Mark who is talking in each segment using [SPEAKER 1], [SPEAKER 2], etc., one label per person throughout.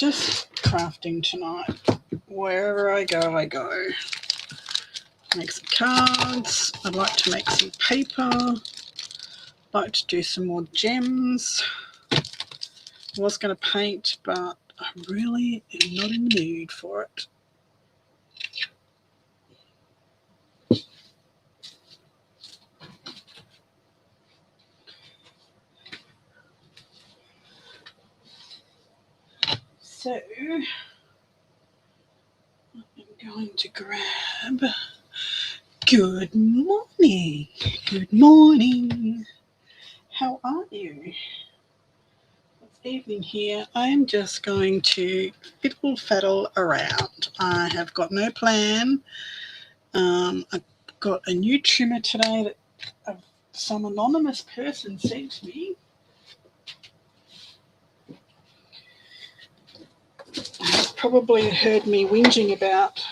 [SPEAKER 1] just crafting tonight. Wherever I go, I go. Make some cards. I'd like to make some paper. I'd like to do some more gems. I was going to paint, but I really am not in the mood for it. So, I'm going to grab... Good morning. Good morning. How are you? It's evening here. I am just going to fiddle faddle around. I have got no plan. I've got a new trimmer today that some anonymous person sent me. You've probably heard me whinging about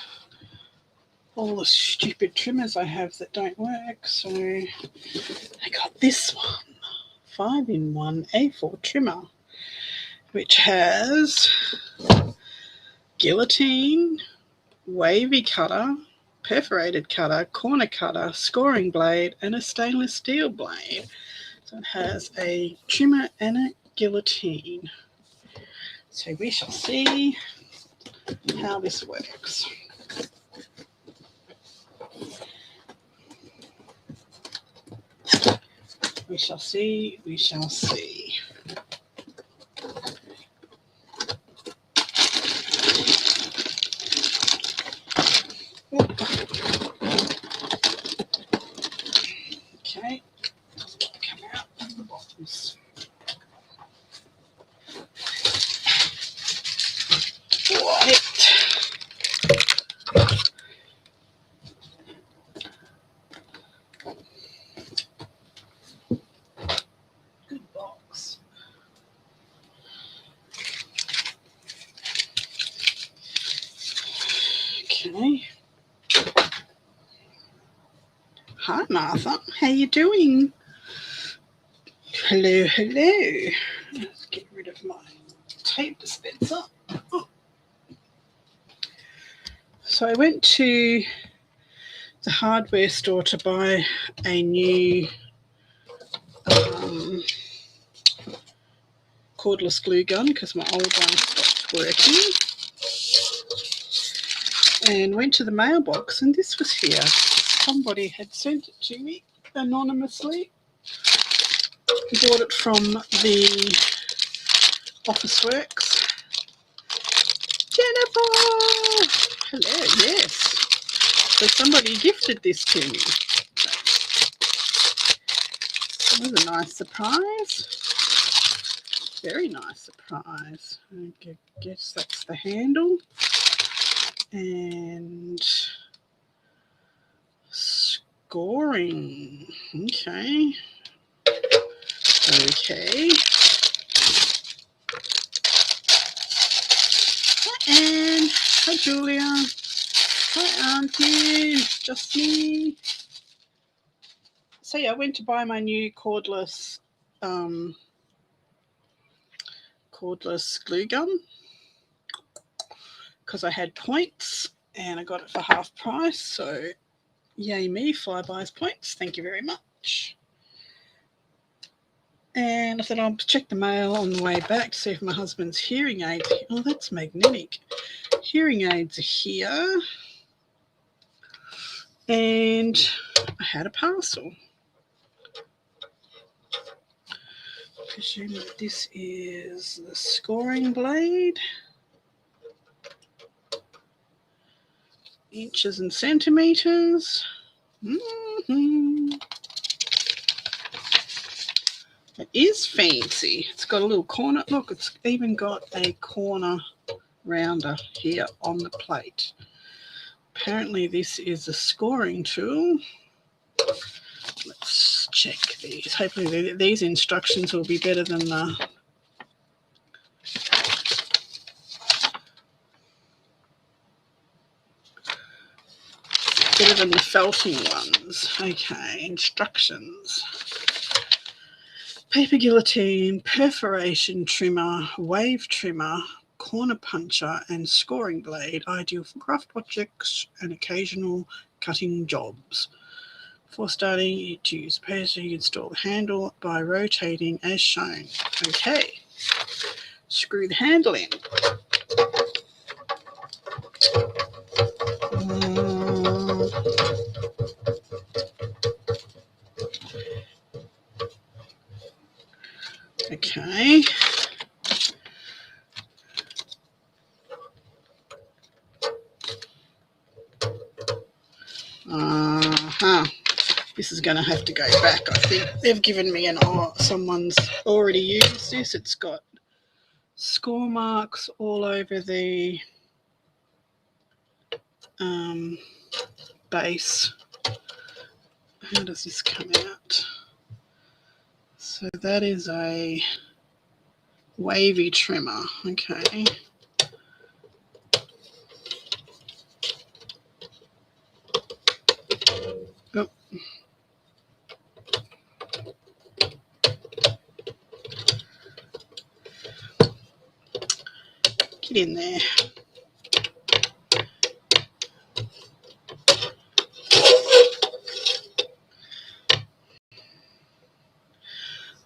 [SPEAKER 1] all the stupid trimmers I have that don't work. So I got this one, 5-in-1 A4 trimmer, which has guillotine, wavy cutter, perforated cutter, corner cutter, scoring blade, and a stainless steel blade. So it has a trimmer and a guillotine. So we shall see how this works. We shall see, we shall see. Okay, doesn't come out of the box. Right. Good box. Okay. Hi, Martha. How you doing? Hello, hello. Let's get rid of my tape dispenser. Oh. So I went to the hardware store to buy a new cordless glue gun because my old one stopped working. And went to the mailbox and this was here. Somebody had sent it to me anonymously. Bought it from the Officeworks. Jennifer! Hello, yes. So somebody gifted this to me. That was a nice surprise. Very nice surprise. I guess that's the handle. And scoring. Okay. Okay. Hi, Anne. Hi, Julia. Hi, Auntie. Just me. So, yeah, I went to buy my new cordless glue gun because I had points and I got it for half price. So, yay me, Flybuys points. Thank you very much. And I thought I'll check the mail on the way back to see if my husband's hearing aids. Oh, that's magnetic. Hearing aids are here. And I had a parcel. I presume that this is the scoring blade. Inches and centimetres. It is fancy. It's got a little corner. Look, it's even got a corner rounder here on the plate. Apparently this is a scoring tool. Let's check these. Hopefully these instructions will be better than the felting ones. Okay, instructions. Paper guillotine, perforation trimmer, wave trimmer, corner puncher and scoring blade, ideal for craft projects and occasional cutting jobs. Before starting, to use paste, you install the handle by rotating as shown. Okay, screw the handle in. Okay. This is going to have to go back. I think they've given me someone's already used this. It's got score marks all over the base. How does this come out? So that is a wavy trimmer. Okay. Oh. Get in there.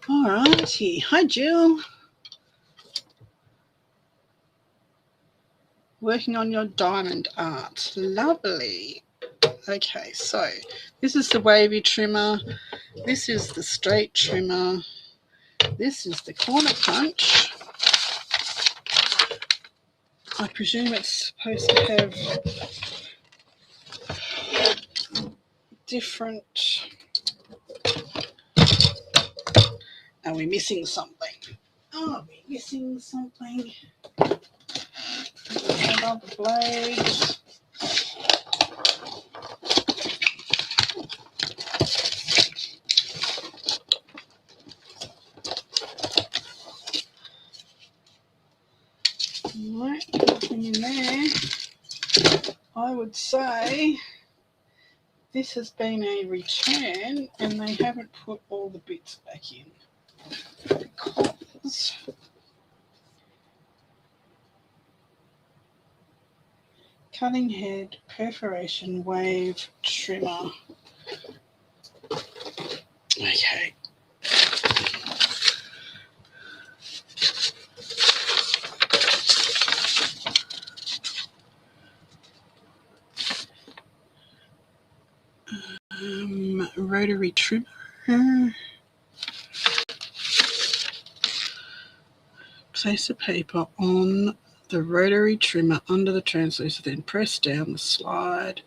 [SPEAKER 1] All righty. Hi, Jill. Working on your diamond art. Lovely. Okay, so this is the wavy trimmer. This is the straight trimmer. This is the corner punch. I presume it's supposed to have different... Are we missing something? Are we missing something? Other blades. Right, nothing in there. I would say this has been a return and they haven't put all the bits back in because cutting head, perforation, wave, trimmer. Okay. Rotary trimmer. Place the paper on the rotary trimmer under the transducer, then press down the slide.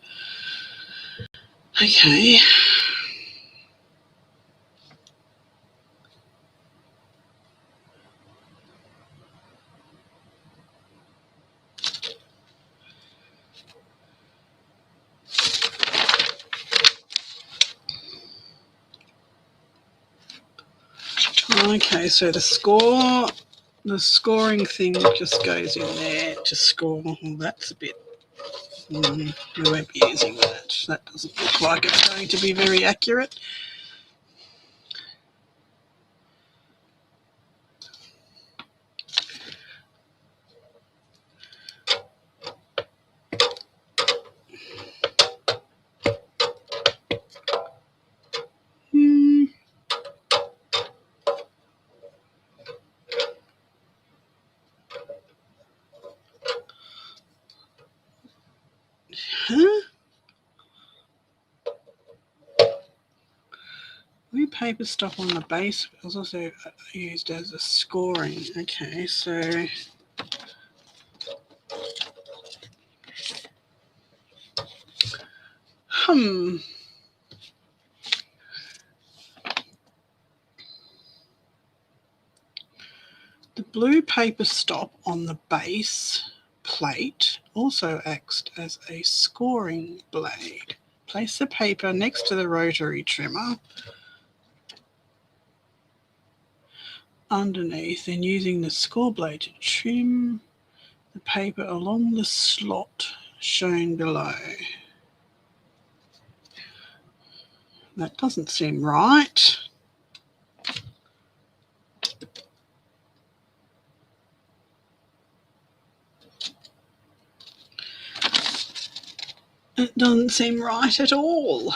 [SPEAKER 1] Okay. Okay, so the scoring thing just goes in there to score. Well, that's a bit... we won't be using that. That doesn't look like it's going to be very accurate. Huh? Blue paper stop on the base was also used as a scoring. Okay, so the blue paper stop on the base plate also acts as a scoring blade. Place the paper next to the rotary trimmer underneath, and using the score blade to trim the paper along the slot shown below. That doesn't seem right. It doesn't seem right at all.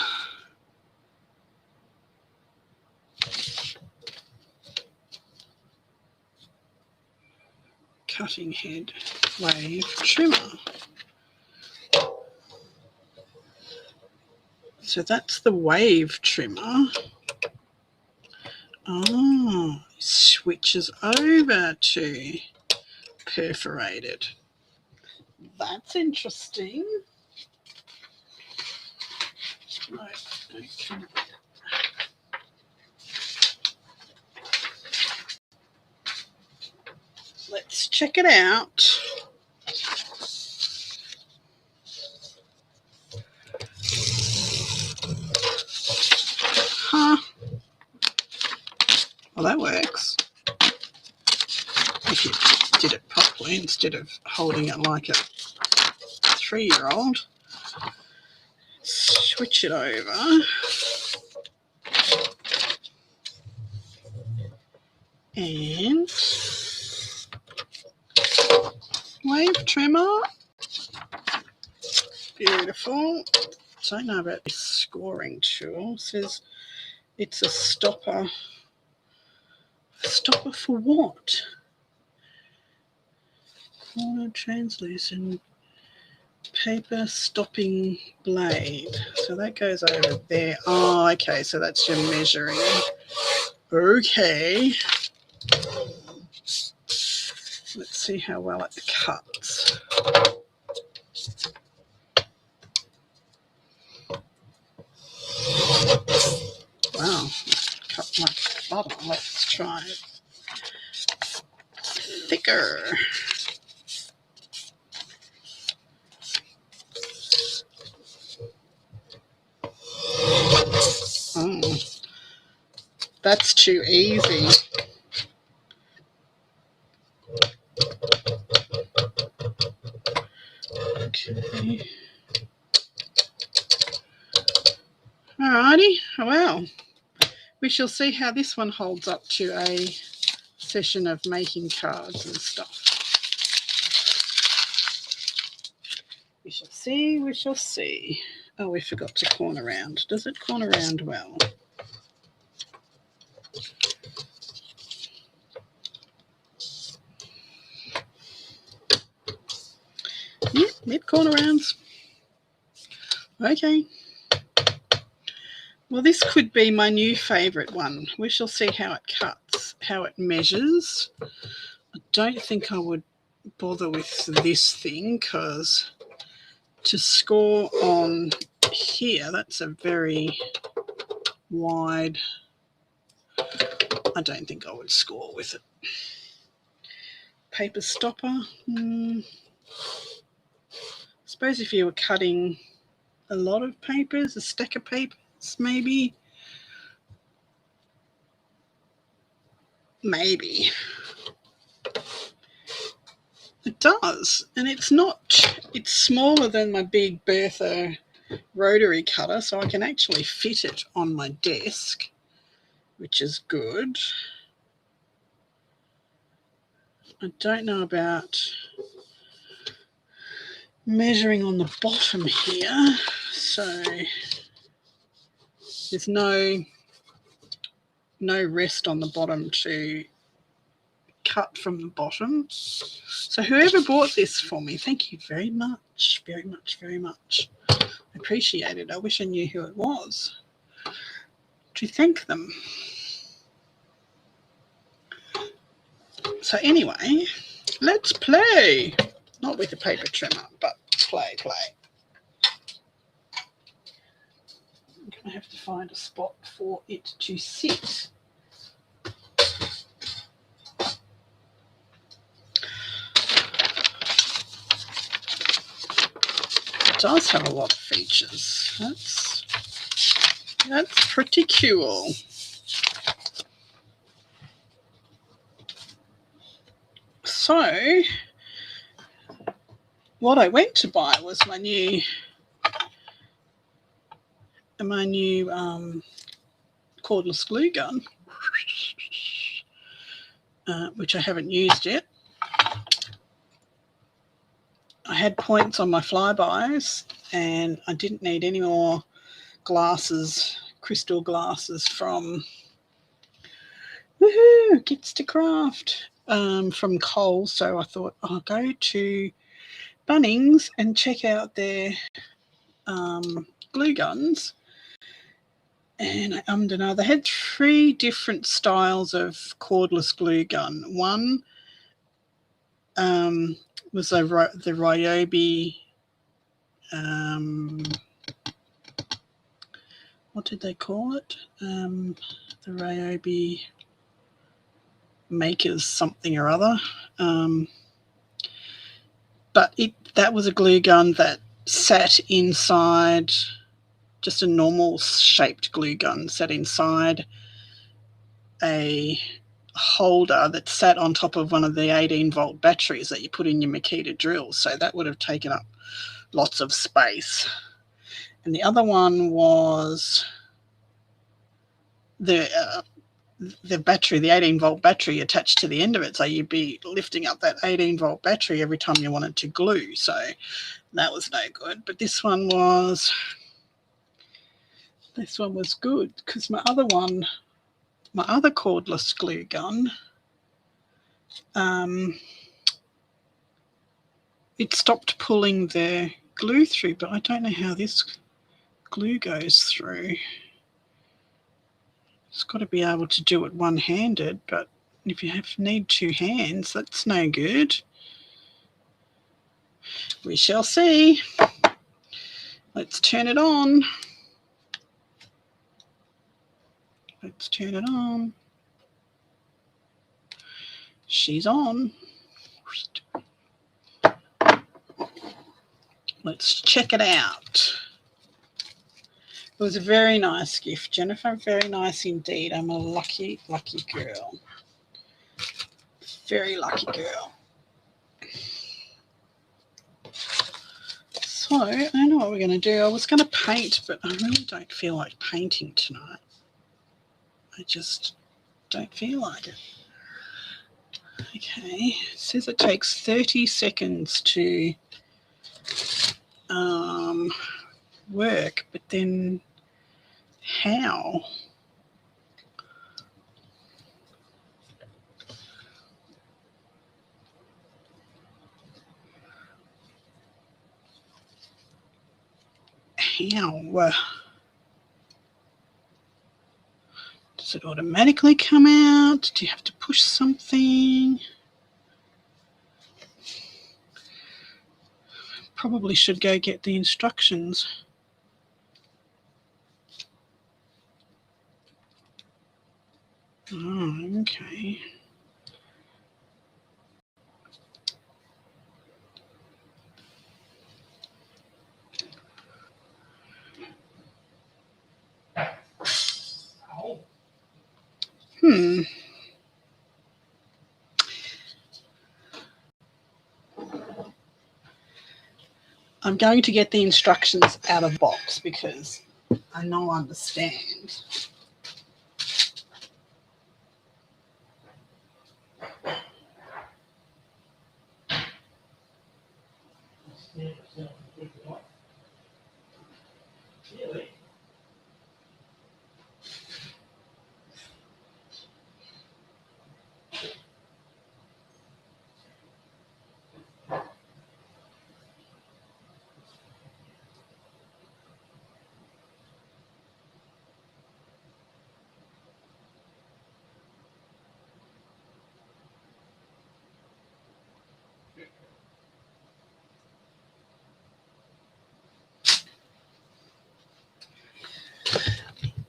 [SPEAKER 1] Cutting head wave trimmer. So that's the wave trimmer. Oh, switches over to perforated. That's interesting. Right, okay. Let's check it out. Huh. Well, that works. If you did it properly instead of holding it like a 3-year-old. Switch it over. And wave trimmer. Beautiful. Don't know about this scoring tool. It says it's a stopper. A stopper for what? Corner translucent paper stopping blade. So that goes over there. Oh, okay. So that's your measuring. Okay. Let's see how well it cuts. Wow, cut my bottom. Let's try it. Thicker. Oh, that's too easy. Okay. Alrighty, well, we shall see how this one holds up to a session of making cards and stuff. We shall see, we shall see. Oh, we forgot to corner round. Does it corner round well? Yep, it corner rounds. Okay. Well, this could be my new favourite one. We shall see how it cuts, how it measures. I don't think I would bother with this thing because to score on here, that's a very wide. I don't think I would score with it. Paper stopper. I suppose if you were cutting a lot of papers, a stack of papers, maybe. Maybe. It does. And it's smaller than my big Bertha rotary cutter, so I can actually fit it on my desk, which is good. I don't know about measuring on the bottom here, so there's no rest on the bottom to cut from the bottom. So whoever bought this for me, thank you very much, very much, very much. I appreciate it. I wish I knew who it was to thank them. So anyway, let's play. Not with a paper trimmer, but play. I'm going to have to find a spot for it to sit. It does have a lot of features. That's pretty cool. So what I went to buy was my new cordless glue gun, which I haven't used yet. I had points on my flybys and I didn't need any more glasses, crystal glasses from Gets to Craft from Coles. So I thought I'll go to Bunnings and check out their glue guns. And I ummed and they had 3 different styles of cordless glue gun. One was the Ryobi. What did they call it? The Ryobi Makers something or other. But that was a glue gun that sat inside, just a normal shaped glue gun, sat inside a holder that sat on top of one of the 18-volt batteries that you put in your Makita drills. So that would have taken up lots of space. And the other one was the battery, the 18-volt battery attached to the end of it. So you'd be lifting up that 18-volt battery every time you wanted to glue. So that was no good. But this one was good, because my other cordless glue gun, it stopped pulling the glue through, but I don't know how this glue goes through. It's got to be able to do it one-handed, but if you need 2 hands, that's no good. We shall see. Let's turn it on. Let's turn it on. She's on. Let's check it out. It was a very nice gift, Jennifer. Very nice indeed. I'm a lucky, lucky girl. Very lucky girl. So, I don't know what we're going to do. I was going to paint, but I really don't feel like painting tonight. I just don't feel like it. Okay, it says it takes 30 seconds to work, but then how? How? Does it automatically come out? Do you have to push something? Probably should go get the instructions. Oh, okay. I'm going to get the instructions out of the box because I know I understand.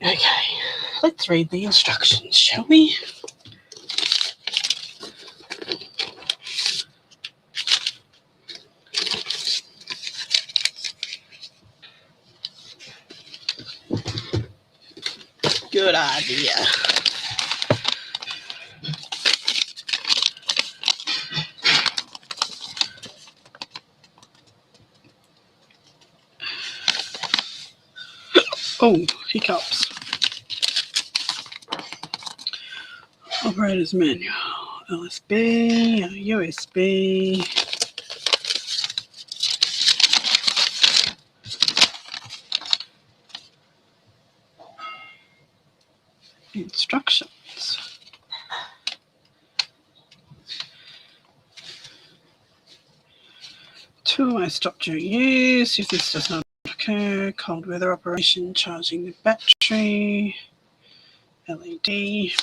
[SPEAKER 1] Okay, let's read the instructions, shall we? Good idea. Oh, hiccups. Operator's manual. LSB, USB. Instructions. Tool may stop during use if this does not occur. Cold weather operation, charging the battery. LED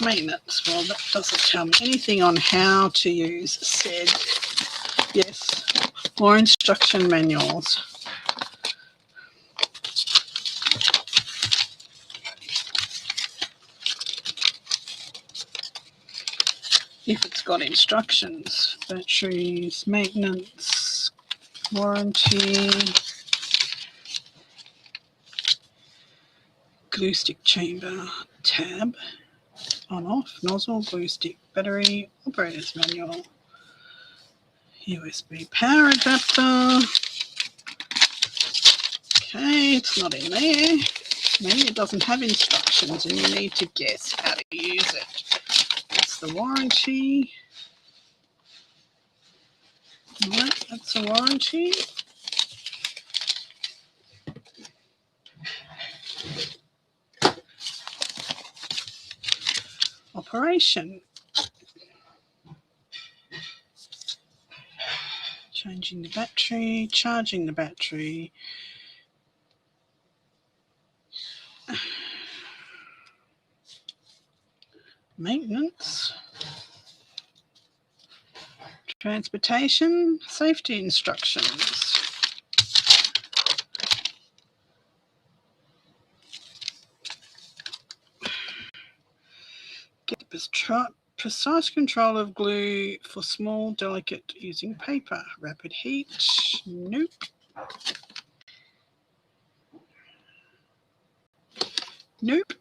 [SPEAKER 1] maintenance. Well, that doesn't tell me anything on how to use said. Yes, more instruction manuals. If it's got instructions, batteries, maintenance, warranty, glue stick chamber, tab, on off, nozzle, glue stick, battery, operator's manual, USB power adapter. Okay, it's not in there. Maybe it doesn't have instructions and you need to guess how to use it. That's the warranty. No, that's a warranty. Operation. Changing the battery, charging the battery. Maintenance. Transportation, safety instructions. Get precise control of glue for small, delicate using paper. Rapid heat. Nope. Nope.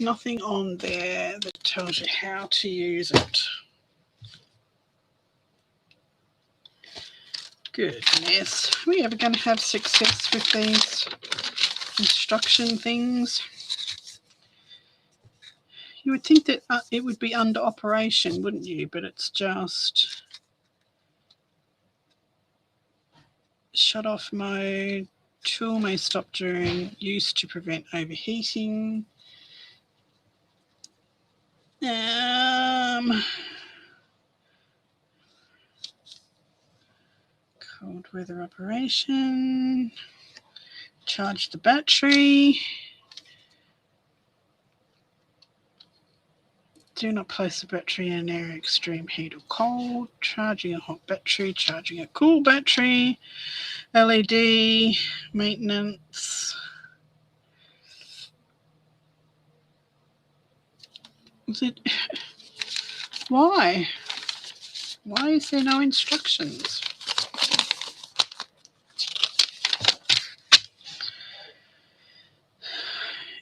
[SPEAKER 1] Nothing on there that tells you how to use it. Goodness. Are we ever going to have success with these instruction things? You would think that it would be under operation, wouldn't you? But it's just shut off mode. Tool may stop during use to prevent overheating. Cold weather operation. Charge the battery. Do not place the battery in an area of extreme heat or cold. Charging a hot battery. Charging a cool battery. LED. Maintenance. Is it? Why? Why is there no instructions?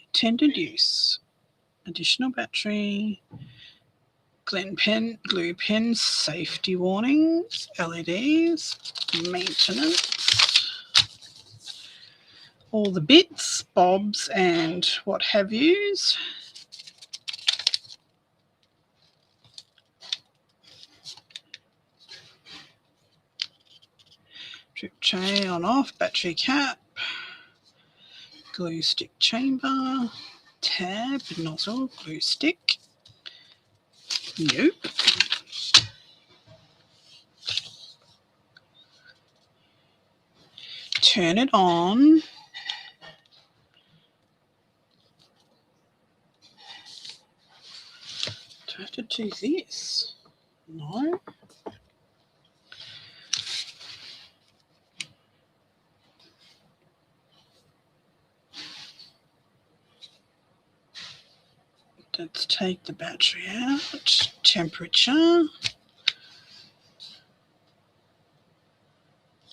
[SPEAKER 1] Intended use. Additional battery. Glue pens, safety warnings, LEDs, maintenance, all the bits, bobs, and what have yous. Drip tray on off, battery cap, glue stick chamber, tab, nozzle, glue stick. Nope. Turn it on. Do I have to do this? No. Let's take the battery out. Temperature.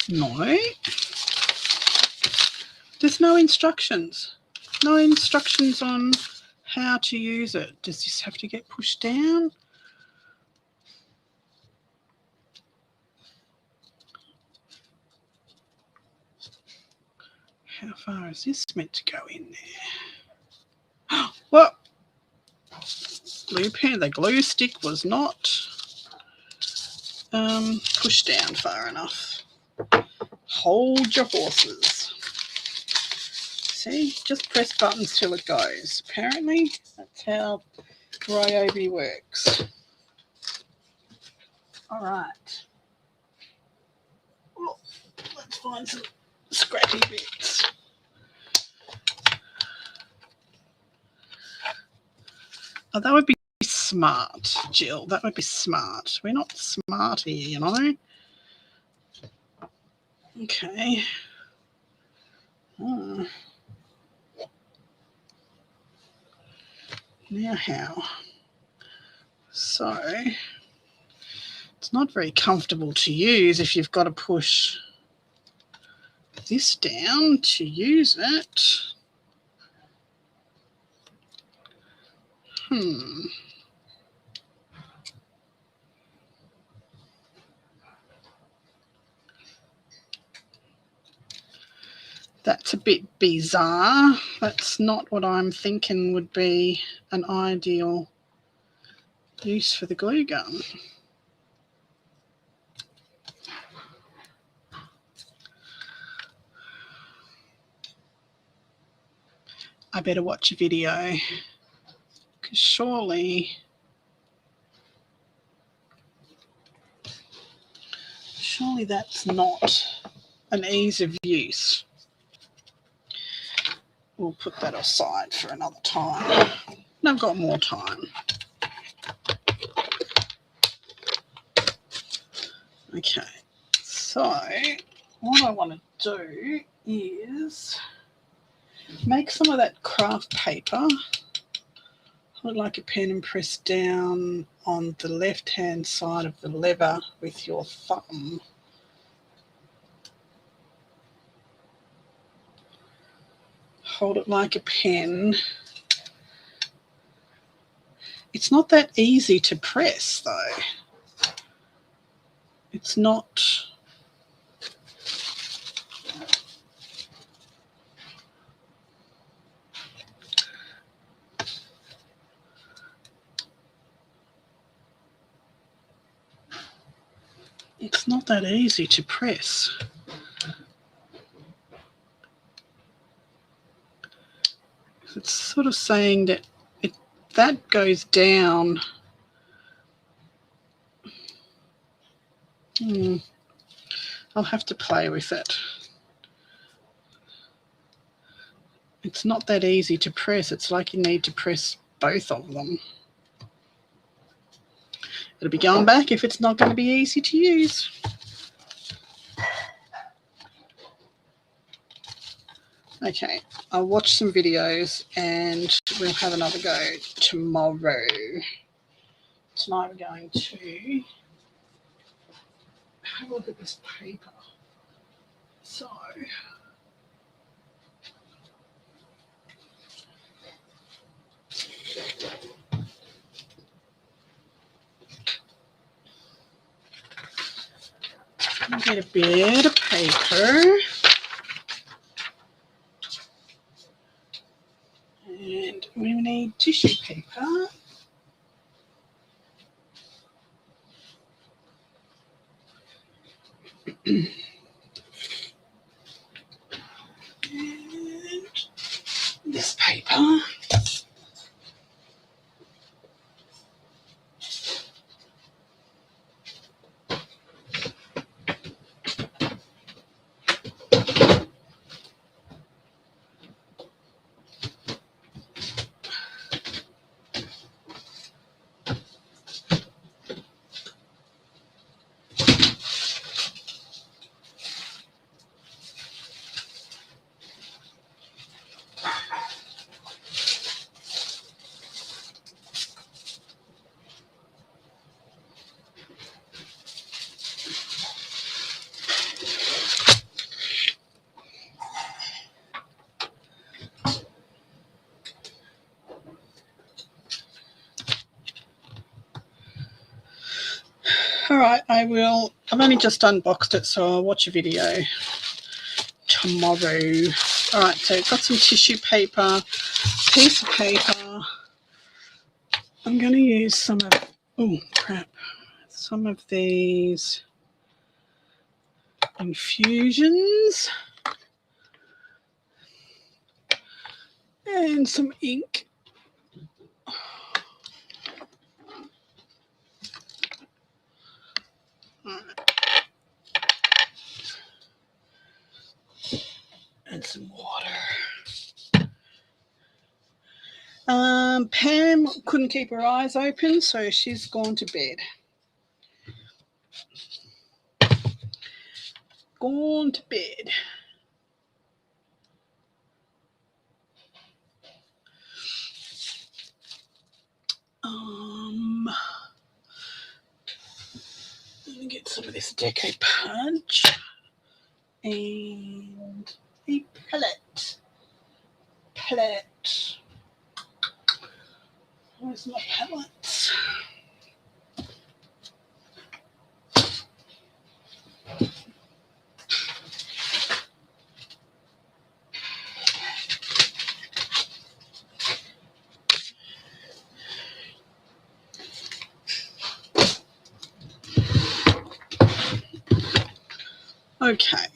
[SPEAKER 1] No. There's no instructions. No instructions on how to use it. Does this have to get pushed down? How far is this meant to go in there? What? Glue pen. The glue stick was not pushed down far enough. Hold your horses. See, just press buttons till it goes. Apparently, that's how Ryobi works. All right. Well, let's find some scratchy bits. Oh, that would be smart, Jill. That would be smart. We're not smart here, you know. Okay. Oh. Now how? So it's not very comfortable to use if you've got to push this down to use it. That's a bit bizarre. That's not what I'm thinking would be an ideal use for the glue gun. I better watch a video, because surely that's not an ease of use. We'll put that aside for another time. And I've got more time. Okay, so what I want to do is make some of that craft paper. Hold it like a pen and press down on the left-hand side of the lever with your thumb. Hold it like a pen. It's not that easy to press, though. It's not. It's not that easy to press. It's sort of saying that that goes down. I'll have to play with it. It's not that easy to press. It's like you need to press both of them. It'll be going back if it's not going to be easy to use. Okay, I'll watch some videos and we'll have another go tomorrow. Tonight we're going to have a look at this paper. So, I'll get a bit of paper. And we need tissue paper. And this paper. All right, I will. I've only just unboxed it, so I'll watch a video tomorrow. All right, so I've got some tissue paper, piece of paper. I'm going to use some of these infusions. and some ink. And some water. Pam couldn't keep her eyes open, so she's gone to bed. Gone to bed. Let me get some of this decoupage and a palette. Where's my palettes? Okay.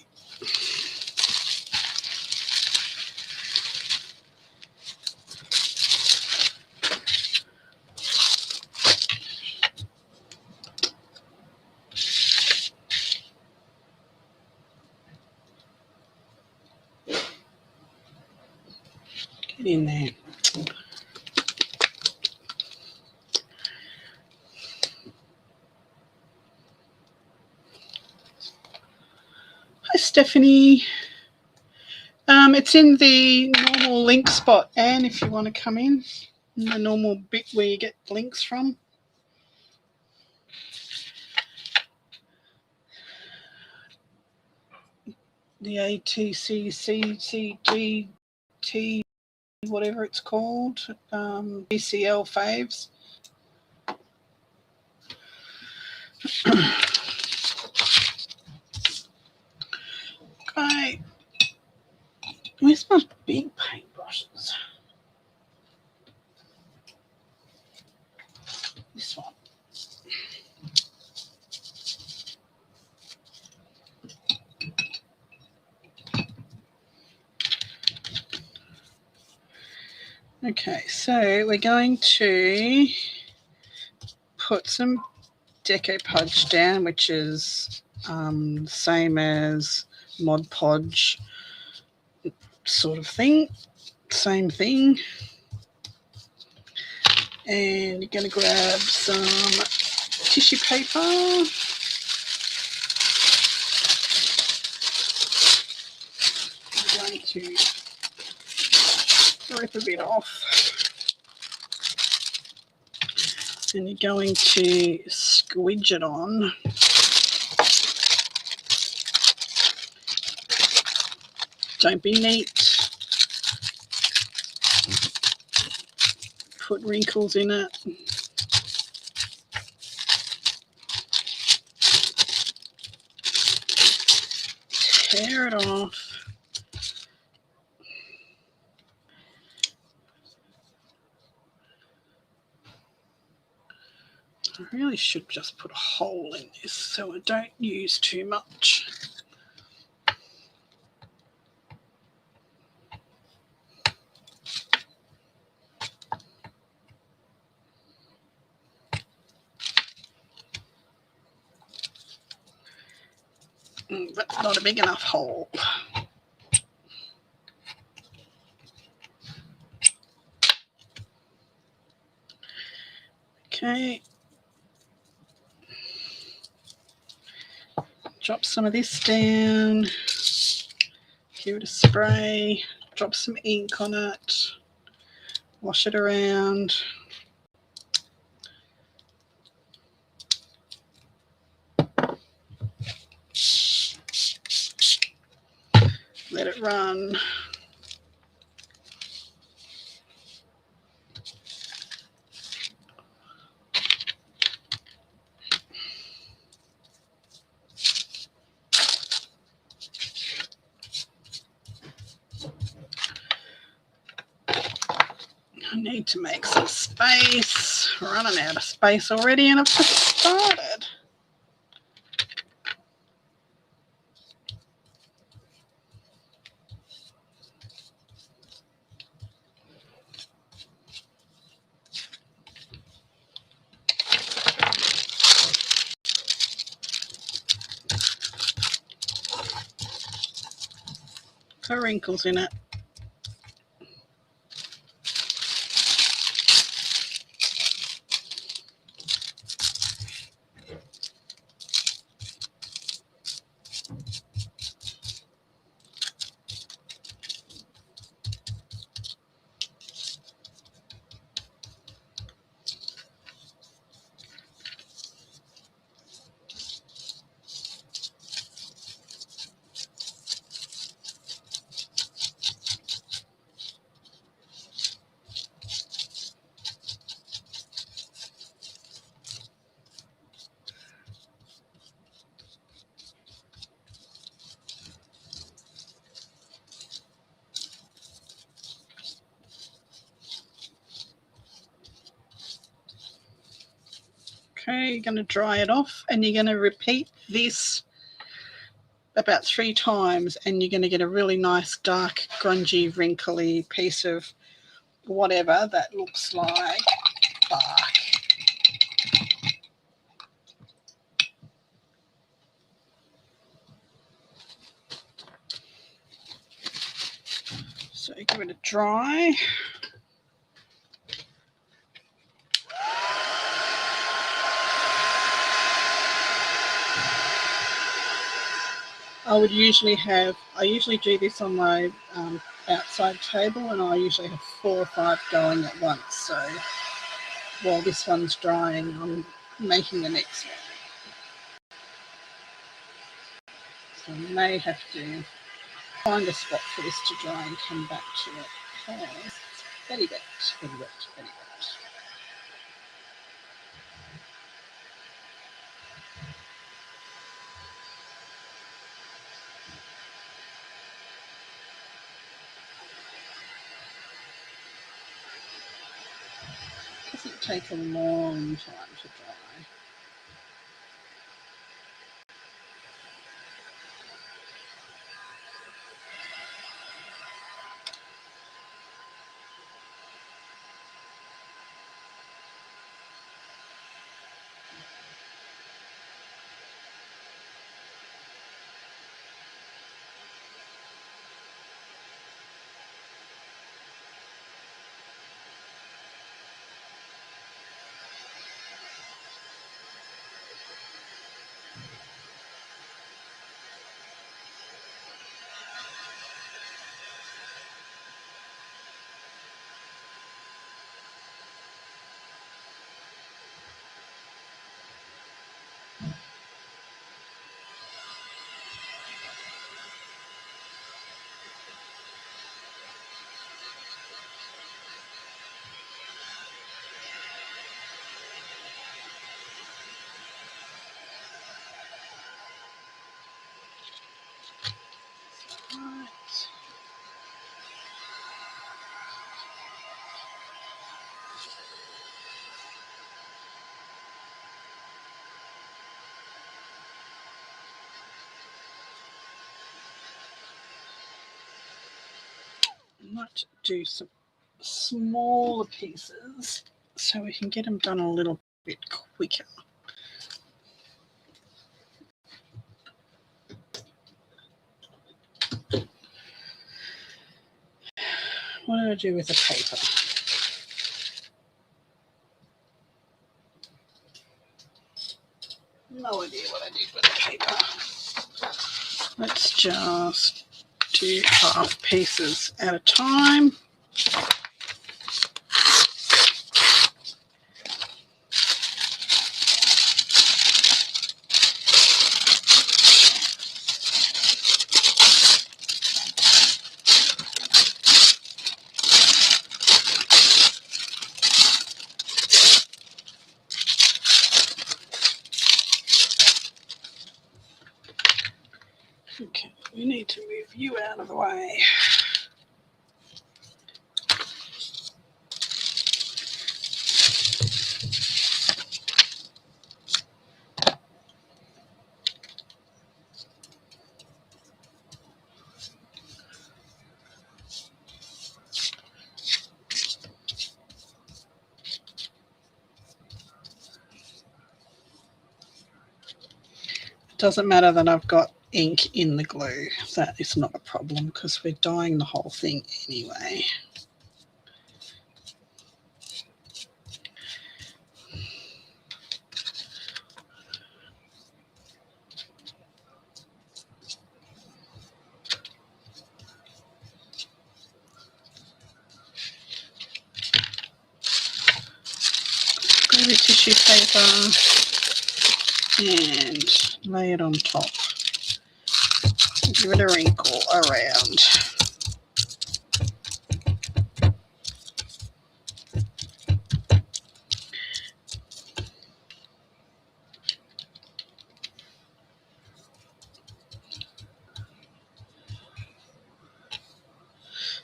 [SPEAKER 1] Get in there. Hi, Stephanie. It's in the normal link spot, Anne, if you want to come in the normal bit where you get links from. The ATCCGT, whatever it's called, BCL faves. Okay. Where's my big paintbrushes? This one. Okay, so we're going to put some decoupage down, which is same as Mod Podge sort of thing. Same thing. And you're going to grab some tissue paper. I'm going to rip a bit off. And you're going to squidge it on. Don't be neat. Put wrinkles in it. Tear it off. I really should just put a hole in this so I don't use too much. But not a big enough hole. Okay. Drop some of this down. Give it a spray. Drop some ink on it. Wash it around. Let it run. I need to make some space. Running out of space already, and I've just started. for wrinkles in it. Okay, you're going to dry it off and you're going to repeat this about 3 times and you're going to get a really nice dark grungy wrinkly piece of whatever that looks like bark. So give it a dry. I usually do this on my outside table, and I usually have 4 or 5 going at once. So while this one's drying, I'm making the next one. So I may have to find a spot for this to dry and come back to it. Okay. Very wet, very wet, very wet. Doesn't take a long time to dry. Right. I might do some smaller pieces so we can get them done a little bit quicker. What do I do with the paper? No idea what I did with the paper. Let's just do half pieces at a time. Okay, we need to move you out of the way. Doesn't matter that I've got ink in the glue. That is not a problem because we're dyeing the whole thing anyway. Grab a tissue paper and lay it on top. Give it a wrinkle around.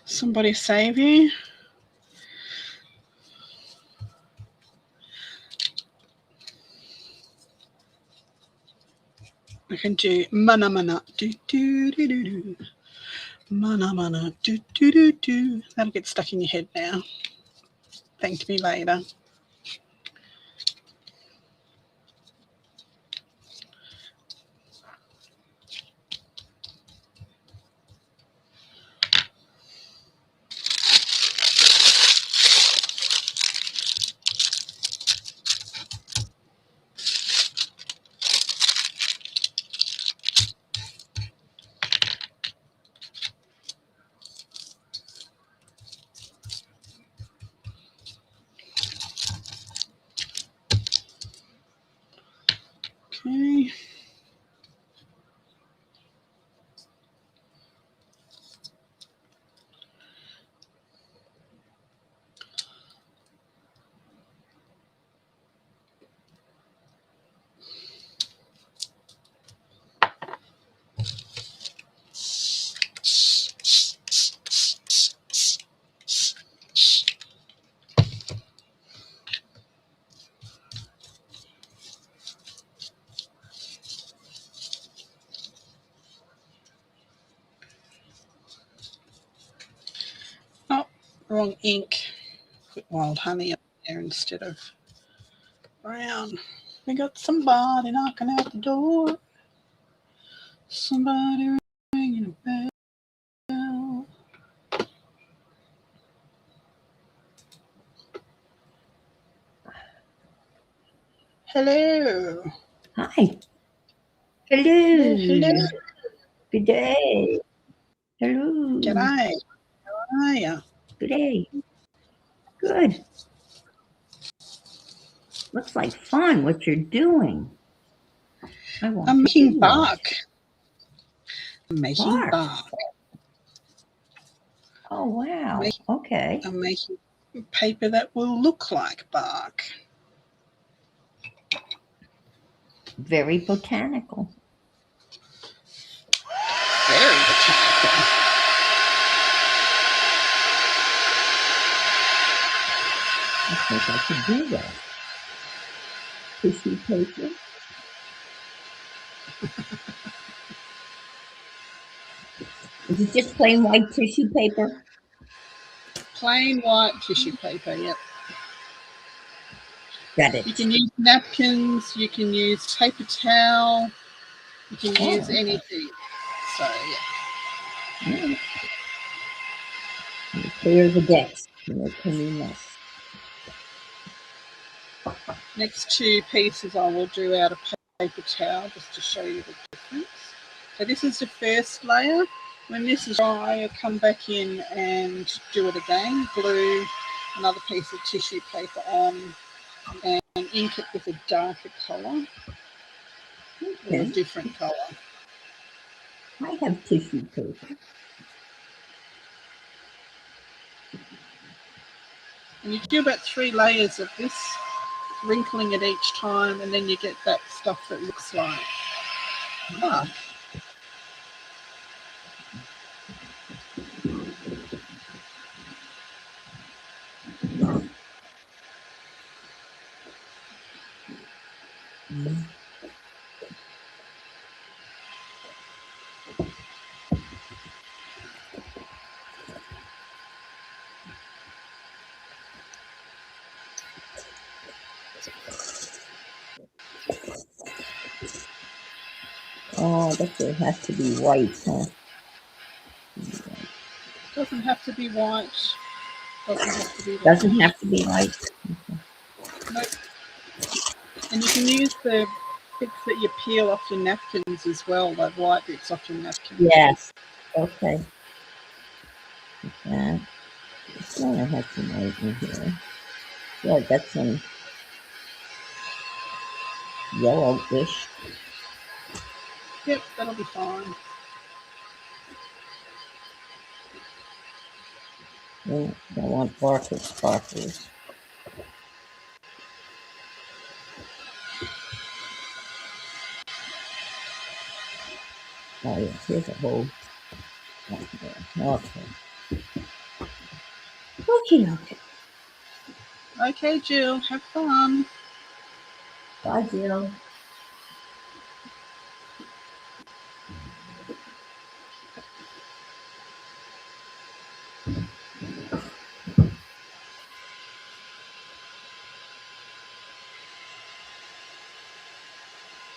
[SPEAKER 1] Somebody save you. I can do mana mana do do do do do. Mana mana do do do do. That'll get stuck in your head now. Thank me later. Okay. Oh, wrong ink. Put wild honey up there instead of brown. We got somebody knocking at the door. Somebody ringing a bell. Hello.
[SPEAKER 2] Hi. Hello.
[SPEAKER 1] Hello.
[SPEAKER 2] Good day. Hello.
[SPEAKER 1] G'day. How are you?
[SPEAKER 2] Good day. Good. Looks like fun what you're doing.
[SPEAKER 1] I'm making bark. I'm making bark.
[SPEAKER 2] Oh, wow. Okay.
[SPEAKER 1] I'm making paper that will look like bark.
[SPEAKER 2] Very botanical.
[SPEAKER 1] Very botanical.
[SPEAKER 2] I think I could do that. Tissue paper. Is it just plain white tissue paper?
[SPEAKER 1] Plain white tissue paper, yep.
[SPEAKER 2] Got it.
[SPEAKER 1] You can use napkins, you can use paper towel, you can use anything. So, yeah.
[SPEAKER 2] Clear the decks. Make a new mess.
[SPEAKER 1] Next two pieces I will do out of paper towel just to show you the difference. So this is the first layer. When this is dry, I'll come back in and do it again. Glue another piece of tissue paper on and ink it with a darker colour or a different colour.
[SPEAKER 2] I have tissue paper.
[SPEAKER 1] And you do about 3 layers of this, wrinkling it each time, and then you get that stuff that looks like bark.
[SPEAKER 2] Oh, I guess it has to be white, huh?
[SPEAKER 1] Doesn't have to be white. Doesn't have to be
[SPEAKER 2] Doesn't
[SPEAKER 1] white.
[SPEAKER 2] have to be white.
[SPEAKER 1] Nope. And you can use the bits that you peel off your napkins as well, like white bits off your napkins.
[SPEAKER 2] Yes. Okay. That. I thought I had some white in here. Yeah, I got some yellowish.
[SPEAKER 1] Yep, that'll be fine.
[SPEAKER 2] Yeah, I want darker sparkles. Oh, yeah, here's a whole. Okay. Okay. Okay.
[SPEAKER 1] Okay, Jill, have fun.
[SPEAKER 2] Bye, Jill.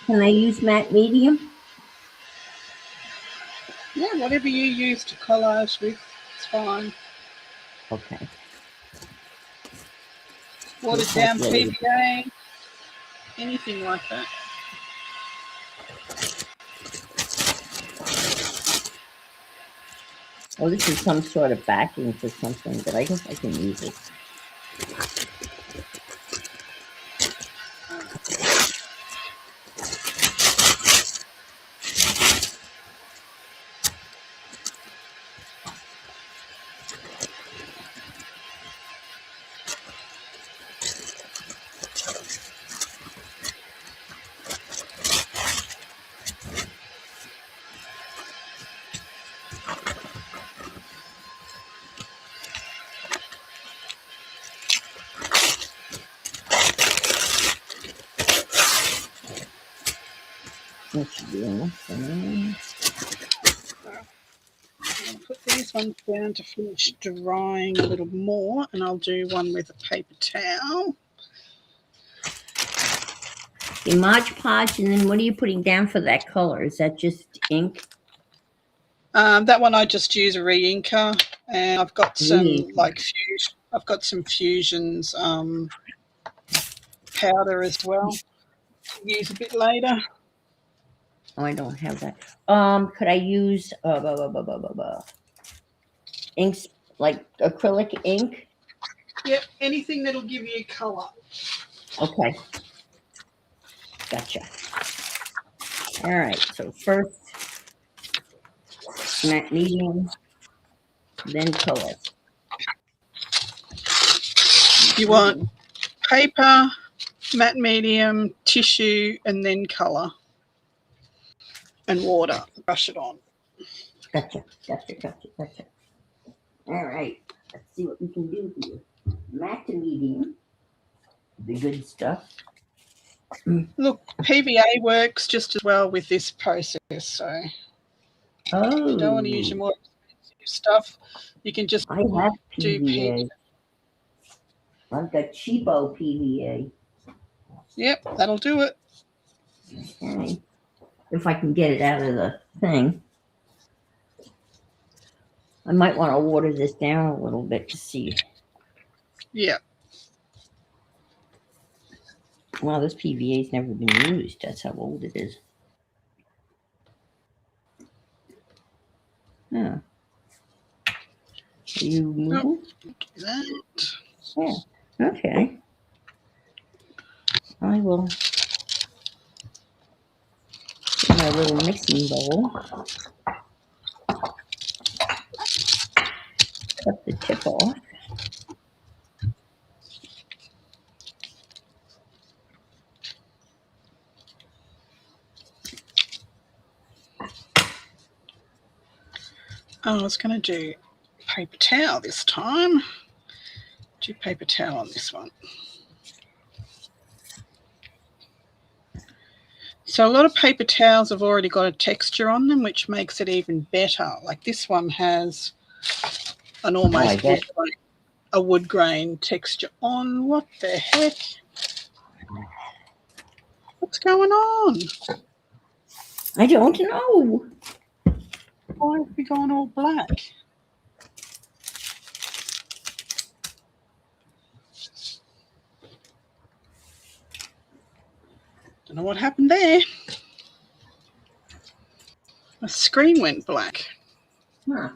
[SPEAKER 2] Can I use matte medium?
[SPEAKER 1] Yeah, whatever you use to collage with, it's fine.
[SPEAKER 2] Okay.
[SPEAKER 1] Watered down PVA, anything like that.
[SPEAKER 2] Oh, this is some sort of backing for something, but I guess I can use it. That should be enough.
[SPEAKER 1] I'm going to put these ones down to finish drying a little more, and I'll do one with a paper towel.
[SPEAKER 2] The Mod Podge, and then what are you putting down for that color? Is that just ink?
[SPEAKER 1] That one I just use a re-inker, and I've got some I've got some Fusions powder as well to use a bit later.
[SPEAKER 2] Oh, I don't have that. Could I use inks like acrylic ink?
[SPEAKER 1] Yep, anything that'll give you colour.
[SPEAKER 2] Okay. Gotcha. All right. So first matte medium, then color.
[SPEAKER 1] You want paper, matte medium, tissue, and then colour. And water. Brush it on.
[SPEAKER 2] Gotcha. All right. Let's see what we can do here. Matte to medium. The good stuff.
[SPEAKER 1] Look, PVA works just as well with this process. So if you don't want to use your more expensive stuff, you can just
[SPEAKER 2] I have
[SPEAKER 1] do
[SPEAKER 2] PVA. I've got cheapo PVA.
[SPEAKER 1] Yep, that'll do it.
[SPEAKER 2] Okay. If I can get it out of the thing. I might want to water this down a little bit to see.
[SPEAKER 1] Yeah.
[SPEAKER 2] Wow, this PVA's never been used. That's how old it is. Yeah. Are you moving?
[SPEAKER 1] Do that.
[SPEAKER 2] Yeah. Okay. I will get my little mixing bowl. Cut the tip off.
[SPEAKER 1] I was going to do paper towel this time. Do paper towel on this one. So a lot of paper towels have already got a texture on them, which makes it even better. Like this one has an almost wood grain texture on. What the heck? What's going on?
[SPEAKER 2] I don't know.
[SPEAKER 1] Why have we gone all black? Don't know what happened there. My screen went black.
[SPEAKER 2] Huh.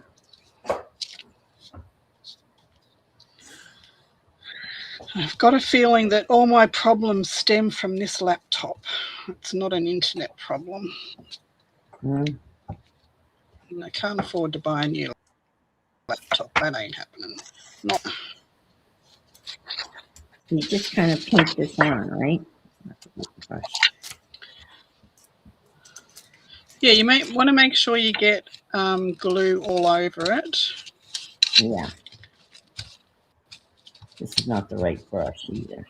[SPEAKER 1] I've got a feeling that all my problems stem from this laptop. It's not an internet problem.
[SPEAKER 2] Mm.
[SPEAKER 1] And I can't afford to buy a new laptop. That ain't happening. Not.
[SPEAKER 2] You just kind of pink this on, right? Brush.
[SPEAKER 1] Yeah, you may want to make sure you get glue all over it.
[SPEAKER 2] Yeah. This is not the right brush either.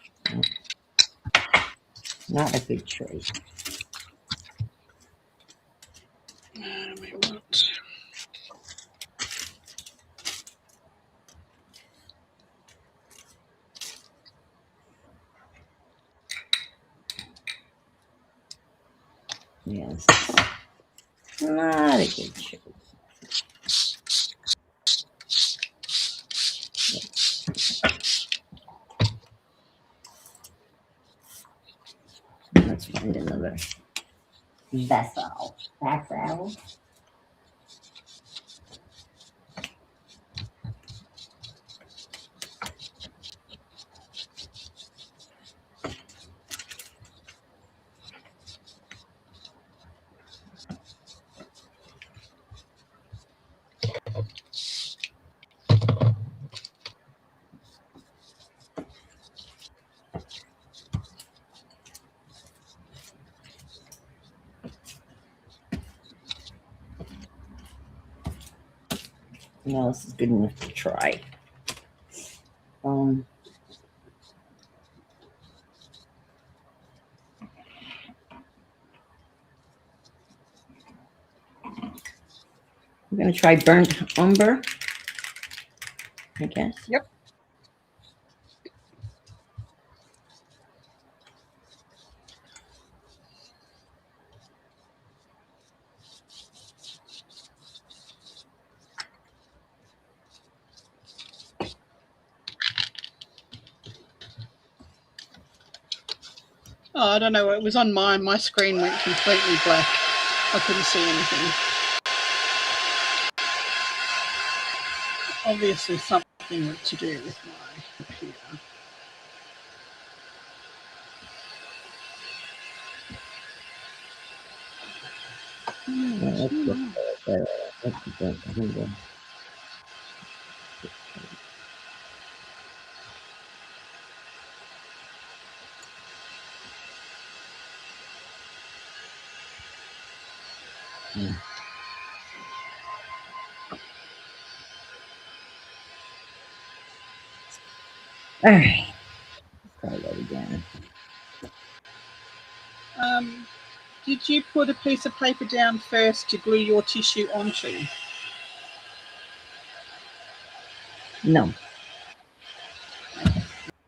[SPEAKER 2] Not a good choice.
[SPEAKER 1] We want.
[SPEAKER 2] Yes. Not a good choice. Let's find another vessel. Vessel. No, this is good enough to try. I'm going to try burnt umber, I guess.
[SPEAKER 1] Yep. Oh, I don't know. It was on mine. My screen went completely black. I couldn't see anything. Obviously, something to do with my computer.
[SPEAKER 2] Let's look at let's see burnt umber. All right. Let's try that again.
[SPEAKER 1] Did you put a piece of paper down first to glue your tissue onto?
[SPEAKER 2] No.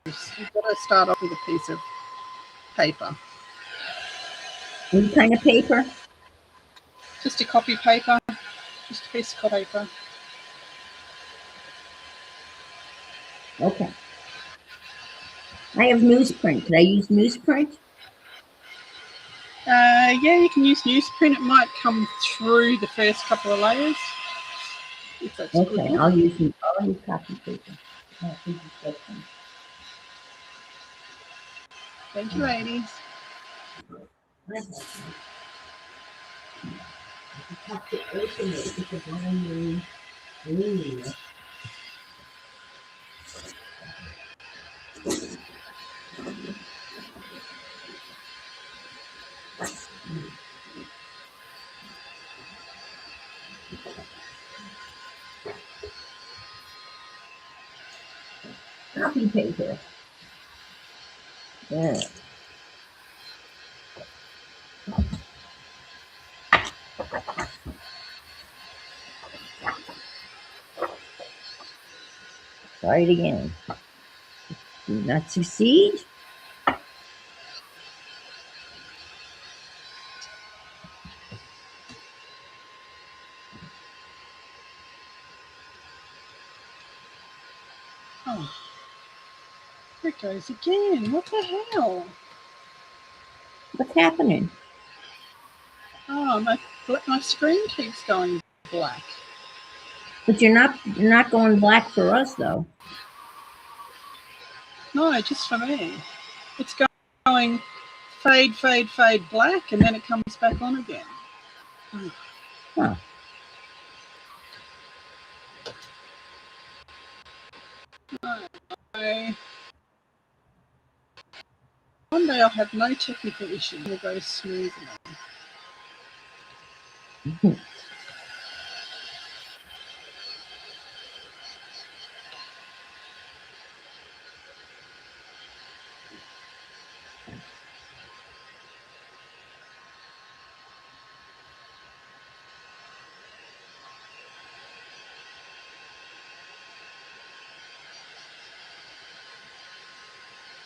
[SPEAKER 1] You've got to start off with a piece of paper.
[SPEAKER 2] What kind of paper?
[SPEAKER 1] Just a copy paper. Just a piece of copy paper.
[SPEAKER 2] Okay. I have newsprint. Could I use newsprint?
[SPEAKER 1] Yeah, you can use newsprint. It might come through the first couple of layers. If that's
[SPEAKER 2] Okay,
[SPEAKER 1] good.
[SPEAKER 2] I'll use copy paper.
[SPEAKER 1] Thank you, ladies.
[SPEAKER 2] Have to open it because I'm in. Copy paper. There. Try it again. Do not succeed.
[SPEAKER 1] goes again. What the hell?
[SPEAKER 2] What's happening?
[SPEAKER 1] Oh, my screen keeps going black.
[SPEAKER 2] But you're not going black for us though.
[SPEAKER 1] No, just for me. It's going fade, fade, fade black, and then it comes back on again.
[SPEAKER 2] Huh.
[SPEAKER 1] One day I'll have no technical issues. It'll go smoothly.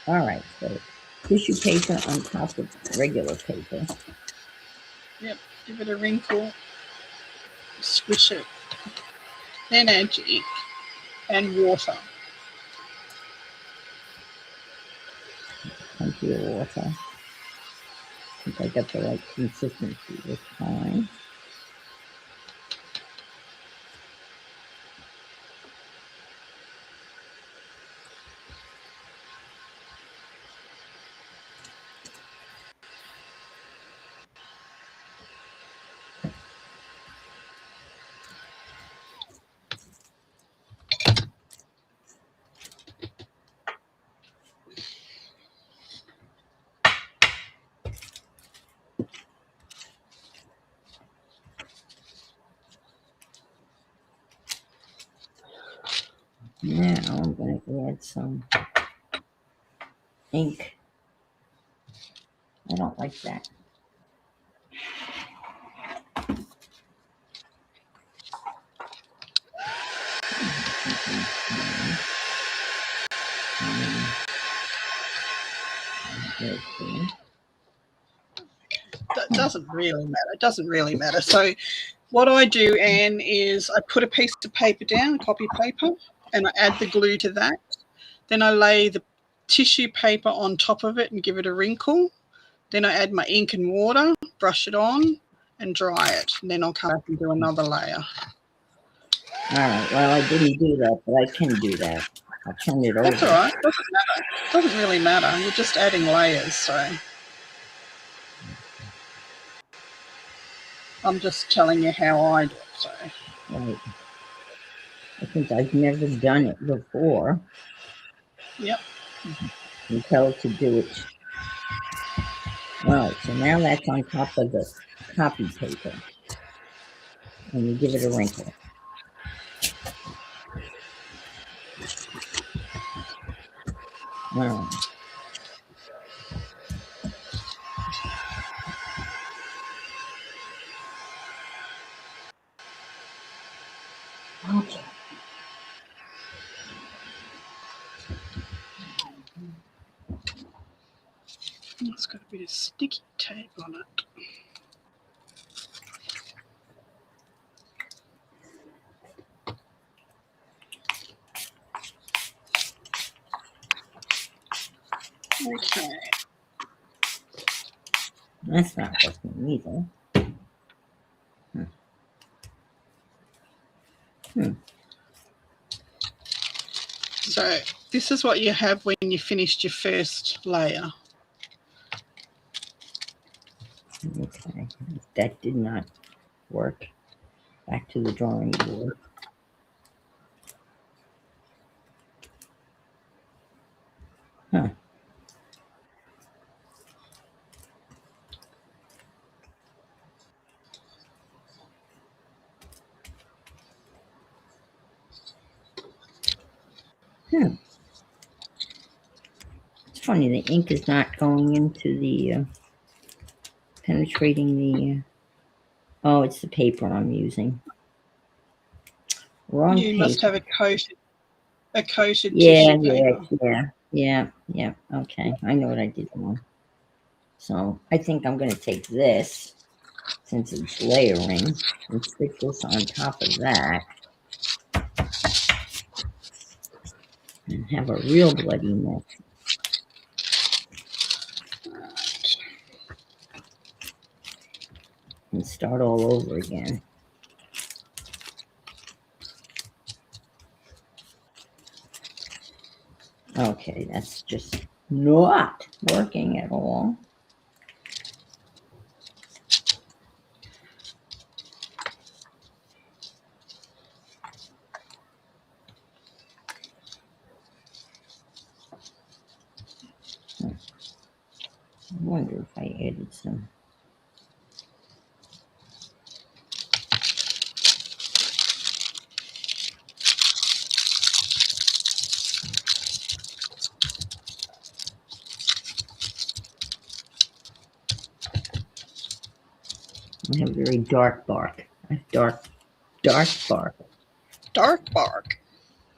[SPEAKER 2] All right, so tissue paper on top of regular paper.
[SPEAKER 1] Yep, give it a wrinkle, squish it, then add your ink and water.
[SPEAKER 2] Plenty of water. I think I got the right consistency this time. Now I'm going to add some ink. I don't like that.
[SPEAKER 1] That doesn't really matter. It doesn't really matter. So what I do, Anne, is I put a piece of paper down, copy paper, and I add the glue to that. Then I lay the tissue paper on top of it and give it a wrinkle. Then I add my ink and water, brush it on, and dry it. And then I'll come back and do another layer.
[SPEAKER 2] All right. Well, I didn't do that, but I can do that. I'll turn it over.
[SPEAKER 1] That's all right. Doesn't matter. Doesn't really matter. You're just adding layers, so I'm just telling you how I do it. So
[SPEAKER 2] Right. I think I've never done it before.
[SPEAKER 1] Yep.
[SPEAKER 2] You tell it to do it. All right. So now that's on top of the copy paper, and you give it a wrinkle. All right. Okay.
[SPEAKER 1] It's got a bit of sticky tape on it. Okay.
[SPEAKER 2] That's not working either.
[SPEAKER 1] So this is what you have when you finished your first layer.
[SPEAKER 2] Okay. That did not work. Back to the drawing board. Huh. It's funny, the ink is not going into the, penetrating the, oh, it's the paper I'm using. Wrong
[SPEAKER 1] You
[SPEAKER 2] paper.
[SPEAKER 1] must have a coated
[SPEAKER 2] Yeah,
[SPEAKER 1] tissue paper.
[SPEAKER 2] yeah. Okay, I know what I did wrong. So I think I'm going to take this, since it's layering, and stick this on top of that. And have a real bloody mess. and start all over again. Okay, that's just not working at all. I wonder if I added some. I have very dark bark. I have dark bark.
[SPEAKER 1] Dark bark.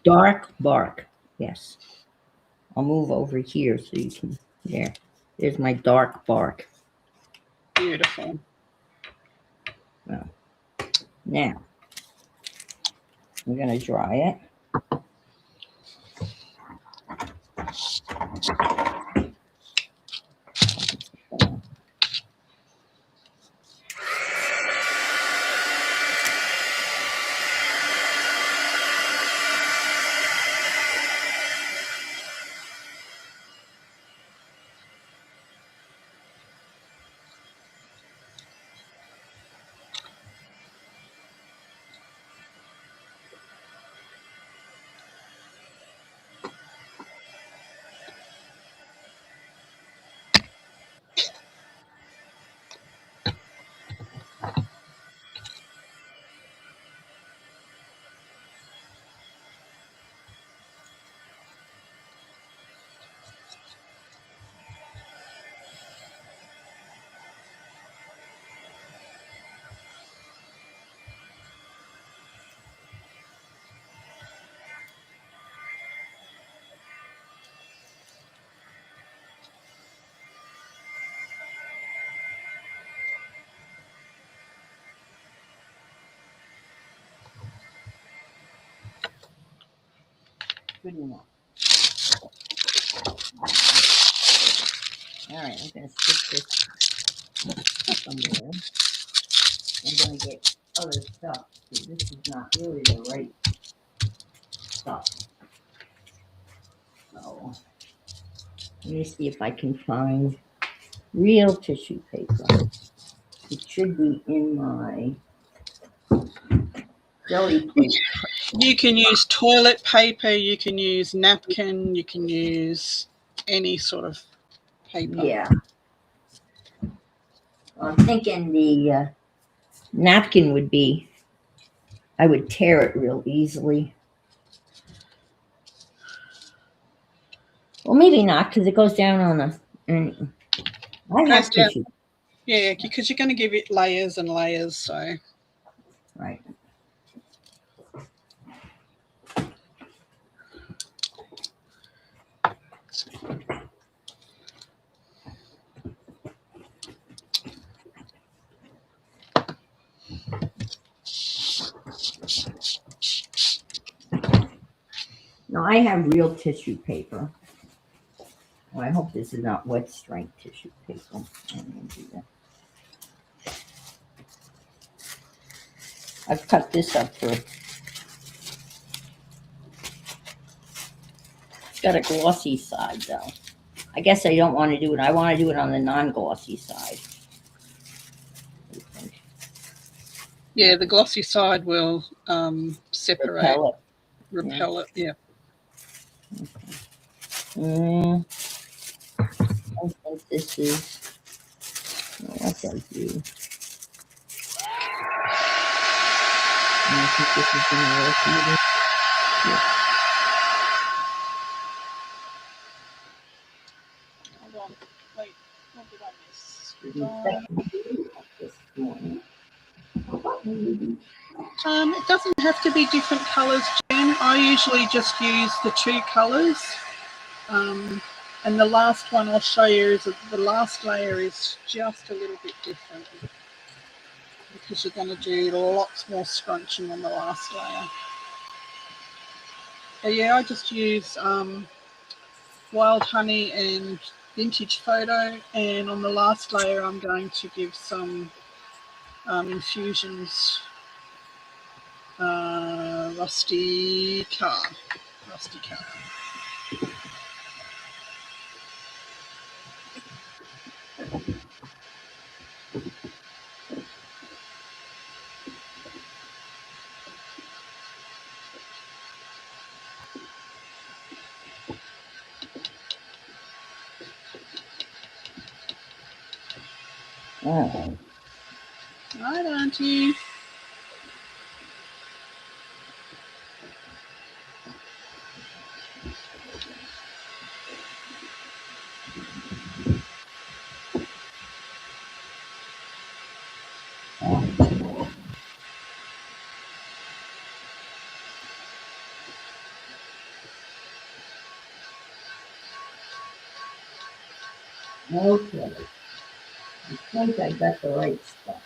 [SPEAKER 2] Dark bark. Yes. I'll move over here so you can. There's my dark bark.
[SPEAKER 1] Beautiful.
[SPEAKER 2] Well, now I'm going to dry it. Good enough. All right, I'm going to stick this somewhere. I'm going to get other stuff because this is not really the right stuff. So let me see if I can find real tissue paper. It should be in my jelly plate.
[SPEAKER 1] You can use toilet paper, you can use napkin, you can use any sort of paper.
[SPEAKER 2] Yeah. I'm thinking the napkin would be, I would tear it real easily. Well, maybe not because it goes down on the. I have tissue.
[SPEAKER 1] Yeah, because you're going to give it layers and layers, so.
[SPEAKER 2] Right. Now I have real tissue paper. Well, I hope this is not wet strength tissue paper. I'm going to do that. I've cut this up for. It's got a glossy side though. I guess I don't want to do it. I want to do it on the non-glossy side.
[SPEAKER 1] Yeah, the glossy side will separate. Repel it, yeah.
[SPEAKER 2] Okay. I think this is. What do I do? I think this is going to work either. Yeah.
[SPEAKER 1] Hold on. Wait, what did I miss? It doesn't have to be different colours, Jen. I usually just use the two colours. And the last one I'll show you is the last layer is just a little bit different because you're going to do lots more scrunching on the last layer. But yeah, I just use Wild Honey and Vintage Photo, and on the last layer I'm going to give some Infusions. Rusty car.
[SPEAKER 2] Oh,
[SPEAKER 1] Right, Auntie.
[SPEAKER 2] okay. I think I got the right stuff.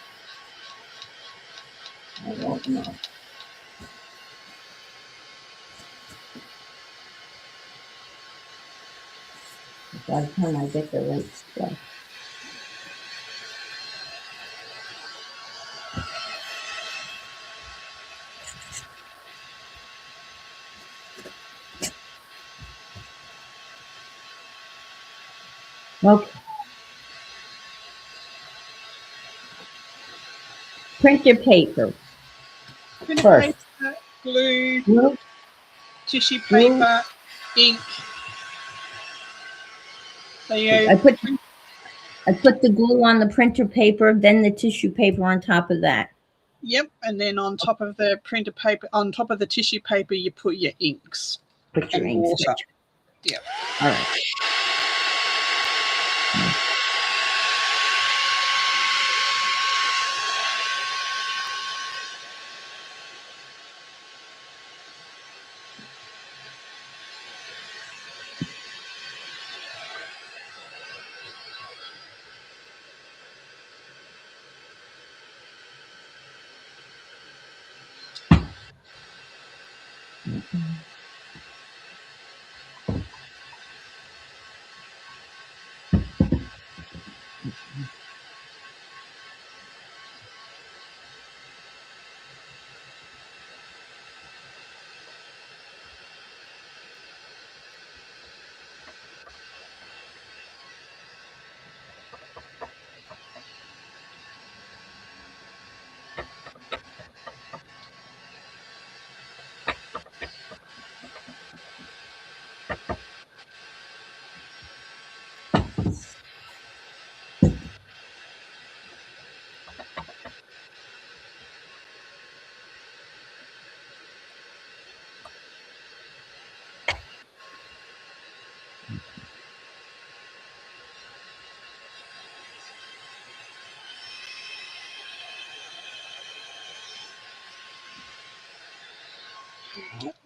[SPEAKER 2] I don't know. By the time I get the right stuff. Okay. Printer paper.
[SPEAKER 1] Printer
[SPEAKER 2] First.
[SPEAKER 1] paper, glue,
[SPEAKER 2] Glue.
[SPEAKER 1] tissue
[SPEAKER 2] Glue.
[SPEAKER 1] paper, ink. So
[SPEAKER 2] I put the glue on the printer paper, then the tissue paper on top of that.
[SPEAKER 1] Yep, and then on top of the printer paper, on top of the tissue paper, you put your inks.
[SPEAKER 2] Put your
[SPEAKER 1] And
[SPEAKER 2] inks.
[SPEAKER 1] water. Yep.
[SPEAKER 2] All right.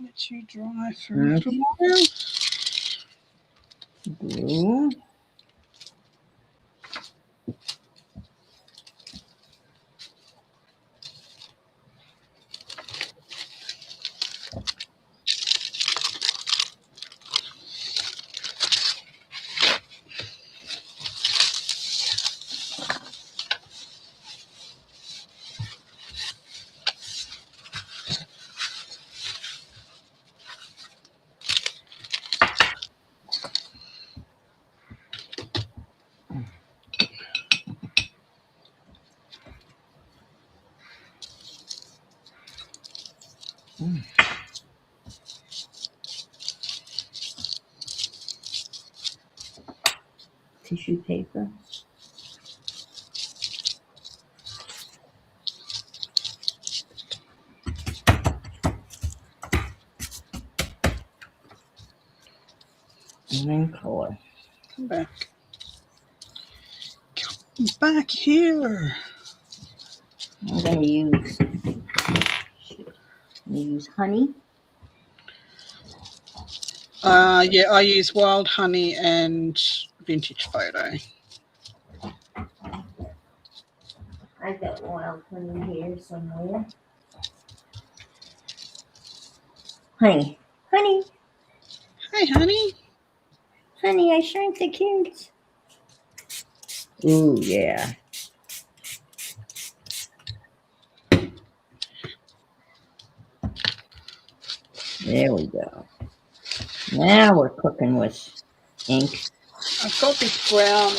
[SPEAKER 1] Let you dry for a little while.
[SPEAKER 2] Glue. Tissue paper. And then color.
[SPEAKER 1] Come back. Come back here.
[SPEAKER 2] I'm going to use honey.
[SPEAKER 1] Yeah, I use Wild Honey and Vintage Photo.
[SPEAKER 2] I got wild honey here somewhere. Honey. Honey.
[SPEAKER 1] Hey, honey.
[SPEAKER 2] Honey, I shrank the kids. Ooh, yeah. There we go. Now we're cooking with ink.
[SPEAKER 1] I've got this brown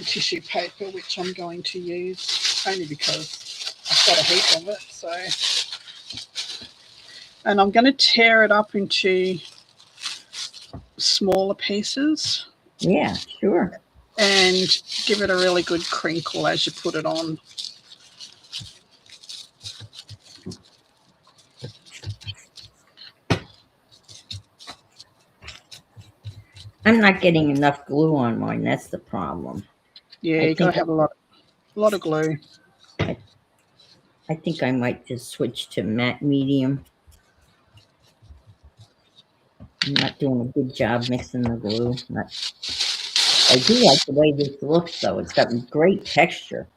[SPEAKER 1] tissue paper which I'm going to use only because I've got a heap of it. So, and I'm going to tear it up into smaller pieces
[SPEAKER 2] Yeah, sure.
[SPEAKER 1] and give it a really good crinkle as you put it on.
[SPEAKER 2] I'm not getting enough glue on mine. That's the problem.
[SPEAKER 1] Yeah,
[SPEAKER 2] I
[SPEAKER 1] you got to
[SPEAKER 2] think
[SPEAKER 1] have a lot of glue.
[SPEAKER 2] I think I might just switch to matte medium. I'm not doing a good job mixing the glue. I do like the way this looks, though. It's got great texture.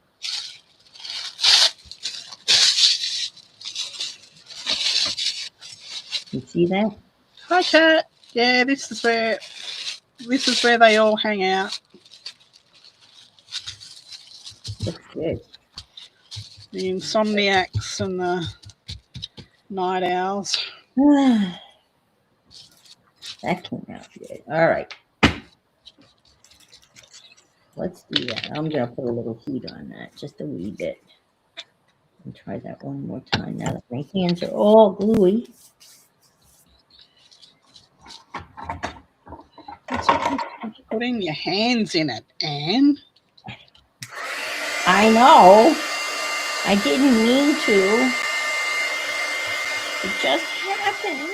[SPEAKER 2] You see that?
[SPEAKER 1] Hi, Cat. Yeah, this is where they all hang out.
[SPEAKER 2] Looks good.
[SPEAKER 1] The insomniacs and the night owls.
[SPEAKER 2] That came out good. All right. Let's do that. I'm going to put a little heat on that, just a wee bit. And try that one more time now that my hands are all gluey.
[SPEAKER 1] Putting your hands in it, Anne.
[SPEAKER 2] I know. I didn't mean to. It just happened.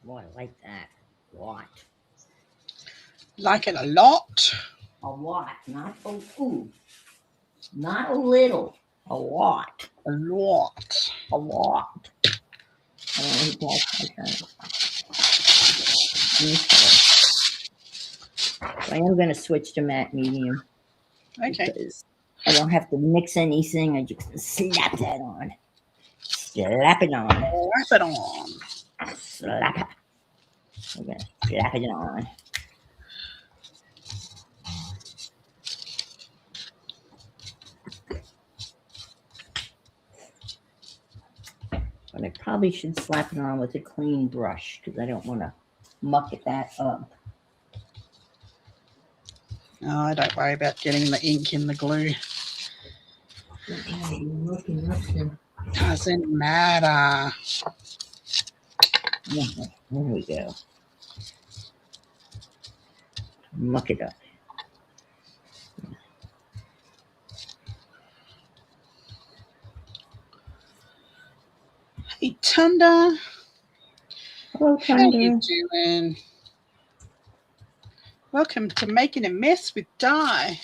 [SPEAKER 2] Boy, I like that. A lot.
[SPEAKER 1] Like it a lot.
[SPEAKER 2] A lot. Not not a little. A lot.
[SPEAKER 1] A lot.
[SPEAKER 2] A lot. I don't know I am going to switch to matte medium.
[SPEAKER 1] Okay.
[SPEAKER 2] Because I don't have to mix anything. I just slap that on. Slap it on.
[SPEAKER 1] Slap it on.
[SPEAKER 2] Slap it. I'm going to slap it on. But I probably should slap it on with a clean brush because I don't want to muck that up.
[SPEAKER 1] Oh, don't worry about getting the ink in the glue. Doesn't matter.
[SPEAKER 2] Yeah, there we go. Muck it up.
[SPEAKER 1] Hey, Tunda.
[SPEAKER 2] Hello,
[SPEAKER 1] How
[SPEAKER 2] Thunder.
[SPEAKER 1] you doing? Welcome to Making a Mess with Di.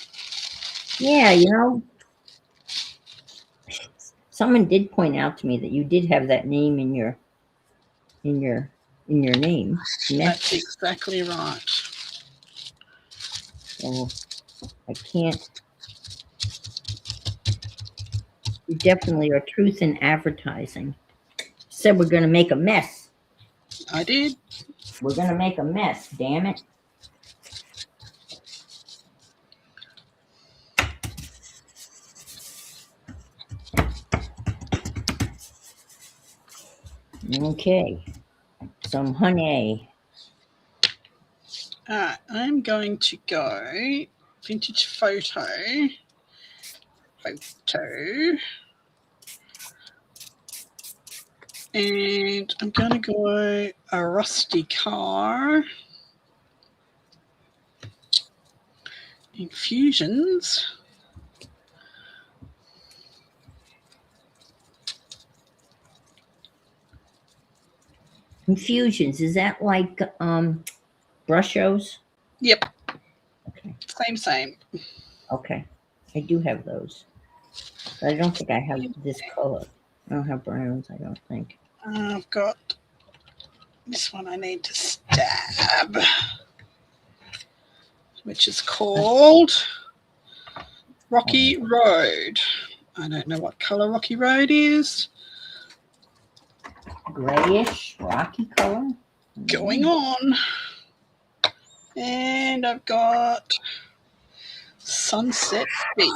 [SPEAKER 2] Yeah, you know, someone did point out to me that you did have that name in your name.
[SPEAKER 1] That's exactly right.
[SPEAKER 2] So I can't. You definitely are truth in advertising. Said we're going to make a mess.
[SPEAKER 1] I did.
[SPEAKER 2] We're going to make a mess, damn it. Okay. Some honey.
[SPEAKER 1] I'm going to go vintage photo. And I'm going to go a rusty car. Infusions.
[SPEAKER 2] Infusions, is that like brushos?
[SPEAKER 1] Yep.
[SPEAKER 2] Okay.
[SPEAKER 1] Same.
[SPEAKER 2] Okay. I do have those. But I don't think I have this color. I don't have browns, I don't think.
[SPEAKER 1] I've got this one I need to stab, which is called Rocky Road. I don't know what color Rocky Road is.
[SPEAKER 2] Grayish, rocky color.
[SPEAKER 1] Going on. And I've got Sunset Beach.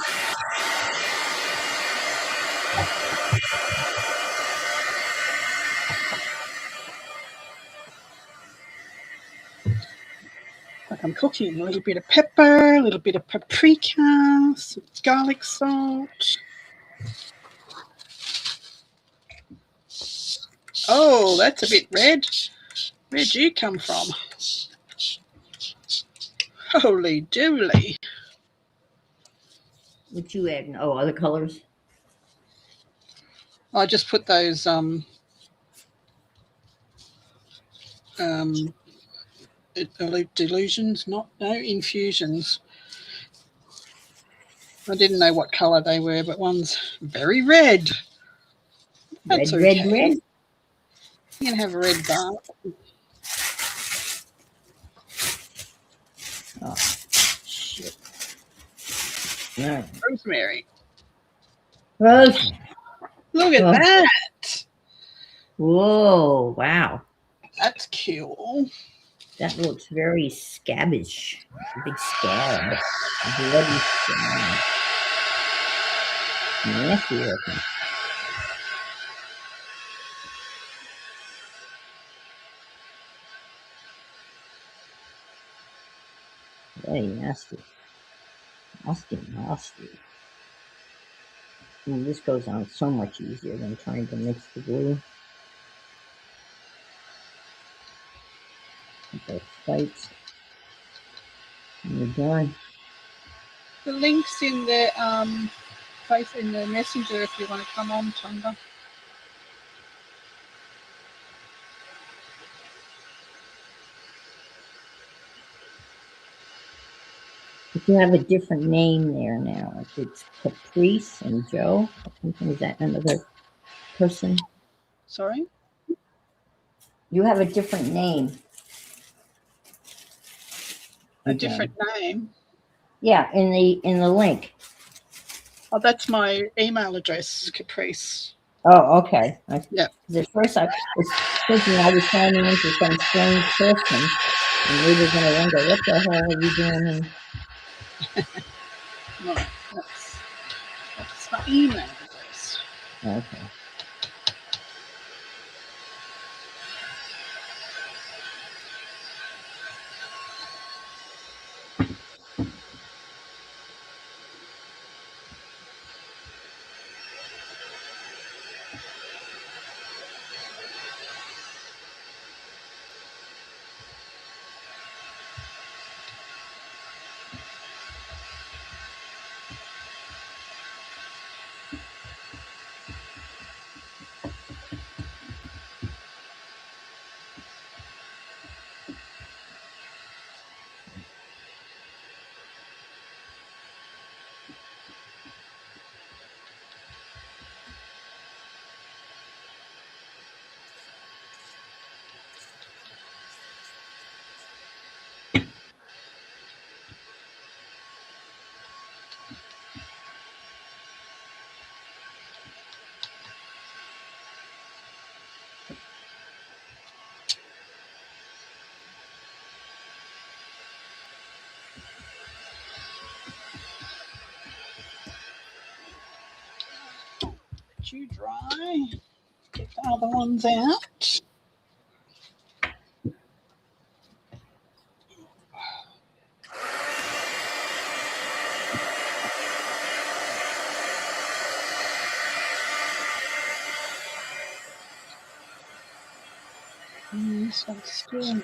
[SPEAKER 1] Like I'm cooking, a little bit of pepper, a little bit of paprika, some garlic salt. Oh, that's a bit red. Where'd you come from? Holy dooly.
[SPEAKER 2] What you adding? Oh, other colors?
[SPEAKER 1] I just put those delusions, no infusions. I didn't know what colour they were, but one's very red. That's
[SPEAKER 2] red,
[SPEAKER 1] okay.
[SPEAKER 2] red.
[SPEAKER 1] You can have a red bar.
[SPEAKER 2] Oh, shit. No.
[SPEAKER 1] Rosemary.
[SPEAKER 2] Rose.
[SPEAKER 1] Look at that.
[SPEAKER 2] Whoa, wow.
[SPEAKER 1] That's cool.
[SPEAKER 2] That looks very scabbish. A big scab. A bloody scab. Nasty looking. Very nasty. Nasty. And this goes on so much easier than trying to mix the glue. Both sides. And you're done.
[SPEAKER 1] The link's in the face in the messenger if you want to come on, Tonga.
[SPEAKER 2] But you have a different name there now. It's Caprice and Joe. Is that another person?
[SPEAKER 1] Sorry?
[SPEAKER 2] You have a different name.
[SPEAKER 1] A different name?
[SPEAKER 2] Yeah, in the link.
[SPEAKER 1] Oh, that's my email address, Caprice.
[SPEAKER 2] Oh, okay.
[SPEAKER 1] Yeah.
[SPEAKER 2] Because at first I was thinking I was signing into some strange person, and we were going to wonder what the hell are you doing?
[SPEAKER 1] No, that's my email address.
[SPEAKER 2] Okay.
[SPEAKER 1] Let you dry. Get the other ones out. This one's still.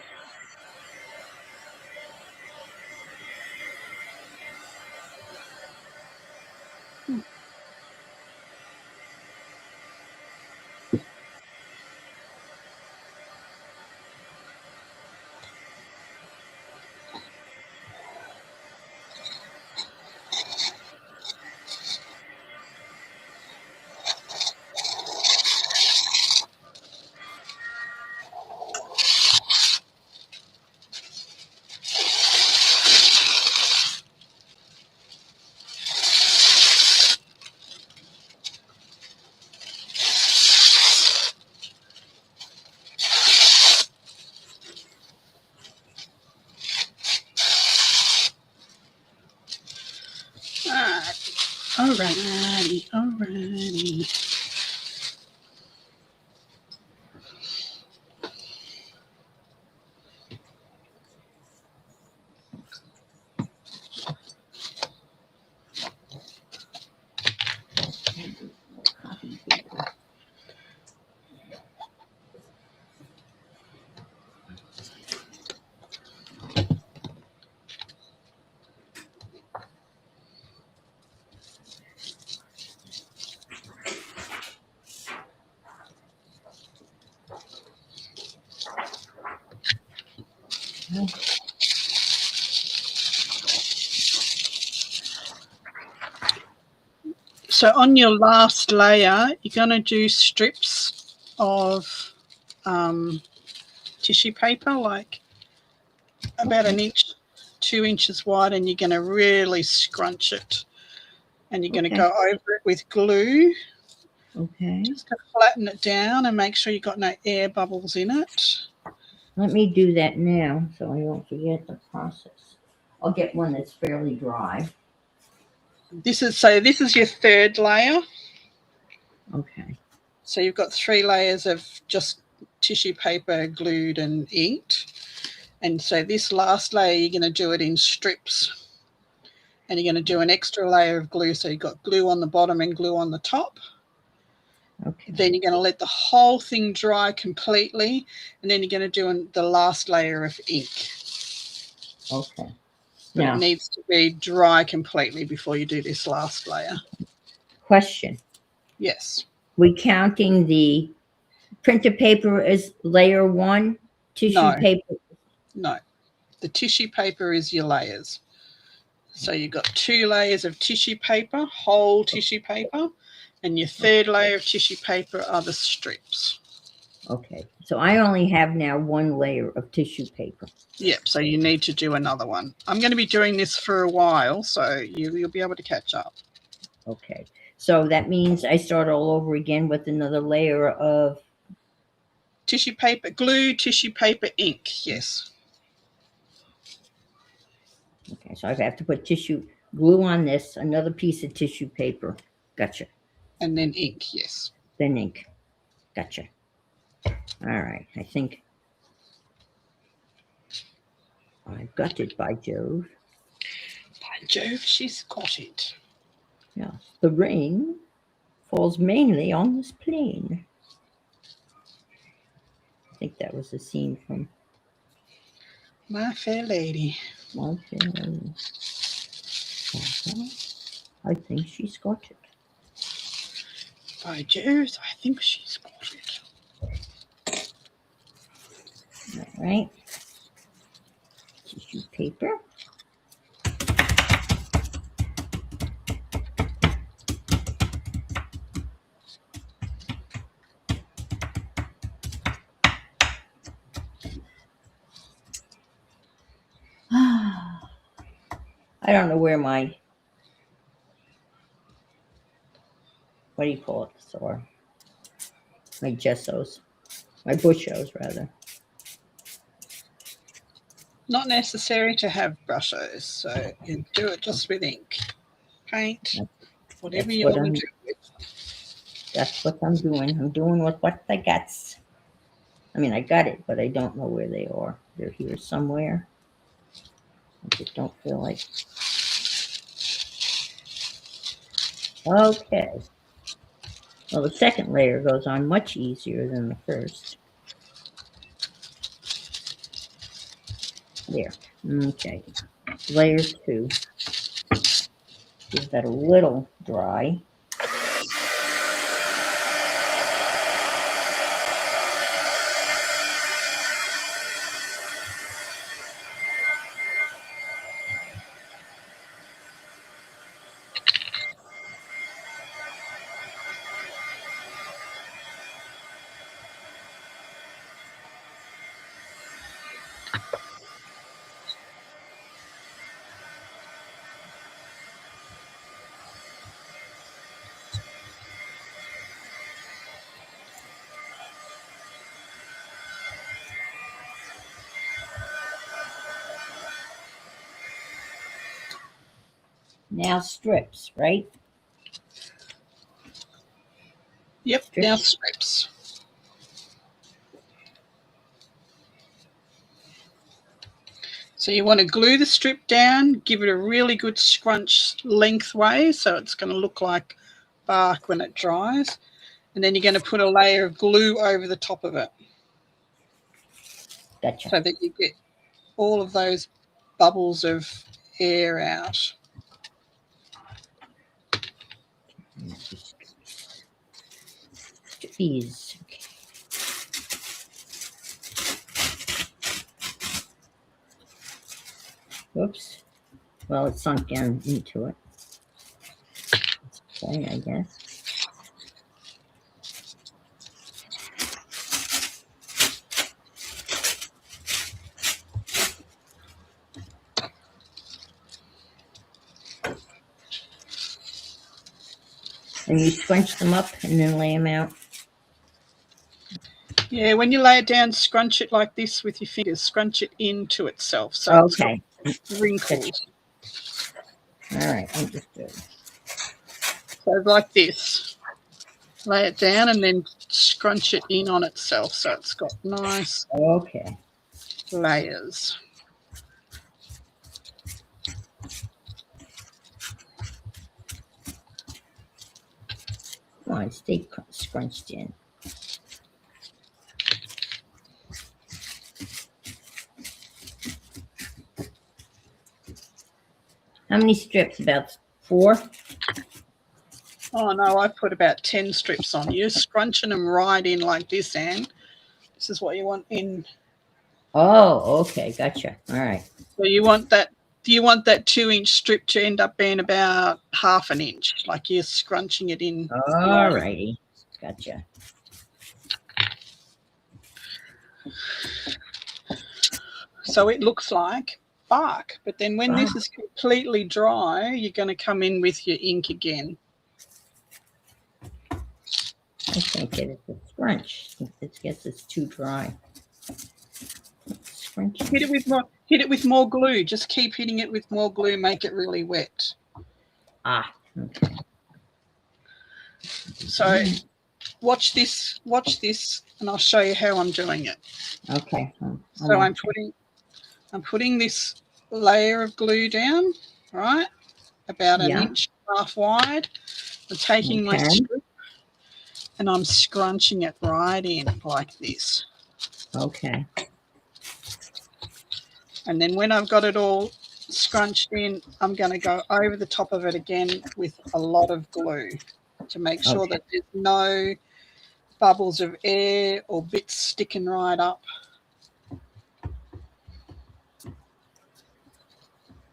[SPEAKER 1] Alrighty, alrighty.
[SPEAKER 2] Copy paper.
[SPEAKER 1] So on your last layer, you're going to do strips of tissue paper, like about an inch, 2 inches wide, and you're going to really scrunch it. And you're going to go over it with glue.
[SPEAKER 2] Okay.
[SPEAKER 1] Just to flatten it down and make sure you've got no air bubbles in it.
[SPEAKER 2] Let me do that now so I don't forget the process. I'll get one that's fairly dry.
[SPEAKER 1] This is your third layer.
[SPEAKER 2] Okay.
[SPEAKER 1] So you've got 3 layers of just tissue paper glued and inked. And so this last layer, you're going to do it in strips. And you're going to do an extra layer of glue. So you've got glue on the bottom and glue on the top.
[SPEAKER 2] Okay.
[SPEAKER 1] Then you're going to let the whole thing dry completely. And then you're going to do the last layer of ink.
[SPEAKER 2] Okay.
[SPEAKER 1] But
[SPEAKER 2] Now,
[SPEAKER 1] it needs to be dry completely before you do this last layer.
[SPEAKER 2] question.
[SPEAKER 1] Yes.
[SPEAKER 2] We counting the printer paper as layer 1, tissue paper?
[SPEAKER 1] No. The tissue paper is your layers. So you've got 2 layers of tissue paper, whole tissue paper, and your third layer of tissue paper are the strips.
[SPEAKER 2] Okay. So I only have now 1 layer of tissue paper.
[SPEAKER 1] Yep, so you need to do another one. I'm going to be doing this for a while, so you'll be able to catch up.
[SPEAKER 2] Okay. So that means I start all over again with another layer of
[SPEAKER 1] tissue paper, glue, tissue paper, ink. Yes.
[SPEAKER 2] Okay, so I have to put tissue glue on this, another piece of tissue paper. Gotcha.
[SPEAKER 1] And then ink, yes.
[SPEAKER 2] Then ink. Gotcha. All right, I think I've got it, by Jove.
[SPEAKER 1] By Jove, she's got it.
[SPEAKER 2] Yes, the rain falls mainly on this plane. I think that was a scene from
[SPEAKER 1] My Fair Lady.
[SPEAKER 2] My Fair Lady. I think she's got it.
[SPEAKER 1] By Jove, I think she's got it.
[SPEAKER 2] All right. Tissue paper. I don't know where my, what do you call it, or my gessos, my bushos rather.
[SPEAKER 1] Not necessary to have brushes, so you do it just with ink, paint, whatever you want to do with.
[SPEAKER 2] That's what I'm doing. I'm doing with what I got. I mean, I got it, but I don't know where they are. They're here somewhere. I just don't feel like. Okay. Well, the second layer goes on much easier than the first. There. Okay. Layer 2. Give that a little dry. Now strips, right?
[SPEAKER 1] Yep,
[SPEAKER 2] Strips.
[SPEAKER 1] now strips. So you want to glue the strip down, give it a really good scrunch lengthways, so it's going to look like bark when it dries. And then you're going to put a layer of glue over the top of it.
[SPEAKER 2] Gotcha.
[SPEAKER 1] So that you get all of those bubbles of air out.
[SPEAKER 2] Strippies. Okay. Whoops. Well, it sunk down into it. Okay, I guess. And you scrunch them up and then lay them out?
[SPEAKER 1] Yeah, when you lay it down, scrunch it like this with your fingers. Scrunch it into itself. So
[SPEAKER 2] Okay.
[SPEAKER 1] It's got wrinkles.
[SPEAKER 2] All right, understood.
[SPEAKER 1] So like this. Lay it down and then scrunch it in on itself. So it's got nice
[SPEAKER 2] Okay.
[SPEAKER 1] layers.
[SPEAKER 2] Come on, stay scrunched in. How many strips? About 4?
[SPEAKER 1] Oh no, I put about 10 strips on. You're scrunching them right in like this, Anne. This is what you want in.
[SPEAKER 2] Oh, okay, gotcha. All right.
[SPEAKER 1] So you want that. Do you want that 2-inch strip to end up being about half an inch? Like you're scrunching it in.
[SPEAKER 2] All righty. Gotcha.
[SPEAKER 1] So it looks like bark. But then when this is completely dry, you're going to come in with your ink again.
[SPEAKER 2] I can't get it to scrunch since it gets it's too dry. Scrunch.
[SPEAKER 1] Hit it with more glue. Just keep hitting it with more glue. Make it really wet.
[SPEAKER 2] Ah, okay.
[SPEAKER 1] So watch this, and I'll show you how I'm doing it.
[SPEAKER 2] Okay.
[SPEAKER 1] So I'm putting this layer of glue down, right, about an inch and a half wide. I'm taking my strip and I'm scrunching it right in like this.
[SPEAKER 2] Okay.
[SPEAKER 1] And then when I've got it all scrunched in, I'm going to go over the top of it again with a lot of glue to make sure that there's no bubbles of air or bits sticking right up.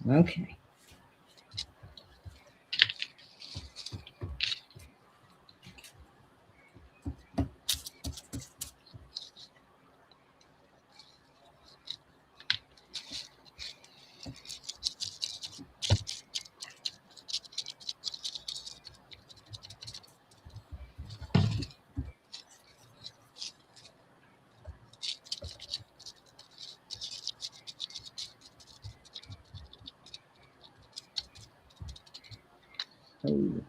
[SPEAKER 2] Okay. Ooh.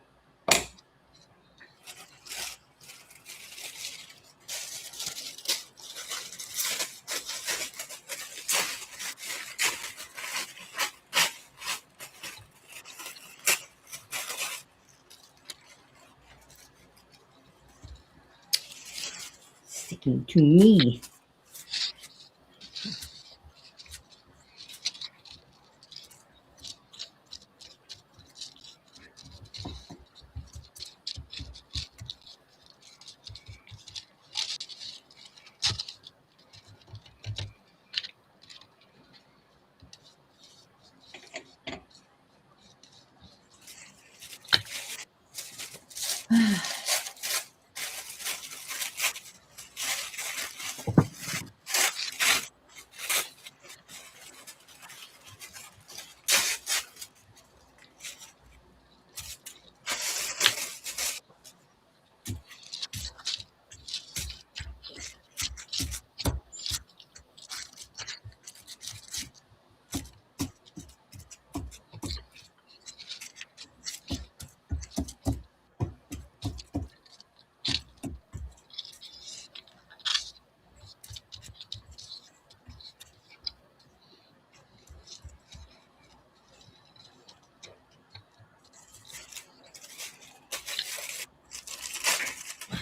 [SPEAKER 2] Sticking to me.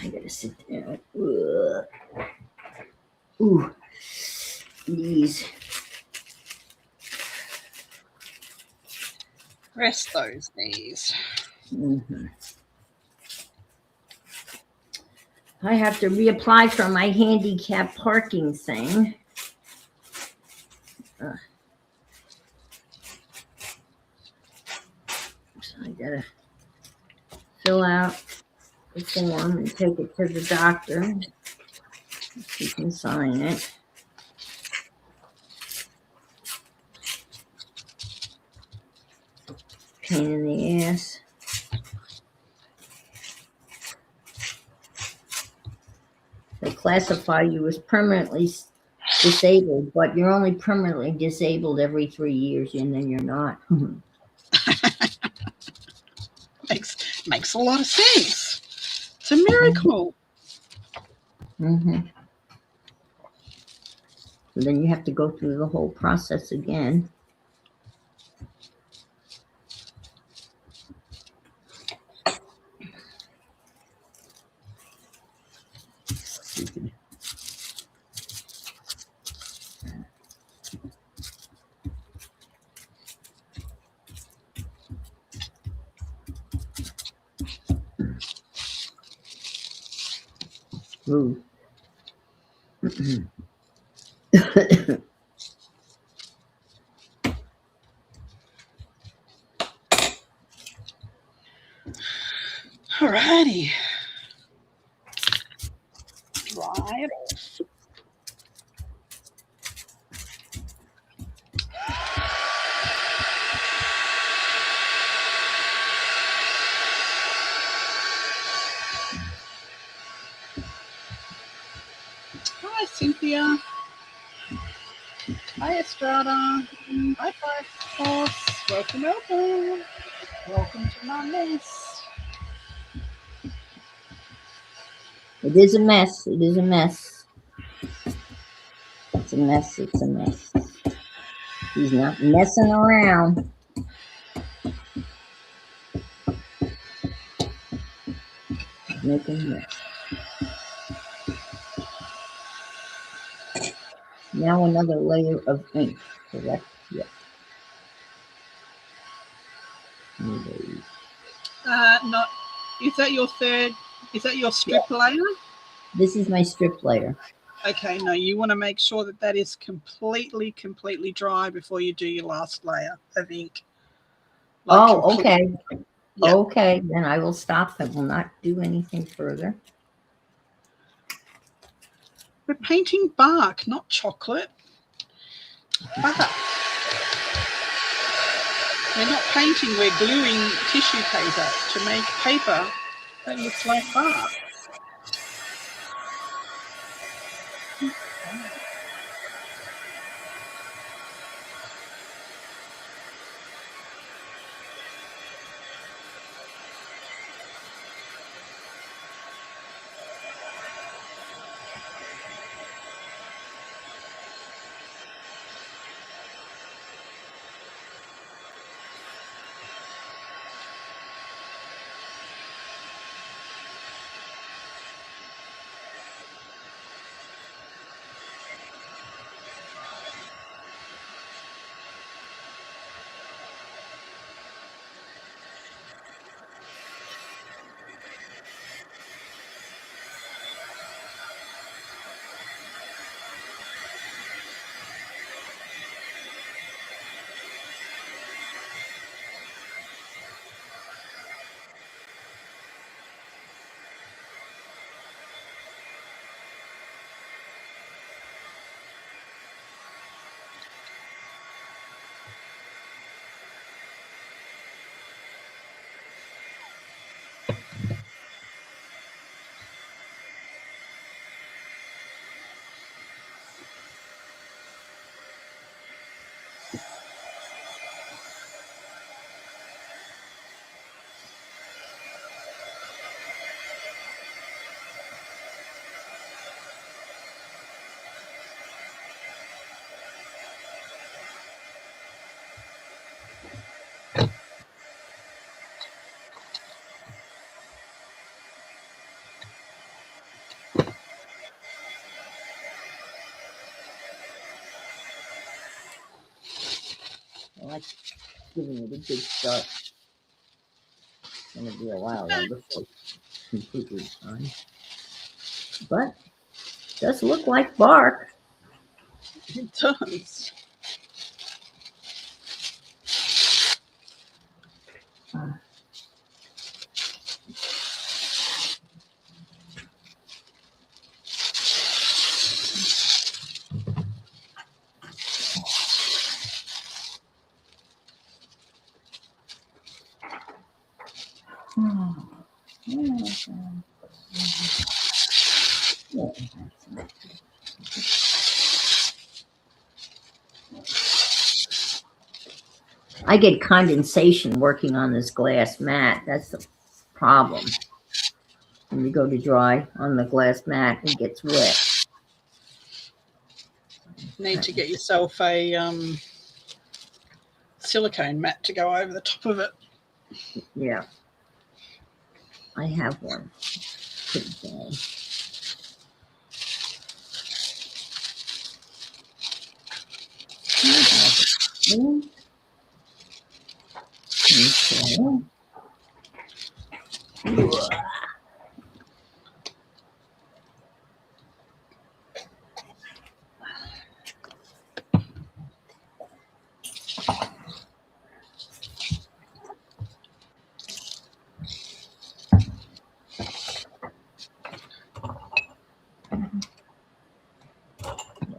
[SPEAKER 2] gotta sit down. Ugh. Ooh, these.
[SPEAKER 1] Rest those knees.
[SPEAKER 2] Mm-hmm. I have to reapply for my handicap parking thing. So I gotta fill out the form and take it to the doctor. She can sign it. Pain in the ass. They classify you as permanently disabled, but you're only permanently disabled every 3 years, and then you're not.
[SPEAKER 1] Makes a lot of sense. It's a miracle.
[SPEAKER 2] Mm-hmm. So then you have to go through the whole process again. Stupid. Ooh.
[SPEAKER 1] Alrighty. Dry it off. Hi, Cynthia. Hi, Estrada. Hi, Boss. Welcome, welcome. Welcome to my mess.
[SPEAKER 2] It is a mess. It is a mess. It's a mess. It's a mess. He's not messing around. He's making a mess. Now another layer of ink. Correct? Yes.
[SPEAKER 1] Not. Is that your third? Is that your strip layer?
[SPEAKER 2] This is my strip layer.
[SPEAKER 1] Okay, no, you want to make sure that that is completely dry before you do your last layer of ink.
[SPEAKER 2] Okay.
[SPEAKER 1] Yep.
[SPEAKER 2] Okay, then I will stop and will not do anything further.
[SPEAKER 1] We're painting bark, not chocolate. Bark. We're not painting, we're gluing tissue paper to make paper that looks like bark.
[SPEAKER 2] like giving it a good start. It's going to be a while though before it's completely done. But it does look like bark.
[SPEAKER 1] It does.
[SPEAKER 2] I get condensation working on this glass mat. That's the problem. When you go to dry on the glass mat, it gets wet.
[SPEAKER 1] Need to get yourself a silicone mat to go over the top of it.
[SPEAKER 2] Yeah. I have one. Pretty bad. Okay.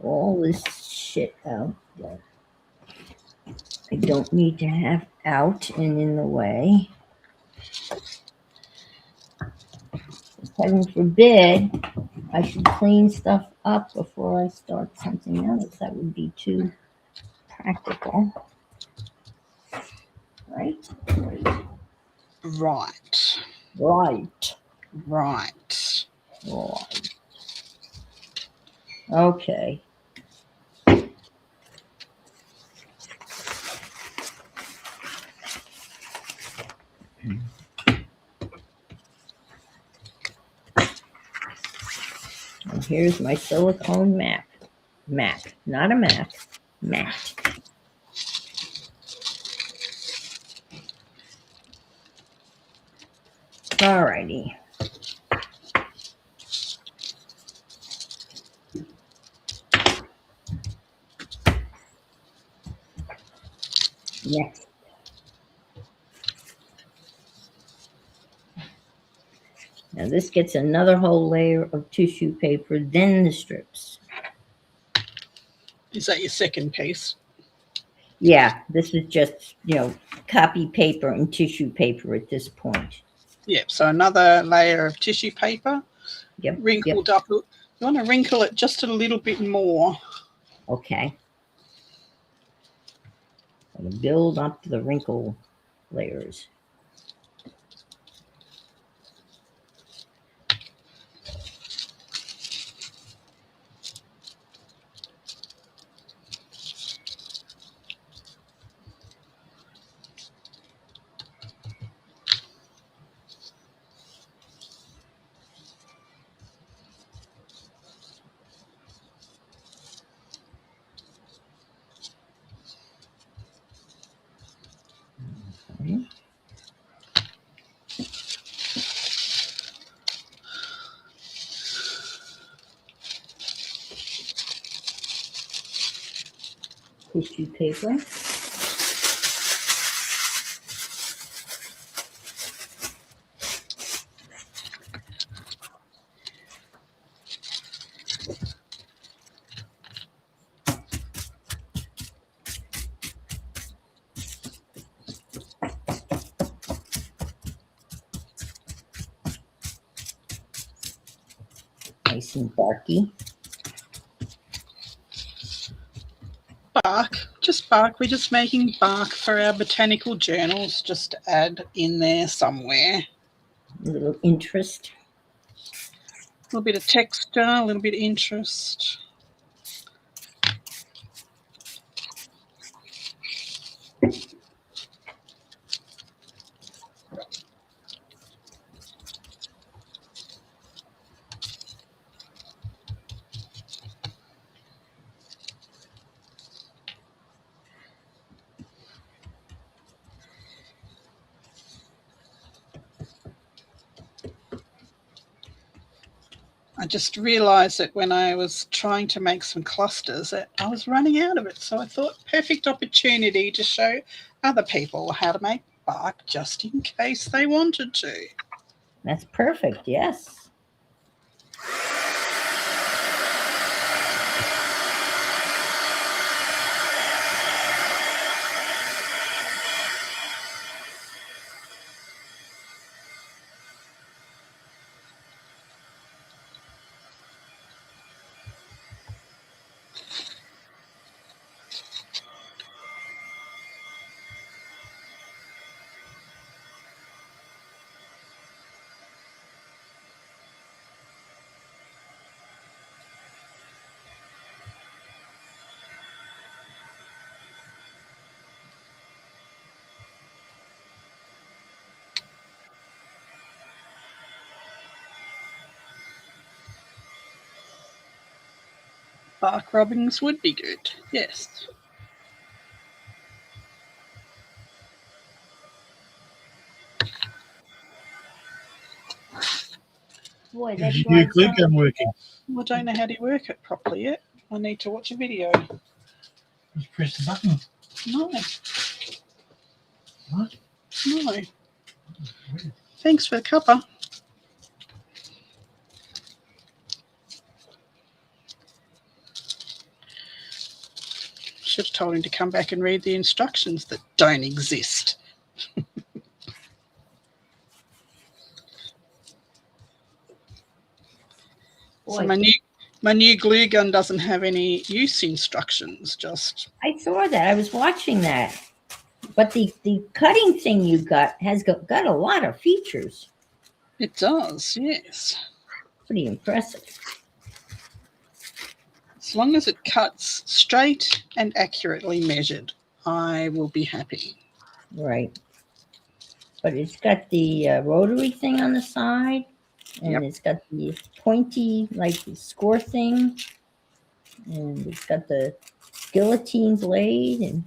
[SPEAKER 2] All this shit out that I don't need to have out and in the way. Heaven forbid I should clean stuff up before I start something else. That would be too practical. Right?
[SPEAKER 1] Right.
[SPEAKER 2] Right.
[SPEAKER 1] Right.
[SPEAKER 2] Right. Okay. And here's my silicone mat. Mat, not a mat. Mat. Alrighty. Next. Now this gets another whole layer of tissue paper, then the strips.
[SPEAKER 1] Is that your second piece?
[SPEAKER 2] Yeah, this is just, copy paper and tissue paper at this point.
[SPEAKER 1] Yep. So another layer of tissue paper.
[SPEAKER 2] Yep.
[SPEAKER 1] Wrinkled up. You want to wrinkle it just a little bit more.
[SPEAKER 2] Okay. I'm going to build up the wrinkle layers. Okay. Tissue paper. Nice and barky.
[SPEAKER 1] Bark. Just bark. We're just making bark for our botanical journals. Just to add in there somewhere.
[SPEAKER 2] A little interest.
[SPEAKER 1] A little bit of texture, a little bit of interest. I just realised that when I was trying to make some clusters that I was running out of it. So I thought perfect opportunity to show other people how to make bark just in case they wanted to.
[SPEAKER 2] That's perfect, yes.
[SPEAKER 1] Bark rubbings would be good, yes.
[SPEAKER 2] Boy,
[SPEAKER 3] Is
[SPEAKER 2] that
[SPEAKER 3] your new
[SPEAKER 2] dried
[SPEAKER 3] glue
[SPEAKER 2] some.
[SPEAKER 3] gun working?
[SPEAKER 1] I don't know how to work it properly yet. I need to watch a video.
[SPEAKER 3] Just press the button.
[SPEAKER 1] No,
[SPEAKER 3] What?
[SPEAKER 1] no. Thanks for the cuppa. Should have told him to come back and read the instructions that don't exist.
[SPEAKER 2] Boy,
[SPEAKER 1] So my new glue gun doesn't have any use instructions. Just
[SPEAKER 2] I saw that. I was watching that. But the cutting thing you got has got a lot of features.
[SPEAKER 1] it does, yes.
[SPEAKER 2] Pretty impressive.
[SPEAKER 1] As long as it cuts straight and accurately measured, I will be happy.
[SPEAKER 2] Right. But it's got the rotary thing on the side, and
[SPEAKER 1] Yep.
[SPEAKER 2] it's got the pointy, like the score thing, and it's got the guillotine blade, and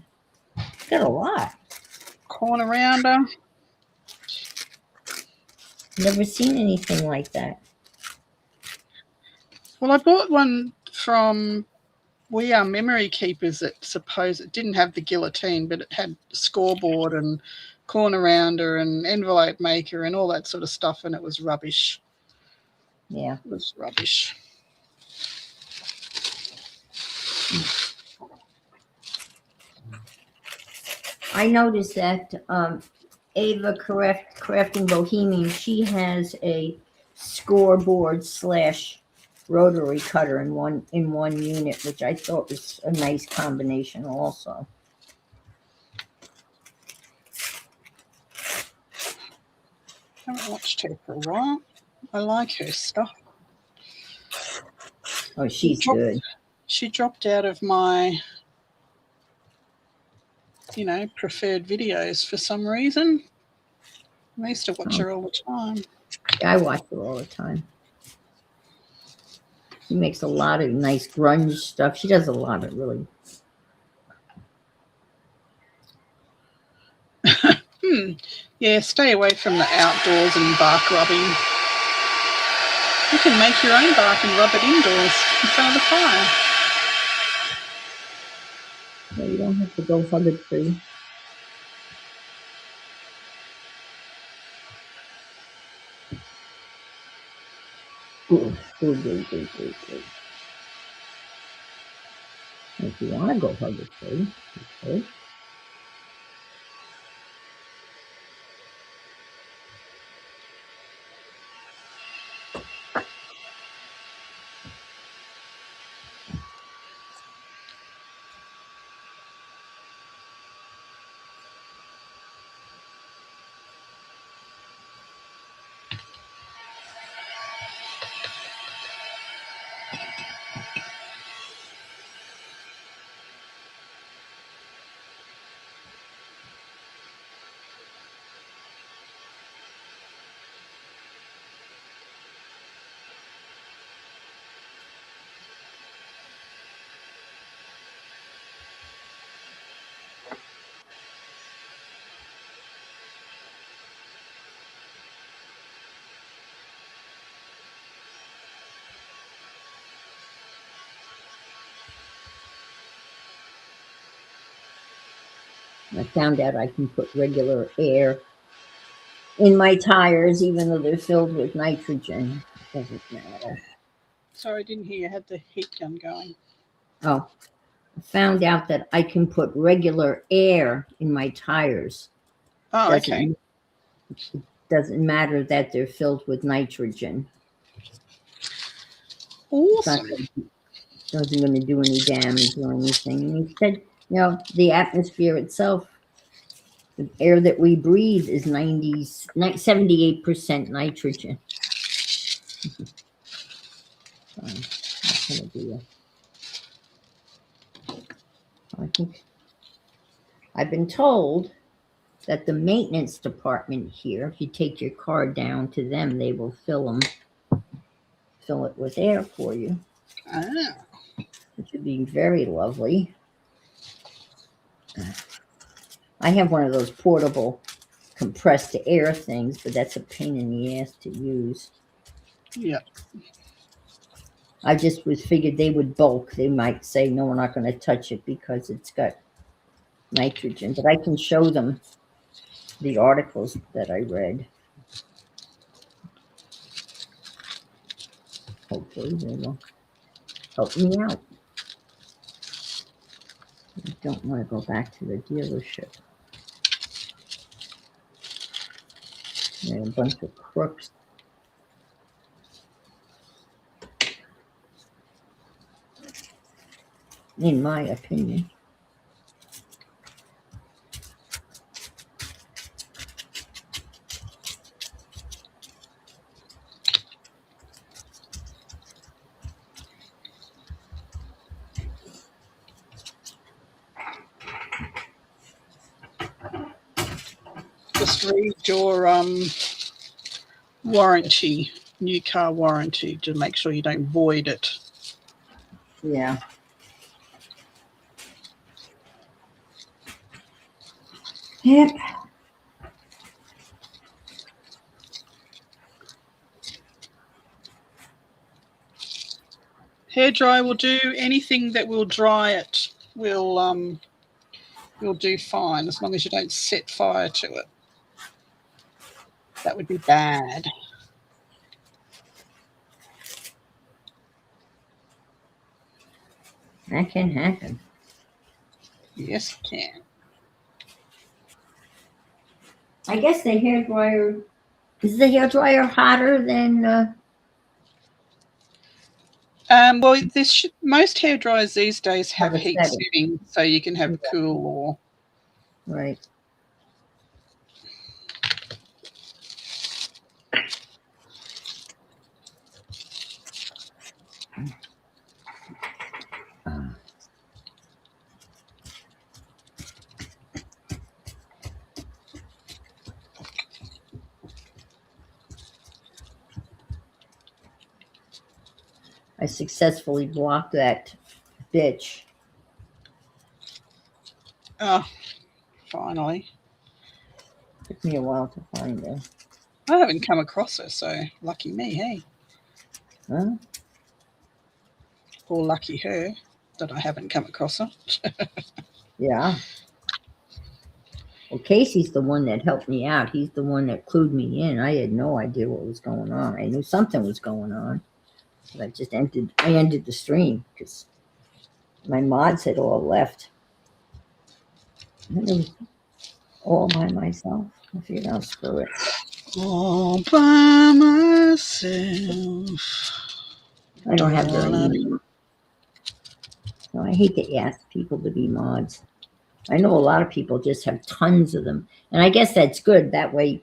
[SPEAKER 2] it's got a lot.
[SPEAKER 1] Corner rounder.
[SPEAKER 2] Never seen anything like that.
[SPEAKER 1] Well, I bought one from We Are Memory Keepers that suppose it didn't have the guillotine, but it had scoreboard and corner rounder and envelope maker and all that sort of stuff, and it was rubbish.
[SPEAKER 2] Yeah.
[SPEAKER 1] It was rubbish.
[SPEAKER 2] I noticed that Ava Crafting Bohemian, she has a scoreboard slash rotary cutter in one unit, which I thought was a nice combination also.
[SPEAKER 1] I haven't watched her for a while. I like her stuff.
[SPEAKER 2] Oh, she's good.
[SPEAKER 1] She dropped out of my, preferred videos for some reason. I used to watch her all the time.
[SPEAKER 2] I watch her all the time. She makes a lot of nice grunge stuff. She does a lot of really.
[SPEAKER 1] Yeah, stay away from the outdoors and bark rubbing. You can make your own bark and rub it indoors in front of the fire.
[SPEAKER 2] No, you don't have to go hug a tree. Good. If you want to go hug a tree, okay. I found out I can put regular air in my tires, even though they're filled with nitrogen. It doesn't matter.
[SPEAKER 1] Sorry, I didn't hear you had the heat gun going.
[SPEAKER 2] Oh, I found out that I can put regular air in my tires.
[SPEAKER 1] Oh,
[SPEAKER 2] Doesn't
[SPEAKER 1] okay.
[SPEAKER 2] doesn't matter that they're filled with nitrogen. It's not
[SPEAKER 1] Awesome.
[SPEAKER 2] doesn't going to do any damage or anything. And he said, the atmosphere itself, the air that we breathe is 78% nitrogen. So that's going to be I think I've been told that the maintenance department here, if you take your car down to them, they will fill it with air for you,
[SPEAKER 1] Ah,
[SPEAKER 2] which would be very lovely. I have one of those portable compressed air things, but that's a pain in the ass to use.
[SPEAKER 1] yeah.
[SPEAKER 2] I just was figured they would bulk. They might say, no, we're not going to touch it because it's got nitrogen, but I can show them the articles that I read. Hopefully they will help me out. I don't want to go back to the dealership. They're a bunch of crooks. In my opinion.
[SPEAKER 1] Just read your warranty, new car warranty, to make sure you don't void it.
[SPEAKER 2] Yeah. Yep.
[SPEAKER 1] Hairdryer will do anything that will dry it. Will do fine as long as you don't set fire to it. That would be bad.
[SPEAKER 2] That can happen.
[SPEAKER 1] Yes, it can.
[SPEAKER 2] I guess the hairdryer is the hairdryer hotter than
[SPEAKER 1] Well, most hairdryers these days have
[SPEAKER 2] Have a
[SPEAKER 1] heat
[SPEAKER 2] setting.
[SPEAKER 1] setting, so you can have
[SPEAKER 2] Yeah.
[SPEAKER 1] cool or.
[SPEAKER 2] right. I successfully blocked that bitch.
[SPEAKER 1] Oh, finally.
[SPEAKER 2] Took me a while to find her.
[SPEAKER 1] I haven't come across her, so lucky me, hey?
[SPEAKER 2] Huh?
[SPEAKER 1] Or lucky her that I haven't come across her.
[SPEAKER 2] Yeah. Well, Casey's the one that helped me out. He's the one that clued me in. I had no idea what was going on. I knew something was going on, but I ended the stream because my mods had all left. And it was all by myself. I figured, I'll screw it.
[SPEAKER 1] All by myself.
[SPEAKER 2] I don't have very many. So I hate to ask people to be mods. I know a lot of people just have tons of them. And I guess that's good. That way,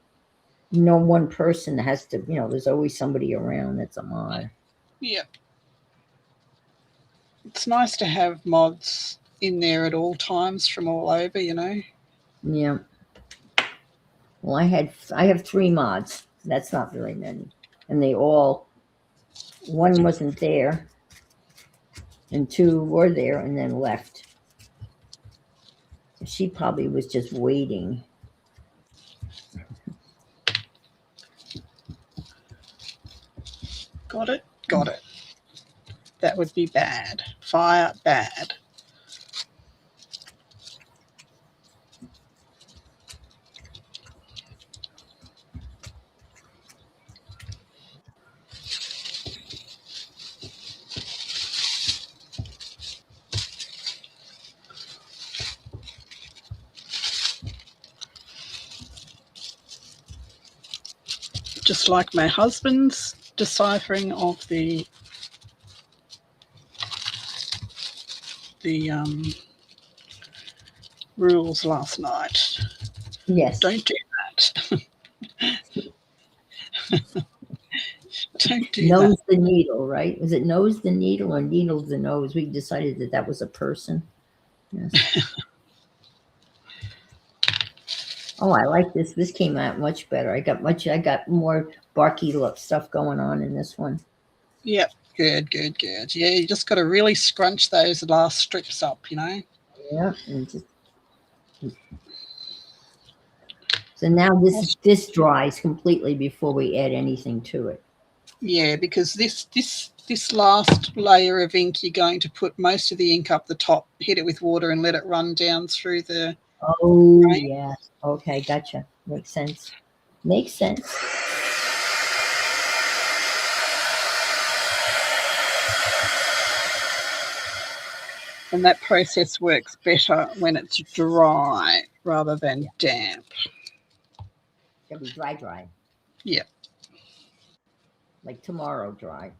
[SPEAKER 2] no one person has to, there's always somebody around that's a mod.
[SPEAKER 1] Yeah. It's nice to have mods in there at all times from all over,
[SPEAKER 2] Yeah. Well, I have 3 mods. That's not very many. And one wasn't there, and 2 were there and then left. She probably was just waiting.
[SPEAKER 1] Got it? Got it. That would be bad. Fire bad. just like my husband's deciphering of the rules last night.
[SPEAKER 2] Yes.
[SPEAKER 1] Don't do that. Don't do
[SPEAKER 2] Nose
[SPEAKER 1] that.
[SPEAKER 2] the needle, right? Was it nose the needle or needle the nose? We decided that that was a person. Yes. Oh, I like this. This came out much better. I got more barky look stuff going on in this one.
[SPEAKER 1] Yep. Good. Yeah, you just got to really scrunch those last strips up, you know.
[SPEAKER 2] Yeah. So now this dries completely before we add anything to it.
[SPEAKER 1] Yeah, because this last layer of ink, you're going to put most of the ink up the top, hit it with water, and let it run down through the.
[SPEAKER 2] Oh,
[SPEAKER 1] right?
[SPEAKER 2] yeah. Okay, gotcha. Makes sense. Makes sense.
[SPEAKER 1] And that process works better when it's dry rather than damp.
[SPEAKER 2] It'll be dry.
[SPEAKER 1] Yeah.
[SPEAKER 2] Like tomorrow dry.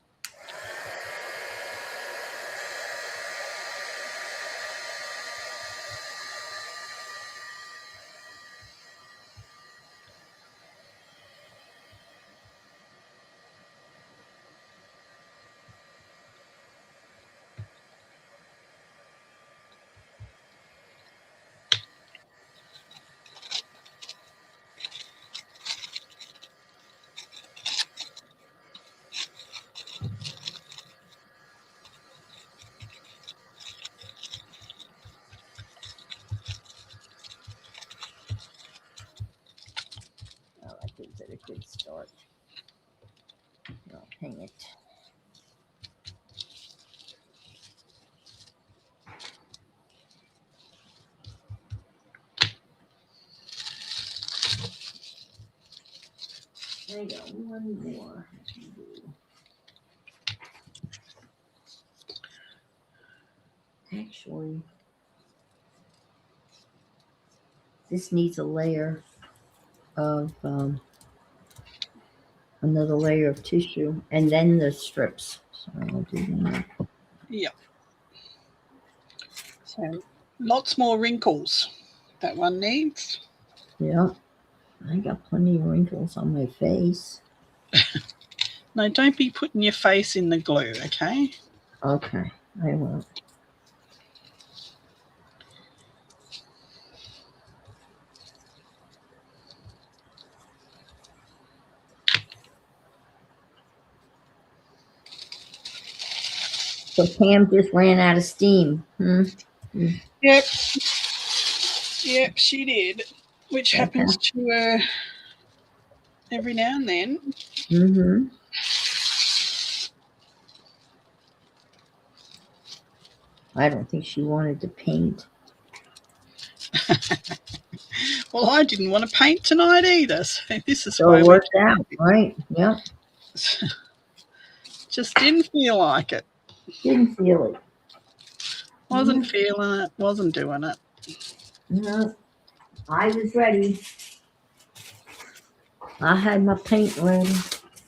[SPEAKER 2] Oh, that gives it a good start. I'll hang it. There you go. One more. Actually, this needs a layer of another layer of tissue, and then the strips. So I'll do that.
[SPEAKER 1] Yep. So lots more wrinkles that one needs.
[SPEAKER 2] Yeah, I got plenty of wrinkles on my face.
[SPEAKER 1] No, don't be putting your face in the glue, okay?
[SPEAKER 2] Okay, I will. So Pam just ran out of steam.
[SPEAKER 1] Yep, she did, which happens to her every now and then.
[SPEAKER 2] Mm-hmm. I don't think she wanted to paint.
[SPEAKER 1] Well, I didn't want to paint tonight either, so this is
[SPEAKER 2] So
[SPEAKER 1] why
[SPEAKER 2] it worked out, right? Yep.
[SPEAKER 1] Just didn't feel like it.
[SPEAKER 2] Didn't feel it.
[SPEAKER 1] Wasn't feeling it. Wasn't doing it.
[SPEAKER 2] No, I was ready. I had my paint ready.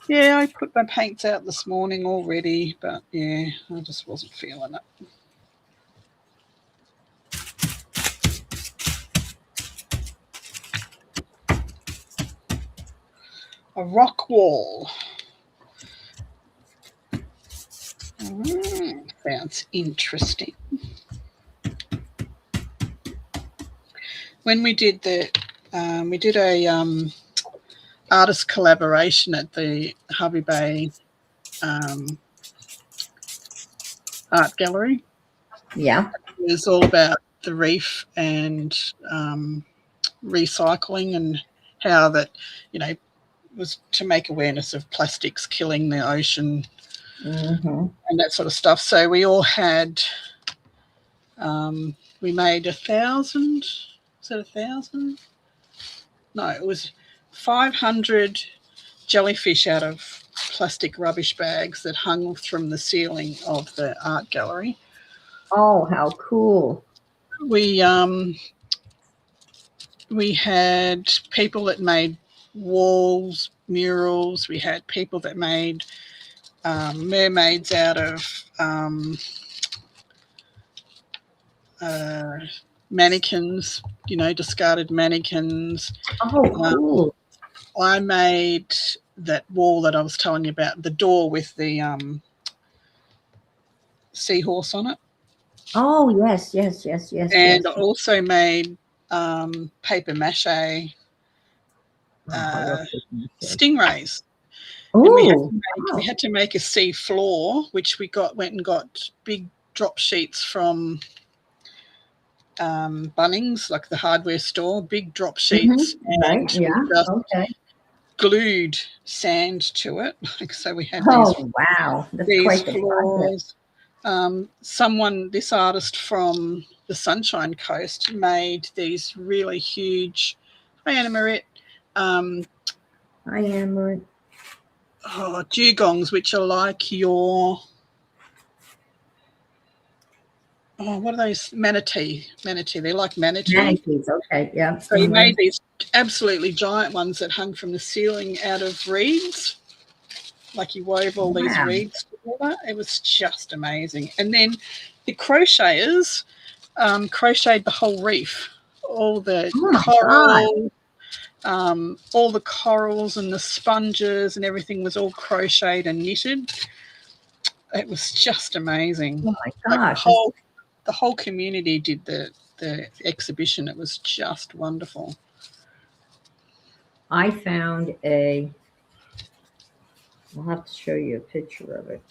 [SPEAKER 1] Yeah, I put my paints out this morning already, but yeah, I just wasn't feeling it. A rock wall. Sounds interesting. When we did a artist collaboration at the Hervey Bay Art Gallery.
[SPEAKER 2] Yeah.
[SPEAKER 1] It was all about the reef and recycling, and how that, was to make awareness of plastics killing the ocean and that sort of stuff. So we all had, we made 1,000, was it 1,000? No, it was 500 jellyfish out of plastic rubbish bags that hung from the ceiling of the art gallery.
[SPEAKER 2] Oh, how cool.
[SPEAKER 1] We had people that made walls, murals. We had people that made mermaids out of mannequins, discarded mannequins.
[SPEAKER 2] Oh, cool.
[SPEAKER 1] I made that wall that I was telling you about, the door with the seahorse on it.
[SPEAKER 2] Oh, yes.
[SPEAKER 1] And I also made paper mache
[SPEAKER 2] Oh, I love cooking.
[SPEAKER 1] stingrays. And
[SPEAKER 2] Oh,
[SPEAKER 1] we had to make a sea floor, which we went and got big drop sheets from Bunnings, like the hardware store, big drop sheets,
[SPEAKER 2] right.
[SPEAKER 1] and
[SPEAKER 2] Yeah.
[SPEAKER 1] we just
[SPEAKER 2] Okay.
[SPEAKER 1] glued sand to it. So we had
[SPEAKER 2] Oh, wow. That's
[SPEAKER 1] these
[SPEAKER 2] quite the
[SPEAKER 1] floors. This artist from the Sunshine Coast made these really huge, hi Anna Marit,
[SPEAKER 2] I am.
[SPEAKER 1] dugongs, which are like your, what are those? Manatee. They're like manatee.
[SPEAKER 2] Manatees. Okay. Yeah.
[SPEAKER 1] So he made these absolutely giant ones that hung from the ceiling out of reeds. Like he wove all these reeds together. It was just amazing. And then the crocheters crocheted the whole reef, all the coral, all the corals and the sponges and everything was all crocheted and knitted. It was just amazing.
[SPEAKER 2] Oh my gosh.
[SPEAKER 1] Like the whole community did the exhibition. It was just wonderful.
[SPEAKER 2] I found I'll have to show you a picture of it.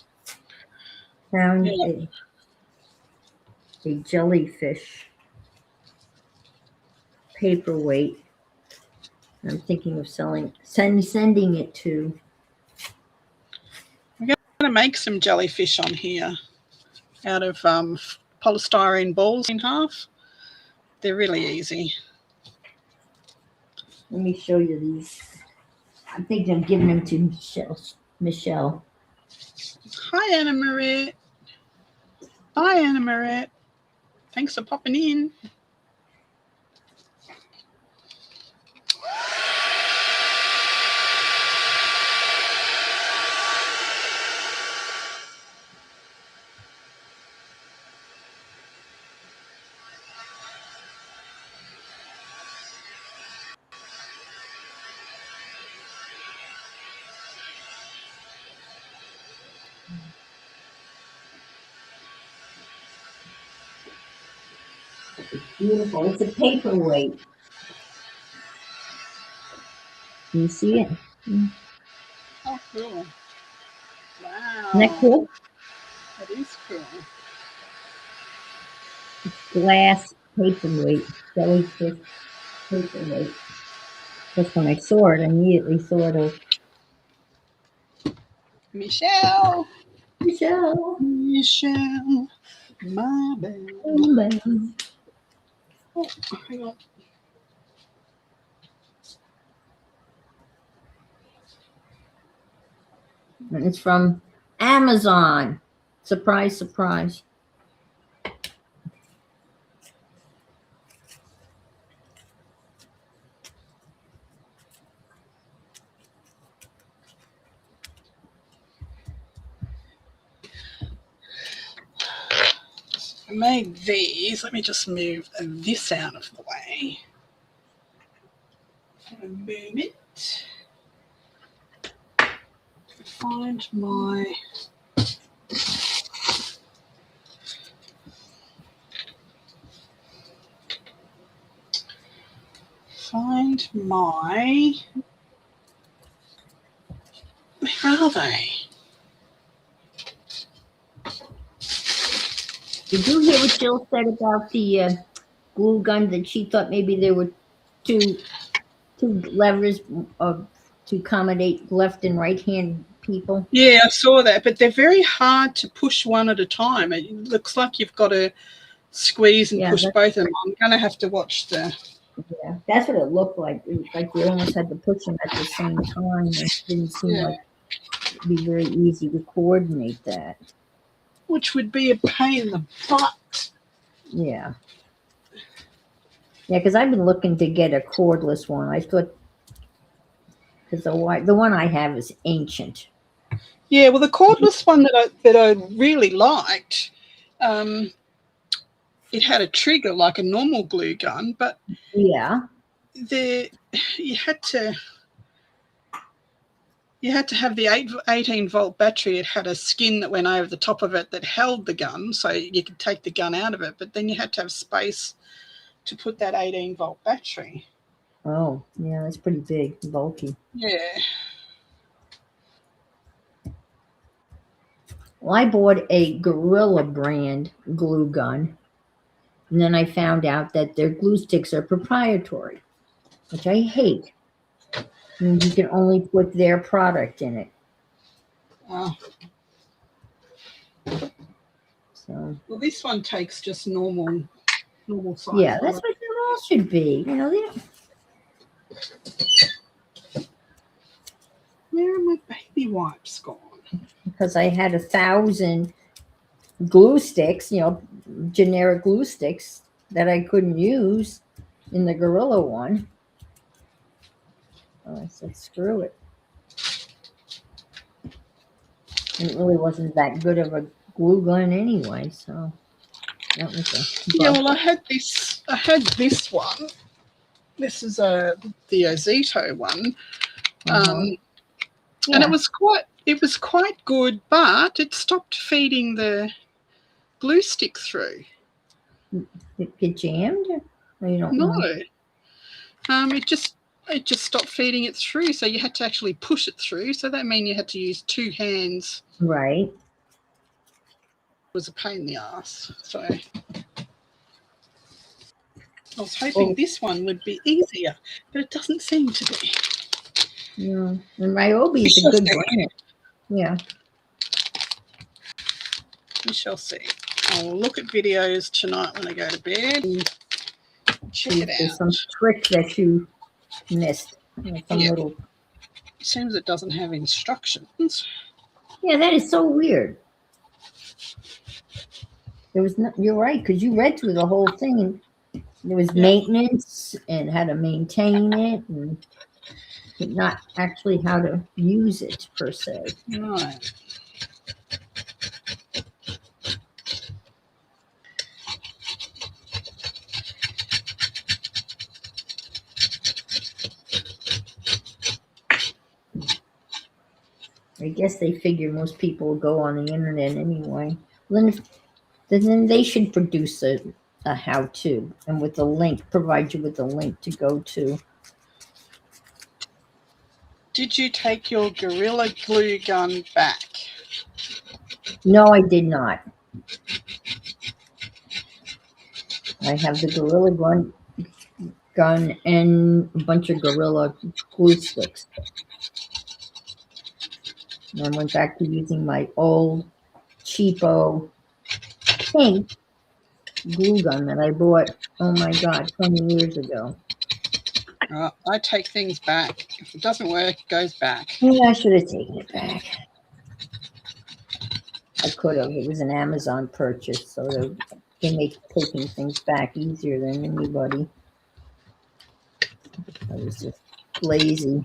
[SPEAKER 2] Found a jellyfish paperweight. I'm thinking of sending it to.
[SPEAKER 1] I'm going to make some jellyfish on here out of polystyrene balls in half. They're really easy.
[SPEAKER 2] Let me show you these. I think I'm giving them to Michelle.
[SPEAKER 1] Hi, Anna Marie. Bye, Anna Marie. Thanks for popping in.
[SPEAKER 2] It's beautiful. It's a paperweight. Can you see it?
[SPEAKER 1] Oh, cool. Wow.
[SPEAKER 2] Isn't that cool?
[SPEAKER 1] That is cool.
[SPEAKER 2] Glass paperweight. Jellyfish paperweight. Just when I saw it, I immediately thought of
[SPEAKER 1] Michelle, my belle. Oh, hang on.
[SPEAKER 2] And it's from Amazon. Surprise, surprise.
[SPEAKER 1] I made these. Let me just move this out of the way for a moment. Find my where are they?
[SPEAKER 2] Did you hear what Jill said about the glue gun, that she thought maybe there were two levers to accommodate left and right hand people?
[SPEAKER 1] Yeah, I saw that, but they're very hard to push one at a time. It looks like you've got to squeeze and push both of them. I'm going to have to watch the...
[SPEAKER 2] Yeah, that's what it looked like. It was like you almost had to push them at the same time. It didn't seem like it'd be very easy to coordinate that.
[SPEAKER 1] Which would be a pain in the butt.
[SPEAKER 2] Yeah. Yeah, because I've been looking to get a cordless one. I thought because the one I have is ancient.
[SPEAKER 1] Yeah, well, the cordless one that I really liked, it had a trigger like a normal glue gun, but
[SPEAKER 2] Yeah.
[SPEAKER 1] there you had to have the 18-volt battery. It had a skin that went over the top of it that held the gun, so you could take the gun out of it. But then you had to have space to put that 18-volt battery.
[SPEAKER 2] Oh, yeah, that's pretty big, bulky.
[SPEAKER 1] Yeah.
[SPEAKER 2] Well, I bought a Gorilla brand glue gun, and then I found out that their glue sticks are proprietary, which I hate. It means you can only put their product in it.
[SPEAKER 1] Oh,
[SPEAKER 2] So
[SPEAKER 1] well, this one takes just normal size.
[SPEAKER 2] yeah, that's what they all should be. You know,
[SPEAKER 1] Where are my baby wipes gone?
[SPEAKER 2] because I had 1,000 glue sticks, generic glue sticks that I couldn't use in the Gorilla one. So I said, screw it. And it really wasn't that good of a glue gun anyway, so that was a
[SPEAKER 1] Yeah,
[SPEAKER 2] bust.
[SPEAKER 1] well, I had this one. This is the Ozito one.
[SPEAKER 2] Uh-huh.
[SPEAKER 1] And
[SPEAKER 2] Yeah.
[SPEAKER 1] it was quite good, but it stopped feeding the glue stick through.
[SPEAKER 2] It get jammed? Or you don't
[SPEAKER 1] No.
[SPEAKER 2] know?
[SPEAKER 1] It just stopped feeding it through, so you had to actually push it through. So that means you had to use two hands.
[SPEAKER 2] Right.
[SPEAKER 1] It was a pain in the ass. So I was hoping this one would be easier, but it doesn't seem to be.
[SPEAKER 2] Yeah. And Ryobi is a good brand. Yeah.
[SPEAKER 1] We shall see. I'll look at videos tonight when I go to bed and check it
[SPEAKER 2] There's
[SPEAKER 1] out.
[SPEAKER 2] some trick that you missed. Some
[SPEAKER 1] Yeah.
[SPEAKER 2] little.
[SPEAKER 1] It seems it doesn't have instructions.
[SPEAKER 2] Yeah, that is so weird. There was no. You're right, because you read through the whole thing. And there was maintenance and how to maintain it, and but not actually how to use it per se.
[SPEAKER 1] Right.
[SPEAKER 2] I guess they figure most people will go on the internet anyway. Then they should produce a how-to, and with a link, provide you with a link to go to.
[SPEAKER 1] Did you take your Gorilla Glue gun back?
[SPEAKER 2] No, I did not. I have the Gorilla gun and a bunch of Gorilla glue sticks. And I went back to using my old cheapo pink glue gun that I bought, oh my God, 20 years ago.
[SPEAKER 1] I take things back. If it doesn't work, it goes back.
[SPEAKER 2] Yeah, I should have taken it back. I could have. It was an Amazon purchase, so they make taking things back easier than anybody. I was just lazy.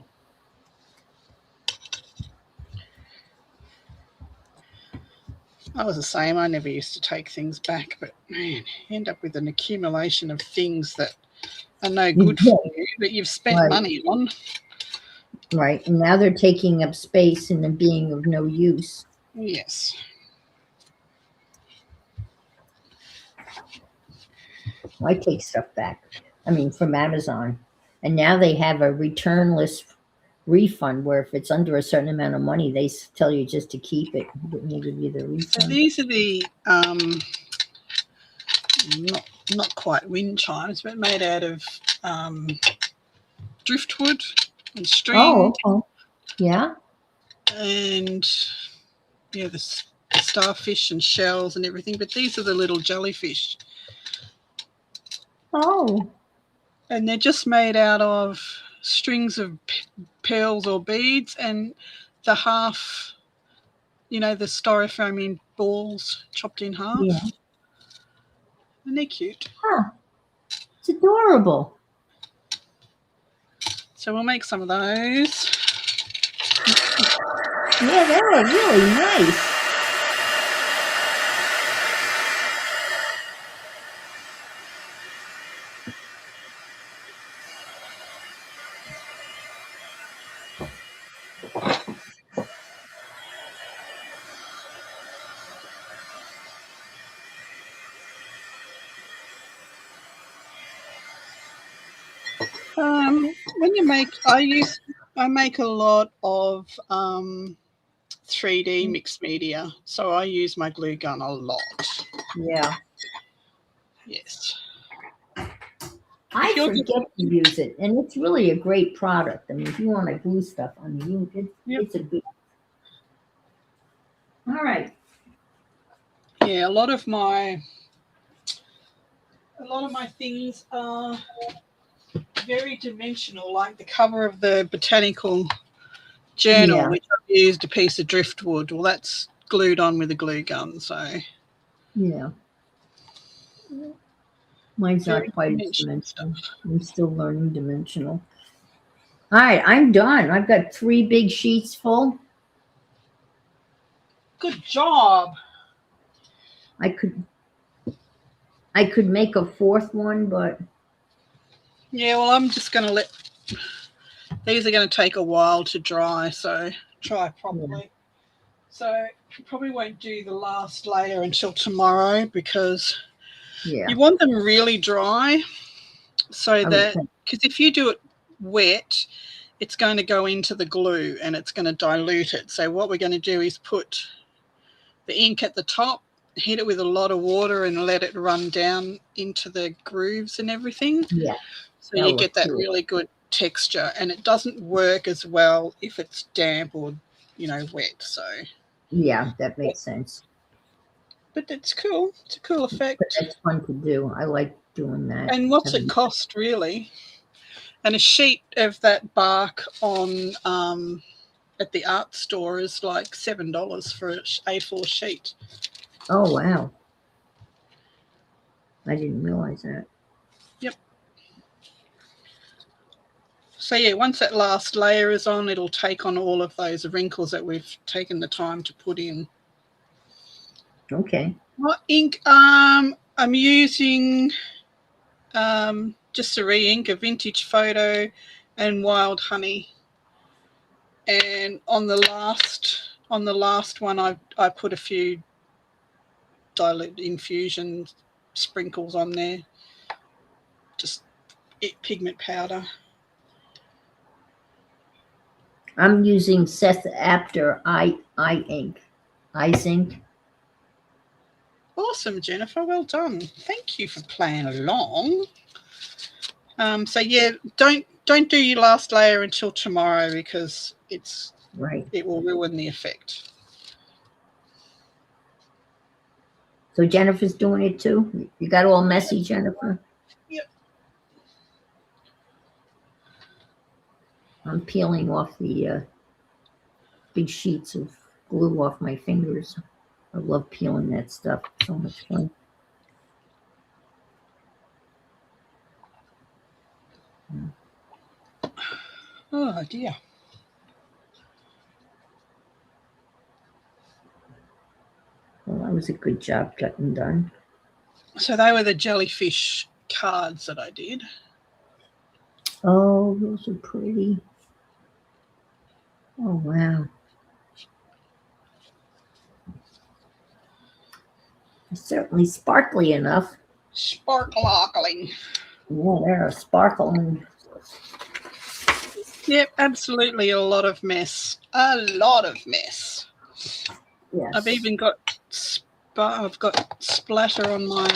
[SPEAKER 1] I was the same. I never used to take things back, but man, you end up with an accumulation of things that are no good for you, but you've spent money on.
[SPEAKER 2] Right, and now they're taking up space and then being of no use.
[SPEAKER 1] Yes.
[SPEAKER 2] I take stuff back. I mean, from Amazon. And now they have a returnless refund where if it's under a certain amount of money, they tell you just to keep it. They give you the refund.
[SPEAKER 1] So these are the not quite wind chimes, but made out of driftwood and string.
[SPEAKER 2] Oh, yeah.
[SPEAKER 1] And yeah, the starfish and shells and everything. But these are the little jellyfish.
[SPEAKER 2] Oh.
[SPEAKER 1] And they're just made out of strings of pearls or beads and the half, the styrofoam balls chopped in half.
[SPEAKER 2] Yeah.
[SPEAKER 1] And they're cute.
[SPEAKER 2] Huh. It's adorable.
[SPEAKER 1] So we'll make some of those.
[SPEAKER 2] Yeah, they were really nice.
[SPEAKER 1] When you make, I make a lot of 3D mixed media, so I use my glue gun a lot.
[SPEAKER 2] Yeah.
[SPEAKER 1] Yes.
[SPEAKER 2] I
[SPEAKER 1] You're good.
[SPEAKER 2] forget to use it, and it's really a great product. I mean, if you want to glue stuff, I mean,
[SPEAKER 1] Yep.
[SPEAKER 2] it's a good. All right.
[SPEAKER 1] Yeah, a lot of my things are very dimensional, like the cover of the botanical journal,
[SPEAKER 2] Yeah.
[SPEAKER 1] which I've used a piece of driftwood. Well, that's glued on with a glue gun, so
[SPEAKER 2] Yeah. Mine's
[SPEAKER 1] very
[SPEAKER 2] not quite as
[SPEAKER 1] dimensional
[SPEAKER 2] dimensional.
[SPEAKER 1] stuff.
[SPEAKER 2] I'm still learning dimensional. All right, I'm done. I've got 3 big sheets full.
[SPEAKER 1] Good job.
[SPEAKER 2] I could make a 4th one, but
[SPEAKER 1] Yeah, well, I'm just going to let these are going to take a while to dry, so dry properly.
[SPEAKER 2] yeah.
[SPEAKER 1] So probably won't do the last layer until tomorrow because
[SPEAKER 2] Yeah.
[SPEAKER 1] you want them really dry so
[SPEAKER 2] I would
[SPEAKER 1] that,
[SPEAKER 2] think.
[SPEAKER 1] because if you do it wet, it's going to go into the glue and it's going to dilute it. So what we're going to do is put the ink at the top, heat it with a lot of water and let it run down into the grooves and everything.
[SPEAKER 2] Yeah.
[SPEAKER 1] So
[SPEAKER 2] That'll
[SPEAKER 1] you
[SPEAKER 2] look
[SPEAKER 1] get that
[SPEAKER 2] cool.
[SPEAKER 1] really good texture, and it doesn't work as well if it's damp or, wet. So
[SPEAKER 2] Yeah, that makes sense.
[SPEAKER 1] but it's cool. It's a cool
[SPEAKER 2] But
[SPEAKER 1] effect.
[SPEAKER 2] that's fun to do. I like doing that.
[SPEAKER 1] And what's it cost really? And a sheet of that bark on at the art store is like $7 for an A4 sheet.
[SPEAKER 2] Oh, wow. I didn't realize that.
[SPEAKER 1] Yep. So yeah, once that last layer is on, it'll take on all of those wrinkles that we've taken the time to put in.
[SPEAKER 2] Okay.
[SPEAKER 1] What ink? I'm using just a re-ink, a Vintage Photo and Wild Honey. And on the last one, I put a few dilute infusion sprinkles on there. Just pigment powder.
[SPEAKER 2] I'm using Seth Apter eye ink. Eye zinc.
[SPEAKER 1] Awesome, Jennifer. Well done. Thank you for playing along. So yeah, don't do your last layer until tomorrow because
[SPEAKER 2] Right.
[SPEAKER 1] it will ruin the effect.
[SPEAKER 2] So Jennifer's doing it too? You got all messy, Jennifer?
[SPEAKER 1] Yep.
[SPEAKER 2] I'm peeling off the big sheets of glue off my fingers. I love peeling that stuff. So much fun.
[SPEAKER 1] Oh dear.
[SPEAKER 2] Well, that was a good job getting done.
[SPEAKER 1] So they were the jellyfish cards that I did.
[SPEAKER 2] Oh, those are pretty. Oh, wow. They're certainly sparkly enough.
[SPEAKER 1] Sparkling.
[SPEAKER 2] Yeah, they're sparkling.
[SPEAKER 1] Yep, absolutely a lot of mess. A lot of mess.
[SPEAKER 2] Yes.
[SPEAKER 1] I've even got splatter on my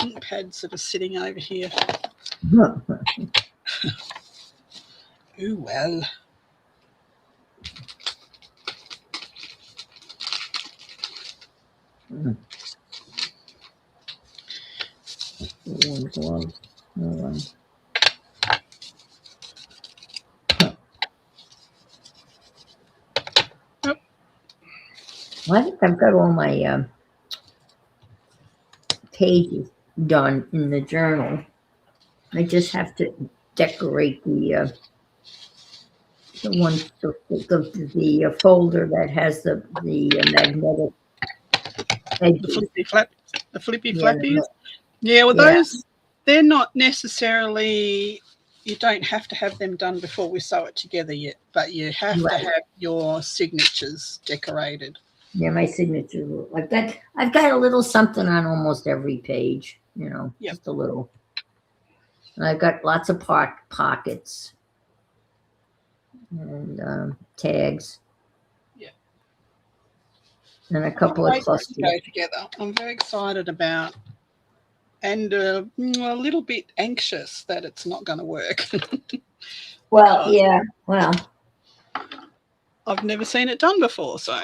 [SPEAKER 1] ink pads that are sitting over here. Ooh, well.
[SPEAKER 2] Warm gloves. Well, I think I've got all my pages done in the journal. I just have to decorate the The one, the folder that has the magnetic
[SPEAKER 1] The
[SPEAKER 2] edges.
[SPEAKER 1] flippy
[SPEAKER 2] Yeah,
[SPEAKER 1] flappies. Yeah, well,
[SPEAKER 2] yeah,
[SPEAKER 1] they're not necessarily, you don't have to have them done before we sew it together yet, but you have to
[SPEAKER 2] right.
[SPEAKER 1] have your signatures decorated.
[SPEAKER 2] Yeah, my signature. I've got a little something on almost every page.
[SPEAKER 1] Yep.
[SPEAKER 2] Just a little. And I've got lots of pockets and tags.
[SPEAKER 1] Yeah.
[SPEAKER 2] And a
[SPEAKER 1] I can't
[SPEAKER 2] couple of
[SPEAKER 1] wait for it to
[SPEAKER 2] clusters.
[SPEAKER 1] go together. I'm very excited about, and a little bit anxious that it's not going to work.
[SPEAKER 2] Well,
[SPEAKER 1] because
[SPEAKER 2] yeah. Well,
[SPEAKER 1] I've never seen it done before. So,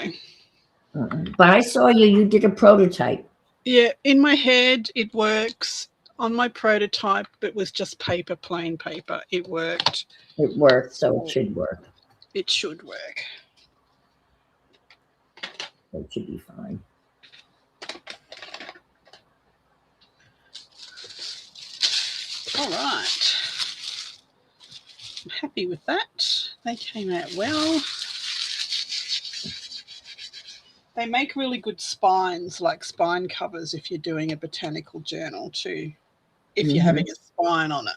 [SPEAKER 2] but I saw you did a prototype.
[SPEAKER 1] yeah, in my head, it works. On my prototype, it was just paper, plain paper. It worked.
[SPEAKER 2] It worked, so it should work.
[SPEAKER 1] It should work.
[SPEAKER 2] It should be fine.
[SPEAKER 1] All right. I'm happy with that. They came out well. They make really good spines, like spine covers, if you're doing a botanical journal too, if you're having a spine on it.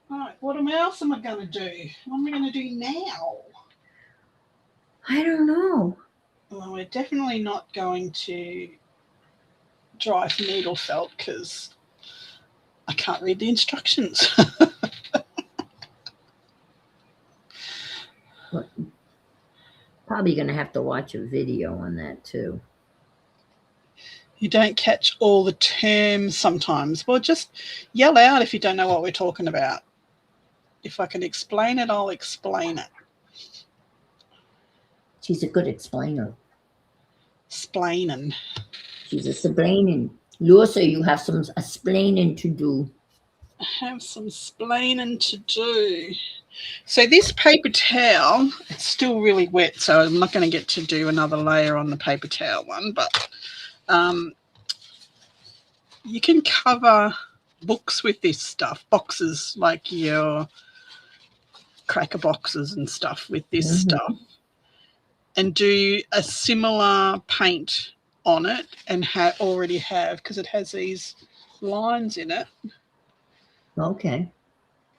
[SPEAKER 1] All right, what else am I going to do? What am I going to do now?
[SPEAKER 2] I don't know.
[SPEAKER 1] Well, we're definitely not going to dry needle felt because I can't read the instructions.
[SPEAKER 2] Probably going to have to watch a video on that too.
[SPEAKER 1] You don't catch all the terms sometimes. Well, just yell out if you don't know what we're talking about. If I can explain it, I'll explain it.
[SPEAKER 2] She's a good explainer.
[SPEAKER 1] Splaining.
[SPEAKER 2] She's a splaining. Lucy, you have some splaining to do.
[SPEAKER 1] I have some splaining to do. So this paper towel, it's still really wet, so I'm not going to get to do another layer on the paper towel one, but you can cover books with this stuff, boxes like your cracker boxes and stuff with this stuff, and do a similar paint on it and already have, because it has these lines in it.
[SPEAKER 2] Okay.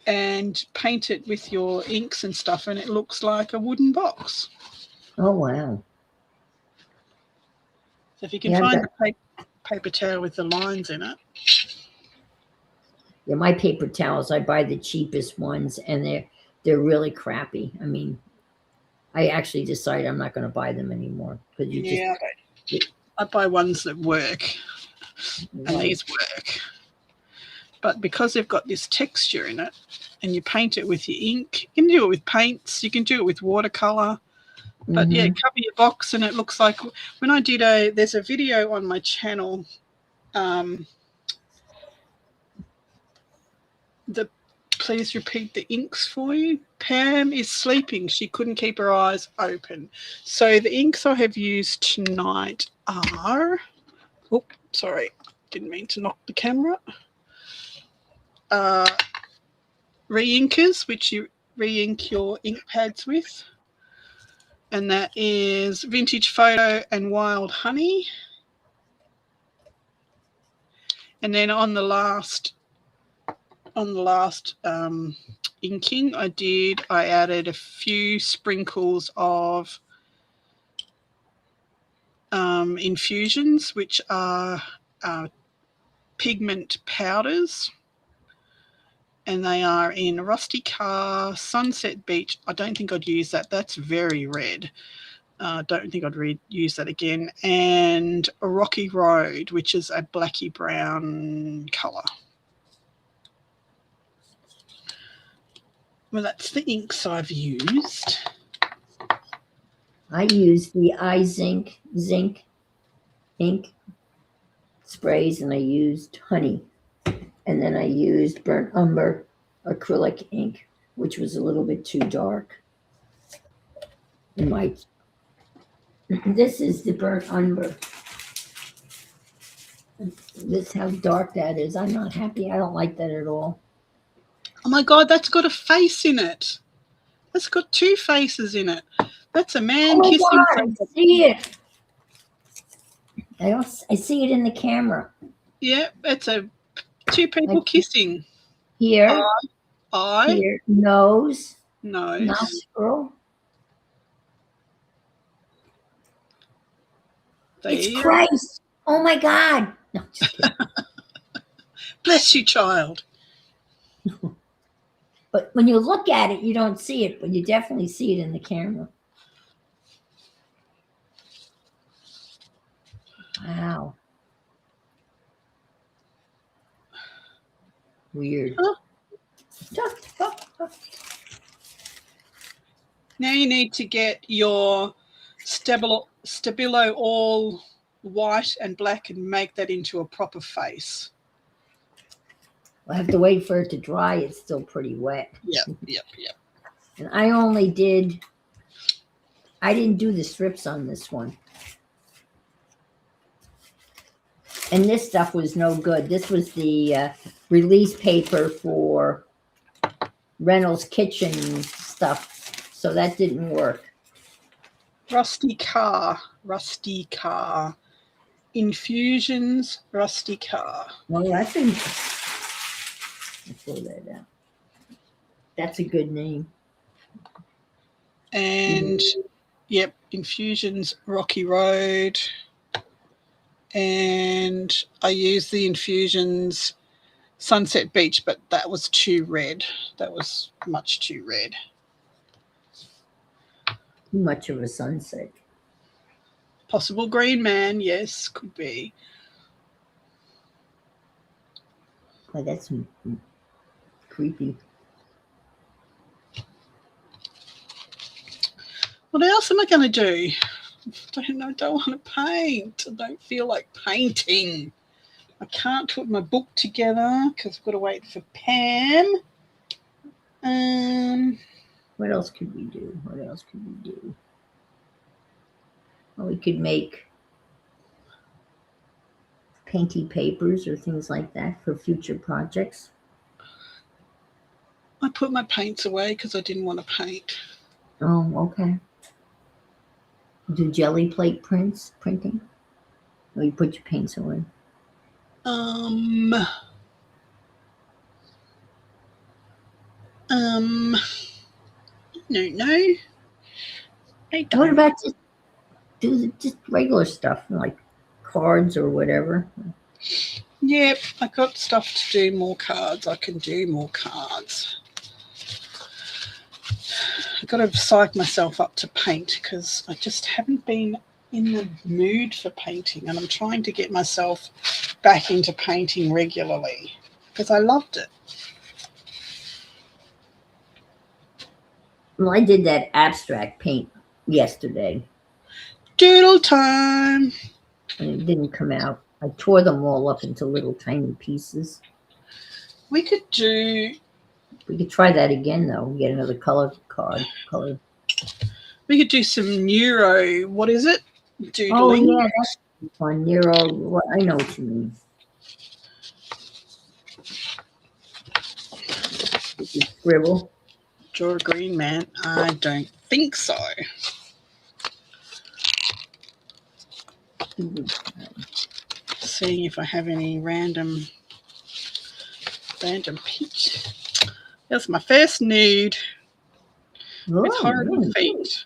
[SPEAKER 1] And paint it with your inks and stuff, and it looks like a wooden box.
[SPEAKER 2] Oh, wow.
[SPEAKER 1] So if you can find the paper towel with the lines in it.
[SPEAKER 2] Yeah, my paper towels, I buy the cheapest ones, and they're really crappy. I mean, I actually decided I'm not going to buy them anymore.
[SPEAKER 1] I buy ones that work, and these work. But because they've got this texture in it, and you paint it with your ink, you can do it with paints, you can do it with watercolor. But yeah, cover your box, and it looks like when I did there's a video on my channel. Please repeat the inks for you. Pam is sleeping. She couldn't keep her eyes open. So the inks I have used tonight are, sorry, didn't mean to knock the camera. Re-inkers, which you re-ink your ink pads with. And that is Vintage Photo and Wild Honey. And then on the last inking I added a few sprinkles of infusions, which are pigment powders. And they are in Rusty Car, Sunset Beach. I don't think I'd use that. That's very red. Don't think I'd use that again. And a Rocky Road, which is a blacky brown colour. Well, that's the inks I've used.
[SPEAKER 2] I use the iZink ink sprays, and I used honey. And then I used burnt umber acrylic ink, which was a little bit too dark. This is the burnt umber. This is how dark that is. I'm not happy. I don't like that at all.
[SPEAKER 1] Oh my God, that's got a face in it. That's got two faces in it. That's a man
[SPEAKER 2] Oh my
[SPEAKER 1] kissing
[SPEAKER 2] God, I
[SPEAKER 1] someone.
[SPEAKER 2] see it. I see it in the camera.
[SPEAKER 1] Yeah, it's two people
[SPEAKER 2] Like
[SPEAKER 1] kissing.
[SPEAKER 2] here,
[SPEAKER 1] Eye,
[SPEAKER 2] here, nose,
[SPEAKER 1] nose.
[SPEAKER 2] nostril. It's
[SPEAKER 1] There.
[SPEAKER 2] Christ. Oh my God. No, just kidding.
[SPEAKER 1] Bless you, child.
[SPEAKER 2] But when you look at it, you don't see it, but you definitely see it in the camera. Wow. Weird.
[SPEAKER 1] Huh?
[SPEAKER 2] Oh,
[SPEAKER 1] Now you need to get your Stabilo all white and black and make that into a proper face.
[SPEAKER 2] I have to wait for it to dry. It's still pretty wet.
[SPEAKER 1] Yep.
[SPEAKER 2] And I didn't do the strips on this one. And this stuff was no good. This was the release paper for Reynolds Kitchen stuff. So that didn't work.
[SPEAKER 1] Rusty car. Infusions, rusty car.
[SPEAKER 2] Well, I think let's throw that out. That's a good name.
[SPEAKER 1] And yep, Infusions, Rocky Road. And I used the Infusions Sunset Beach, but that was too red. That was much too red.
[SPEAKER 2] Too much of a sunset.
[SPEAKER 1] Possible Green Man, yes, could be.
[SPEAKER 2] Oh, that's creepy.
[SPEAKER 1] What else am I going to do? I don't want to paint. I don't feel like painting. I can't put my book together because I've got to wait for Pam.
[SPEAKER 2] What else could we do? Well, we could make painty papers or things like that for future projects.
[SPEAKER 1] I put my paints away because I didn't want to paint.
[SPEAKER 2] Oh, okay. Do jelly plate printing? Or you put your paints away?
[SPEAKER 1] No. I don't.
[SPEAKER 2] What about just do just regular stuff like cards or whatever?
[SPEAKER 1] Yep, I got stuff to do more cards. I can do more cards. I've got to psych myself up to paint because I just haven't been in the mood for painting, and I'm trying to get myself back into painting regularly because I loved it.
[SPEAKER 2] Well, I did that abstract paint yesterday.
[SPEAKER 1] Doodle time.
[SPEAKER 2] And it didn't come out. I tore them all up into little tiny pieces.
[SPEAKER 1] We could
[SPEAKER 2] try that again, though. Get another color card.
[SPEAKER 1] We could do some neuro. What is it? Doodling.
[SPEAKER 2] Oh yeah, that's fun. Neuro. Well, I know what you mean. Did you scribble?
[SPEAKER 1] Draw a green man. I don't think so. Seeing if I have any random peach. That's my first nude. With horrible feet.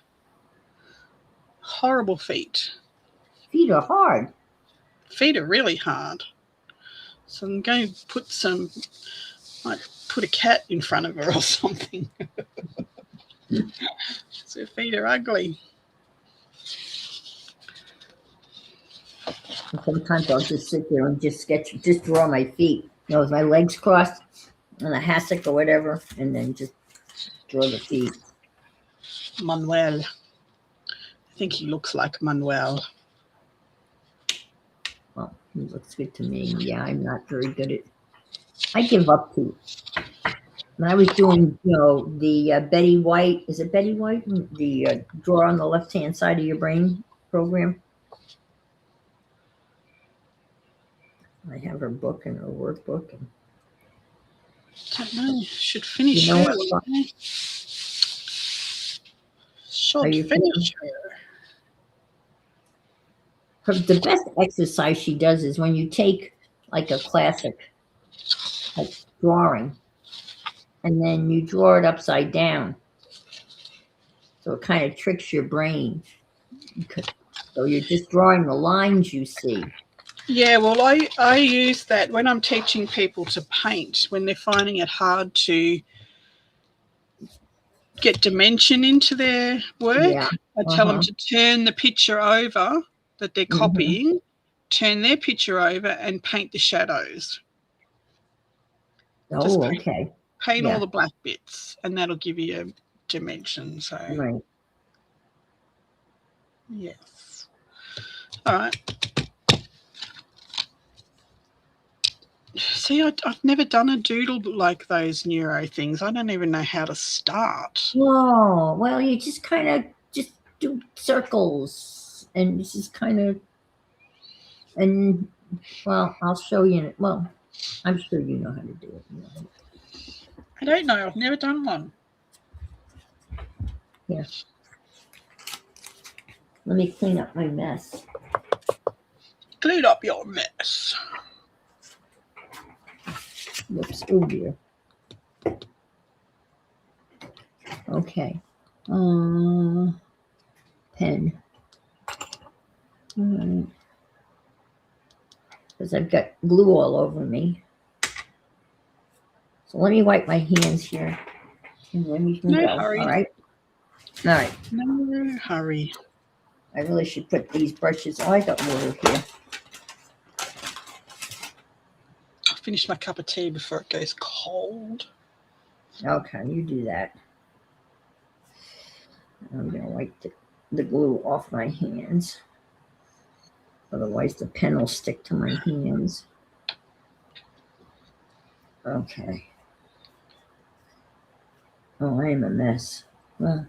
[SPEAKER 1] Horrible feet.
[SPEAKER 2] Feet are hard.
[SPEAKER 1] Feet are really hard. So I'm going to put put a cat in front of her or something. So her feet are ugly.
[SPEAKER 2] Sometimes I'll just sit there and just draw my feet. You know, with my legs crossed on a hassock or whatever, and then just draw the feet.
[SPEAKER 1] Manuel. I think he looks like Manuel.
[SPEAKER 2] Well, he looks good to me. Yeah, I'm not very good at. I give up to. When I was doing, the Betty White. Is it Betty White? The draw on the left-hand side of your brain program. I have her book and her workbook.
[SPEAKER 1] Don't know. Should finish
[SPEAKER 2] You know
[SPEAKER 1] her.
[SPEAKER 2] what?
[SPEAKER 1] wouldn't I?
[SPEAKER 2] Are
[SPEAKER 1] Should
[SPEAKER 2] you feeling?
[SPEAKER 1] finish her.
[SPEAKER 2] The best exercise she does is when you take like a classic like drawing and then you draw it upside down. So it kind of tricks your brain. So you're just drawing the lines you see.
[SPEAKER 1] Yeah, well, I use that when I'm teaching people to paint, when they're finding it hard to get dimension into their work.
[SPEAKER 2] Yeah.
[SPEAKER 1] I tell them
[SPEAKER 2] Uh-huh.
[SPEAKER 1] to turn the picture over that they're
[SPEAKER 2] Hmm.
[SPEAKER 1] copying, turn their picture over, and paint the shadows. Just
[SPEAKER 2] Oh, okay.
[SPEAKER 1] paint all
[SPEAKER 2] Yeah.
[SPEAKER 1] the black bits, and that'll give you a dimension. So,
[SPEAKER 2] Right.
[SPEAKER 1] yes. All right. See, I've never done a doodle like those neuro things. I don't even know how to start.
[SPEAKER 2] Oh, well, you just kind of just do circles and just kind of, and well, I'll show you. Well, I'm sure you know how to do it.
[SPEAKER 1] I don't know. I've never done one.
[SPEAKER 2] Yeah. Let me clean up my mess.
[SPEAKER 1] Clean up your mess.
[SPEAKER 2] Whoops. Oh dear. Okay. Pen. All right. Because I've got glue all over me. So let me wipe my hands here, and then we can
[SPEAKER 1] No
[SPEAKER 2] go. All
[SPEAKER 1] hurry.
[SPEAKER 2] right. All right.
[SPEAKER 1] No hurry.
[SPEAKER 2] I really should put these brushes. Oh, I got water here.
[SPEAKER 1] I'll finish my cup of tea before it goes cold.
[SPEAKER 2] Okay, you do that. I'm gonna wipe the glue off my hands. Otherwise, the pen will stick to my hands. Okay. Oh, I am a mess. Well,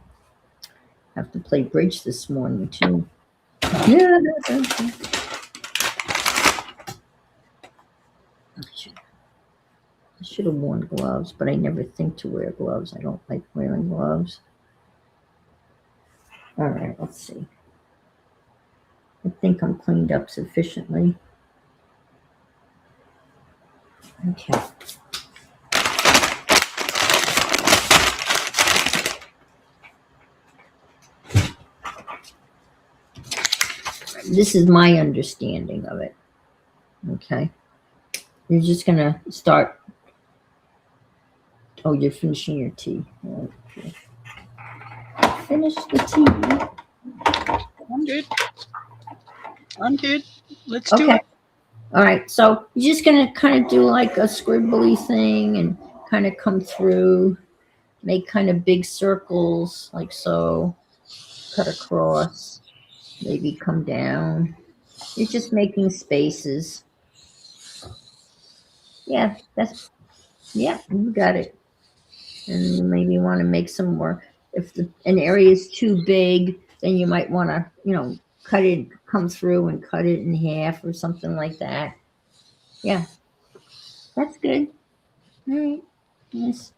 [SPEAKER 2] I have to play bridge this morning too. Yeah. I should have worn gloves, but I never think to wear gloves. I don't like wearing gloves. All right, let's see. I think I'm cleaned up sufficiently. Okay. This is my understanding of it. Okay. You're just going to start. Oh, you're finishing your tea. Okay. Finish the tea.
[SPEAKER 1] I'm good. I'm good. Let's do
[SPEAKER 2] Okay.
[SPEAKER 1] it.
[SPEAKER 2] All right. So you're just going to kind of do like a scribbly thing and kind of come through, make kind of big circles like so, cut across, maybe come down. You're just making spaces. Yeah, you got it. And you maybe want to make some more. If an area is too big, then you might want to, cut it, come through and cut it in half or something like that. Yeah, that's good. All right. Yes.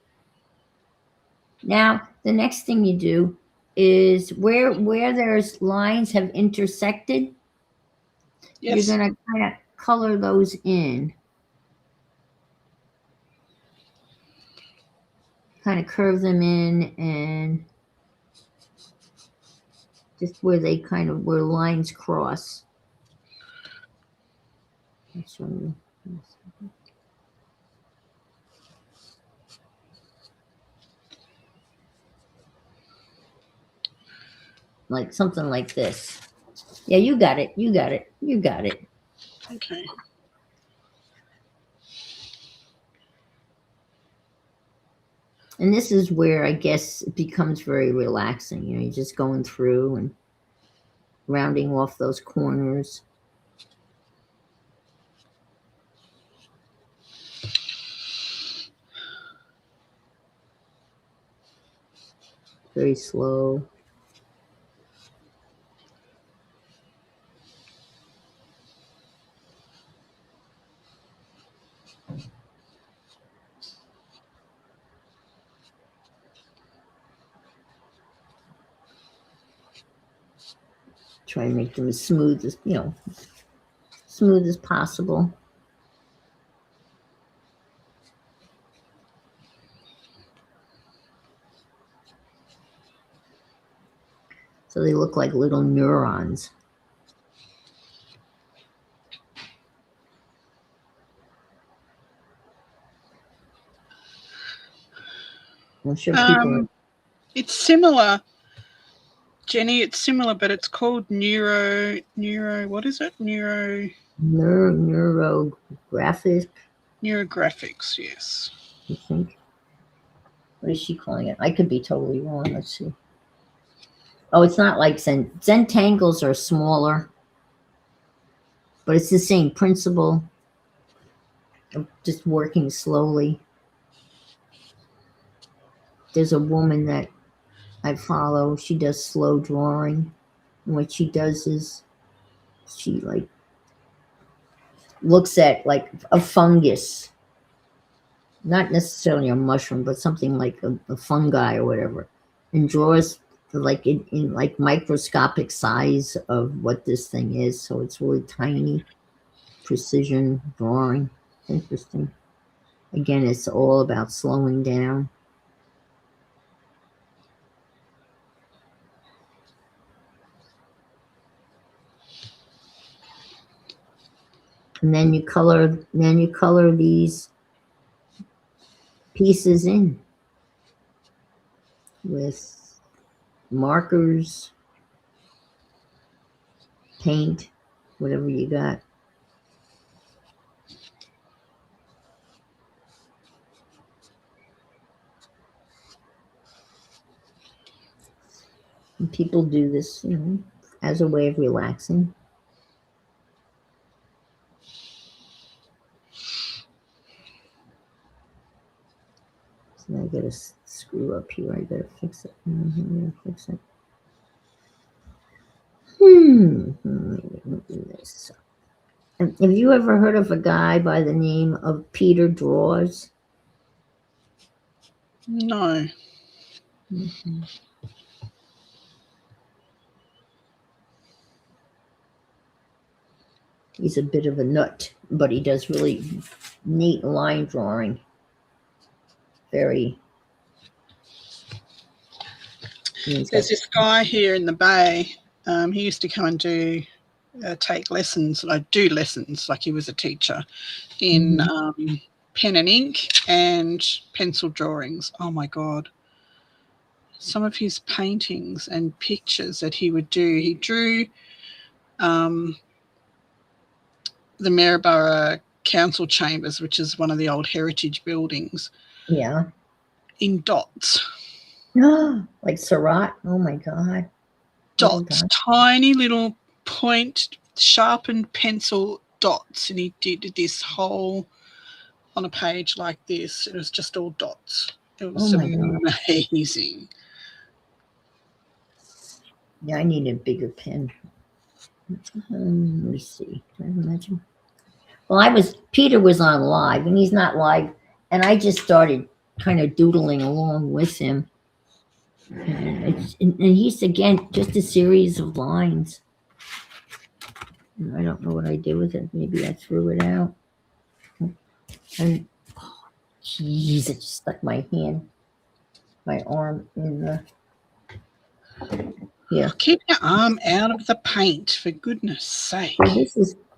[SPEAKER 2] Now the next thing you do is where there's lines have intersected, you're
[SPEAKER 1] Yes.
[SPEAKER 2] gonna kind of color those in. Kind of curve them in and just where where lines cross. I'll show you. Like something like this. Yeah, you got it. You got it. You got it.
[SPEAKER 1] Okay.
[SPEAKER 2] And this is where I guess it becomes very relaxing. You're just going through and rounding off those corners. Very slow. Try and make them as smooth as, smooth as possible. So they look like little neurons. I'm sure people.
[SPEAKER 1] It's similar, Jenny. It's similar, but it's called neuro. What is it?
[SPEAKER 2] Neurographic,
[SPEAKER 1] Neurographics. Yes.
[SPEAKER 2] I think. What is she calling it? I could be totally wrong. Let's see. Oh, it's not like Zentangles are smaller, but it's the same principle of just working slowly. There's a woman that I follow. She does slow drawing. And what she does is she like looks at like a fungus, not necessarily a mushroom, but something like a fungi or whatever, and draws like in like microscopic size of what this thing is. So it's really tiny, precision drawing. Interesting. Again, it's all about slowing down. And then you color these pieces in with markers, paint, whatever you got. And people do this, as a way of relaxing. So I gotta screw up here. I gotta fix it. Do this. Have you ever heard of a guy by the name of Peter Draws?
[SPEAKER 1] No.
[SPEAKER 2] Mm-hmm. He's a bit of a nut, but he does really neat line drawing. Very.
[SPEAKER 1] There's this guy here in the Bay. He used to come and take lessons. Do lessons, like he was a teacher in pen and ink and pencil drawings. Oh my God. Some of his paintings and pictures that he would do. He drew the Maryborough Council Chambers, which is one of the old heritage buildings.
[SPEAKER 2] Yeah.
[SPEAKER 1] In dots.
[SPEAKER 2] Like Seurat. Oh my God.
[SPEAKER 1] Dots. Tiny little point, sharpened pencil dots. And he did this whole on a page like this. It was just all dots. It was amazing.
[SPEAKER 2] Yeah, I need a bigger pen. Let me see. Can I imagine? Well, Peter was on live, and he's not live, and I just started kind of doodling along with him. And he's, again, just a series of lines. And I don't know what I did with it. Maybe I threw it out. And, jeez, it just stuck my arm in the... Yeah.
[SPEAKER 1] Keep your arm out of the paint, for goodness sake.
[SPEAKER 2] Well,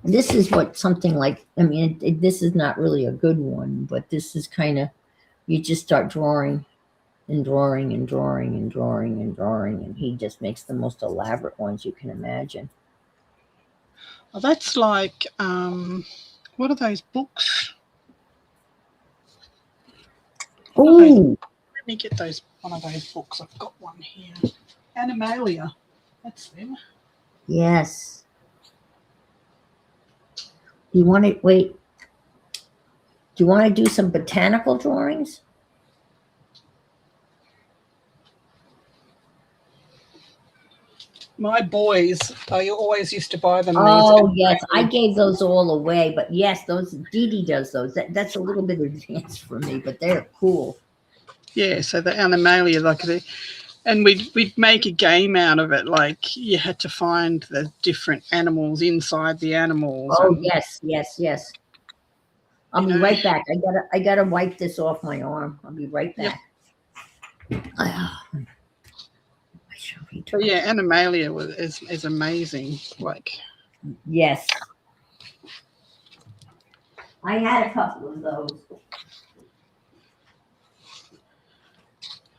[SPEAKER 2] this is what something like, I mean, this is not really a good one, but this is kind of, you just start drawing and drawing and drawing and drawing and drawing, and he just makes the most elaborate ones you can imagine.
[SPEAKER 1] Well, that's like, what are those books?
[SPEAKER 2] Oh,
[SPEAKER 1] let me get one of those books. I've got one here. Animalia. That's them.
[SPEAKER 2] Yes. Do you want to do some botanical drawings?
[SPEAKER 1] My boys, I always used to buy them.
[SPEAKER 2] Oh, yes. I gave those all away, but yes, Dee Dee does those. That's a little bit advanced for me, but they're cool.
[SPEAKER 1] Yeah, so the Animalia, And we'd make a game out of it. Like you had to find the different animals inside the animals.
[SPEAKER 2] Oh,
[SPEAKER 1] and,
[SPEAKER 2] yes. I'll
[SPEAKER 1] you
[SPEAKER 2] be
[SPEAKER 1] know,
[SPEAKER 2] right back. I gotta wipe this off my arm. I'll be right
[SPEAKER 1] Yep.
[SPEAKER 2] back. I shall
[SPEAKER 1] But
[SPEAKER 2] return.
[SPEAKER 1] yeah, Animalia is amazing. Like,
[SPEAKER 2] Yes. I had a couple of those.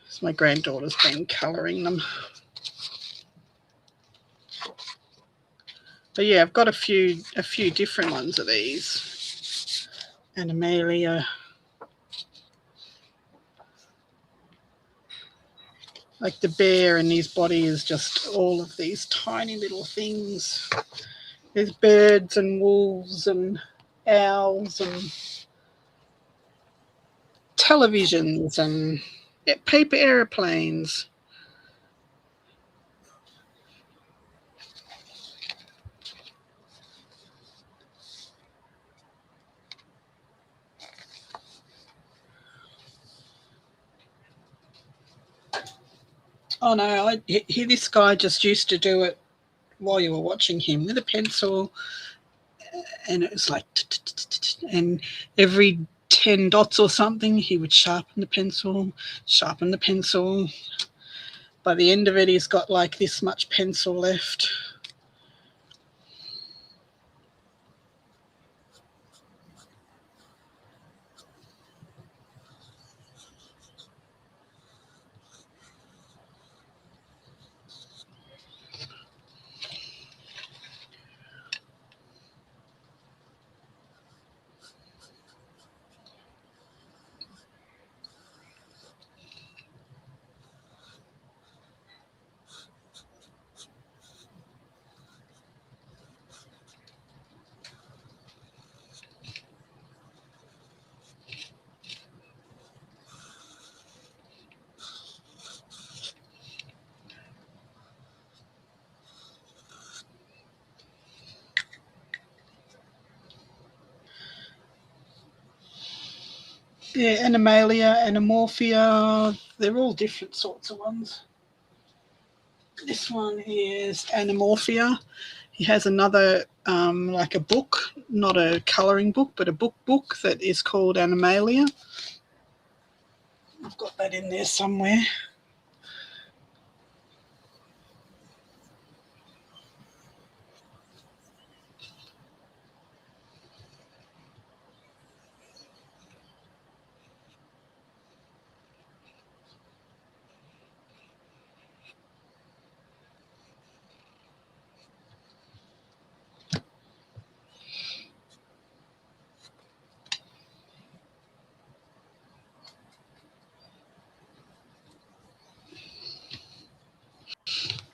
[SPEAKER 1] so my granddaughter's been colouring them. But yeah, I've got a few different ones of these. Animalia. Like the bear and his body is just all of these tiny little things. There's birds and wolves and owls and televisions and paper aeroplanes. Oh no, this guy just used to do it while you were watching him with a pencil, and it was like, and every 10 dots or something, he would sharpen the pencil. By the end of it, he's got like this much pencil left. Yeah, Animalia, Animorphia, they're all different sorts of ones. This one is Animorphia. He has another, like a book, not a colouring book, but a book that is called Animalia. I've got that in there somewhere.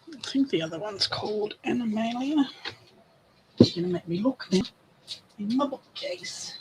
[SPEAKER 1] I think the other one's called Animalia. It's going to make me look now in my bookcase.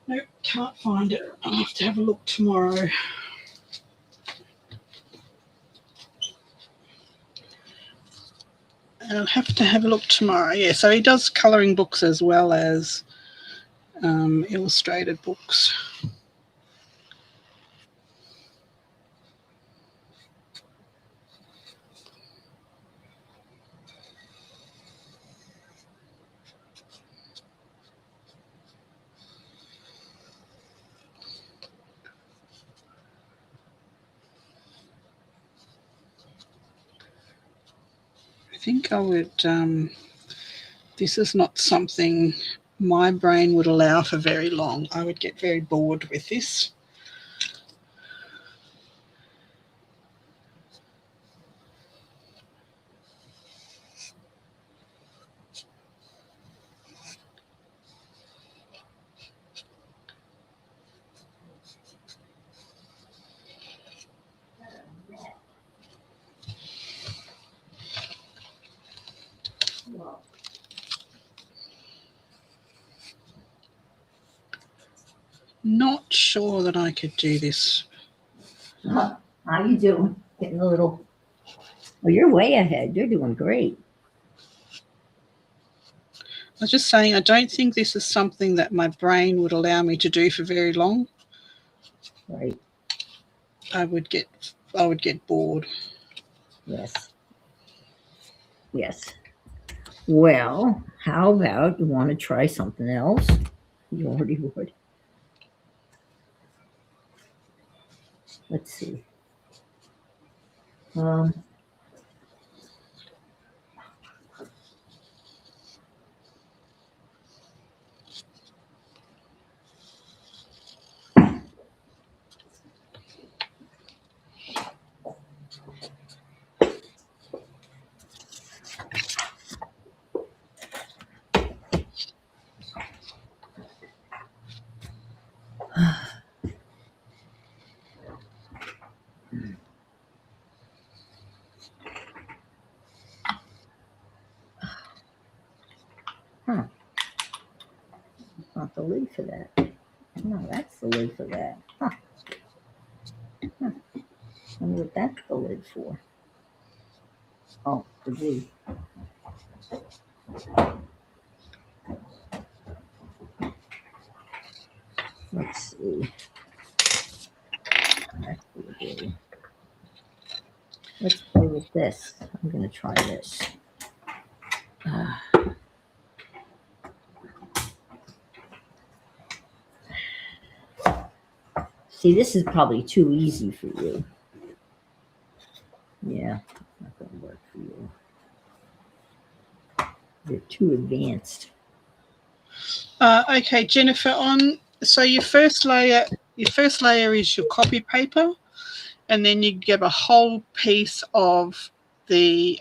[SPEAKER 1] Nope, can't find it. I'll have to have a look tomorrow. I'll have to have a look tomorrow. Yeah, so he does colouring books as well as illustrated books. I think I would This is not something my brain would allow for very long. I would get very bored with this. Not sure that I could do this.
[SPEAKER 2] How you doing? Getting a little. Well, you're way ahead. You're doing great.
[SPEAKER 1] I was just saying, I don't think this is something that my brain would allow me to do for very long.
[SPEAKER 2] Right.
[SPEAKER 1] I would get bored.
[SPEAKER 2] Yes. Yes. Well, how about you want to try something else? You already would. Let's see. Um, not the lid for that. No, that's the lid for that. Huh. Huh. I wonder what that's the lid for. Oh, the glue. Let's see. That's the glue. Let's play with this. I'm going to try this. See, this is probably too easy for you. Yeah, not going to work for you. You're too advanced.
[SPEAKER 1] Okay, Jennifer. So your first layer is your copy paper, and then you give a whole piece of the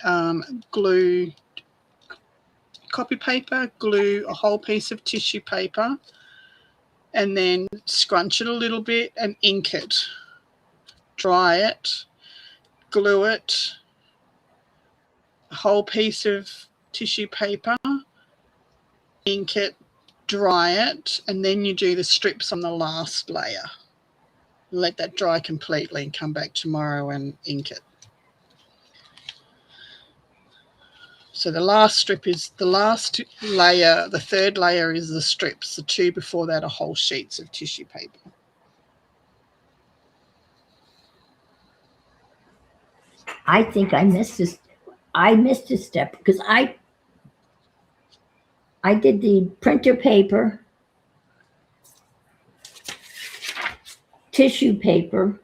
[SPEAKER 1] glue. Copy paper, glue a whole piece of tissue paper, and then scrunch it a little bit and ink it. Dry it, glue it, a whole piece of tissue paper, ink it, dry it, and then you do the strips on the last layer. Let that dry completely and come back tomorrow and ink it. So the last strip is the last layer. The third layer is the strips. The two before that are whole sheets of tissue paper.
[SPEAKER 2] I think I missed this. I missed a step because I did the printer paper, tissue paper,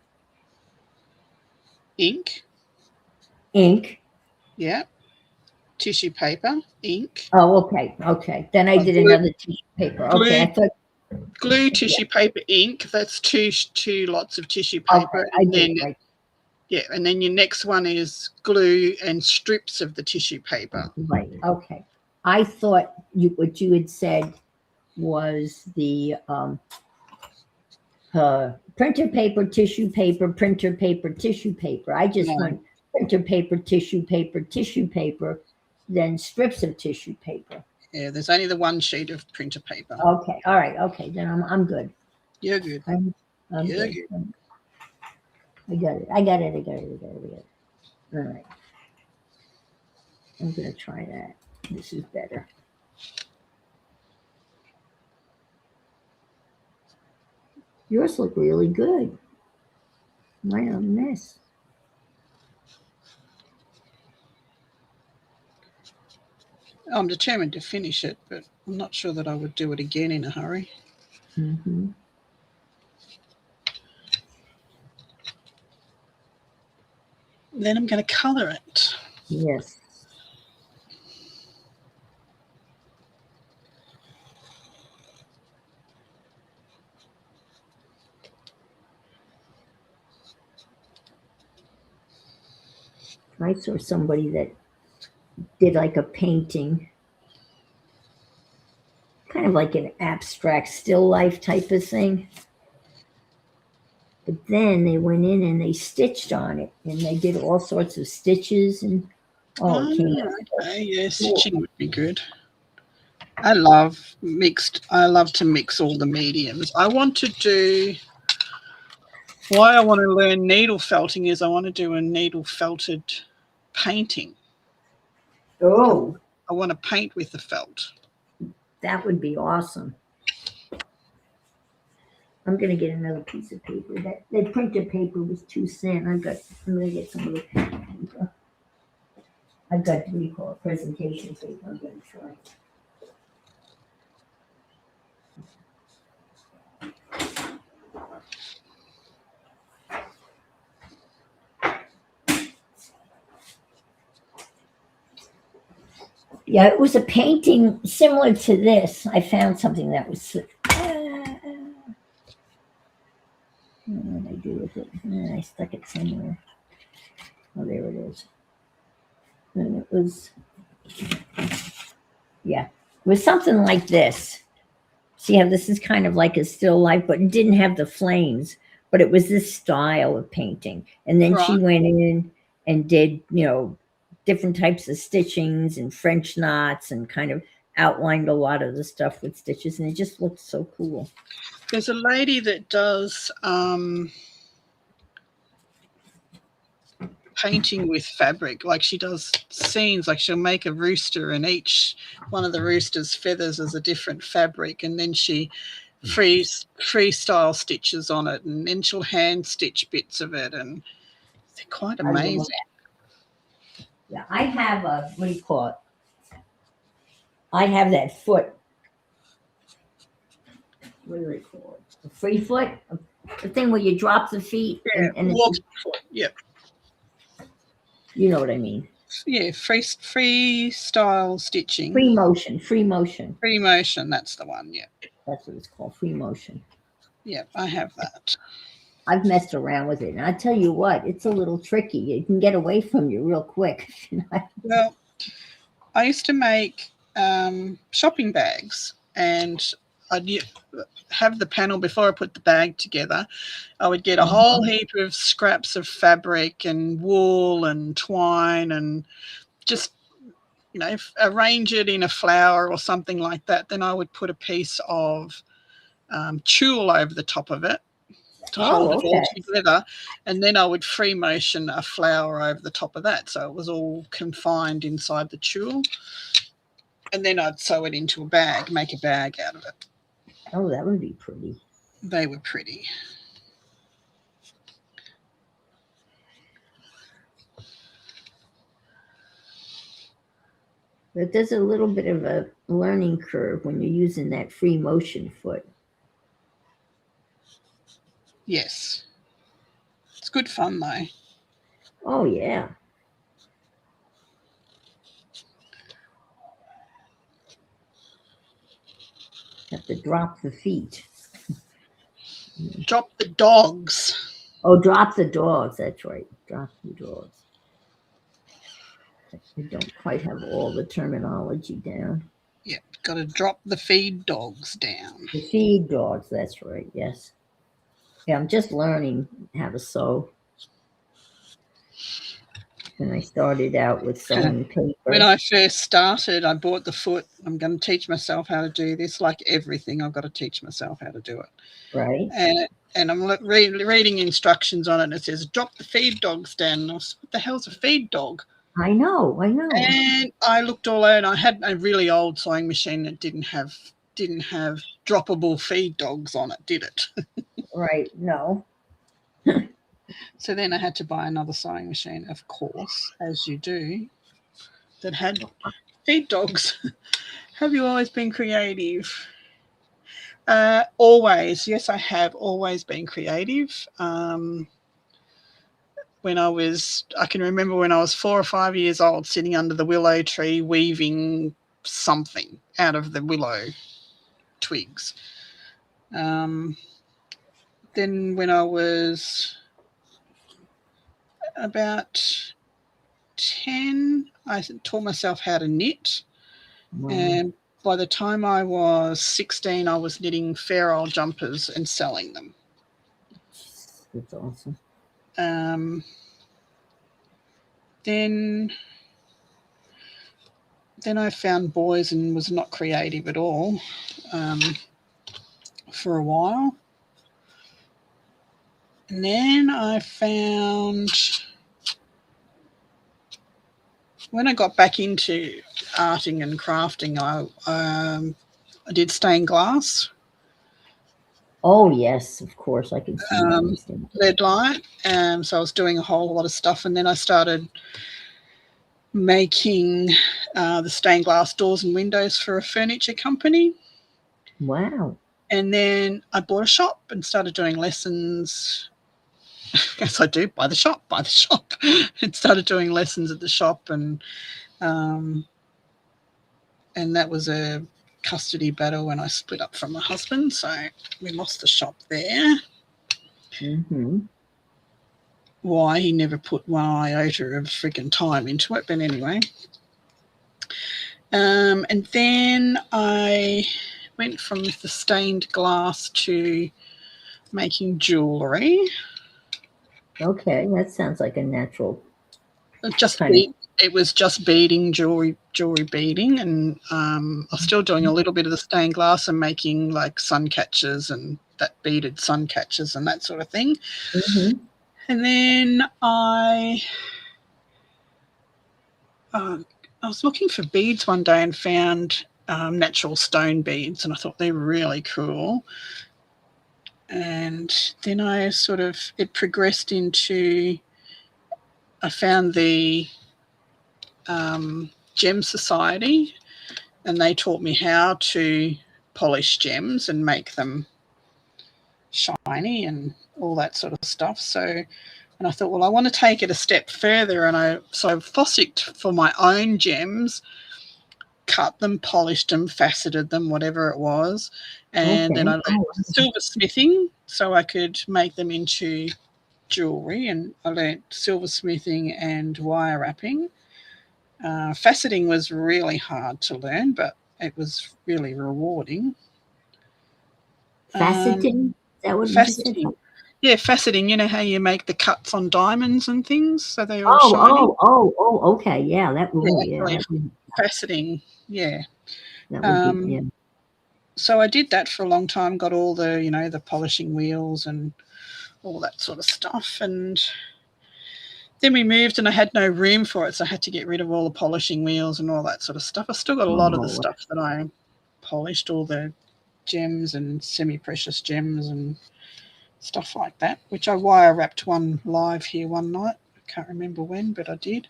[SPEAKER 1] Ink.
[SPEAKER 2] ink.
[SPEAKER 1] Yeah. Tissue paper, ink.
[SPEAKER 2] Oh, okay, okay. Then I did
[SPEAKER 1] glue,
[SPEAKER 2] another tissue paper. Okay, I thought.
[SPEAKER 1] glue, tissue paper, ink. That's two lots of tissue paper.
[SPEAKER 2] Okay, I did it right.
[SPEAKER 1] Yeah, and then your next one is glue and strips of the tissue paper.
[SPEAKER 2] Right. Okay. I thought what you had said was the printer paper, tissue paper, printer paper, tissue paper. I just
[SPEAKER 1] No.
[SPEAKER 2] went printer paper, tissue paper, then strips of tissue paper.
[SPEAKER 1] Yeah, there's only the one sheet of printer paper.
[SPEAKER 2] Okay. All right. Okay. Then I'm good.
[SPEAKER 1] You're good.
[SPEAKER 2] I'm
[SPEAKER 1] You're
[SPEAKER 2] good.
[SPEAKER 1] good.
[SPEAKER 2] I got it. All right. I'm gonna try that. This is better. Yours look really good. Mine a mess.
[SPEAKER 1] I'm determined to finish it, but I'm not sure that I would do it again in a hurry.
[SPEAKER 2] Mm-hmm.
[SPEAKER 1] Then I'm going to colour it.
[SPEAKER 2] Yes. I saw somebody that did like a painting, kind of like an abstract still life type of thing. But then they went in and they stitched on it, and they did all sorts of stitches, and oh, it came out
[SPEAKER 1] Okay, yeah,
[SPEAKER 2] cool.
[SPEAKER 1] stitching would be good. I love to mix all the mediums. I want to do, why I want to learn needle felting is I want to do a needle felted painting.
[SPEAKER 2] Oh,
[SPEAKER 1] I want to paint with the felt.
[SPEAKER 2] that would be awesome. I'm gonna get another piece of paper. That printer paper was 2 cents. I'm gonna get some of the paper. I've got what do you call it, presentation paper. I'm gonna try. Yeah, it was a painting similar to this. I found something that was. What did I do with it? I stuck it somewhere. Oh, there it is. And it was, yeah, it was something like this. See how this is kind of like a still life, but it didn't have the flames. But it was this style of painting. And then she
[SPEAKER 1] Right.
[SPEAKER 2] went in and did, different types of stitchings and French knots and kind of outlined a lot of the stuff with stitches. And it just looked so cool.
[SPEAKER 1] There's a lady that does painting with fabric. Like she does scenes, like she'll make a rooster and each one of the rooster's feathers is a different fabric, and then she freestyle stitches on it, and then she'll hand stitch bits of it, and they're quite amazing.
[SPEAKER 2] Yeah, I have a, what do you call it? I have that foot. What do they call it? A free foot? The thing where you drop the feet and it's,
[SPEAKER 1] Walk foot. Yep.
[SPEAKER 2] you know what I mean.
[SPEAKER 1] Yeah, freestyle stitching.
[SPEAKER 2] Free motion, free motion.
[SPEAKER 1] Free motion, that's the one. Yeah.
[SPEAKER 2] That's what it's called, free motion.
[SPEAKER 1] Yep, I have that.
[SPEAKER 2] I've messed around with it, and I tell you what, it's a little tricky. It can get away from you real quick.
[SPEAKER 1] Well, I used to make shopping bags, and I'd have the panel before I put the bag together. I would get a whole heap of scraps of fabric and wool and twine and just, arrange it in a flower or something like that. Then I would put a piece of tulle over the top of it to hold it all together, and then I would free motion a flower over the top of that, so it was all confined inside the tulle, and then I'd sew it into a bag, make a bag out of it.
[SPEAKER 2] Oh, that would be pretty.
[SPEAKER 1] They were pretty.
[SPEAKER 2] But there's a little bit of a learning curve when you're using that free motion foot.
[SPEAKER 1] Yes. It's good fun, though.
[SPEAKER 2] Oh, yeah. Have to drop the feet.
[SPEAKER 1] Drop the dogs.
[SPEAKER 2] Oh, drop the dogs. That's right. Drop the dogs. I don't quite have all the terminology down.
[SPEAKER 1] Yep, got to drop the feed dogs down.
[SPEAKER 2] The feed dogs. That's right. Yes. Yeah, I'm just learning how to sew. And I started out with sewing paper.
[SPEAKER 1] When I first started, I bought the foot. I'm going to teach myself how to do this. Like everything, I've got to teach myself how to do it.
[SPEAKER 2] Right.
[SPEAKER 1] And I'm reading instructions on it, and it says, drop the feed dogs down. And I was, what the hell's a feed dog?
[SPEAKER 2] I know.
[SPEAKER 1] And I looked all over, and I had a really old sewing machine that didn't have droppable feed dogs on it, did it?
[SPEAKER 2] Right. No.
[SPEAKER 1] So then I had to buy another sewing machine, of course, as you do, that had feed dogs. Have you always been creative? Always. Yes, I have always been creative. I can remember when I was 4 or 5 years old, sitting under the willow tree, weaving something out of the willow twigs. Then when I was about 10, I taught myself how to knit.
[SPEAKER 2] Wow.
[SPEAKER 1] And by the time I was 16, I was knitting fair old jumpers and selling them.
[SPEAKER 2] That's awesome.
[SPEAKER 1] Then I found boys and was not creative at all for a while. And then I found, when I got back into arting and crafting, I did stained glass.
[SPEAKER 2] Oh yes, of course I can see that.
[SPEAKER 1] Lead light. So I was doing a whole lot of stuff, and then I started making the stained glass doors and windows for a furniture company.
[SPEAKER 2] Wow.
[SPEAKER 1] And then I bought a shop and started doing lessons. Yes, I do, by the shop. And started doing lessons at the shop, and that was a custody battle when I split up from my husband, so we lost the shop there.
[SPEAKER 2] Mm-hmm.
[SPEAKER 1] Why? He never put one iota of freaking time into it, but anyway. And then I went from the stained glass to making jewellery.
[SPEAKER 2] Okay, that sounds like a natural.
[SPEAKER 1] It was just beading, jewelry beading, and I was still doing a little bit of the stained glass and making like sun catchers and that beaded sun catchers and that sort of thing.
[SPEAKER 2] Mm-hmm.
[SPEAKER 1] And then I was looking for beads one day and found natural stone beads, and I thought they were really cool. And then it progressed into, I found the Gem Society, and they taught me how to polish gems and make them shiny and all that sort of stuff. And I thought, well, I want to take it a step further, and I fossicked for my own gems, cut them, polished them, faceted them, whatever it was, and then I learned silversmithing so I could make them into jewellery, and I learned silversmithing and wire wrapping. Faceting was really hard to learn, but it was really rewarding.
[SPEAKER 2] Faceting? Is that what
[SPEAKER 1] faceting.
[SPEAKER 2] You said?
[SPEAKER 1] Yeah, faceting. You know how you make the cuts on diamonds and things, so they're all shiny.
[SPEAKER 2] Okay, yeah, that would
[SPEAKER 1] faceting. Yeah.
[SPEAKER 2] That would be, yeah.
[SPEAKER 1] So I did that for a long time. Got all the the polishing wheels and all that sort of stuff, and then we moved and I had no room for it, so I had to get rid of all the polishing wheels and all that sort of stuff. I still got a lot of the stuff that I polished, all the gems and semi-precious gems and stuff like that, which I wire wrapped one live here one night. I can't remember when, but I did.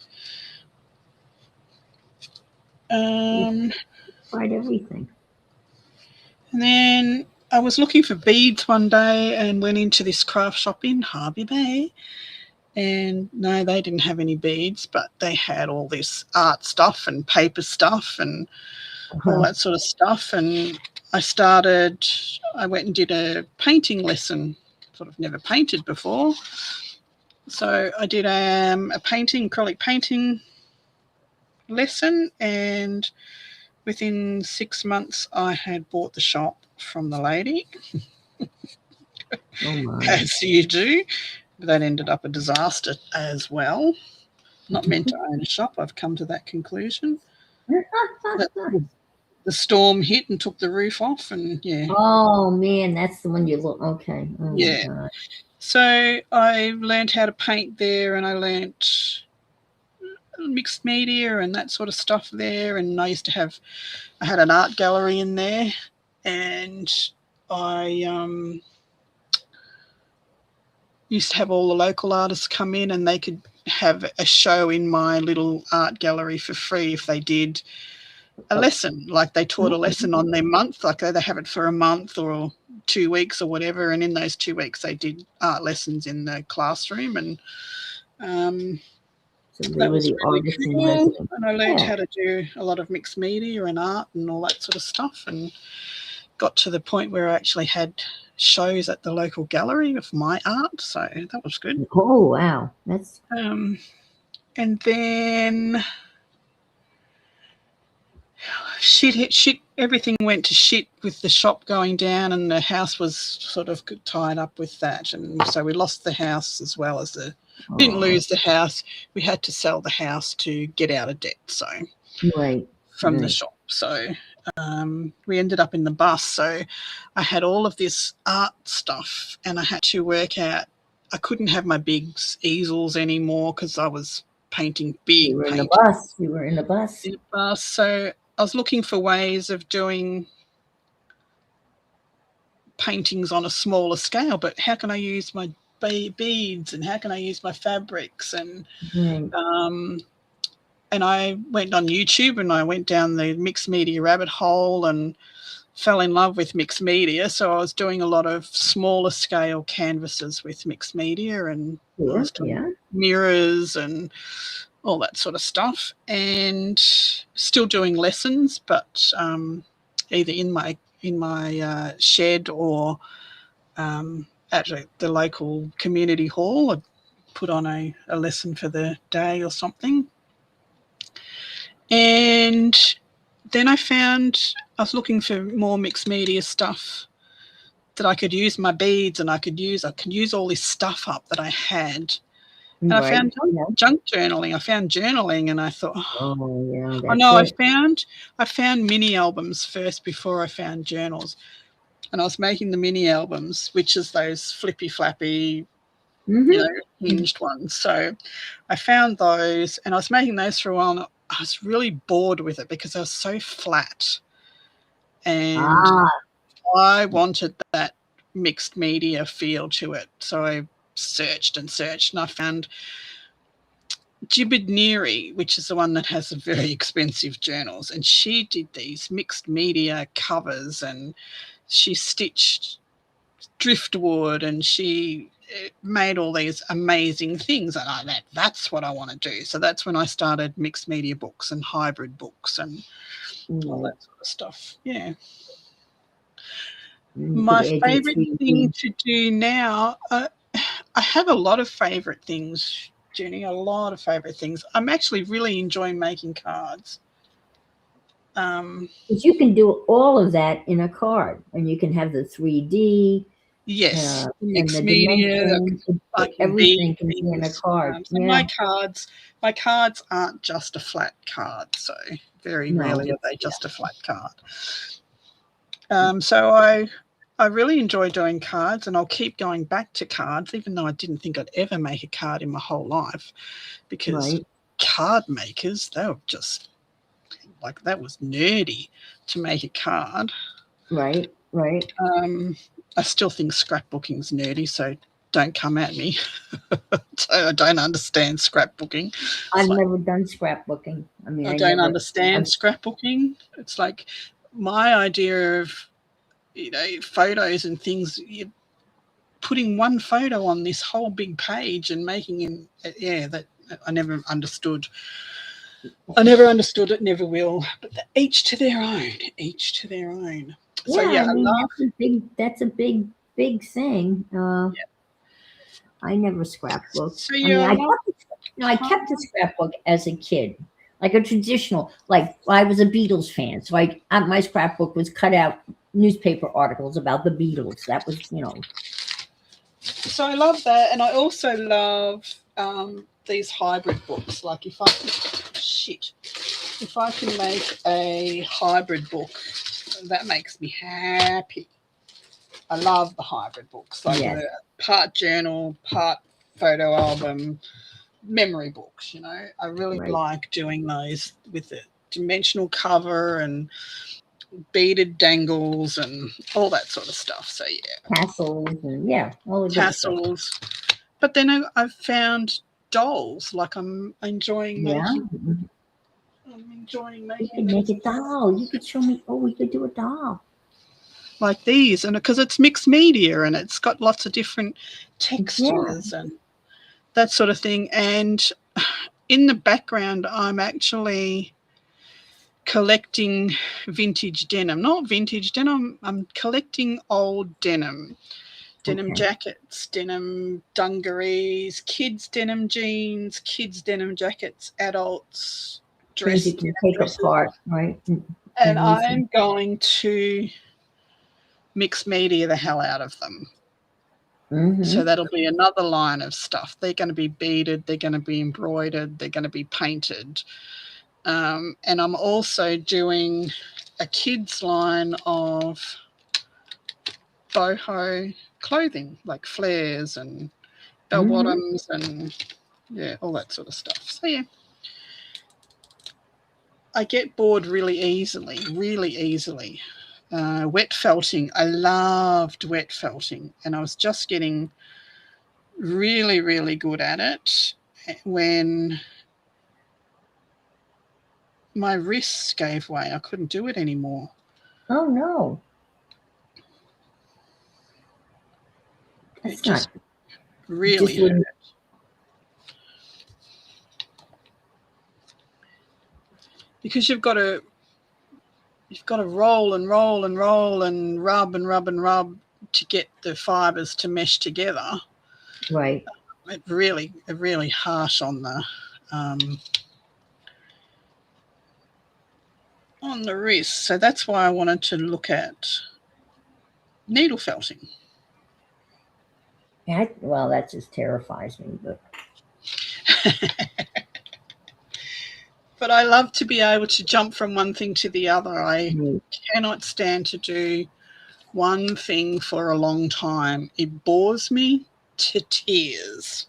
[SPEAKER 2] Tried everything.
[SPEAKER 1] And then I was looking for beads one day and went into this craft shop in Harvey Bay. And no, they didn't have any beads, but they had all this art stuff and paper stuff and all that sort of stuff. And I went and did a painting lesson, sort of never painted before. So I did a acrylic painting lesson, and within 6 months I had bought the shop from the lady.
[SPEAKER 2] Oh my.
[SPEAKER 1] As you do. That ended up a disaster as well. Not meant to own a shop, I've come to that conclusion. The storm hit and took the roof off, and yeah.
[SPEAKER 2] Oh man, that's the one you look. Okay. Oh,
[SPEAKER 1] yeah.
[SPEAKER 2] My God.
[SPEAKER 1] So I learned how to paint there, and I learned mixed media and that sort of stuff there. And I had an art gallery in there, and I used to have all the local artists come in, and they could have a show in my little art gallery for free if they did a lesson. Like they taught a lesson on their month, like they have it for a month or 2 weeks or whatever, and in those 2 weeks they did art lessons in the classroom, and
[SPEAKER 2] so that was really cool.
[SPEAKER 1] And I learned how to do a lot of mixed media and art and all that sort of stuff, and got to the point where I actually had shows at the local gallery of my art, so that was good.
[SPEAKER 2] Oh wow, that's
[SPEAKER 1] And then shit, everything went to shit with the shop going down, and the house was sort of tied up with that. And so we lost the house as well as didn't lose the house. We had to sell the house to get out of debt. So
[SPEAKER 2] Right.
[SPEAKER 1] from the
[SPEAKER 2] Right.
[SPEAKER 1] shop. So we ended up in the bus. So I had all of this art stuff, and I had to work out. I couldn't have my big easels anymore because I was painting big
[SPEAKER 2] You were in the
[SPEAKER 1] paintings
[SPEAKER 2] bus. You were in the bus.
[SPEAKER 1] in the bus. So I was looking for ways of doing paintings on a smaller scale, but how can I use my beads, and how can I use my fabrics?
[SPEAKER 2] Right.
[SPEAKER 1] And I went on YouTube, and I went down the mixed media rabbit hole and fell in love with mixed media. So I was doing a lot of smaller scale canvases with mixed media, and I
[SPEAKER 2] Sure.
[SPEAKER 1] was doing
[SPEAKER 2] Yeah.
[SPEAKER 1] mirrors and all that sort of stuff, and still doing lessons, but either in my shed or at the local community hall. I'd put on a lesson for the day or something. And then I was looking for more mixed media stuff that I could use my beads, and I could use all this stuff up that I had. And I
[SPEAKER 2] Right.
[SPEAKER 1] found
[SPEAKER 2] Yeah.
[SPEAKER 1] junk journaling. I found journaling, and I thought,
[SPEAKER 2] Oh, yeah.
[SPEAKER 1] oh
[SPEAKER 2] That's
[SPEAKER 1] no,
[SPEAKER 2] it.
[SPEAKER 1] I found mini albums first before I found journals. And I was making the mini albums, which is those flippy flappy,
[SPEAKER 2] Mm-hmm.
[SPEAKER 1] hinged ones. So I found those, and I was making those for a while, and I was really bored with it because they were so flat. And
[SPEAKER 2] Ah.
[SPEAKER 1] I wanted that mixed media feel to it. So I searched and searched, and I found Jibid Neary, which is the one that has the very expensive journals, and she did these mixed media covers, and she stitched driftwood, and she made all these amazing things, and that's what I want to do. So that's when I started mixed media books and hybrid books and all that sort of stuff. Yeah. My favorite thing to do now, I have a lot of favorite things, Jenny, a lot of favorite things. I'm actually really enjoying making cards.
[SPEAKER 2] Because you can do all of that in a card, and you can have the 3D.
[SPEAKER 1] Yes,
[SPEAKER 2] And
[SPEAKER 1] mixed
[SPEAKER 2] the
[SPEAKER 1] media.
[SPEAKER 2] dimensions,
[SPEAKER 1] I can
[SPEAKER 2] everything
[SPEAKER 1] be
[SPEAKER 2] can be in a
[SPEAKER 1] things.
[SPEAKER 2] card.
[SPEAKER 1] So
[SPEAKER 2] Yeah.
[SPEAKER 1] my cards aren't just a flat card. So very
[SPEAKER 2] No.
[SPEAKER 1] rarely are they just a flat card. So I really enjoy doing cards, and I'll keep going back to cards, even though I didn't think I'd ever make a card in my whole life, because
[SPEAKER 2] Right.
[SPEAKER 1] card makers, they were just like, that was nerdy to make a card.
[SPEAKER 2] Right. Right.
[SPEAKER 1] I still think scrapbooking's nerdy, so don't come at me. So I don't understand scrapbooking.
[SPEAKER 2] I've never done scrapbooking. I mean,
[SPEAKER 1] I don't understand scrapbooking. It's like my idea of, photos and things. You're putting one photo on this whole big page and making that I never understood. I never understood it, never will. But each to their own. Each to their own. So
[SPEAKER 2] Yeah, I mean,
[SPEAKER 1] love.
[SPEAKER 2] that's a big thing. I never scrapbooked.
[SPEAKER 1] So
[SPEAKER 2] I mean, I kept a scrapbook as a kid, like a traditional. Like I was a Beatles fan, so my scrapbook was cut out newspaper articles about the Beatles. That was,
[SPEAKER 1] So I love that, and I also love these hybrid books. Like if I can make a hybrid book, that makes me happy. I love the hybrid books, like the part journal, part photo album, memory books. I really like doing those with the dimensional cover and beaded dangles and all that sort of stuff. So
[SPEAKER 2] tassels and all the
[SPEAKER 1] tassels. But then I've found dolls. Like I'm enjoying making. I'm enjoying making.
[SPEAKER 2] You could make a doll. You could show me. Oh, we could do a doll
[SPEAKER 1] like these, and because it's mixed media and it's got lots of different textures and that sort of thing. And in the background, I'm actually collecting vintage denim. Not vintage denim. I'm collecting old denim. denim
[SPEAKER 2] Okay.
[SPEAKER 1] jackets, denim dungarees, kids denim jeans, kids denim jackets, adults
[SPEAKER 2] Things
[SPEAKER 1] dress
[SPEAKER 2] you can
[SPEAKER 1] denim
[SPEAKER 2] take
[SPEAKER 1] dresses.
[SPEAKER 2] apart, right?
[SPEAKER 1] And
[SPEAKER 2] And use them.
[SPEAKER 1] I'm going to mix media the hell out of them.
[SPEAKER 2] Mm-hmm.
[SPEAKER 1] So that'll be another line of stuff. They're going to be beaded, they're going to be embroidered, they're going to be painted. And I'm also doing a kids line of boho clothing, like flares and bell bottoms and yeah, all that sort of stuff. So yeah, I get bored really easily, really easily. Wet felting, I loved wet felting, and I was just getting really, really good at it when my wrists gave way. I couldn't do it anymore.
[SPEAKER 2] Oh no. That's
[SPEAKER 1] It just
[SPEAKER 2] not
[SPEAKER 1] really
[SPEAKER 2] just wouldn't.
[SPEAKER 1] hurt. Because you've got to roll and roll and roll and rub and rub and rub to get the fibers to mesh together.
[SPEAKER 2] Right.
[SPEAKER 1] It really harsh on the wrist. So that's why I wanted to look at needle felting.
[SPEAKER 2] Yeah, well, that just terrifies me. But
[SPEAKER 1] But I love to be able to jump from one thing to the other. I cannot stand to do one thing for a long time. It bores me to tears.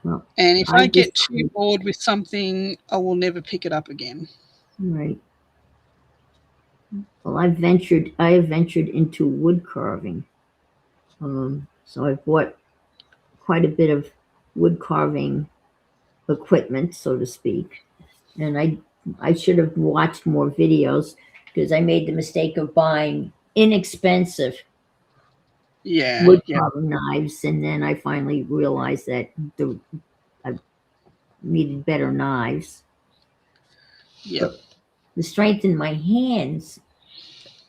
[SPEAKER 2] well,
[SPEAKER 1] And if
[SPEAKER 2] I
[SPEAKER 1] I get
[SPEAKER 2] just
[SPEAKER 1] too bored with something, I will never pick it up again.
[SPEAKER 2] right. Well, I have ventured into wood carving. So I've bought quite a bit of wood carving equipment, so to speak. And I should have watched more videos because I made the mistake of buying inexpensive
[SPEAKER 1] Yeah,
[SPEAKER 2] wood
[SPEAKER 1] yeah,
[SPEAKER 2] carving knives, and then I finally realized that I needed better knives.
[SPEAKER 1] yeah.
[SPEAKER 2] But the strength in my hands,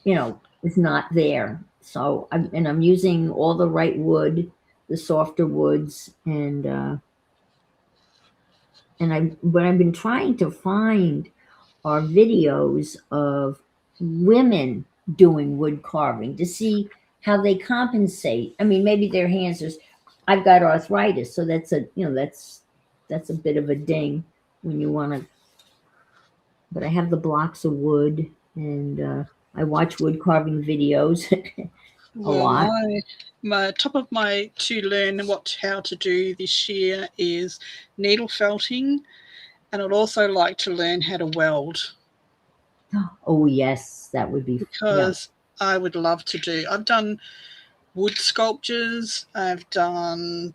[SPEAKER 2] is not there. So I'm using all the right wood, the softer woods, and what I've been trying to find are videos of women doing wood carving to see how they compensate. I mean, maybe their hands are. I've got arthritis, so that's a bit of a ding when you want to. But I have the blocks of wood, and I watch wood carving videos a lot.
[SPEAKER 1] My top of my to learn how to do this year is needle felting, and I'd also like to learn how to weld.
[SPEAKER 2] Oh yes, that would be
[SPEAKER 1] because I would love to do. I've done wood sculptures. I've done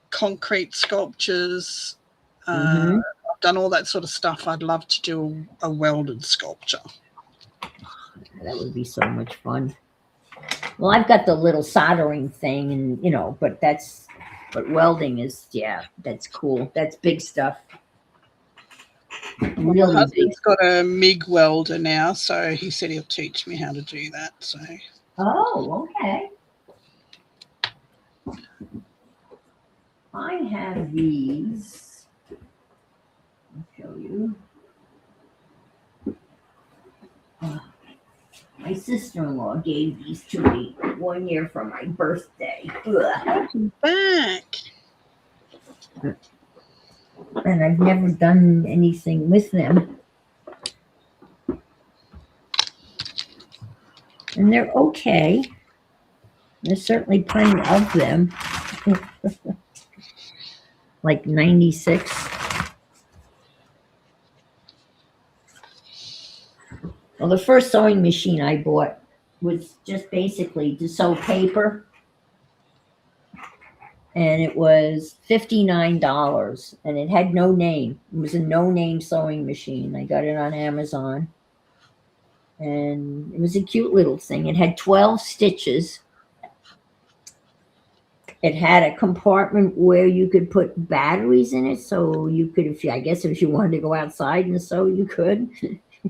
[SPEAKER 1] concrete sculptures.
[SPEAKER 2] Mhm.
[SPEAKER 1] I've done all that sort of stuff. I'd love to do a welded sculpture.
[SPEAKER 2] That would be so much fun. Well, I've got the little soldering thing, and but welding is, that's cool. That's big stuff.
[SPEAKER 1] Well, my
[SPEAKER 2] Really big.
[SPEAKER 1] husband's got a MIG welder now, so he said he'll teach me how to do that. So
[SPEAKER 2] Oh, okay. I have these. I'll show you. My sister-in-law gave these to me one year for my birthday. Ugh.
[SPEAKER 1] back.
[SPEAKER 2] And I've never done anything with them. And they're okay. There's certainly plenty of them. Like 96. Well, the first sewing machine I bought was just basically to sew paper. And it was $59. And it had no name. It was a no-name sewing machine. I got it on Amazon. And it was a cute little thing. It had 12 stitches. It had a compartment where you could put batteries in it, so you could, if you wanted to go outside and sew, you could.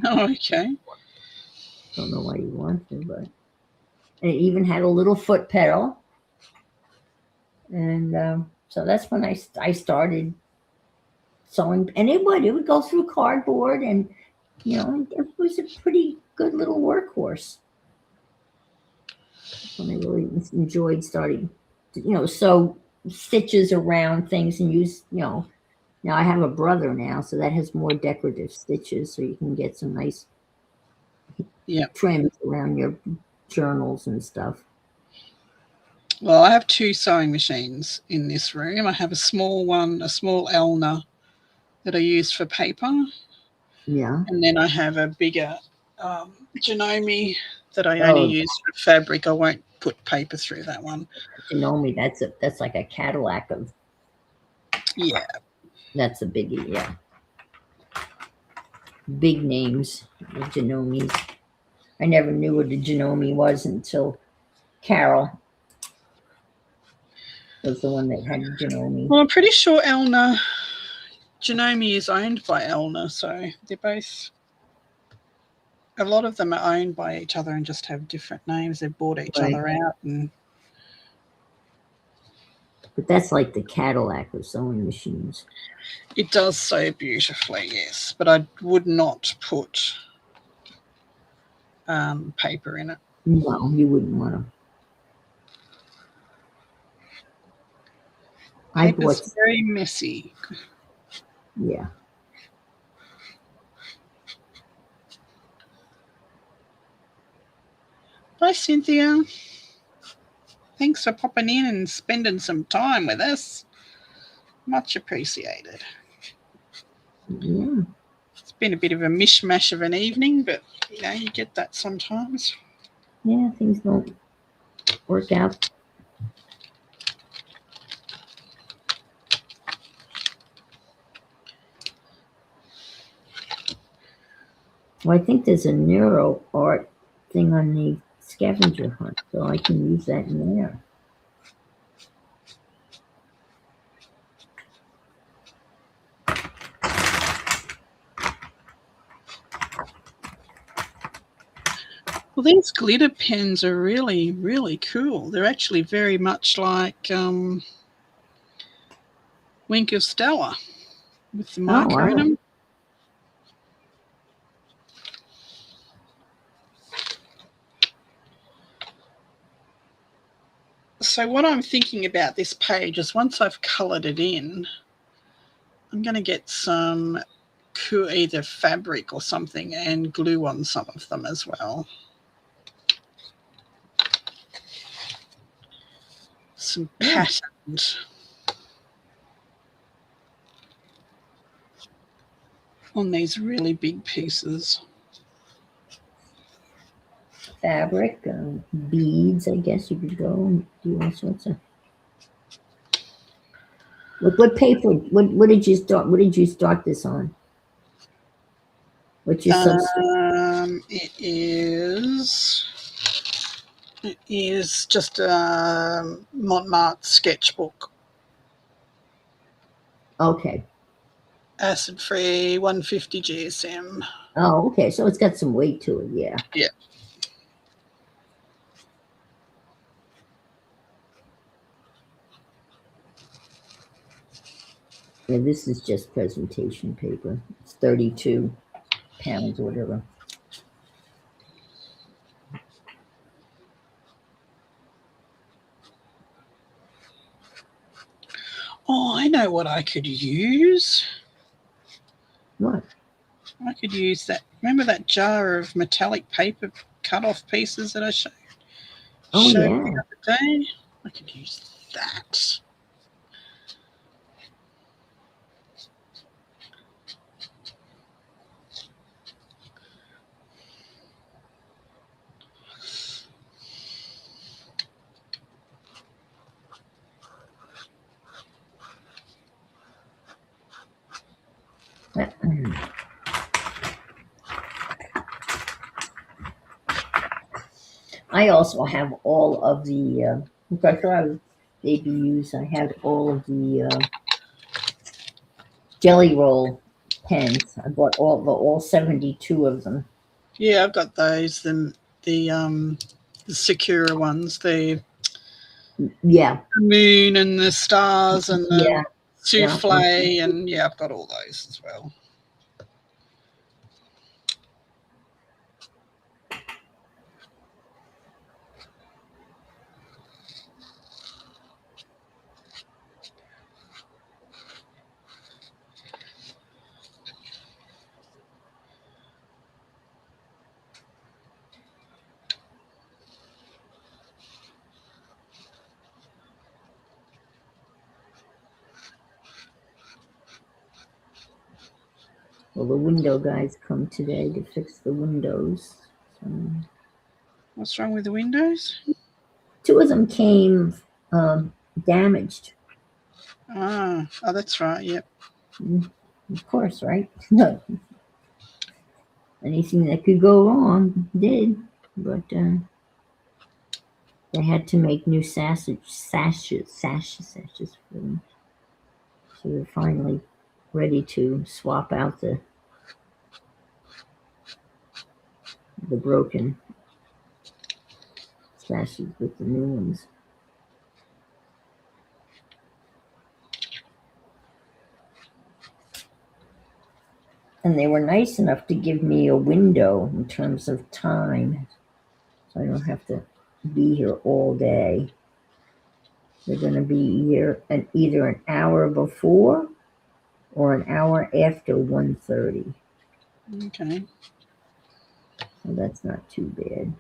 [SPEAKER 1] Oh, okay.
[SPEAKER 2] Don't know why you want to, but And it even had a little foot pedal. And so that's when I started sewing. And it would go through cardboard, and it was a pretty good little workhorse. When I really enjoyed starting to, sew stitches around things and use, now I have a brother now, so that has more decorative stitches, so you can get some nice trims around your journals and stuff.
[SPEAKER 1] Well, I have 2 sewing machines in this room. I have a small one, a small Elna that I use for paper.
[SPEAKER 2] Yeah.
[SPEAKER 1] And then I have a bigger Janome that I only use for fabric. I won't put paper through that one.
[SPEAKER 2] Janome, that's like a Cadillac of.
[SPEAKER 1] Yeah.
[SPEAKER 2] That's a biggie, yeah. Big names, the Janomes. I never knew what a Janome was until Carol was the one that had Janome.
[SPEAKER 1] Well, I'm pretty sure Janome is owned by Elna, so they're both. A lot of them are owned by each other and just have different names. They've bought each other out.
[SPEAKER 2] But that's like the Cadillac of sewing machines.
[SPEAKER 1] It does sew beautifully, yes, but I would not put paper in it.
[SPEAKER 2] No, you wouldn't want to.
[SPEAKER 1] Paper's very messy.
[SPEAKER 2] Yeah.
[SPEAKER 1] Bye, Cynthia. Thanks for popping in and spending some time with us. Much appreciated.
[SPEAKER 2] Yeah.
[SPEAKER 1] It's been a bit of a mishmash of an evening, but, you get that sometimes.
[SPEAKER 2] Yeah, things don't work out. Well, I think there's a neuro art thing on the scavenger hunt, so I can use that in there.
[SPEAKER 1] Well, these glitter pens are really, really cool. They're actually very much like Wink of Stella with the marker in them. So what I'm thinking about this page is once I've coloured it in, I'm going to get some either fabric or something and glue on some of them as well. Some patterns on these really big pieces.
[SPEAKER 2] Fabric, beads, I guess you could go and do all sorts of. What paper? What did you start? What did you start this on? What's your substrate?
[SPEAKER 1] It is just a Montmartre sketchbook.
[SPEAKER 2] Okay.
[SPEAKER 1] Acid-free 150 GSM.
[SPEAKER 2] Oh, okay. So it's got some weight to it, yeah.
[SPEAKER 1] Yeah.
[SPEAKER 2] Yeah, this is just presentation paper. It's 32 pounds or whatever.
[SPEAKER 1] Oh, I know what I could use.
[SPEAKER 2] What?
[SPEAKER 1] I could use that. Remember that jar of metallic paper cut-off pieces that I showed?
[SPEAKER 2] Oh, yeah.
[SPEAKER 1] The other day? I could use that.
[SPEAKER 2] I also have all of the, I thought I was ABUs. I have all of the Jelly Roll pens. I bought all 72 of them.
[SPEAKER 1] Yeah, I've got those. The Sakura ones, the
[SPEAKER 2] Yeah,
[SPEAKER 1] moon and the stars and the
[SPEAKER 2] yeah,
[SPEAKER 1] souffle, and yeah, I've got all those as well.
[SPEAKER 2] Well, the window guys come today to fix the windows. So,
[SPEAKER 1] What's wrong with the windows?
[SPEAKER 2] 2 of them came damaged.
[SPEAKER 1] Oh, that's right. Yep.
[SPEAKER 2] Of course, right? No. Anything that could go wrong did, but they had to make new sashes for them. So they're finally ready to swap out the broken sashes with the new ones. And they were nice enough to give me a window in terms of time, so I don't have to be here all day. They're going to be here either an hour before or an hour after 1:30.
[SPEAKER 1] Okay.
[SPEAKER 2] So that's not too bad.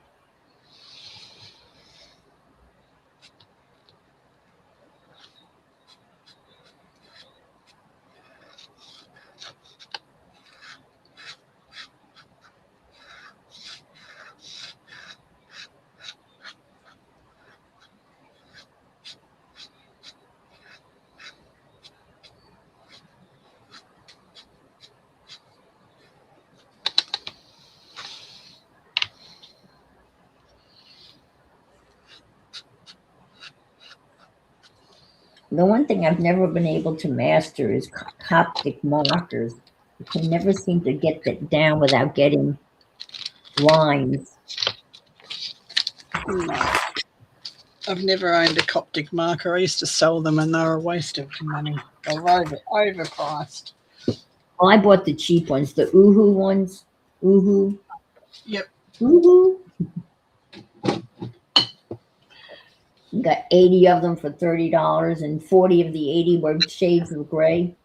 [SPEAKER 2] The one thing I've never been able to master is Coptic markers. I can never seem to get that down without getting lines.
[SPEAKER 1] No, I've never owned a Coptic marker. I used to sell them, and they were a waste of money. They were overpriced.
[SPEAKER 2] Well, I bought the cheap ones, the Uhu ones. Uhu.
[SPEAKER 1] Yep.
[SPEAKER 2] Uhu. Got 80 of them for $30, and 40 of the 80 were shades of gray.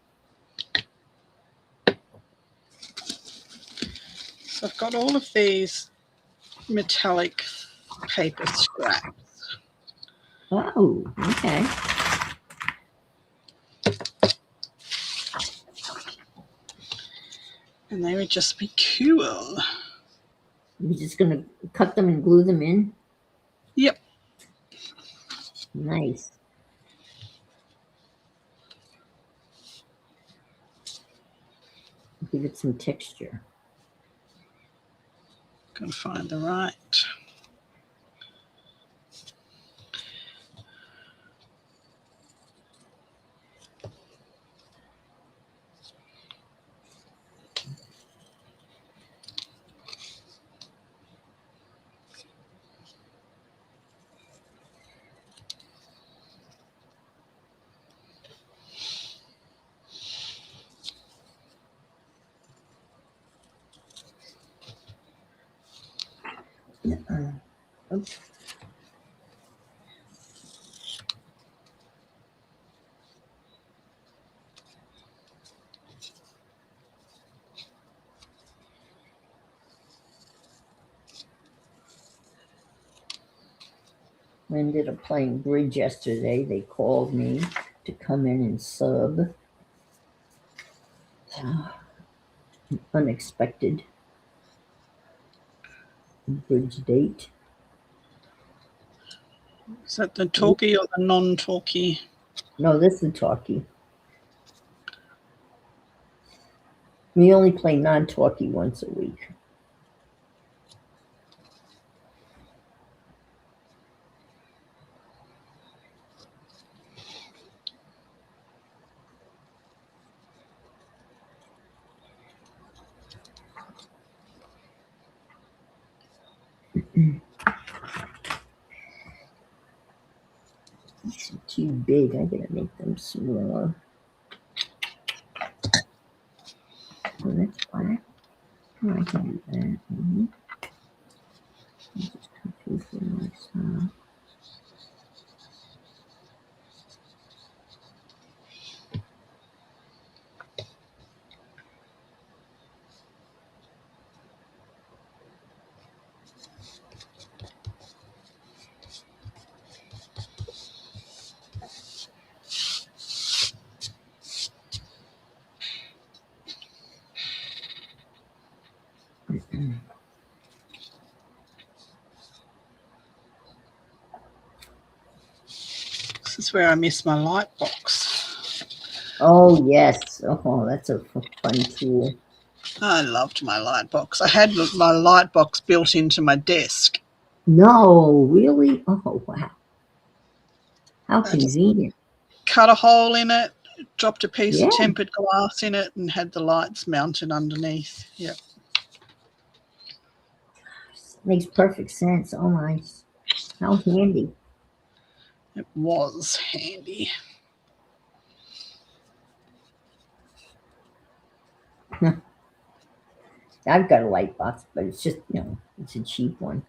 [SPEAKER 1] So I've got all of these metallic paper scraps.
[SPEAKER 2] Oh, okay.
[SPEAKER 1] And they would just be cool.
[SPEAKER 2] You're just going to cut them and glue them in?
[SPEAKER 1] Yep.
[SPEAKER 2] Nice. Give it some texture.
[SPEAKER 1] Gotta find the right.
[SPEAKER 2] Oops. I ended up playing bridge yesterday. They called me to come in and sub. Unexpected bridge date.
[SPEAKER 1] Is that the talkie or the non-talkie?
[SPEAKER 2] No, this is talkie. We only play non-talkie once a week. too big. I gotta make them smaller. Oh, that's black. Oh, I can do that. Mm-hmm. I'm just confusing myself.
[SPEAKER 1] This is where I miss my light box.
[SPEAKER 2] Oh, yes. Oh, that's a fun tool.
[SPEAKER 1] I loved my light box. I had my light box built into my desk.
[SPEAKER 2] No, really? Oh, wow. How
[SPEAKER 1] I just
[SPEAKER 2] convenient.
[SPEAKER 1] cut a hole in it, dropped a piece
[SPEAKER 2] Yeah,
[SPEAKER 1] of tempered glass in it, and had the lights mounted underneath. Yep.
[SPEAKER 2] makes perfect sense. Oh, nice. How handy.
[SPEAKER 1] It was handy.
[SPEAKER 2] I've got a light box, but it's just, it's a cheap one.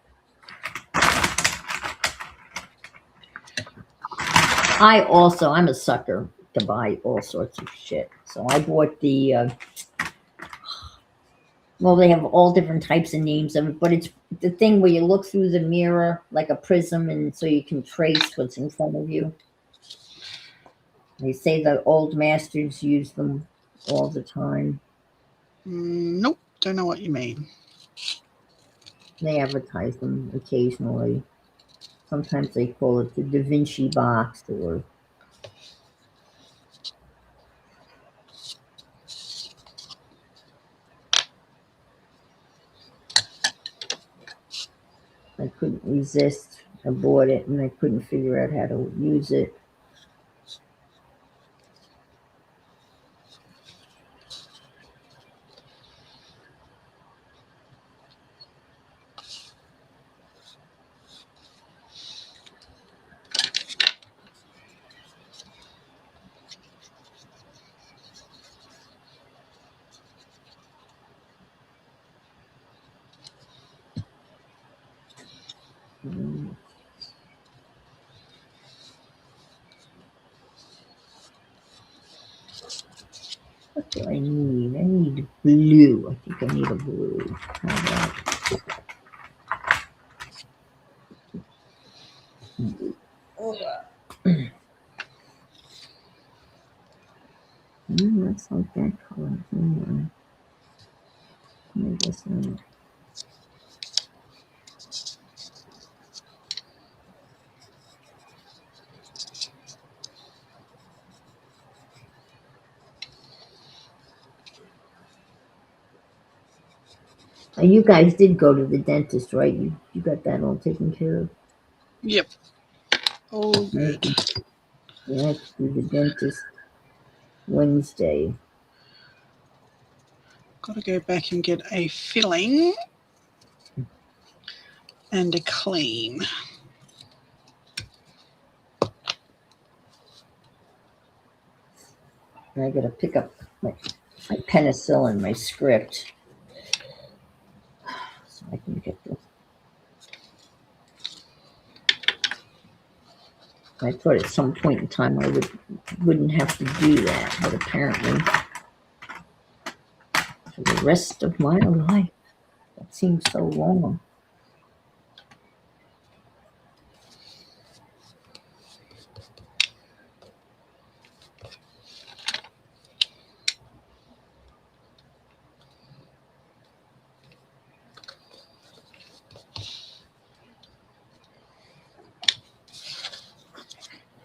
[SPEAKER 2] I'm a sucker to buy all sorts of shit. So I bought well, they have all different types of names of it, but it's the thing where you look through the mirror like a prism and so you can trace what's in front of you. They say the old masters use them all the time.
[SPEAKER 1] Nope, don't know what you mean.
[SPEAKER 2] They advertise them occasionally. Sometimes they call it the Da Vinci box or I couldn't resist. I bought it and I couldn't figure out how to use it. What do I need? I need blue. I think I need a blue. How about that's like that color. I guess not. You guys did go to the dentist, right? You got that all taken care of?
[SPEAKER 1] Yep. All good.
[SPEAKER 2] Yeah, I have to do the dentist Wednesday.
[SPEAKER 1] Got to go back and get a filling and a clean.
[SPEAKER 2] And I got to pick up my penicillin, my script, so I can get the. I thought at some point in time I wouldn't have to do that, but apparently for the rest of my life, that seems so long.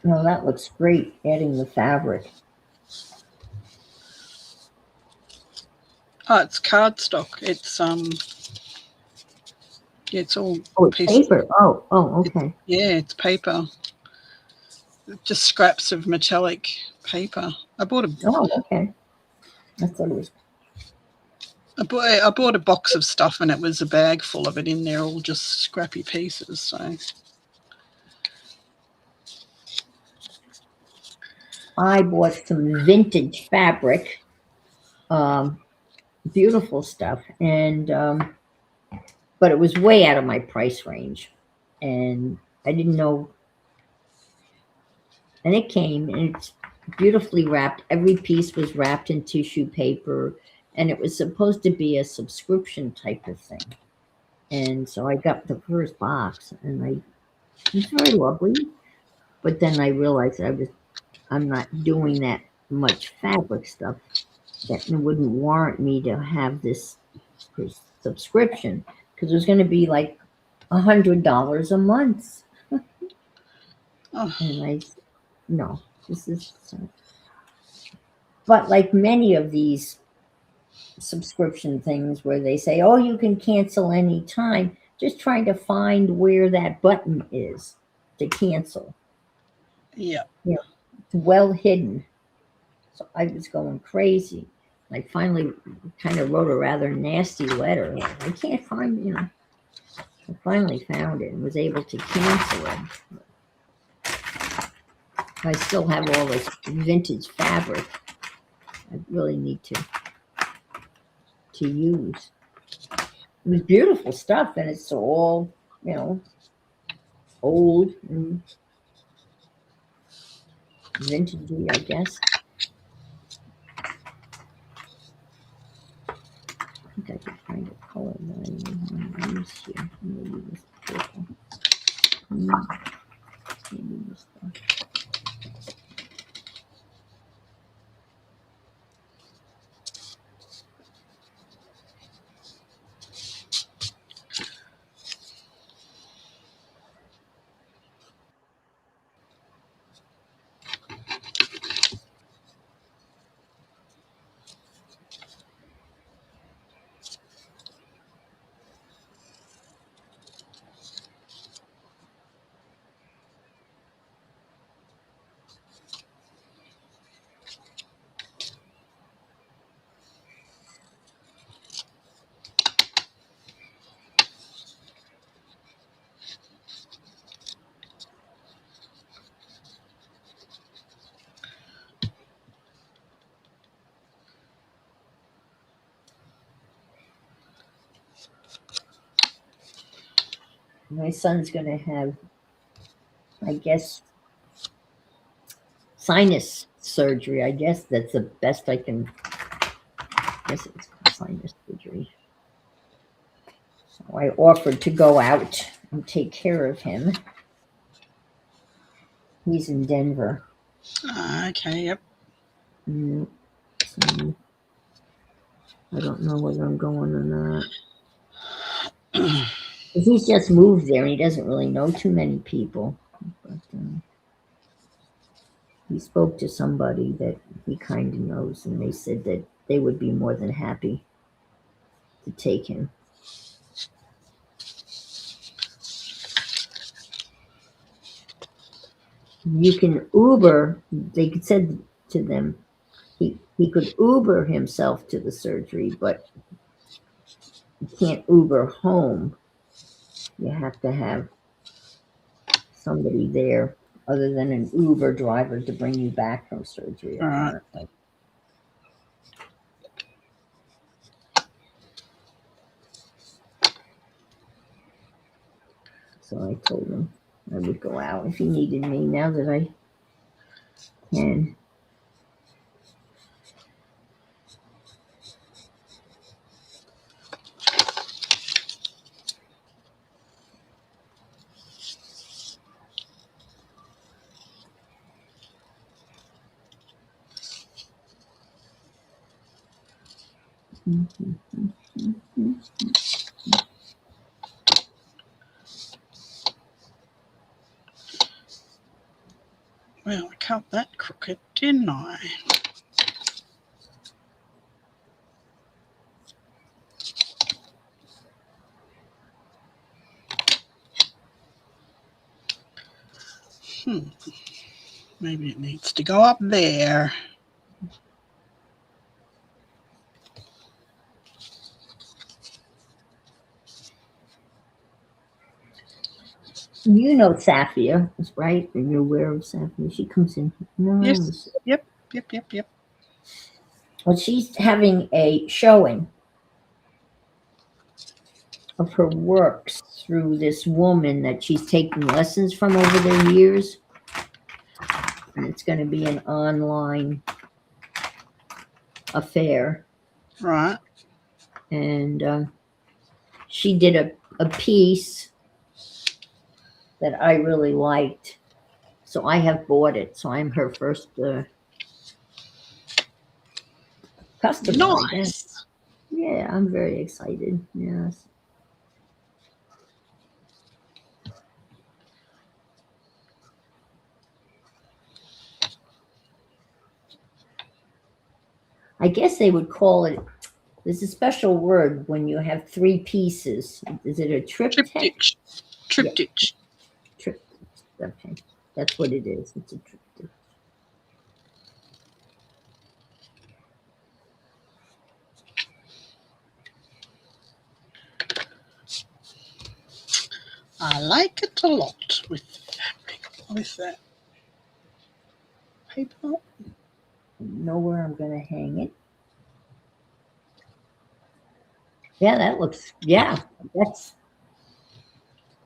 [SPEAKER 2] Well, that looks great, adding the fabric.
[SPEAKER 1] Oh, it's cardstock. It's all
[SPEAKER 2] Oh, it's
[SPEAKER 1] pieces.
[SPEAKER 2] paper. Oh, okay.
[SPEAKER 1] Yeah, it's paper. Just scraps of metallic paper.
[SPEAKER 2] Oh, okay. I thought it was.
[SPEAKER 1] I bought a box of stuff and it was a bag full of it in there, all just scrappy pieces. So
[SPEAKER 2] I bought some vintage fabric, beautiful stuff, and but it was way out of my price range, and I didn't know. And it came, and it's beautifully wrapped. Every piece was wrapped in tissue paper, and it was supposed to be a subscription type of thing. And so I got the first box, and it's very lovely. But then I realized I'm not doing that much fabric stuff that wouldn't warrant me to have this subscription because it was going to be like $100 a month.
[SPEAKER 1] Oh,
[SPEAKER 2] And no, this is. But like many of these subscription things where they say, oh, you can cancel any time, just trying to find where that button is to cancel.
[SPEAKER 1] yeah.
[SPEAKER 2] It's well hidden. So I was going crazy. I finally kind of wrote a rather nasty letter. I can't find. I finally found it and was able to cancel it. I still have all this vintage fabric I really need to use. It was beautiful stuff, and it's all, old and vintagey, I guess. I think I could find a color that I want to use here. Maybe this purple. Maybe this one. My son's going to have, I guess, sinus surgery. I guess that's the best I can. I guess it's called sinus surgery. So I offered to go out and take care of him. He's in Denver.
[SPEAKER 1] Okay, yep.
[SPEAKER 2] So I don't know whether I'm going or not. 'Cause he's just moved there and he doesn't really know too many people. But he spoke to somebody that he kind of knows, and they said that they would be more than happy to take him. You can Uber, they said to them, he could Uber himself to the surgery, but you can't Uber home. You have to have somebody there other than an Uber driver to bring you back from surgery, apparently. So I told him I would go out if he needed me now that I can.
[SPEAKER 1] Well, I cut that crooked, didn't I? Maybe it needs to go up there.
[SPEAKER 2] You know Safia, right? And you're aware of Safia. She comes in. No.
[SPEAKER 1] Yes. Yep.
[SPEAKER 2] Well, she's having a showing of her works through this woman that she's taken lessons from over the years. And it's going to be an online affair.
[SPEAKER 1] Right.
[SPEAKER 2] And she did a piece that I really liked. So I have bought it. So I'm her first customer, I guess.
[SPEAKER 1] Nice.
[SPEAKER 2] Yeah, I'm very excited. Yes. I guess they would call it, there's a special word when you have three pieces. Is it a triptych?
[SPEAKER 1] Triptych.
[SPEAKER 2] Yeah,
[SPEAKER 1] Triptych.
[SPEAKER 2] triptych. Okay, that's what it is. It's a triptych.
[SPEAKER 1] I like it a lot with the fabric, with that paper.
[SPEAKER 2] I know where I'm going to hang it. Yeah, that looks, yeah, that's,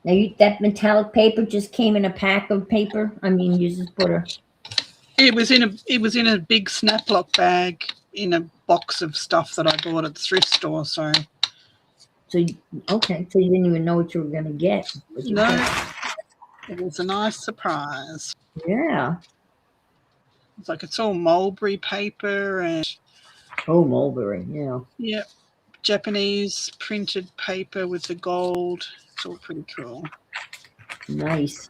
[SPEAKER 2] now that metallic paper just came in a pack of paper? I mean, you just put
[SPEAKER 1] It was in a big Snaplock bag in a box of stuff that I bought at the thrift store. So
[SPEAKER 2] okay, so you didn't even know what you were going to get. But you
[SPEAKER 1] no,
[SPEAKER 2] got,
[SPEAKER 1] it was a nice surprise.
[SPEAKER 2] yeah.
[SPEAKER 1] It's like it's all mulberry paper and
[SPEAKER 2] Oh, mulberry, yeah.
[SPEAKER 1] yeah, Japanese printed paper with the gold. It's all pretty cool.
[SPEAKER 2] Nice.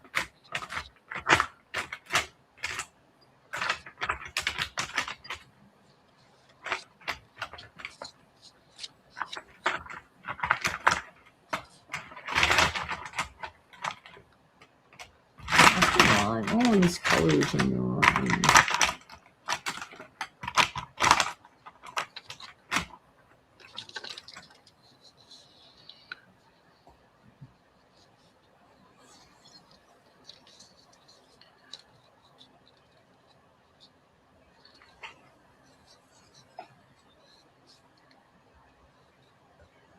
[SPEAKER 2] Come on, all these colors in there.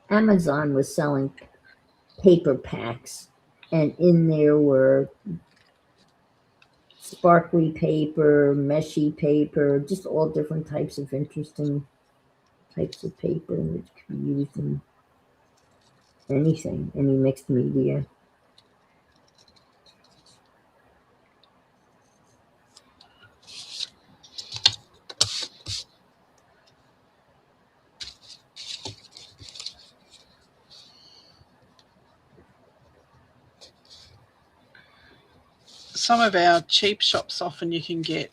[SPEAKER 2] Amazon was selling paper packs, and in there were sparkly paper, meshy paper, just all different types of interesting types of paper which could be used in anything, any mixed media.
[SPEAKER 1] Some of our cheap shops, often you can get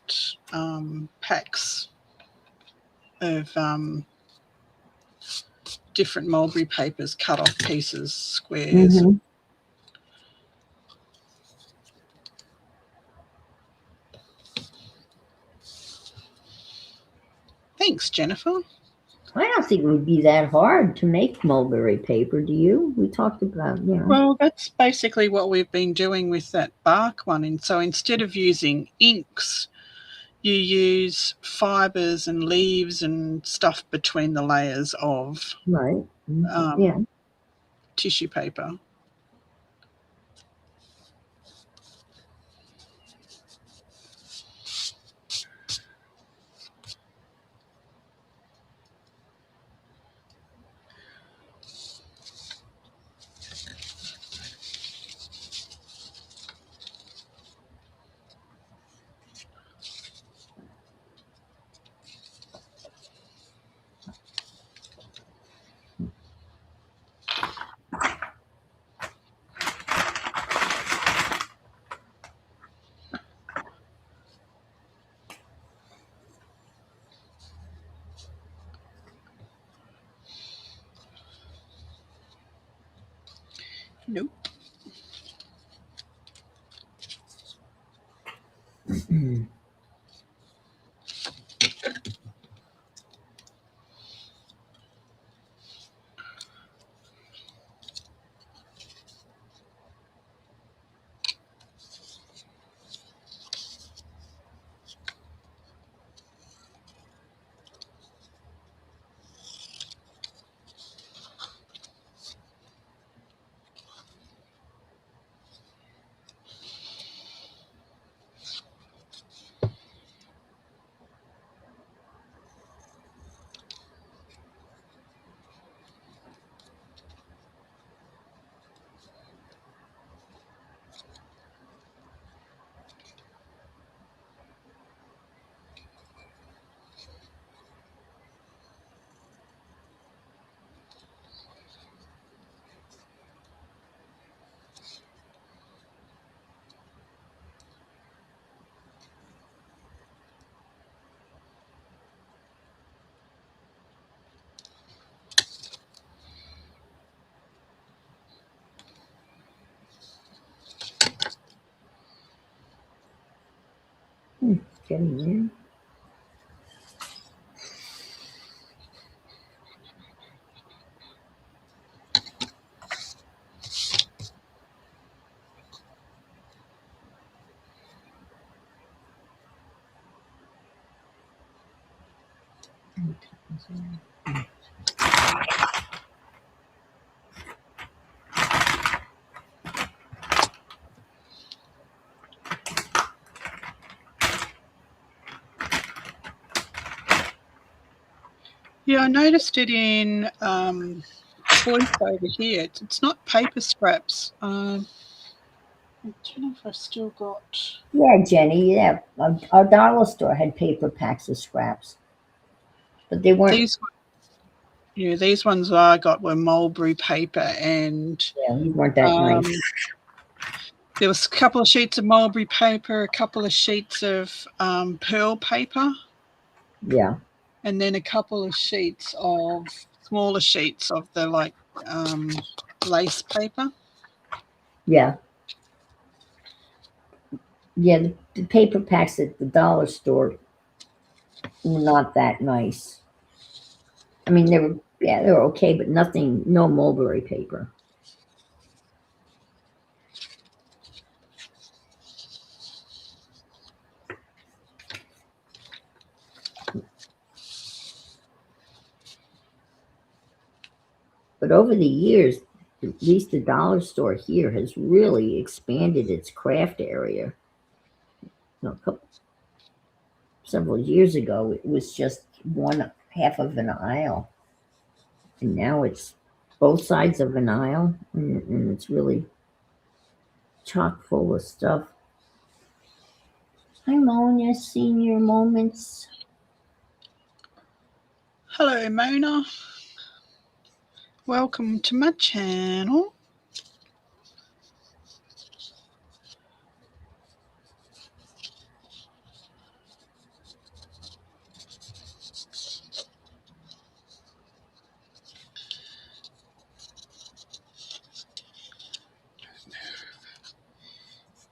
[SPEAKER 1] packs of different mulberry papers, cut off pieces, squares.
[SPEAKER 2] Mm-hmm.
[SPEAKER 1] Thanks, Jennifer.
[SPEAKER 2] I don't think it would be that hard to make mulberry paper, do you? We talked about,
[SPEAKER 1] Well, that's basically what we've been doing with that bark one. And so instead of using inks, you use fibres and leaves and stuff between the layers of
[SPEAKER 2] right. Yeah.
[SPEAKER 1] tissue paper. Nope.
[SPEAKER 2] Getting there.
[SPEAKER 1] Yeah, I noticed it in choice over here. It's not paper scraps. I don't know if I've still got
[SPEAKER 2] Yeah, Jenny. Yeah, our dollar store had paper packs of scraps, but they weren't.
[SPEAKER 1] these. Yeah, these ones I got were mulberry paper, and
[SPEAKER 2] Yeah, they weren't that nice.
[SPEAKER 1] there was a couple of sheets of mulberry paper, a couple of sheets of pearl paper,
[SPEAKER 2] Yeah,
[SPEAKER 1] and then a couple of sheets of smaller sheets of the lace paper.
[SPEAKER 2] yeah, yeah. The paper packs at the dollar store were not that nice. I mean, they were okay, but nothing, no mulberry paper. But over the years, at least the dollar store here has really expanded its craft area. Several years ago, it was just one half of an aisle, and now it's both sides of an aisle, and it's really chock full of stuff. Hi, Mona, Senior Moments.
[SPEAKER 1] Hello, Mona. Welcome to my channel.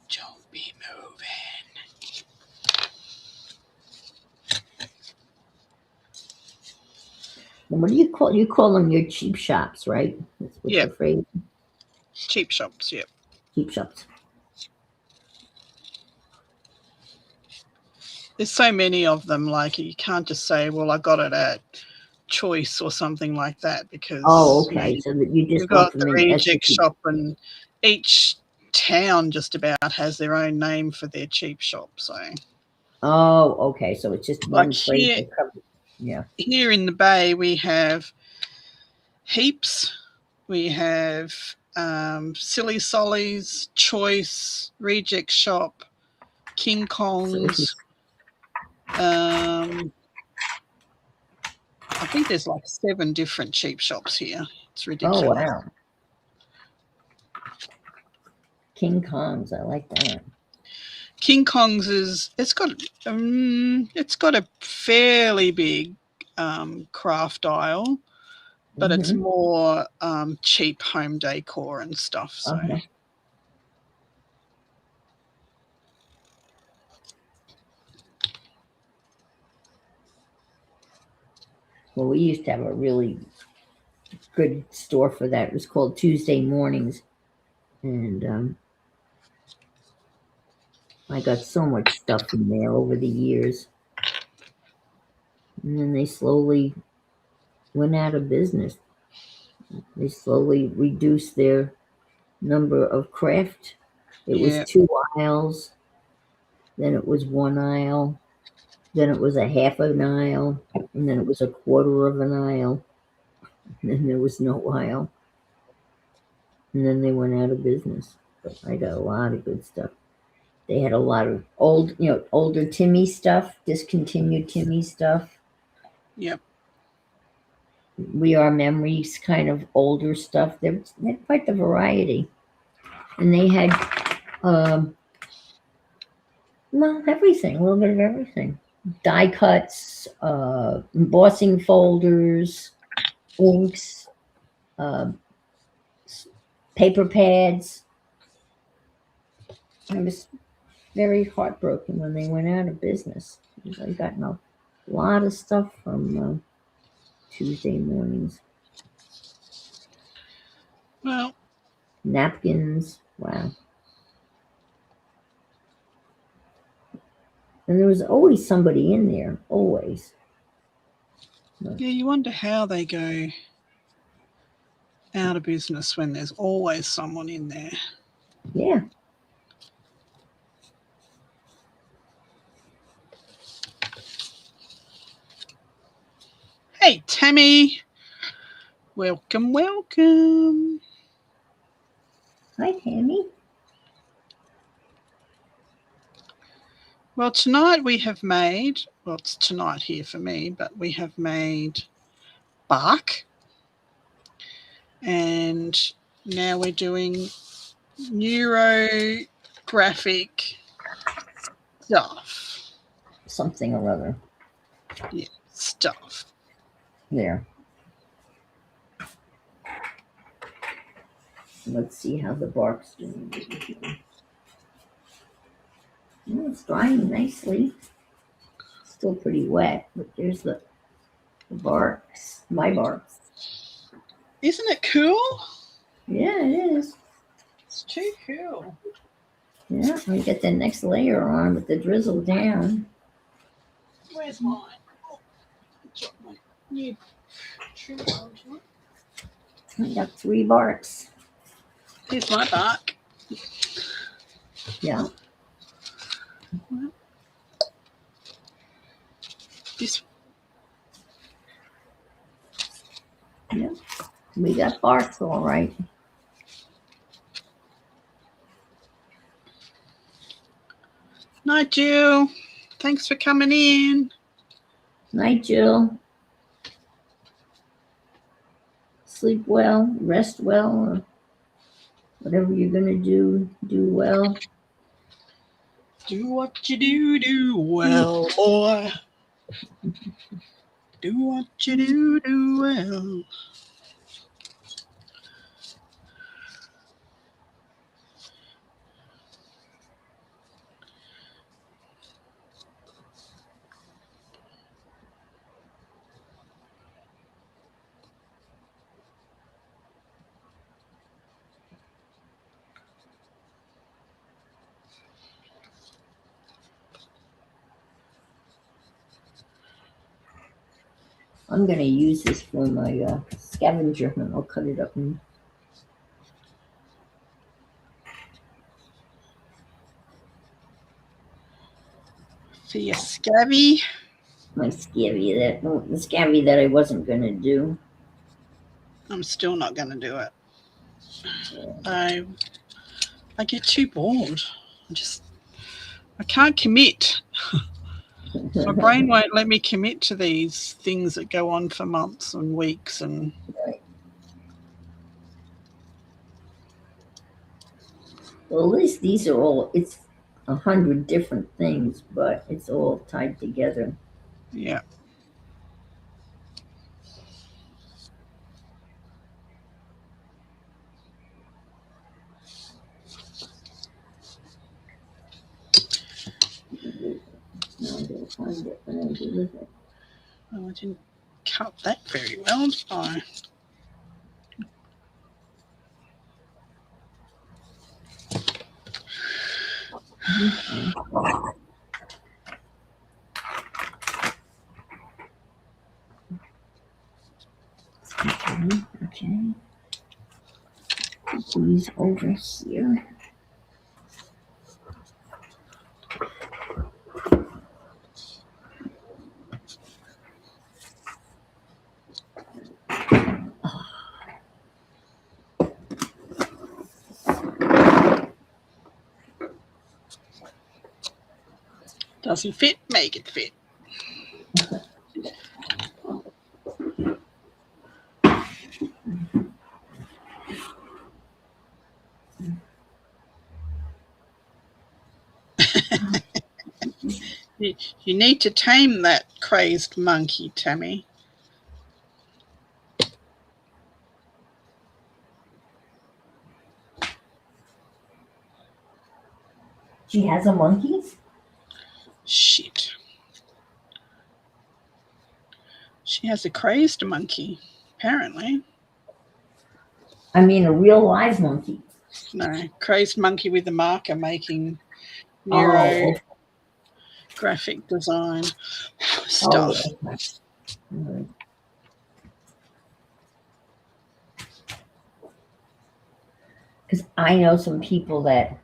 [SPEAKER 1] Don't be moving.
[SPEAKER 2] And what do you call? You call them your cheap shops, right? That's what the
[SPEAKER 1] Yep,
[SPEAKER 2] phrase.
[SPEAKER 1] cheap shops. Yep.
[SPEAKER 2] Cheap shops.
[SPEAKER 1] There's so many of them. Like you can't just say, "Well, I got it at Choice" or something like that,
[SPEAKER 2] Oh,
[SPEAKER 1] because
[SPEAKER 2] okay. So that you
[SPEAKER 1] you've
[SPEAKER 2] just go
[SPEAKER 1] got
[SPEAKER 2] from
[SPEAKER 1] the
[SPEAKER 2] an S to
[SPEAKER 1] reject
[SPEAKER 2] cheap.
[SPEAKER 1] shop, and each town just about has their own name for their cheap shop. So,
[SPEAKER 2] Oh, okay. So it's just
[SPEAKER 1] like
[SPEAKER 2] one phrase that covers. Yeah.
[SPEAKER 1] here in the Bay, we have Heaps, we have Silly Sollies, Choice, Reject Shop, King
[SPEAKER 2] So this is.
[SPEAKER 1] Kong's. I think there's like 7 different cheap shops here. It's
[SPEAKER 2] Oh
[SPEAKER 1] ridiculous.
[SPEAKER 2] wow. King Kong's. I like that.
[SPEAKER 1] King Kong's it's got a fairly big craft aisle, but it's
[SPEAKER 2] Hmm.
[SPEAKER 1] more cheap home decor and stuff. So
[SPEAKER 2] Uh-huh. Well, we used to have a really good store for that. It was called Tuesday Mornings, and I got so much stuff in there over the years. And then they slowly went out of business. They slowly reduced their number of craft. It was
[SPEAKER 1] yeah,
[SPEAKER 2] 2 aisles, then it was 1 aisle, then it was a half an aisle, and then it was a quarter of an aisle, and then there was no aisle, and then they went out of business. But I got a lot of good stuff. They had a lot of older Timmy stuff, discontinued Timmy stuff.
[SPEAKER 1] yep,
[SPEAKER 2] We Are Memories, kind of older stuff. They had quite the variety, and they had well, everything, a little bit of everything. Die cuts, embossing folders, inks, uh, paper pads. I was very heartbroken when they went out of business. I've gotten a lot of stuff from Tuesday mornings.
[SPEAKER 1] Well,
[SPEAKER 2] Napkins. Wow. And there was always somebody in there. Always.
[SPEAKER 1] yeah, you wonder how they go out of business when there's always someone in there.
[SPEAKER 2] Yeah.
[SPEAKER 1] Hey, Tammy. Welcome, welcome.
[SPEAKER 2] Hi, Tammy.
[SPEAKER 1] Well, tonight we have made, well, it's tonight here for me, but we have made bark. And now we're doing neurographic stuff.
[SPEAKER 2] Something or other.
[SPEAKER 1] Yeah, stuff.
[SPEAKER 2] There. Let's see how the bark's doing. Oh, it's drying nicely. Still pretty wet, but there's the barks. My barks.
[SPEAKER 1] Isn't it cool?
[SPEAKER 2] Yeah, it is.
[SPEAKER 1] It's too cool.
[SPEAKER 2] Yeah, we get the next layer on with the drizzle down.
[SPEAKER 1] Where's mine? Oh, I dropped my new trimmer onto it.
[SPEAKER 2] I got 3 barks.
[SPEAKER 1] Here's my bark.
[SPEAKER 2] Yeah.
[SPEAKER 1] This
[SPEAKER 2] We got barks all right.
[SPEAKER 1] Nigel, thanks for coming in.
[SPEAKER 2] Night, Jill. Sleep well, rest well, or whatever you're gonna do well.
[SPEAKER 1] Do what you do well, boy. Do what you do well.
[SPEAKER 2] I'm gonna use this for my scavenger hunt. I'll cut it up and
[SPEAKER 1] For your scabby.
[SPEAKER 2] my the scabby that I wasn't gonna do.
[SPEAKER 1] I'm still not going to do it. I get too bored. I can't commit. My brain won't let me commit to these things that go on for months and weeks. And
[SPEAKER 2] Well, at least these are all. It's 100 different things, but it's all tied together.
[SPEAKER 1] yeah,
[SPEAKER 2] Now I gotta find it. What do I do with it?
[SPEAKER 1] well, I didn't cut that very well, did I?
[SPEAKER 2] Okay. Put these over here.
[SPEAKER 1] Doesn't fit, make it fit. You need to tame that crazed monkey, Tammy.
[SPEAKER 2] She has a monkey?
[SPEAKER 1] Shit. She has a crazed monkey, apparently.
[SPEAKER 2] I mean, a real live monkey.
[SPEAKER 1] No, crazed monkey with a marker making
[SPEAKER 2] Oh,
[SPEAKER 1] neurographic design
[SPEAKER 2] oh,
[SPEAKER 1] stuff.
[SPEAKER 2] okay. Because I know some people that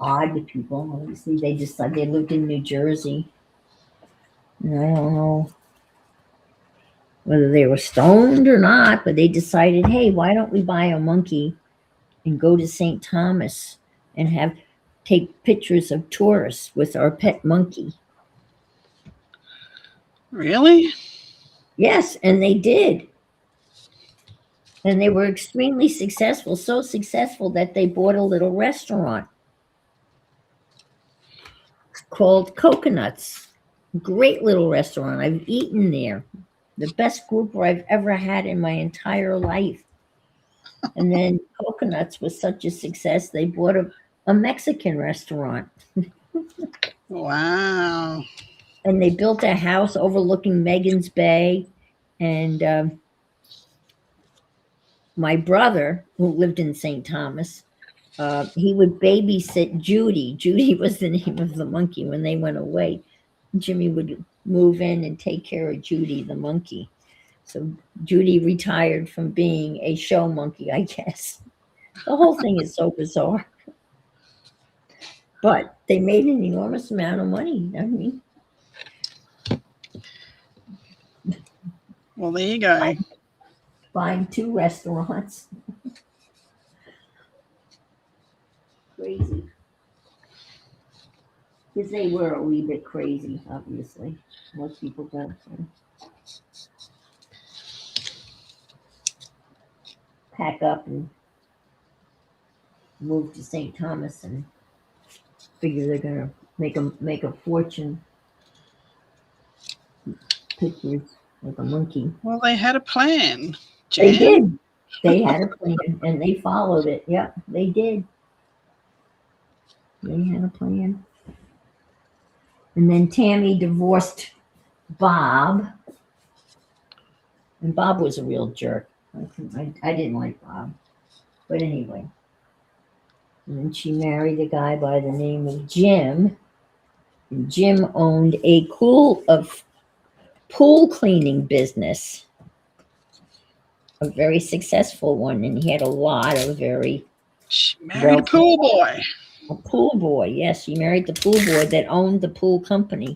[SPEAKER 2] odd people. Obviously, they decided they lived in New Jersey, and I don't know whether they were stoned or not, but they decided, hey, why don't we buy a monkey and go to St. Thomas and have take pictures of tourists with our pet monkey?
[SPEAKER 1] Really?
[SPEAKER 2] Yes, and they did. And they were extremely successful, so successful that they bought a little restaurant called Coconuts. Great little restaurant. I've eaten there. The best grouper I've ever had in my entire life. And then Coconuts was such a success, they bought a Mexican restaurant.
[SPEAKER 1] Wow.
[SPEAKER 2] And they built a house overlooking Megan's Bay. And my brother, who lived in St. Thomas, he would babysit Judy. Judy was the name of the monkey when they went away. Jimmy would move in and take care of Judy, the monkey. So Judy retired from being a show monkey, I guess. The whole thing is so bizarre. But they made an enormous amount of money. I mean,
[SPEAKER 1] Well, there you go.
[SPEAKER 2] buying 2 restaurants. Crazy. Because they were a wee bit crazy, obviously. Most people don't. Pack up and move to St. Thomas and figure they're gonna make a fortune. Pictures like a monkey.
[SPEAKER 1] Well, they had a plan,
[SPEAKER 2] They
[SPEAKER 1] Jan.
[SPEAKER 2] did. They had a plan and they followed it. Yep, they did. They had a plan. And then Tammy divorced Bob. And Bob was a real jerk. I didn't like Bob. But anyway. And then she married a guy by the name of Jim. And Jim owned a pool cleaning business. A very successful one. And he had a lot of very
[SPEAKER 1] She married a pool boy.
[SPEAKER 2] A pool boy, yes. She married the pool boy that owned the pool company.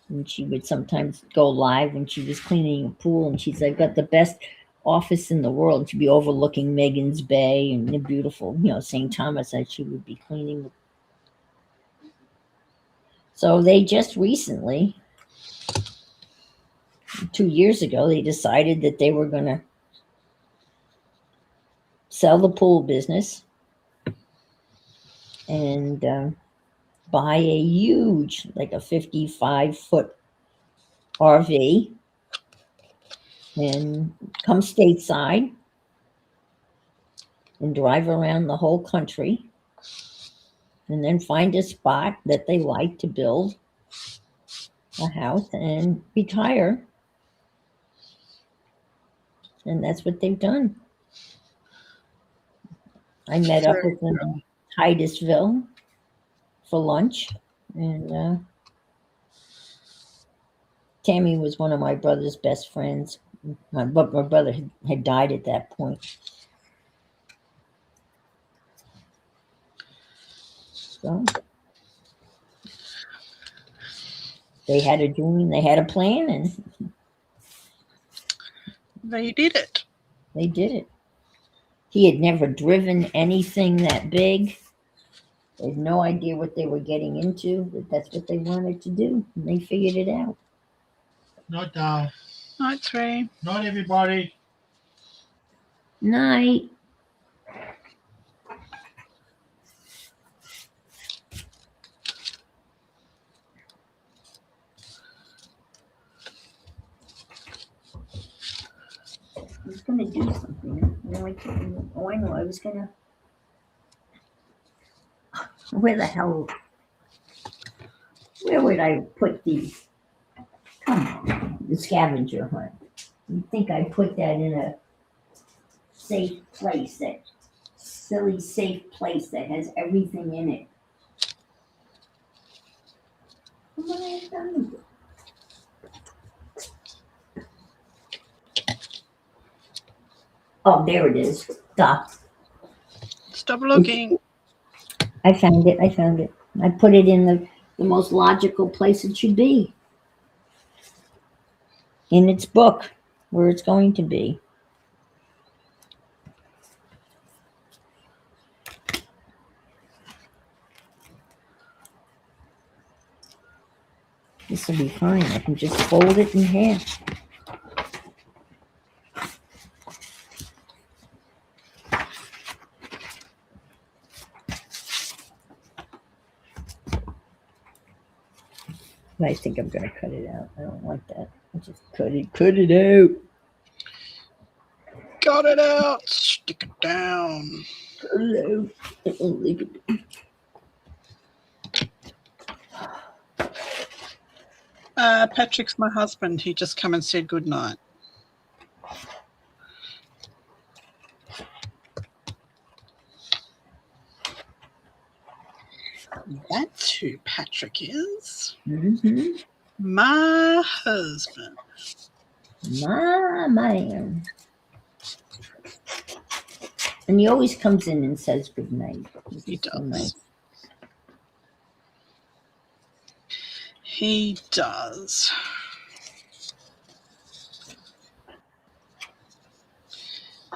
[SPEAKER 2] And she would sometimes go live when she was cleaning a pool, and she's like, got the best office in the world. She'd be overlooking Megan's Bay and the beautiful, St. Thomas that she would be cleaning. So they just recently, 2 years ago, they decided that they were going to sell the pool business and buy a huge, like a 55-foot RV and come stateside and drive around the whole country and then find a spot that they like to build a house and retire. And that's what they've done. I met up with them in Titusville for lunch, and Tammy was one of my brother's best friends. My brother had died at that point. So they had a dream, they had a plan, and
[SPEAKER 1] They did it.
[SPEAKER 2] they did it. He had never driven anything that big. They had no idea what they were getting into, but that's what they wanted to do, and they figured it out.
[SPEAKER 3] Not down.
[SPEAKER 1] Night 3.
[SPEAKER 3] Not everybody.
[SPEAKER 2] Night. was gonna do something. No, I can't. Oh, I know. I was gonna. Where the hell? Where would I put these? Come on, the scavenger hunt. You'd think I'd put that in a safe place, that silly safe place that has everything in it. Come on, I found it. Oh, there it is. Duh.
[SPEAKER 1] Stop looking.
[SPEAKER 2] I found it. I found it. I put it in the most logical place it should be. In its book, where it's going to be. This will be fine. I can just fold it in half. But I think I'm gonna cut it out. I don't like that. I just cut it out.
[SPEAKER 1] Got it out. Stick it down.
[SPEAKER 2] Cut it out. I don't like it.
[SPEAKER 1] Patrick's my husband. He just come and said good night. That's who Patrick is.
[SPEAKER 2] Mm-hmm.
[SPEAKER 1] My husband.
[SPEAKER 2] My man. And he always comes in and says good night.
[SPEAKER 1] He
[SPEAKER 2] It's so
[SPEAKER 1] does.
[SPEAKER 2] nice.
[SPEAKER 1] He does.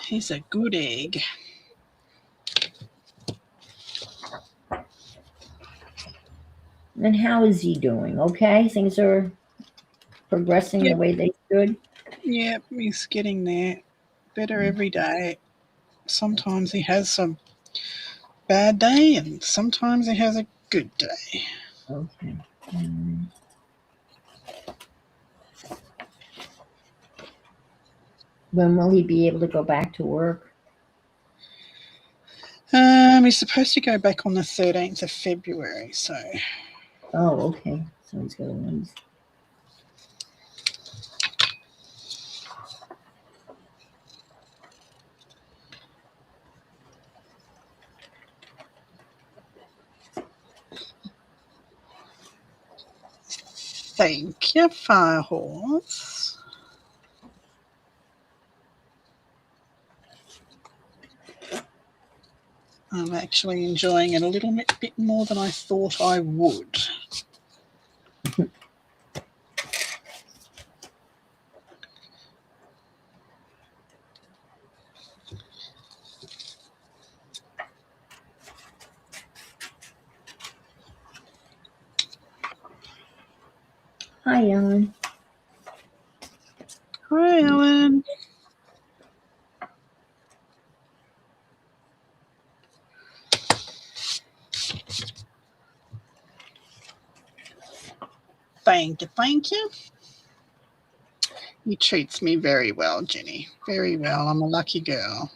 [SPEAKER 1] He's a good egg.
[SPEAKER 2] And how is he doing? Okay, things are progressing
[SPEAKER 1] Yep.
[SPEAKER 2] the way they should.
[SPEAKER 1] Yep, he's getting there. Better every day. Sometimes he has some bad day and sometimes he has a good day.
[SPEAKER 2] Okay. When will he be able to go back to work?
[SPEAKER 1] He's supposed to go back on the 13th of February, so
[SPEAKER 2] Oh, okay. So he's got a Wednesday.
[SPEAKER 1] thank you, Firehorse. I'm actually enjoying it a little bit more than I thought I would.
[SPEAKER 2] Hi, Ellen.
[SPEAKER 1] Hi, Ellen. Thank you, thank you. He treats me very well, Jenny. Very well. I'm a lucky girl.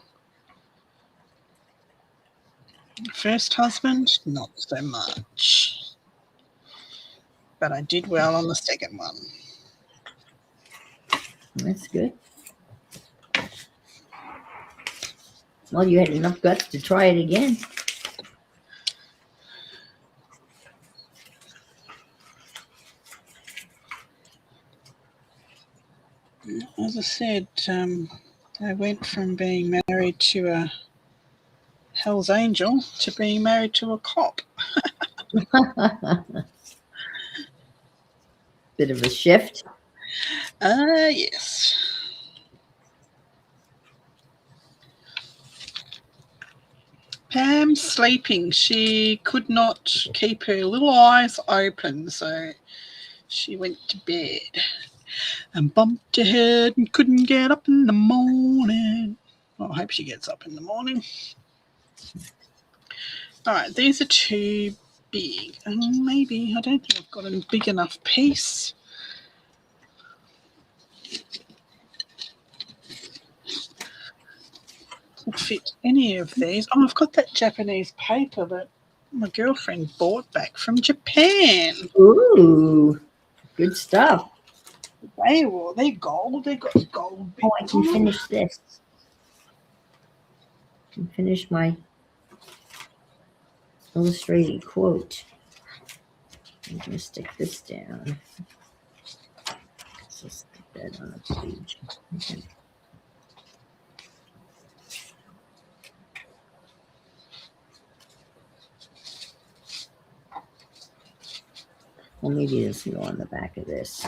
[SPEAKER 1] First husband, not so much. But I did well on the second one.
[SPEAKER 2] That's good. Well, you had enough guts to try it again.
[SPEAKER 1] As I said, I went from being married to a Hell's Angel to being married to a cop.
[SPEAKER 2] Bit of a shift.
[SPEAKER 1] Yes. Pam's sleeping. She could not keep her little eyes open, so she went to bed and bumped her head and couldn't get up in the morning. Well, I hope she gets up in the morning. All right, these are too big. And maybe, I don't think I've got a big enough piece. wouldn't fit any of these. Oh, I've got that Japanese paper that my girlfriend bought back from Japan.
[SPEAKER 2] Ooh, good stuff.
[SPEAKER 1] They're gold. They got gold bits.
[SPEAKER 2] Oh, I can finish this. I can finish my illustrated quote. I'm going to stick this down. So stick that on a page. Okay. Well, maybe this can go on the back of this.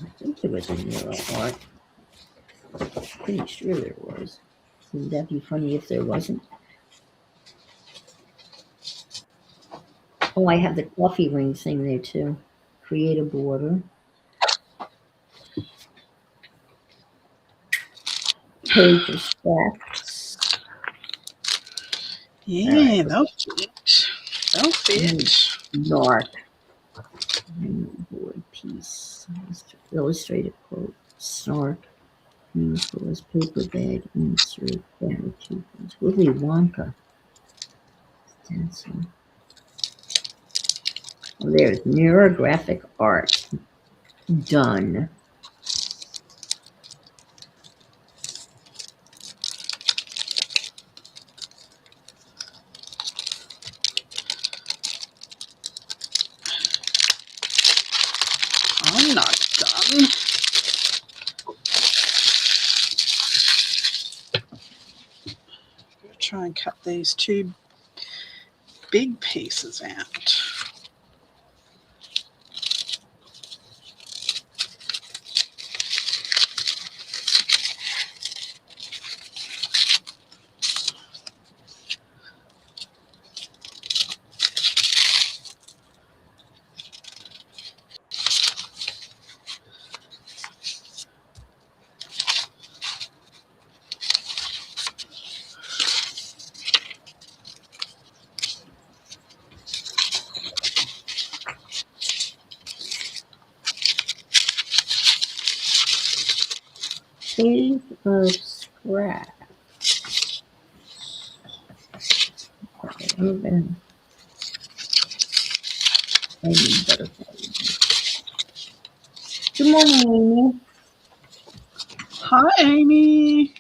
[SPEAKER 2] I think there was a mural art. Pretty sure there was. Wouldn't that be funny if there wasn't? Oh, I have the coffee ring thing there too. Create a border. Page of stacks.
[SPEAKER 1] Yeah,
[SPEAKER 2] Right.
[SPEAKER 1] they'll fit. They'll fit.
[SPEAKER 2] Dark. Board piece. Illustrated quote. Snark. Nicholas paper bag. Insert. Banner coupons. Willy Wonka. Stencil. Oh, there's neurographic art. Done.
[SPEAKER 1] I'm not done. I'll try and cut these two big pieces out.
[SPEAKER 2] Page of scrap. Okay, I'm gonna. I need butterflies. Good morning, Amy.
[SPEAKER 1] Hi, Amy.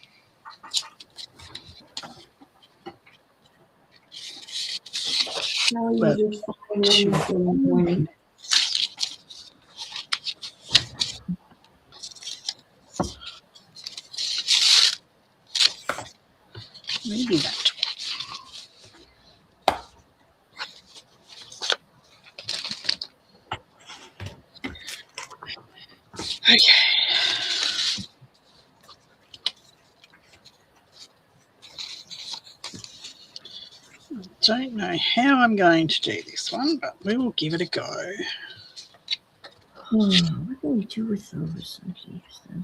[SPEAKER 2] How are you
[SPEAKER 1] Well,
[SPEAKER 2] this fine Wednesday morning?
[SPEAKER 1] Maybe that one. Okay. Don't know how I'm going to do this one, but we will give it a go.
[SPEAKER 2] What do we do with those? Okay, I'm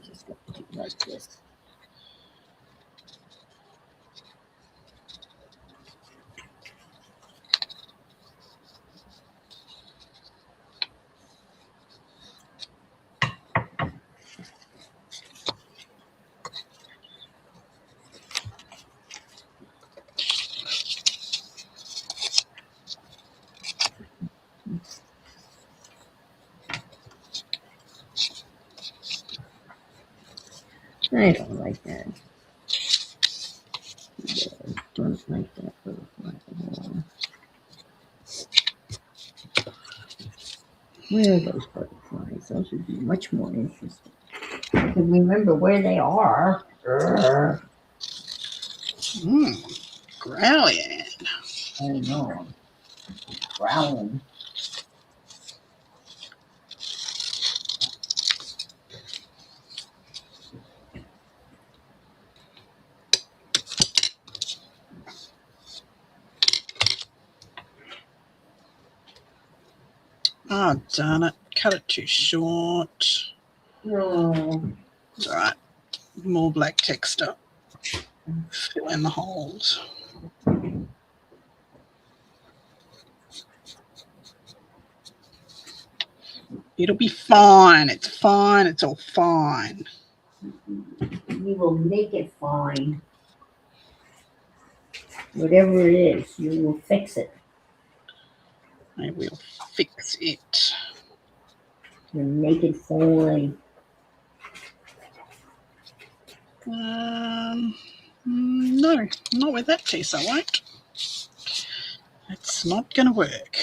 [SPEAKER 2] just going to do like this. I don't like that. I don't like that butterfly at all. Where are those butterflies? Those would be much more interesting. I can remember where they are.
[SPEAKER 1] Growling.
[SPEAKER 2] I know. Growling.
[SPEAKER 1] Oh, darn it. Cut it too short.
[SPEAKER 2] Oh,
[SPEAKER 1] It's all right. More black texture. Fill in the holes. It'll be fine. It's fine. It's all fine.
[SPEAKER 2] you will make it fine. Whatever it is, you will fix it.
[SPEAKER 1] I will fix it.
[SPEAKER 2] You'll make it fine.
[SPEAKER 1] No, not with that piece, I won't. It's not going to work.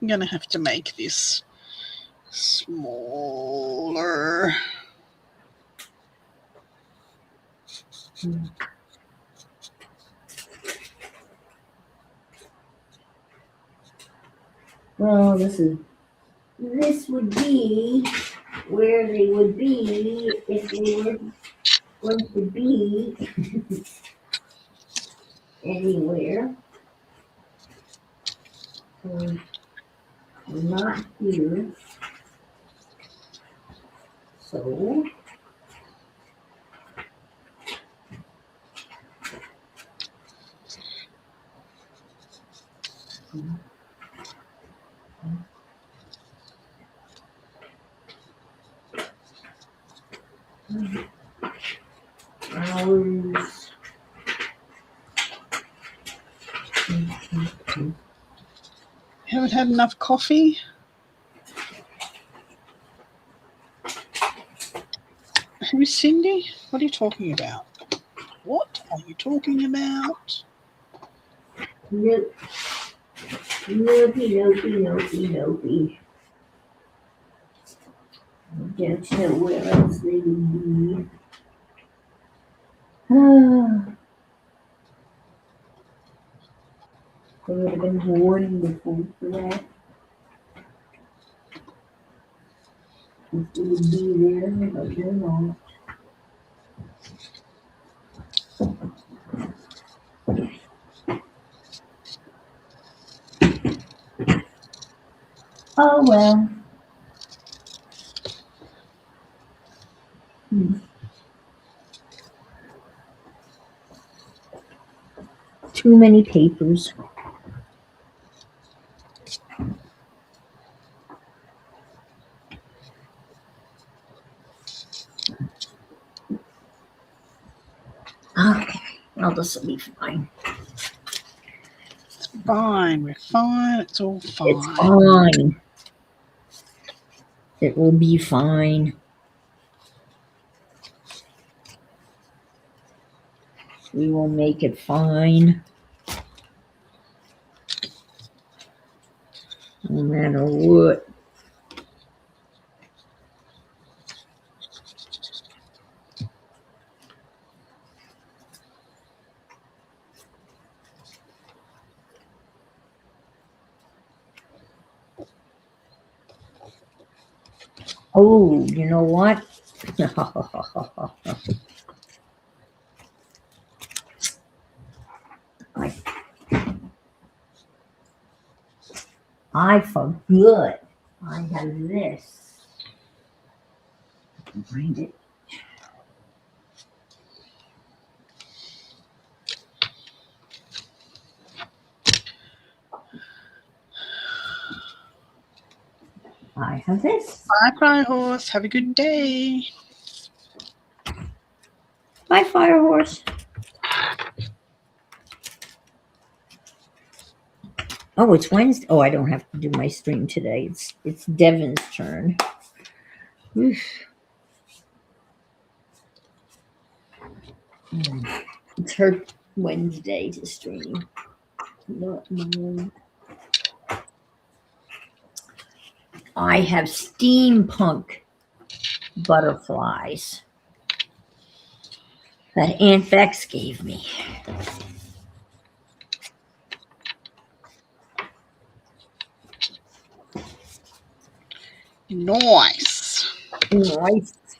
[SPEAKER 1] I'm going to have to make this smaller.
[SPEAKER 2] Well, this would be where they would be if they were going to be anywhere. We're not here. So hours.
[SPEAKER 1] Haven't had enough coffee? Who's Cindy? What are you talking about? What are you talking about?
[SPEAKER 2] Nope. Nopey. Don't know where else they would be. They would have been wonderful for that. If they would be there, but they're not. Oh well. Too many papers. Okay, well, this will be fine.
[SPEAKER 1] It's fine. We're fine. It's all fine.
[SPEAKER 2] It's fine. It will be fine. We will make it fine. No matter what. Oh, you know what? I forgot. I have this. I can find it. I have this.
[SPEAKER 1] Bye, Fire Horse. Have a good day.
[SPEAKER 2] Bye, Fire Horse. Oh, it's Wednesday. Oh, I don't have to do my stream today. It's Devin's turn. Oof. It's her Wednesday to stream. Not mine. I have steampunk butterflies that Aunt Bex gave me.
[SPEAKER 1] Nice.
[SPEAKER 2] Nice. It's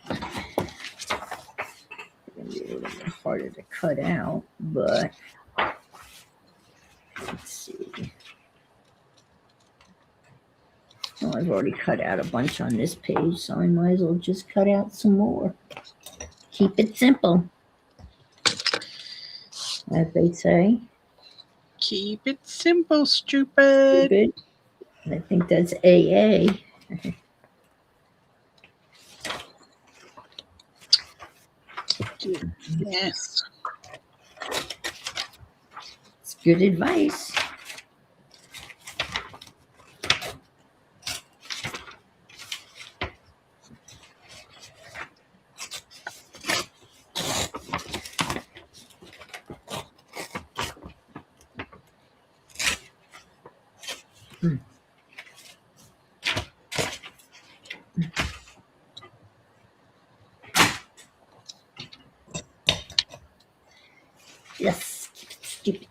[SPEAKER 2] be a little bit harder to cut out, but let's see. I've already cut out a bunch on this page, so I might as well just cut out some more. Keep it simple, as they say.
[SPEAKER 1] Keep it simple, stupid.
[SPEAKER 2] Stupid. I think that's AA.
[SPEAKER 1] Yes.
[SPEAKER 2] It's good advice. Yes, stupid.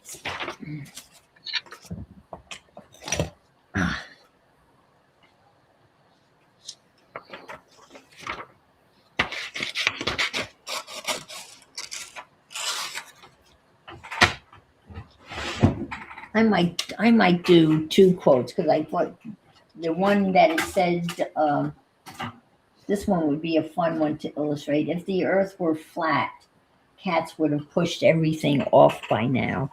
[SPEAKER 2] I might do two quotes because I thought the one that it said this one would be a fun one to illustrate. If the earth were flat, cats would have pushed everything off by now.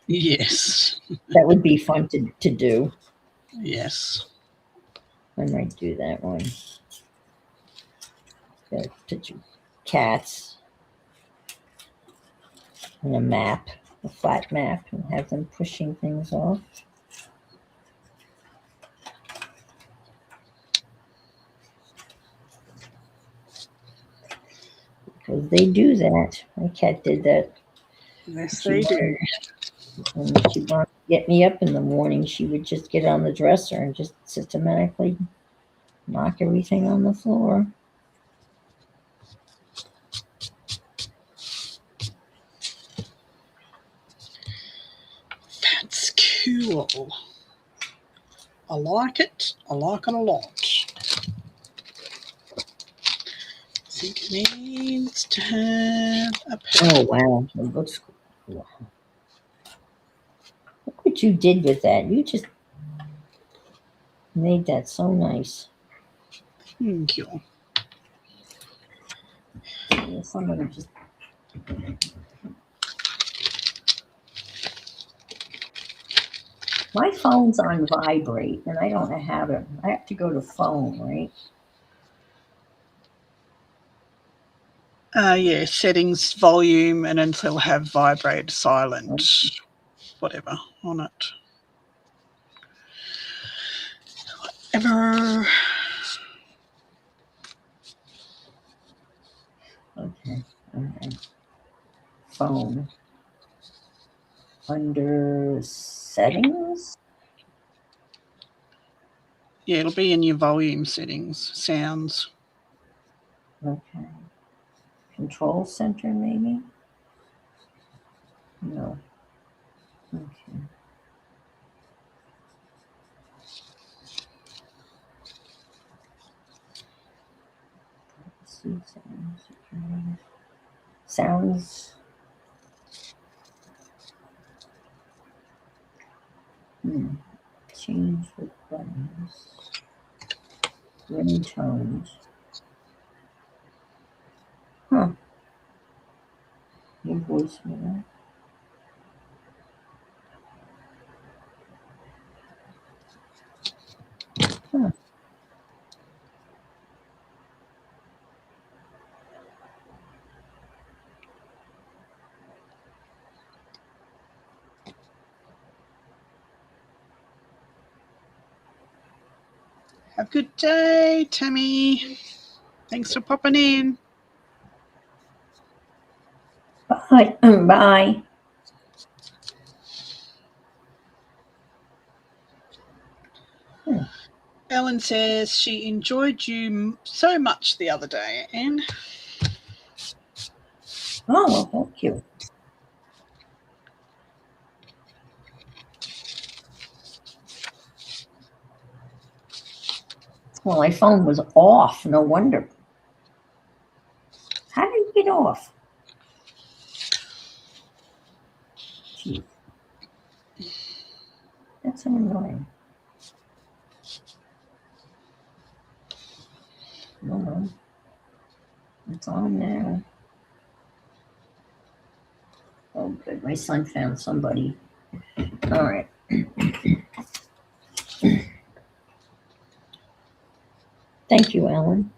[SPEAKER 1] Yes.
[SPEAKER 2] That would be fun to do.
[SPEAKER 1] Yes.
[SPEAKER 2] I might do that one. Got a picture of cats and a map, a flat map, and have them pushing things off. Because they do that. My cat did that.
[SPEAKER 1] Yes, they do.
[SPEAKER 2] When she wanted to get me up in the morning, she would just get on the dresser and just systematically knock everything on the floor.
[SPEAKER 1] That's cool. I like it. I like it a lot. I think it needs to have a
[SPEAKER 2] Oh, wow. It looks cool. Look what you did with that. You just made that so nice.
[SPEAKER 1] Thank you.
[SPEAKER 2] Somebody just. My phone's on vibrate, and I don't know how to. I have to go to phone, right?
[SPEAKER 1] Yeah, settings, volume, and it'll have vibrate, silent, whatever on it. Whatever.
[SPEAKER 2] Okay. All right. Phone. Under settings?
[SPEAKER 1] Yeah, it'll be in your volume settings, sounds.
[SPEAKER 2] Okay. Control center, maybe? No. Okay. See sounds. Sounds. Change with buttons. Ringtones. Huh. Your voicemail. Huh.
[SPEAKER 1] Have a good day, Tammy. Thanks for popping in.
[SPEAKER 2] Bye. Bye.
[SPEAKER 1] Ellen says she enjoyed you so much the other day, Anne.
[SPEAKER 2] Oh, well, thank you. Well, my phone was off. No wonder. How did it get off? Jeez. That's so annoying. No. It's on now. Oh, good. My son found somebody. All right. Thank you, Ellen.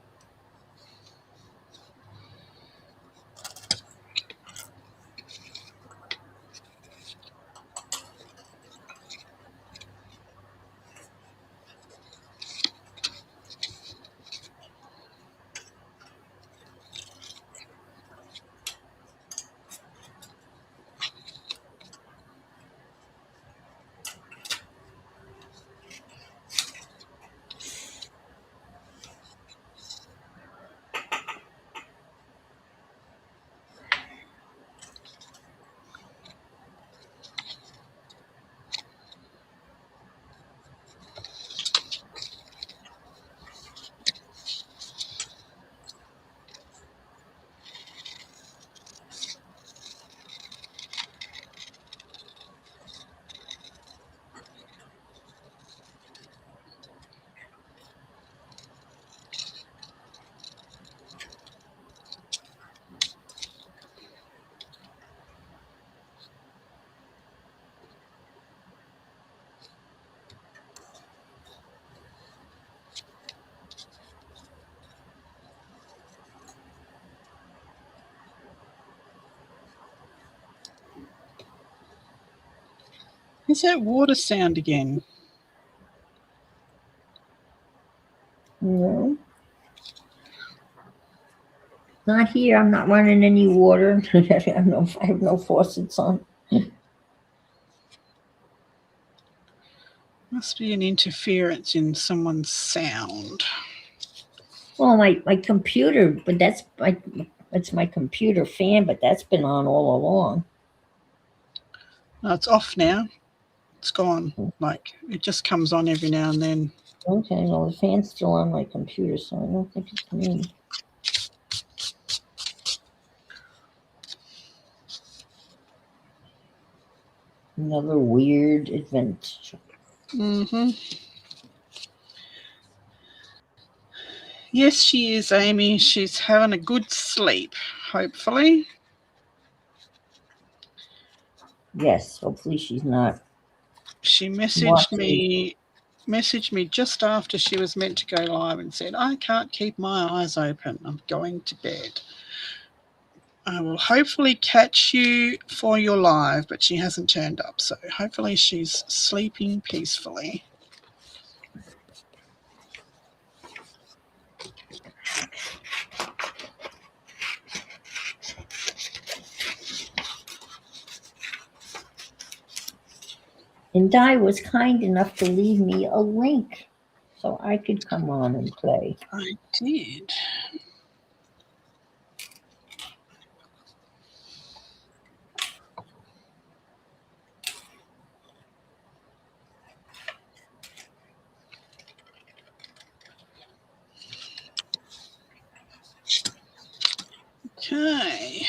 [SPEAKER 1] Is that water sound again?
[SPEAKER 2] No. Not here. I'm not running any water. I have no faucets on.
[SPEAKER 1] Must be an interference in someone's sound.
[SPEAKER 2] Well, my computer, but it's my computer fan, but that's been on all along.
[SPEAKER 1] No, it's off now. It's gone. Like, it just comes on every now and then.
[SPEAKER 2] Okay, well, the fan's still on my computer, so I don't think it's me. Another weird adventure.
[SPEAKER 1] Mm-hmm. Yes, she is, Amy. She's having a good sleep, hopefully.
[SPEAKER 2] Yes, hopefully she's not.
[SPEAKER 1] She messaged me just after she was meant to go live and said, I can't keep my eyes open. I'm going to bed. I will hopefully catch you for your live, but she hasn't turned up, so hopefully she's sleeping peacefully.
[SPEAKER 2] And Di was kind enough to leave me a link so I could come on and play.
[SPEAKER 1] I did. Okay.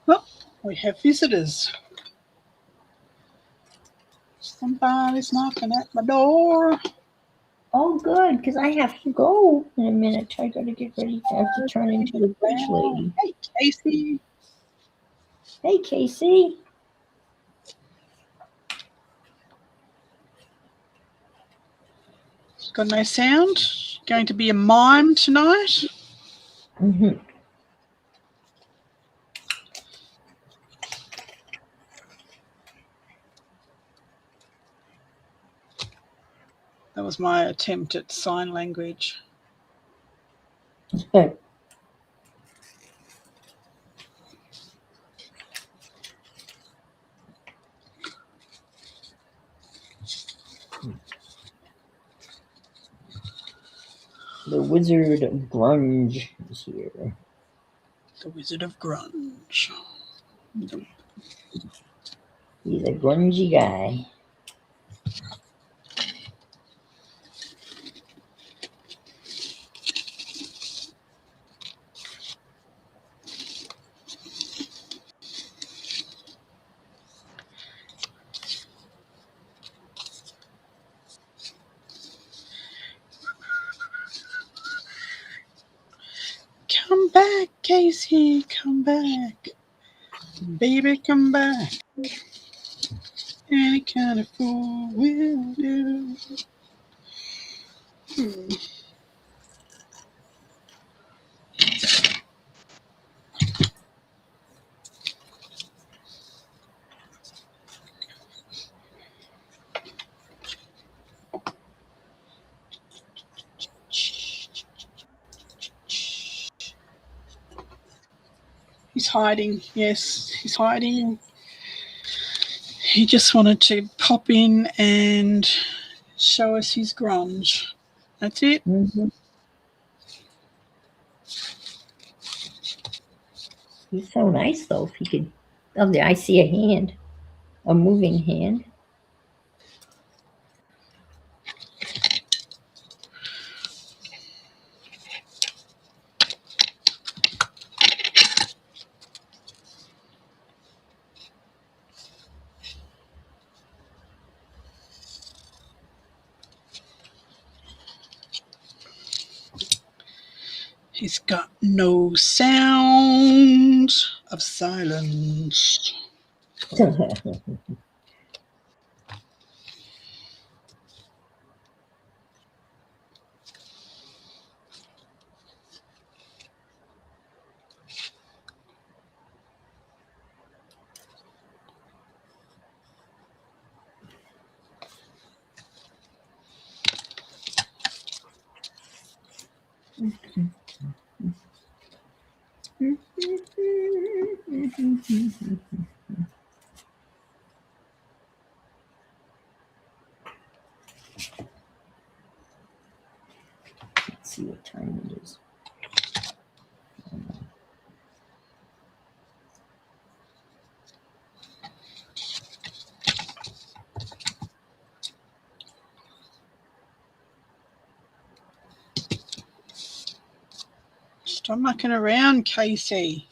[SPEAKER 1] Well, we have visitors. Somebody's knocking at my door.
[SPEAKER 2] Oh, good, because I have to go in a minute. I got to get ready. I have to turn into the bridge lady.
[SPEAKER 1] Hey, Casey.
[SPEAKER 2] Hey, Casey.
[SPEAKER 1] Got no sound? Going to be a mime tonight?
[SPEAKER 2] Mm-hmm.
[SPEAKER 1] That was my attempt at sign language.
[SPEAKER 2] The Wizard of Grunge is here.
[SPEAKER 1] The Wizard of Grunge.
[SPEAKER 2] He's a grungy guy.
[SPEAKER 1] back, Casey. Come back. Baby, come back. Any kind of fool will do. He's hiding. Yes, he's hiding. He just wanted to pop in and show us his grunge. That's it.
[SPEAKER 2] Mm-hmm. He's so nice, though. If he could. Oh, there, I see a hand, a moving hand.
[SPEAKER 1] He's got no sound of silence.
[SPEAKER 2] Let's see what time it is.
[SPEAKER 1] Stop mucking around, Casey.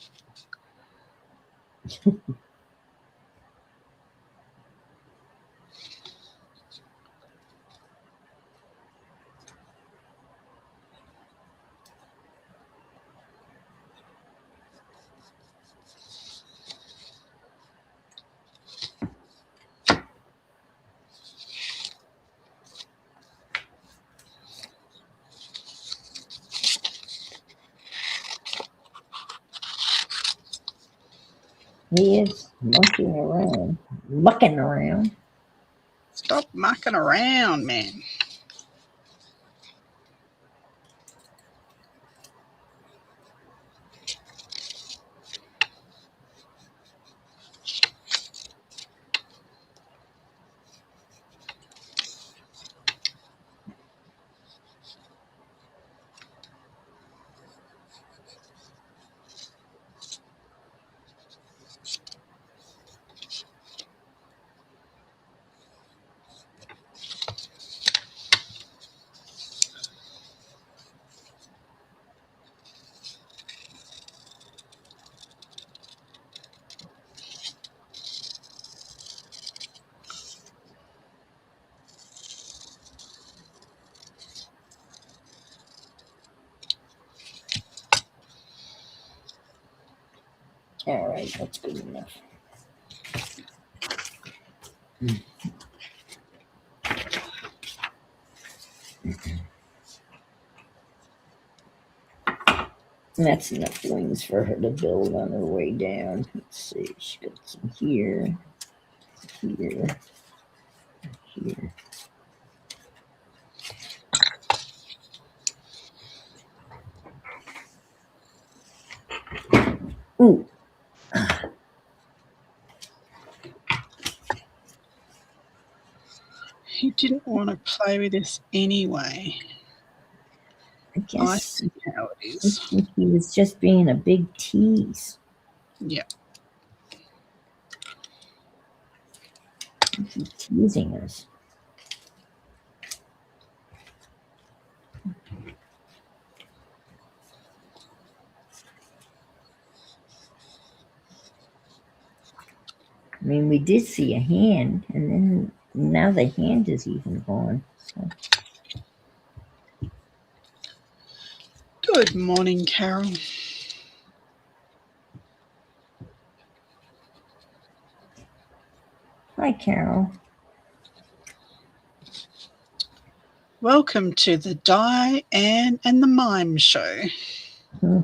[SPEAKER 2] He is mucking around.
[SPEAKER 1] Stop mucking around, man.
[SPEAKER 2] All right, that's good enough. That's enough wings for her to build on her way down. Let's see, she got some here, here, here. Ooh,
[SPEAKER 1] He didn't want to play with us anyway.
[SPEAKER 2] I
[SPEAKER 1] I
[SPEAKER 2] guess
[SPEAKER 1] see how it
[SPEAKER 2] I
[SPEAKER 1] is.
[SPEAKER 2] think he was just being a big tease.
[SPEAKER 1] Yeah.
[SPEAKER 2] He's teasing us. I mean, we did see a hand, and then now the hand is even gone. So.
[SPEAKER 1] Good morning, Carol.
[SPEAKER 2] Hi, Carol.
[SPEAKER 1] Welcome to the Diane and the Mime Show.
[SPEAKER 2] Hmm.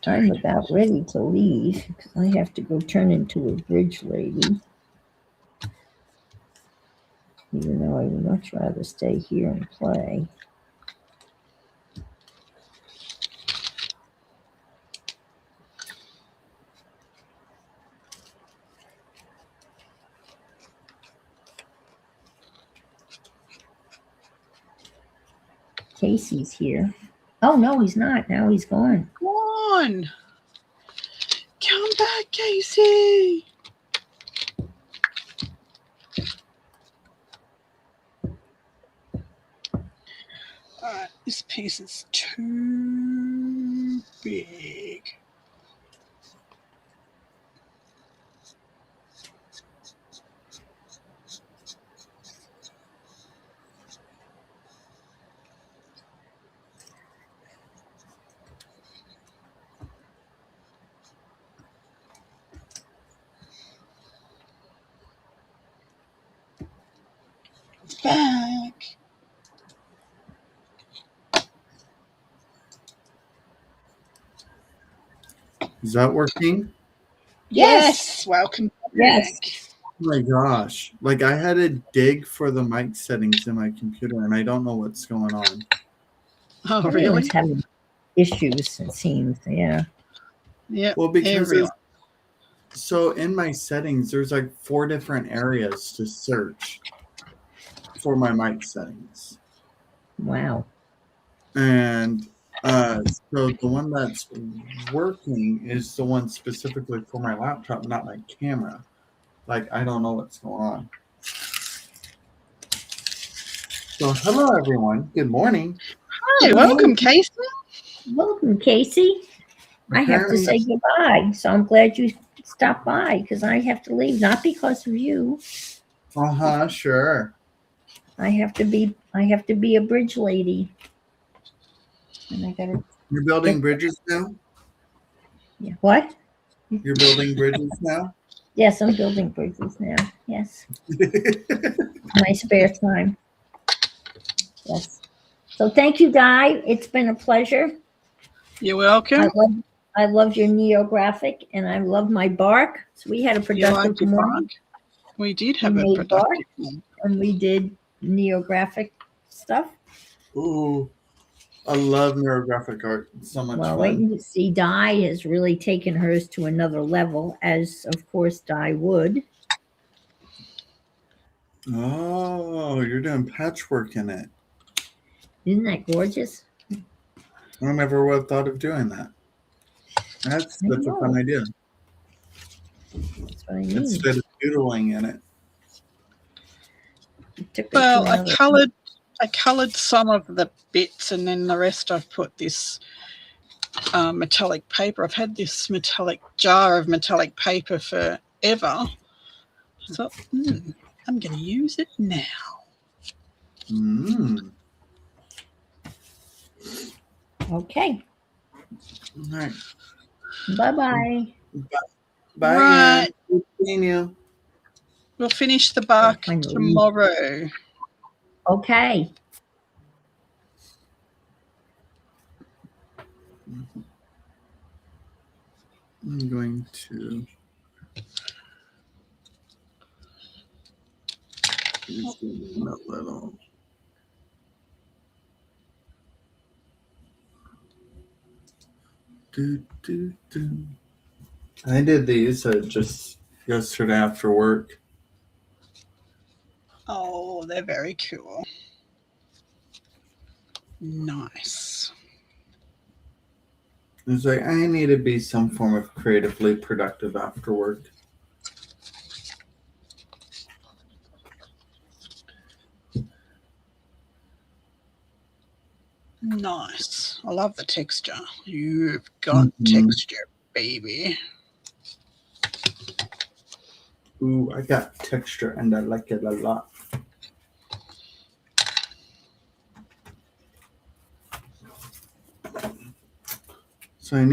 [SPEAKER 2] I'm about ready to leave because I have to go turn into a bridge lady. Even though I would much rather stay here and play. Casey's here. Oh, no, he's not. Now he's gone.
[SPEAKER 1] Come on. Come back, Casey. Alright, this piece is too big. Back.
[SPEAKER 4] Is that working?
[SPEAKER 1] Yes. Welcome back.
[SPEAKER 2] Yes.
[SPEAKER 4] Oh my gosh. Like I had to dig for the mic settings in my computer and I don't know what's going on.
[SPEAKER 1] Oh, really?
[SPEAKER 2] Everyone's having issues, it seems. Yeah.
[SPEAKER 1] Yeah.
[SPEAKER 4] Well, because
[SPEAKER 1] everyone.
[SPEAKER 4] so in my settings, there's like 4 different areas to search for my mic settings.
[SPEAKER 2] Wow.
[SPEAKER 4] And so the one that's working is the one specifically for my laptop, not my camera. Like I don't know what's going on. So hello everyone. Good morning.
[SPEAKER 1] Hi, welcome, Casey.
[SPEAKER 2] Welcome, Casey. I have to say goodbye, so I'm glad you stopped by because I have to leave, not because of you.
[SPEAKER 4] Sure.
[SPEAKER 2] I have to be a bridge lady. And I gotta
[SPEAKER 4] You're building bridges now?
[SPEAKER 2] yeah. What?
[SPEAKER 4] You're building bridges now?
[SPEAKER 2] Yes, I'm building bridges now. Yes. My spare time. Yes. So thank you, Di. It's been a pleasure.
[SPEAKER 1] You're welcome.
[SPEAKER 2] I love your neographic and I love my bark. So we had a
[SPEAKER 1] You
[SPEAKER 2] productive
[SPEAKER 1] like your
[SPEAKER 2] morning.
[SPEAKER 1] bark? We did have
[SPEAKER 2] We
[SPEAKER 1] a
[SPEAKER 2] made
[SPEAKER 1] productive one.
[SPEAKER 2] And we did neographic stuff.
[SPEAKER 4] Ooh, I love neurographic art. It's so much
[SPEAKER 2] Well,
[SPEAKER 4] fun.
[SPEAKER 2] waiting to see Di has really taken hers to another level, as of course Di would.
[SPEAKER 4] Oh, you're doing patchwork in it.
[SPEAKER 2] Isn't that gorgeous?
[SPEAKER 4] I never would have thought of doing that. That's
[SPEAKER 2] I
[SPEAKER 4] a
[SPEAKER 2] know.
[SPEAKER 4] fun idea.
[SPEAKER 2] That's what I mean.
[SPEAKER 4] Instead of doodling in it.
[SPEAKER 2] It took her
[SPEAKER 1] Well,
[SPEAKER 2] to
[SPEAKER 1] I
[SPEAKER 2] another-
[SPEAKER 1] coloured some of the bits, and then the rest I've put this metallic paper. I've had this metallic jar of metallic paper forever. I thought, I'm going to use it now.
[SPEAKER 2] Okay.
[SPEAKER 4] All right.
[SPEAKER 2] Bye-bye.
[SPEAKER 4] Bye.
[SPEAKER 1] Right.
[SPEAKER 4] Ann. Good seeing you.
[SPEAKER 1] We'll finish the bark
[SPEAKER 2] Finally.
[SPEAKER 1] tomorrow.
[SPEAKER 2] Okay.
[SPEAKER 4] I'm going to just zoom a little. I did these just yesterday after work.
[SPEAKER 1] Oh, they're very cool. Nice.
[SPEAKER 4] It's like I need to be some form of creatively productive after work.
[SPEAKER 1] Nice. I love the texture. You've got texture, baby.
[SPEAKER 4] Ooh, I got texture and I like it a lot. So I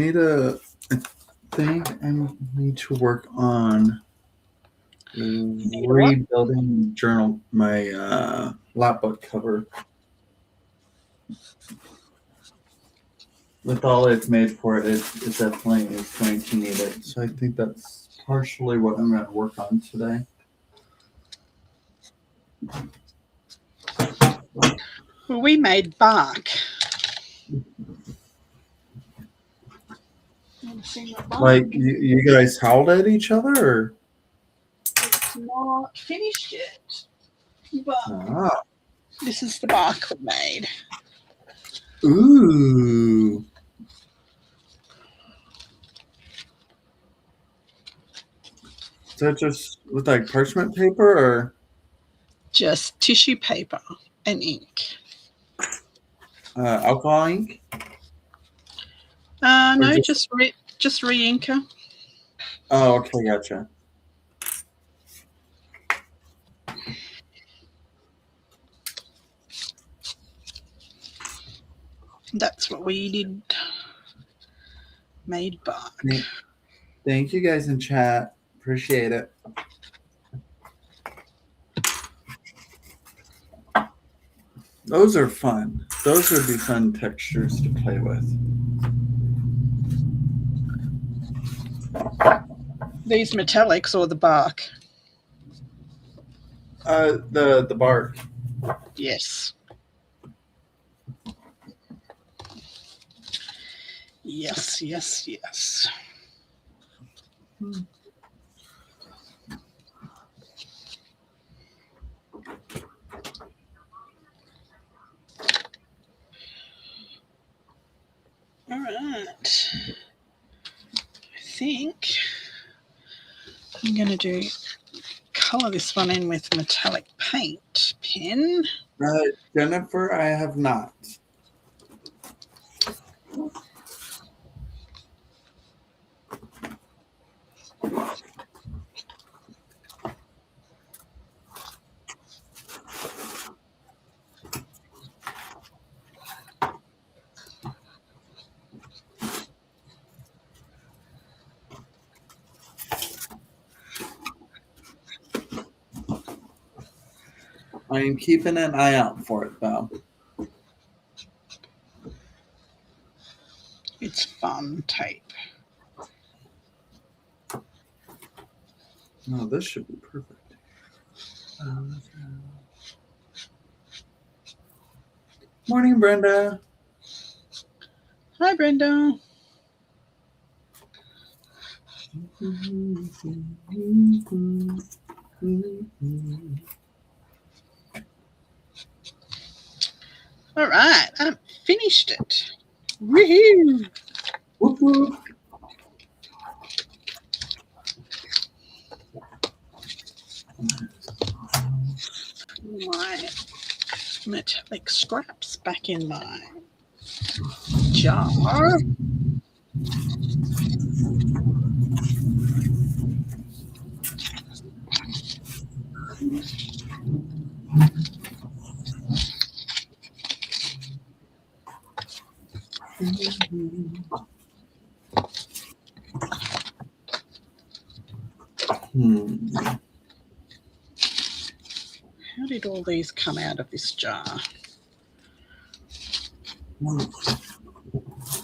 [SPEAKER 4] think I need to work on
[SPEAKER 1] need a what?
[SPEAKER 4] rebuilding my lap book cover. With all it's made for, it definitely is going to need it. So I think that's partially what I'm going to work on today.
[SPEAKER 1] Well, we made bark. Want to see my bark?
[SPEAKER 4] Like you guys howled at each other, or?
[SPEAKER 1] It's not finished yet, but
[SPEAKER 4] Ah.
[SPEAKER 1] this is the bark we made.
[SPEAKER 4] Ooh. Is that just with like parchment paper, or?
[SPEAKER 1] Just tissue paper and ink.
[SPEAKER 4] Alcohol ink?
[SPEAKER 1] No, just re-inker.
[SPEAKER 4] Oh, okay, gotcha.
[SPEAKER 1] That's what we did. Made bark.
[SPEAKER 4] Thank you guys in chat. Appreciate it. Those are fun. Those would be fun textures to play with.
[SPEAKER 1] These metallics or the bark?
[SPEAKER 4] The bark.
[SPEAKER 1] Yes. Yes, yes, yes. All right. I think I'm going to color this one in with metallic paint pen.
[SPEAKER 4] Jennifer, I have not. I am keeping an eye out for it, though.
[SPEAKER 1] It's fun tape.
[SPEAKER 4] No, this should be perfect. Morning, Brenda.
[SPEAKER 1] Hi, Brenda. All right, I've finished it. Woohoo!
[SPEAKER 4] Whoop, whoop.
[SPEAKER 1] My metallic scraps back in my jar. How did all these come out of this jar?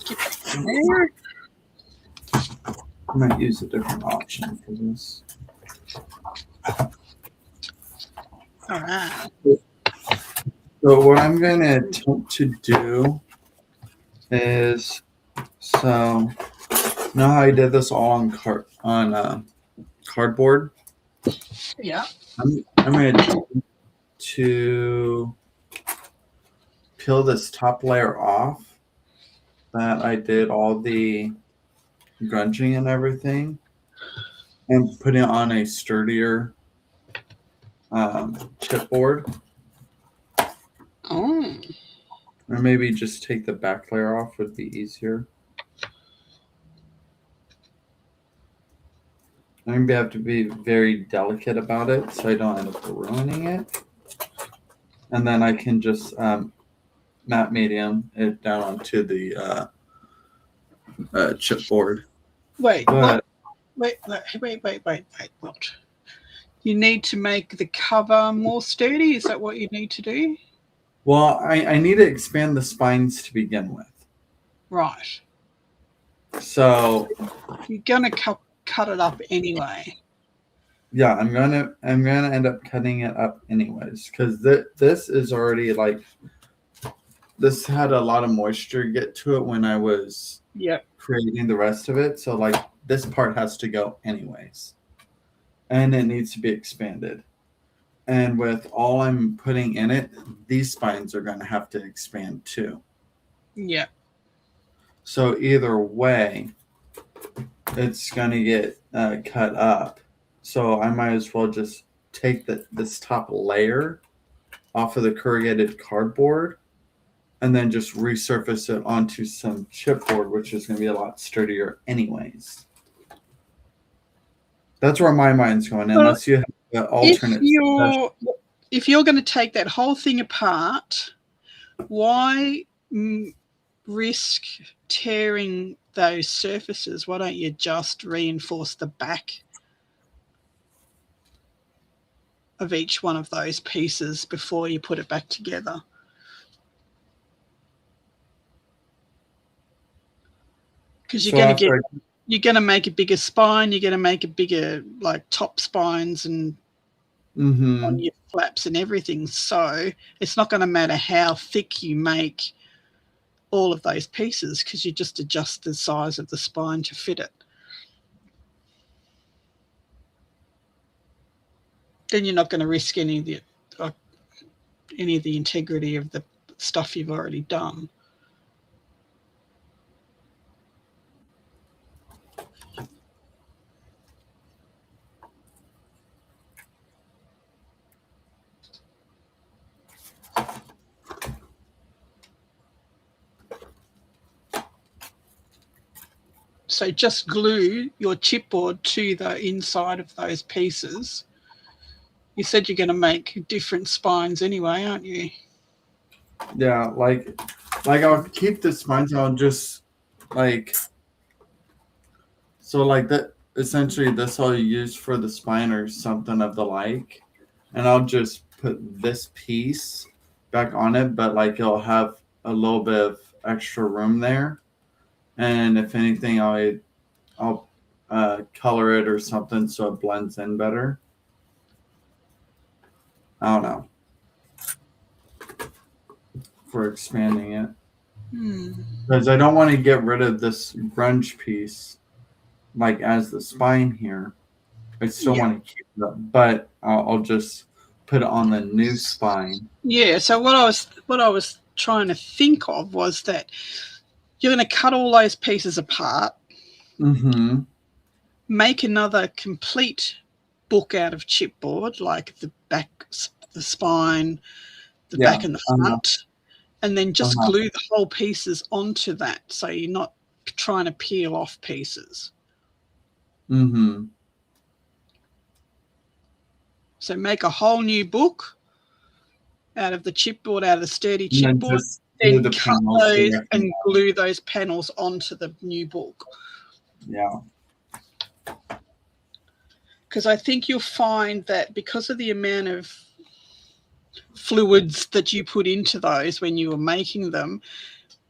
[SPEAKER 1] Get back in there.
[SPEAKER 4] I might use a different option for this.
[SPEAKER 1] All right.
[SPEAKER 4] So what I'm going to attempt to do is, so you know how I did this all on cardboard?
[SPEAKER 1] Yeah.
[SPEAKER 4] I'm going to attempt to peel this top layer off that I did all the grunging and everything, and put it on a sturdier chipboard.
[SPEAKER 1] Oh.
[SPEAKER 4] Or maybe just take the back layer off would be easier. I'm going to have to be very delicate about it so I don't end up ruining it. And then I can just matte medium it down onto the chipboard.
[SPEAKER 1] Wait,
[SPEAKER 4] But
[SPEAKER 1] what? Wait, what? You need to make the cover more sturdy? Is that what you need to do?
[SPEAKER 4] well, I need to expand the spines to begin with.
[SPEAKER 1] Right.
[SPEAKER 4] So
[SPEAKER 1] You're going to cut it up anyway.
[SPEAKER 4] yeah, I'm gonna end up cutting it up anyways because this is already like this had a lot of moisture get to it when I was
[SPEAKER 1] Yep.
[SPEAKER 4] creating the rest of it. So like this part has to go anyways, and it needs to be expanded. And with all I'm putting in it, these spines are going to have to expand too.
[SPEAKER 1] Yep.
[SPEAKER 4] So either way, it's going to get cut up. So I might as well just take this top layer off of the corrugated cardboard and then just resurface it onto some chipboard, which is going to be a lot sturdier anyways. That's where my mind's going, unless you have the alternate.
[SPEAKER 1] If you're going to take that whole thing apart, why risk tearing those surfaces? Why don't you just reinforce the back of each one of those pieces before you put it back together? Because you're going to make a bigger spine, you're going to make a bigger like top spines and on your flaps and everything. So it's not going to matter how thick you make all of those pieces because you just adjust the size of the spine to fit it. Then you're not going to risk any of the integrity of the stuff you've already done. So just glue your chipboard to the inside of those pieces. You said you're going to make different spines anyway, aren't you?
[SPEAKER 4] Yeah, like I'll keep the spines. I'll just like so like that. Essentially, this I'll use for the spine or something of the like, and I'll just put this piece back on it. But like it'll have a little bit of extra room there, and if anything, I'll color it or something so it blends in better. I don't know. For expanding it. Because I don't want to get rid of this grunge piece like as the spine here. I still want to keep it up, but I'll just put it on the new spine.
[SPEAKER 1] Yeah, so what I was trying to think of was that you're going to cut all those pieces apart, make another complete book out of chipboard, like the back, the spine, the back and the front, and then just glue the whole pieces onto that so you're not trying to peel off pieces. So make a whole new book out of the chipboard, out of the sturdy chipboard, then cut those and glue those panels onto the new book.
[SPEAKER 4] Yeah.
[SPEAKER 1] Because I think you'll find that because of the amount of fluids that you put into those when you were making them,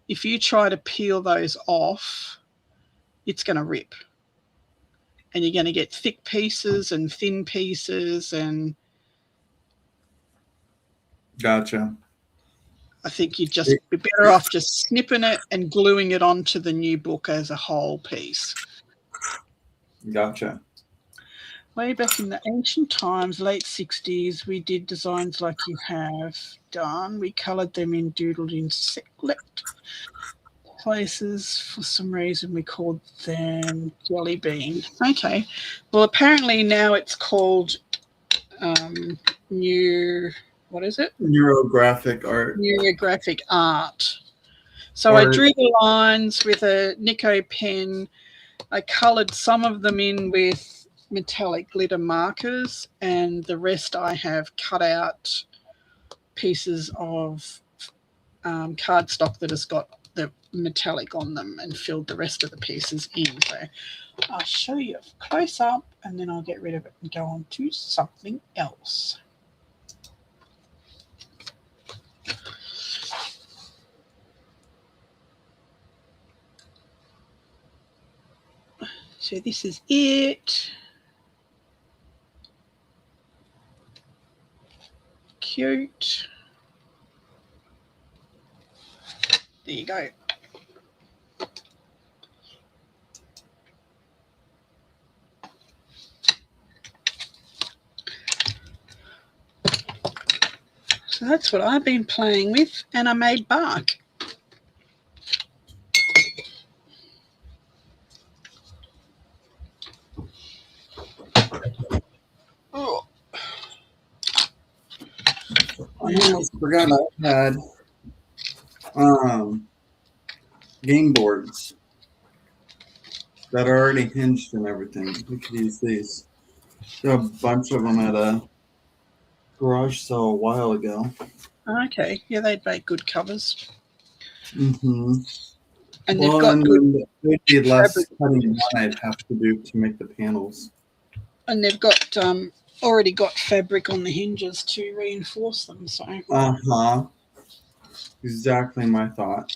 [SPEAKER 1] if you try to peel those off, it's going to rip. And you're going to get thick pieces and thin pieces. And
[SPEAKER 4] gotcha.
[SPEAKER 1] I think you'd just be better off just snipping it and gluing it onto the new book as a whole piece.
[SPEAKER 4] Gotcha.
[SPEAKER 1] Way back in the ancient times, late 60s, we did designs like you have done. We coloured them in, doodled in select places. For some reason, we called them Jelly Bean. Okay. Well, apparently now it's called what is it?
[SPEAKER 4] Neurographic art.
[SPEAKER 1] Neurographic art. So I drew the lines with a Nico pen. I coloured some of them in with metallic glitter markers, and the rest I have cut out pieces of cardstock that has got the metallic on them and filled the rest of the pieces in. So I'll show you a close up and then I'll get rid of it and go on to something else. So this is it. Cute. There you go. So that's what I've been playing with, and I made bark. Oh.
[SPEAKER 4] I almost forgot I had game boards that are already hinged and everything. We could use these. There are a bunch of them at a garage sale a while ago.
[SPEAKER 1] Okay, yeah, they'd make good covers.
[SPEAKER 4] Mm-hmm.
[SPEAKER 1] And
[SPEAKER 4] Well,
[SPEAKER 1] they've got
[SPEAKER 4] and
[SPEAKER 1] good
[SPEAKER 4] then it would be less
[SPEAKER 1] fabric.
[SPEAKER 4] cutting one I'd have to do to make the panels.
[SPEAKER 1] And they've got already got fabric on the hinges to reinforce them. So
[SPEAKER 4] Uh-huh. Exactly my thought.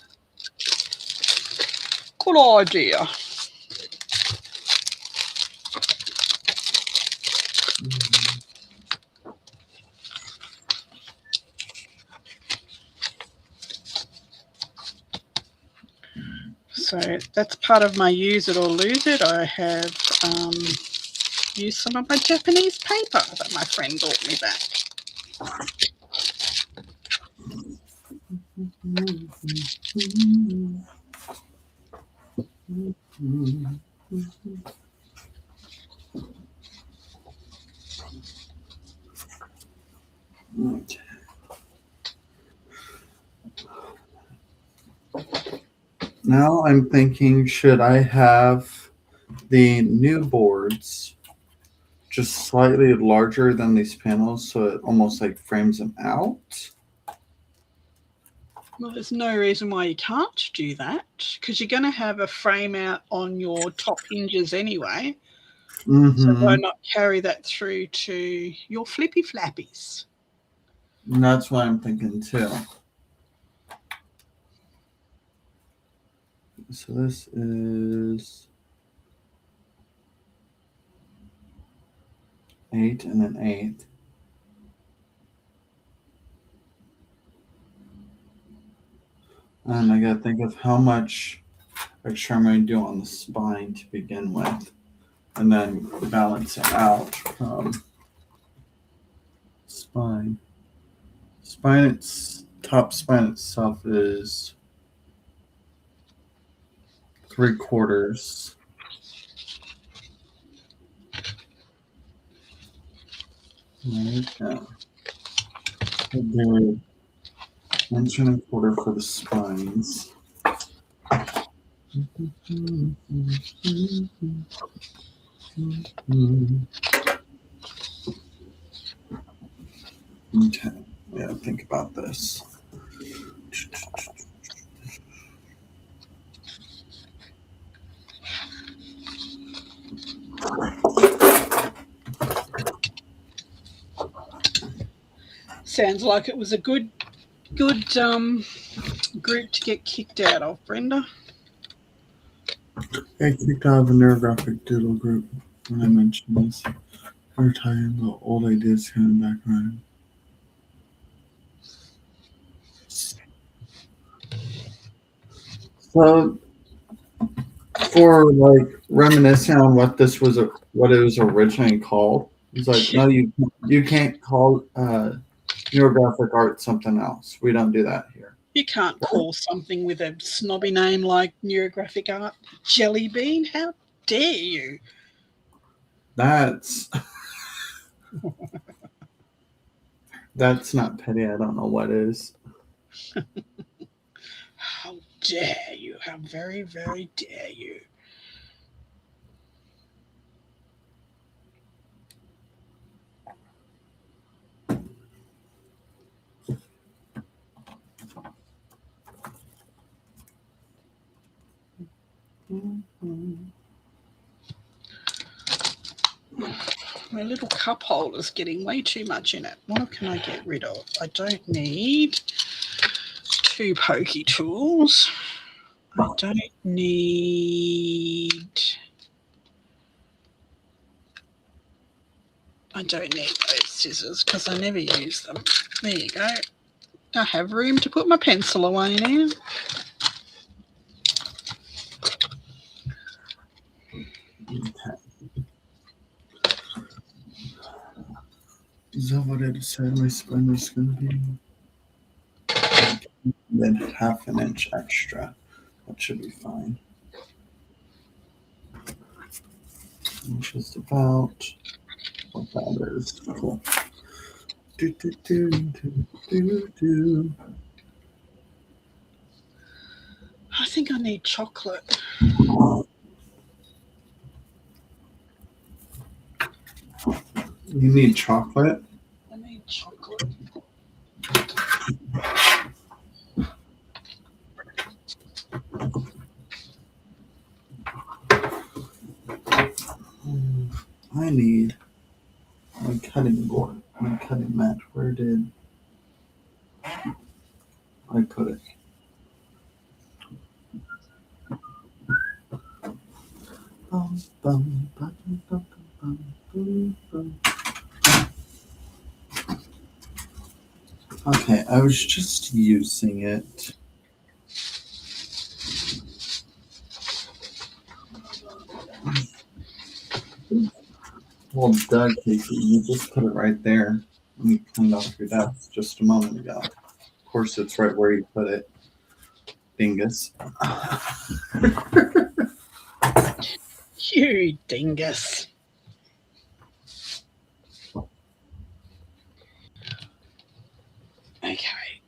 [SPEAKER 1] good idea. So that's part of my use it or lose it. I have used some of my Japanese paper that my friend brought me back.
[SPEAKER 4] Okay. Now I'm thinking, should I have the new boards just slightly larger than these panels so it almost like frames them out?
[SPEAKER 1] Well, there's no reason why you can't do that because you're going to have a frame out on your top hinges anyway. So why
[SPEAKER 4] Mm-hmm.
[SPEAKER 1] not carry that through to your flippy flappies?
[SPEAKER 4] And that's what I'm thinking too. So this is 8 and an 8. And I gotta think of how much extra I'm gonna do on the spine to begin with. And then balance it out from spine. Top spine itself is 3/4. Right, yeah. We'll do 1 1/4 for the spines. Okay, yeah, think about this.
[SPEAKER 1] Sounds like it was a good group to get kicked out of, Brenda.
[SPEAKER 4] I kicked out of a neurographic doodle group when I mentioned this. We're talking about old ideas coming back around. So, for like reminiscing on what this was, what it was originally called, it's like, no, you can't call neurographic art something else. We don't do that here.
[SPEAKER 1] You can't call something with a snobby name like neurographic art jelly bean. How dare you?
[SPEAKER 4] That's not petty. I don't know what is.
[SPEAKER 1] How dare you? How very, very dare you? My little cup holder's getting way too much in it. What can I get rid of? I don't need 2 pokey tools. I don't need those scissors because I never use them. There you go. I have room to put my pencil away now.
[SPEAKER 4] Okay. Is that what I decided my spine was going to be? Then ½ an inch extra. That should be fine. Which is about what that is. Cool. Do, do, do, do, do, do.
[SPEAKER 1] I think I need chocolate.
[SPEAKER 4] You need chocolate?
[SPEAKER 1] I need chocolate.
[SPEAKER 4] I need my cutting board, my cutting mat. Where did I put it? Bum, bum, bum, bum, bum, bum, bum. Okay, I was just using it. Well, Doug, Casey, you just put it right there when you cleaned off your desk just a moment ago. Of course, it's right where you put it, dingus.
[SPEAKER 1] You dingus. Okay.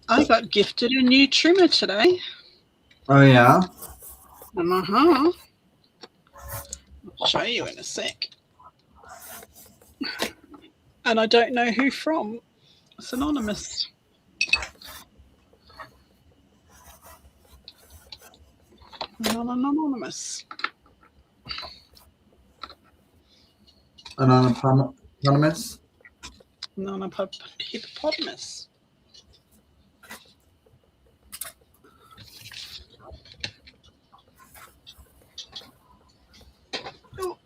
[SPEAKER 1] I got gifted a new trimmer today.
[SPEAKER 4] Oh, yeah?
[SPEAKER 1] Uh-huh. I'll show you in a sec. And I don't know who from. It's anonymous. Anonymous.
[SPEAKER 4] Anonymous?
[SPEAKER 1] Hippopotamus. Oh.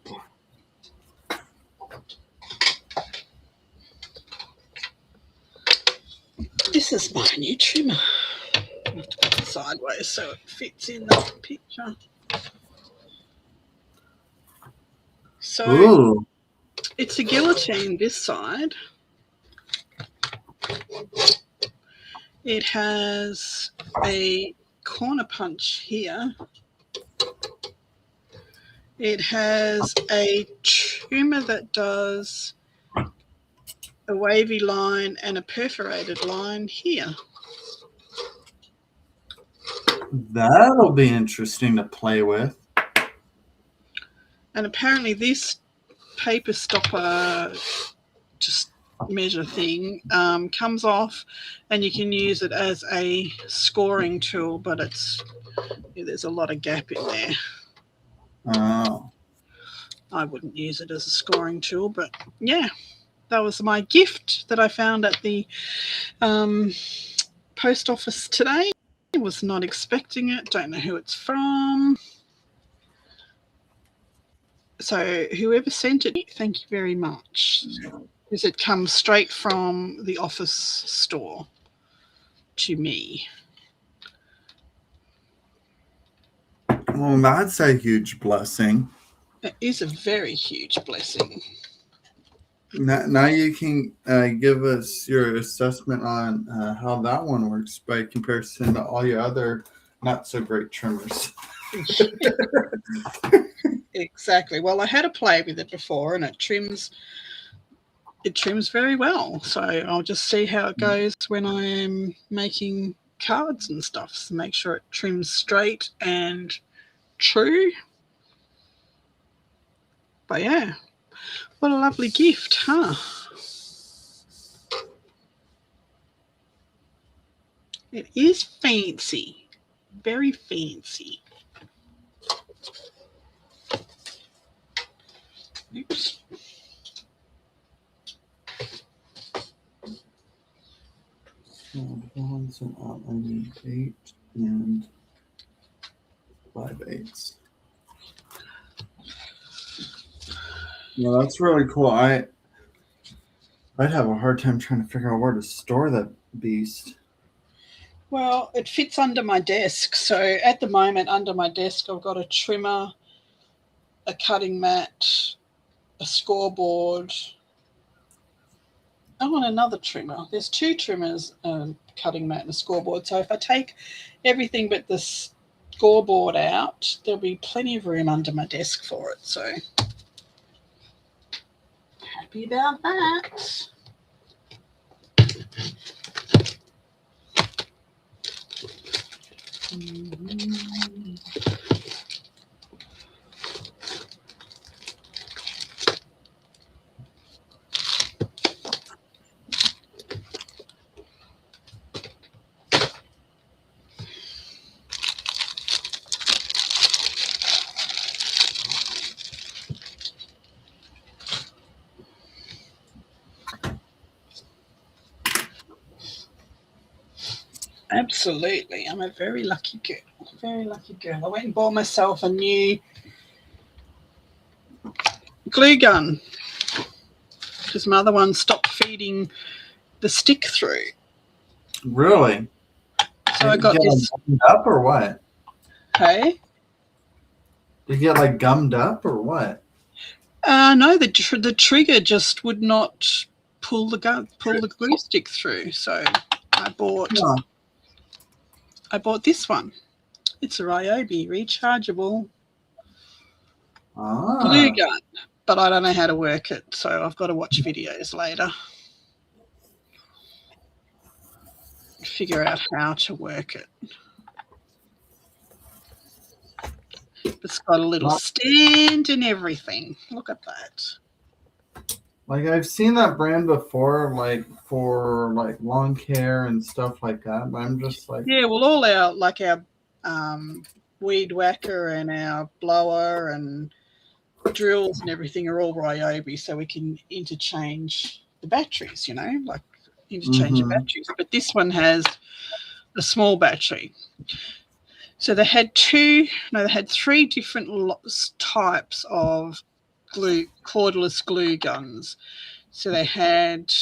[SPEAKER 1] This is my new trimmer. I have to put it sideways so it fits in the picture. So
[SPEAKER 4] Ooh.
[SPEAKER 1] it's a guillotine this side. It has a corner punch here. It has a trimmer that does a wavy line and a perforated line here.
[SPEAKER 4] That'll be interesting to play with.
[SPEAKER 1] And apparently this paper stopper just measure thing comes off and you can use it as a scoring tool, but there's a lot of gap in there.
[SPEAKER 4] Oh.
[SPEAKER 1] I wouldn't use it as a scoring tool, but yeah, that was my gift that I found at the post office today. I was not expecting it. Don't know who it's from. So whoever sent it, thank you very much. Because it comes straight from the office store to me.
[SPEAKER 4] Well, that's a huge blessing.
[SPEAKER 1] It is a very huge blessing.
[SPEAKER 4] Now you can give us your assessment on how that one works by comparison to all your other not so great trimmers.
[SPEAKER 1] Exactly. Well, I had a play with it before, and it trims very well. So I'll just see how it goes when I am making cards and stuff. So make sure it trims straight and true. But yeah, what a lovely gift, huh? It is fancy. Very fancy. Oops.
[SPEAKER 4] Ones and outlining 8 and 5/8. Well, that's really cool. I'd have a hard time trying to figure out where to store that beast.
[SPEAKER 1] Well, it fits under my desk. So at the moment, under my desk, I've got a trimmer, a cutting mat, a scoreboard. Oh, and another trimmer. There's 2 trimmers, a cutting mat, and a scoreboard. So if I take everything but the scoreboard out, there'll be plenty of room under my desk for it. So happy about that. Absolutely. I'm a very lucky girl. Very lucky girl. I went and bought myself a new glue gun because my other one stopped feeding the stick through.
[SPEAKER 4] Really?
[SPEAKER 1] So I got
[SPEAKER 4] Did you get
[SPEAKER 1] this.
[SPEAKER 4] like, gummed up or what?
[SPEAKER 1] Hey?
[SPEAKER 4] Did you get like gummed up or what?
[SPEAKER 1] No, the trigger just would not pull the glue stick through. So I bought this one. It's a Ryobi rechargeable glue gun, but I don't know how to work it, so I've got to watch videos later. Figure out how to work it. It's got a little stand and everything. Look at that.
[SPEAKER 4] Like I've seen that brand before, like for like lawn care and stuff like that. But I'm just like,
[SPEAKER 1] yeah, well, all our weed whacker and our blower and drills and everything are all Ryobi, so we can interchange the batteries. Like interchange the batteries. But this one has a small battery. So they had 3 different types of cordless glue guns. So they had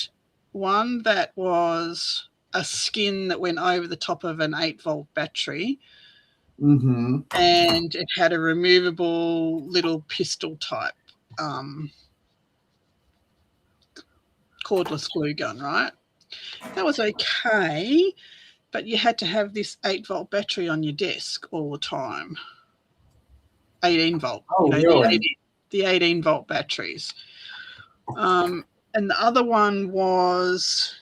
[SPEAKER 1] one that was a skin that went over the top of an 8-volt battery, and it had a removable little pistol type cordless glue gun, right? That was okay, but you had to have this 8-volt battery on your desk all the time. 18-volt.
[SPEAKER 4] oh, really?
[SPEAKER 1] The 18-volt batteries. And the other one was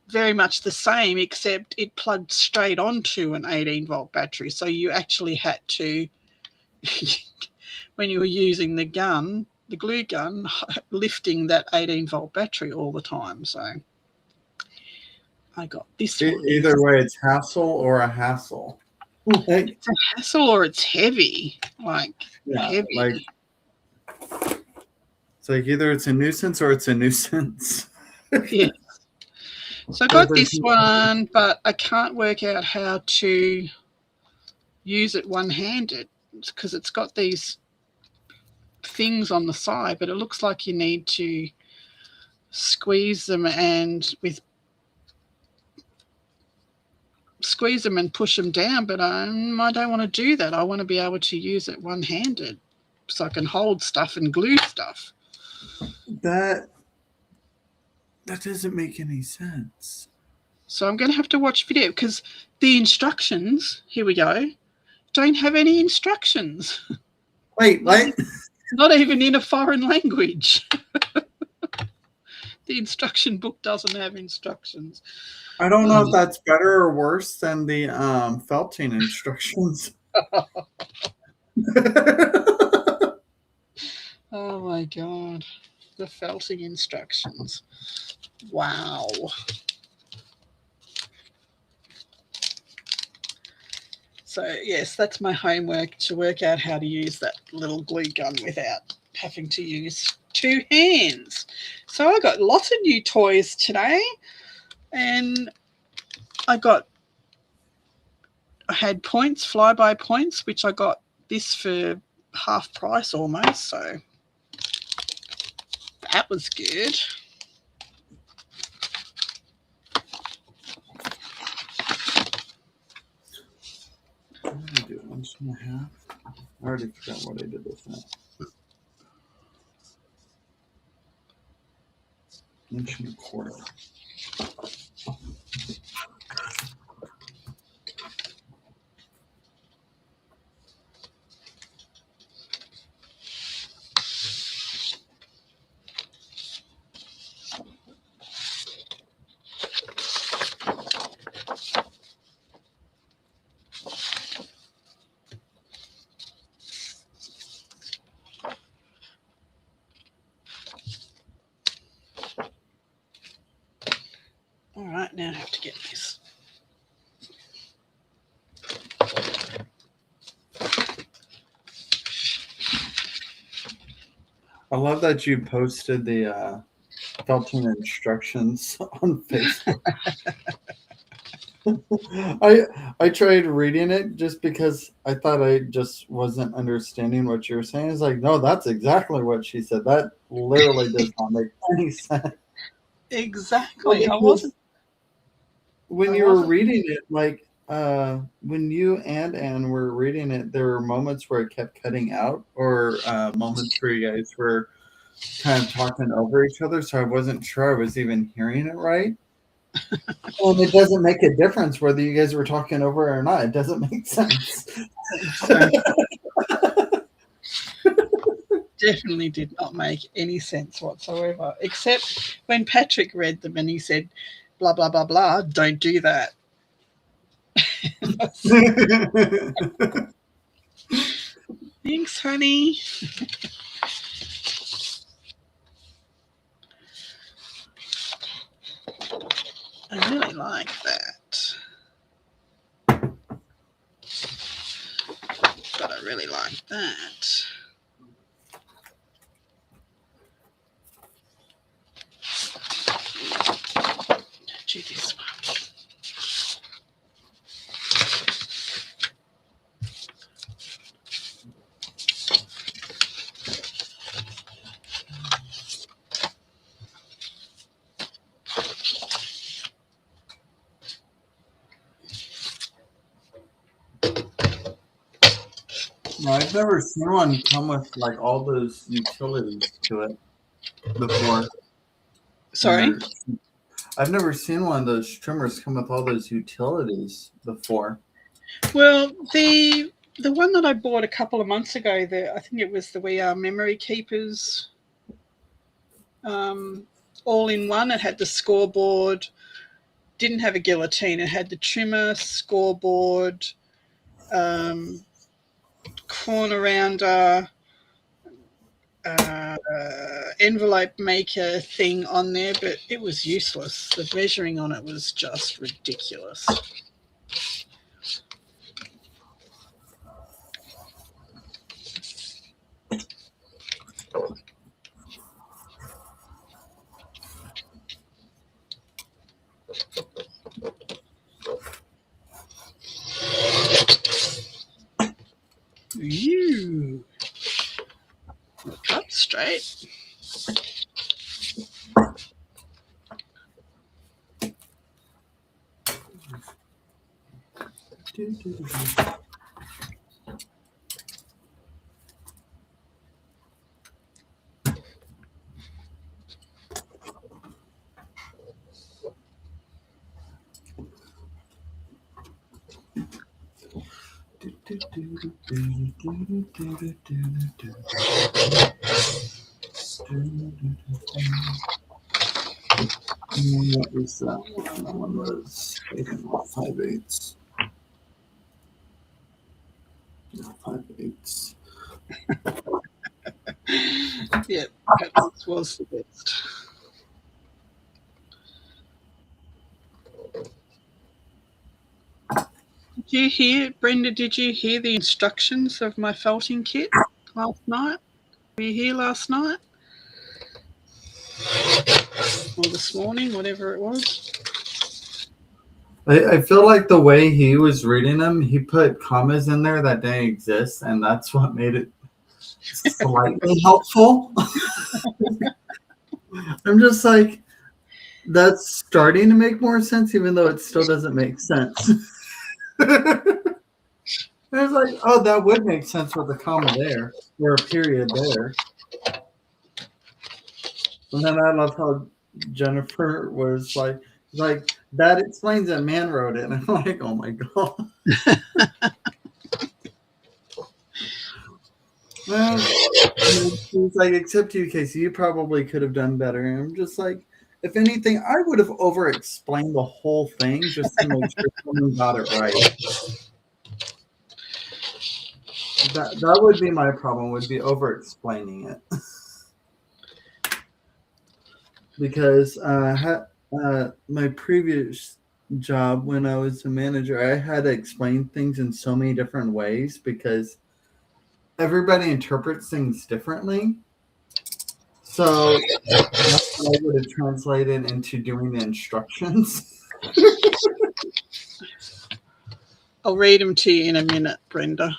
[SPEAKER 1] very much the same, except it plugged straight onto an 18-volt battery. So you actually had to, when you were using the glue gun, lifting that 18-volt battery all the time. So I got this one.
[SPEAKER 4] Either way, it's hassle or a hassle.
[SPEAKER 1] It's a hassle or it's heavy. Heavy.
[SPEAKER 4] Like it's like either it's a nuisance or it's a nuisance.
[SPEAKER 1] Yeah. So I got this one, but I can't work out how to use it one-handed because it's got these things on the side, but it looks like you need to squeeze them and push them down, but I don't want to do that. I want to be able to use it one-handed so I can hold stuff and glue stuff.
[SPEAKER 4] That doesn't make any sense.
[SPEAKER 1] So I'm going to have to watch video because the instructions, here we go, don't have any instructions.
[SPEAKER 4] Wait, what?
[SPEAKER 1] Not even in a foreign language. The instruction book doesn't have instructions.
[SPEAKER 4] I don't know if that's better or worse than the felting instructions.
[SPEAKER 1] Oh my God. The felting instructions. Wow. So yes, that's my homework, to work out how to use that little glue gun without having to use two hands. So I got lots of new toys today, and I had points, flyby points, which I got this for half price almost, so that was good.
[SPEAKER 4] What did I do? 1.5? I already forgot what I did with that. 1.25.
[SPEAKER 1] All right, now I have to get this.
[SPEAKER 4] I love that you posted the felting instructions on Facebook. I tried reading it just because I thought I just wasn't understanding what you were saying. It's like, no, that's exactly what she said. That literally does not make any sense.
[SPEAKER 1] Exactly. I wasn't.
[SPEAKER 4] When you were reading it, like when you and Anne were reading it, there were moments where it kept cutting out, or moments where you guys were kind of talking over each other. So I wasn't sure I was even hearing it right. And it doesn't make a difference whether you guys were talking over or not. It doesn't make sense.
[SPEAKER 1] Definitely did not make any sense whatsoever, except when Patrick read them and he said, blah, blah, blah, blah, don't do that. Thanks, honey. I really like that. But I really like that. Do this one.
[SPEAKER 4] No, I've never seen one come with like all those utilities to it before.
[SPEAKER 1] Sorry?
[SPEAKER 4] I've never seen one of those trimmers come with all those utilities before.
[SPEAKER 1] Well, the one that I bought a couple of months ago, I think it was the We Are Memory Keepers all in one. It had the scoreboard, didn't have a guillotine. It had the trimmer, scoreboard, corner rounder, envelope maker thing on there, but it was useless. The measuring on it was just ridiculous. You up straight.
[SPEAKER 4] What was that one? That one was 5/8. No, 5/8.
[SPEAKER 1] Yeah, that was the best. Did you hear, Brenda, did you hear the instructions of my felting kit last night? Were you here last night? Or this morning, whatever it was?
[SPEAKER 4] I feel like the way he was reading them, he put commas in there that didn't exist, and that's what made it slightly helpful. I'm just like, that's starting to make more sense, even though it still doesn't make sense. I was like, oh, that would make sense with a comma there, or a period there. And then I love how Jennifer was like, that explains that man wrote it. And I'm like, oh my God. Well, she's like, except you, Casey, you probably could have done better. And I'm just like, if anything, I would have over-explained the whole thing just to make sure someone got it right. That would be my problem, would be over-explaining it. Because my previous job, when I was a manager, I had to explain things in so many different ways because everybody interprets things differently. So that's what I would have translated into doing the instructions.
[SPEAKER 1] I'll read them to you in a minute, Brenda.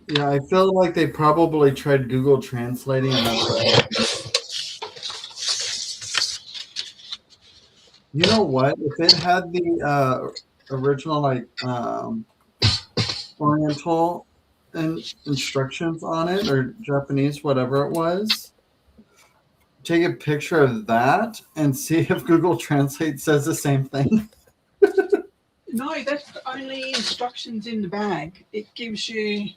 [SPEAKER 4] Yeah, I feel like they probably tried Google translating. You know what? If it had the original Oriental instructions on it, or Japanese, whatever it was, take a picture of that and see if Google Translate says the same thing.
[SPEAKER 1] No, that's only instructions in the bag. It gives you...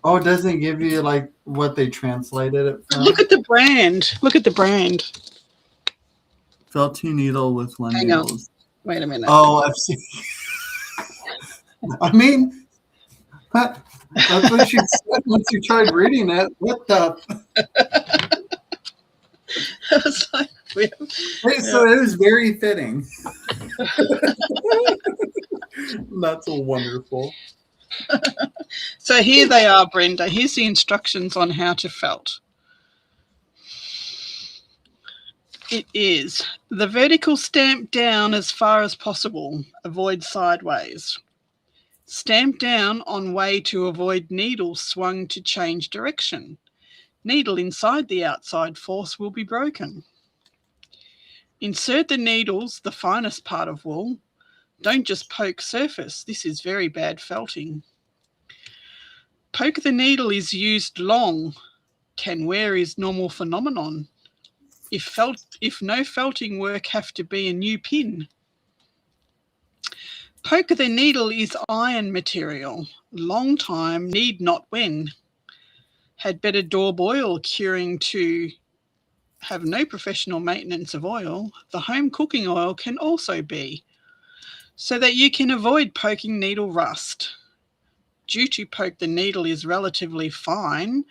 [SPEAKER 4] Oh, it doesn't give you like what they translated it from?
[SPEAKER 1] Look at the brand. Look at the brand.
[SPEAKER 4] Felting needle with one
[SPEAKER 1] Hang
[SPEAKER 4] needle.
[SPEAKER 1] on. Wait a minute.
[SPEAKER 4] Oh, I've seen. I mean, that's what you said once you tried reading it. What the?
[SPEAKER 1] I was like,
[SPEAKER 4] Wait, so it was very fitting. That's wonderful.
[SPEAKER 1] So here they are, Brenda. Here's the instructions on how to felt. It is the vertical stamp down as far as possible. Avoid sideways. Stamp down on way to avoid needle swung to change direction. Needle inside the outside force will be broken. Insert the needles, the finest part of wool. Don't just poke surface. This is very bad felting. Poke the needle is used long. Can wear is normal phenomenon. If no felting work have to be a new pin. Poke the needle is iron material. Long time, need not when. Had better daub oil curing to have no professional maintenance of oil. The home cooking oil can also be, so that you can avoid poking needle rust. Due to poke the needle is relatively fine,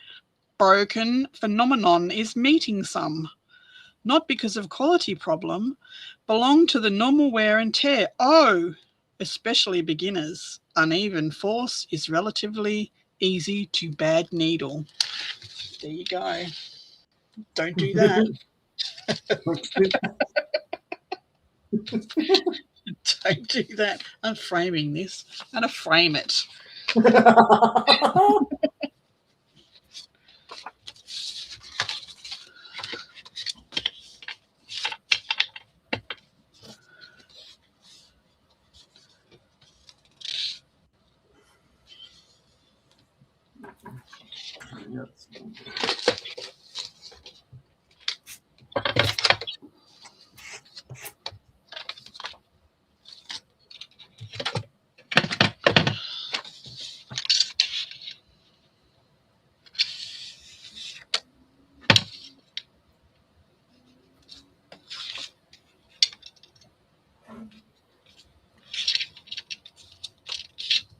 [SPEAKER 1] broken phenomenon is meeting some. Not because of quality problem, belong to the normal wear and tear. Oh, especially beginners. Uneven force is relatively easy to bad needle. There you go. Don't do that. Don't do that. I'm framing this. I'm going to frame it.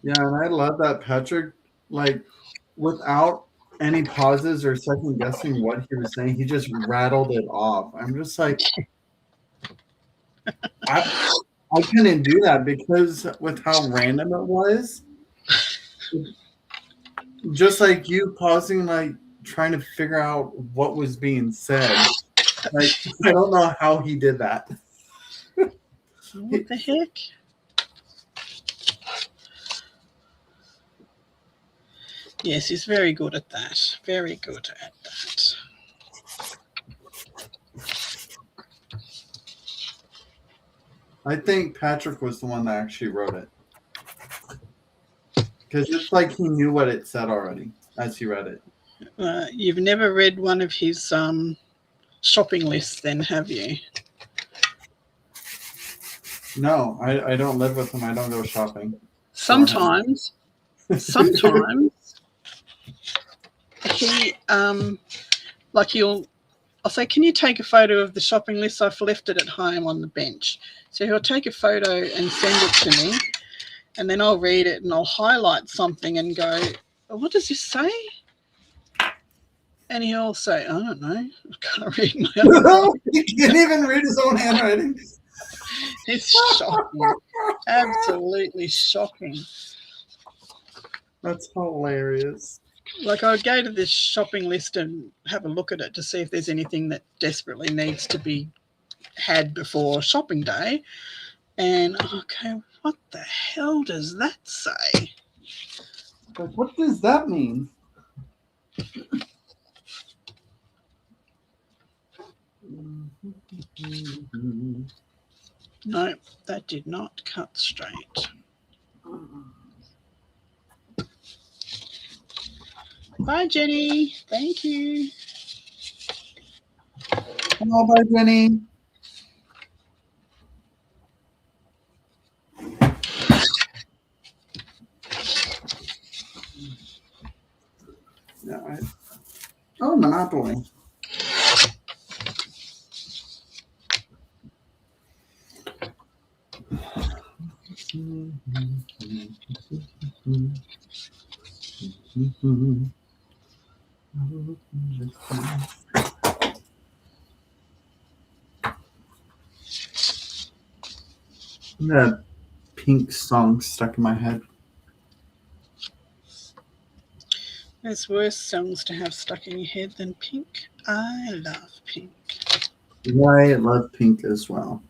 [SPEAKER 4] Yeah, and I love that Patrick, like, without any pauses or second guessing what he was saying, he just rattled it off. I'm just like, I couldn't do that because with how random it was, just like you pausing, like trying to figure out what was being said. Like, I don't know how he did that.
[SPEAKER 1] What the heck? Yes, he's very good at that. Very good at that.
[SPEAKER 4] I think Patrick was the one that actually wrote it. Because it's like he knew what it said already as he read it.
[SPEAKER 1] You've never read one of his shopping lists, then, have you?
[SPEAKER 4] No, I don't live with him. I don't go shopping.
[SPEAKER 1] Sometimes he like I'll say, can you take a photo of the shopping list? I've left it at home on the bench. So he'll take a photo and send it to me, and then I'll read it and I'll highlight something and go, what does this say? And he'll say, I don't know. I can't read my own.
[SPEAKER 4] He can't even read his own handwriting.
[SPEAKER 1] It's shocking. Absolutely shocking.
[SPEAKER 4] That's hilarious.
[SPEAKER 1] Like, I would go to this shopping list and have a look at it to see if there's anything that desperately needs to be had before shopping day. And, okay, what the hell does that say?
[SPEAKER 4] Like, what does that mean?
[SPEAKER 1] No, that did not cut straight. Bye, Jenny. Thank you.
[SPEAKER 4] Hello, bye, Jenny. Yeah. Oh, Monopoly. That Pink song stuck in my head.
[SPEAKER 1] There's worse songs to have stuck in your head than Pink. I love Pink.
[SPEAKER 4] I love Pink as well.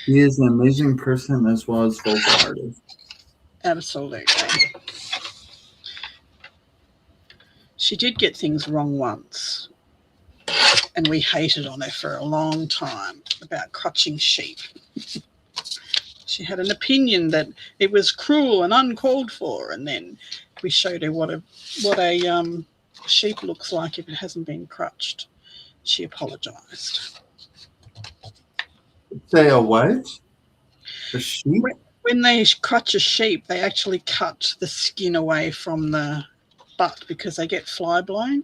[SPEAKER 4] He is an amazing person as well as vocal artist.
[SPEAKER 1] Absolutely. She did get things wrong once, and we hated on her for a long time about crutching sheep. She had an opinion that it was cruel and uncalled for, and then we showed her what a sheep looks like if it hasn't been crutched. She apologised.
[SPEAKER 4] Say a what? A sheep?
[SPEAKER 1] When they crutch a sheep, they actually cut the skin away from the butt because they get fly blown.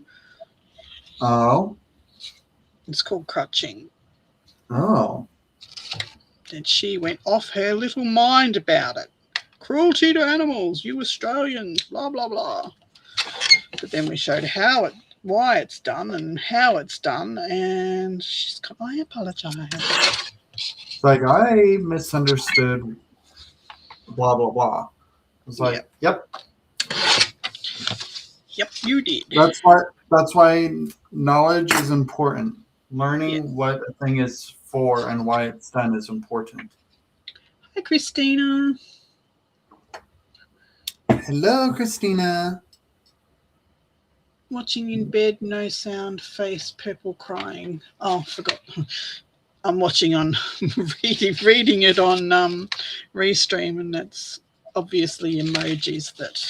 [SPEAKER 4] Oh.
[SPEAKER 1] It's called crutching.
[SPEAKER 4] Oh.
[SPEAKER 1] And she went off her little mind about it. Cruelty to animals, you Australians, blah, blah, blah. But then we showed her why it's done and how it's done, and she's gone, I apologise.
[SPEAKER 4] Like, I misunderstood blah, blah, blah. I was like, yep.
[SPEAKER 1] Yep, you did.
[SPEAKER 4] That's why knowledge is important. Learning what a thing is for and why it's done is important.
[SPEAKER 1] Hi, Christina.
[SPEAKER 4] Hello, Christina.
[SPEAKER 1] Watching in bed, no sound, face purple crying. Oh, forgot. I'm watching on reading it on Restream, and that's obviously emojis that.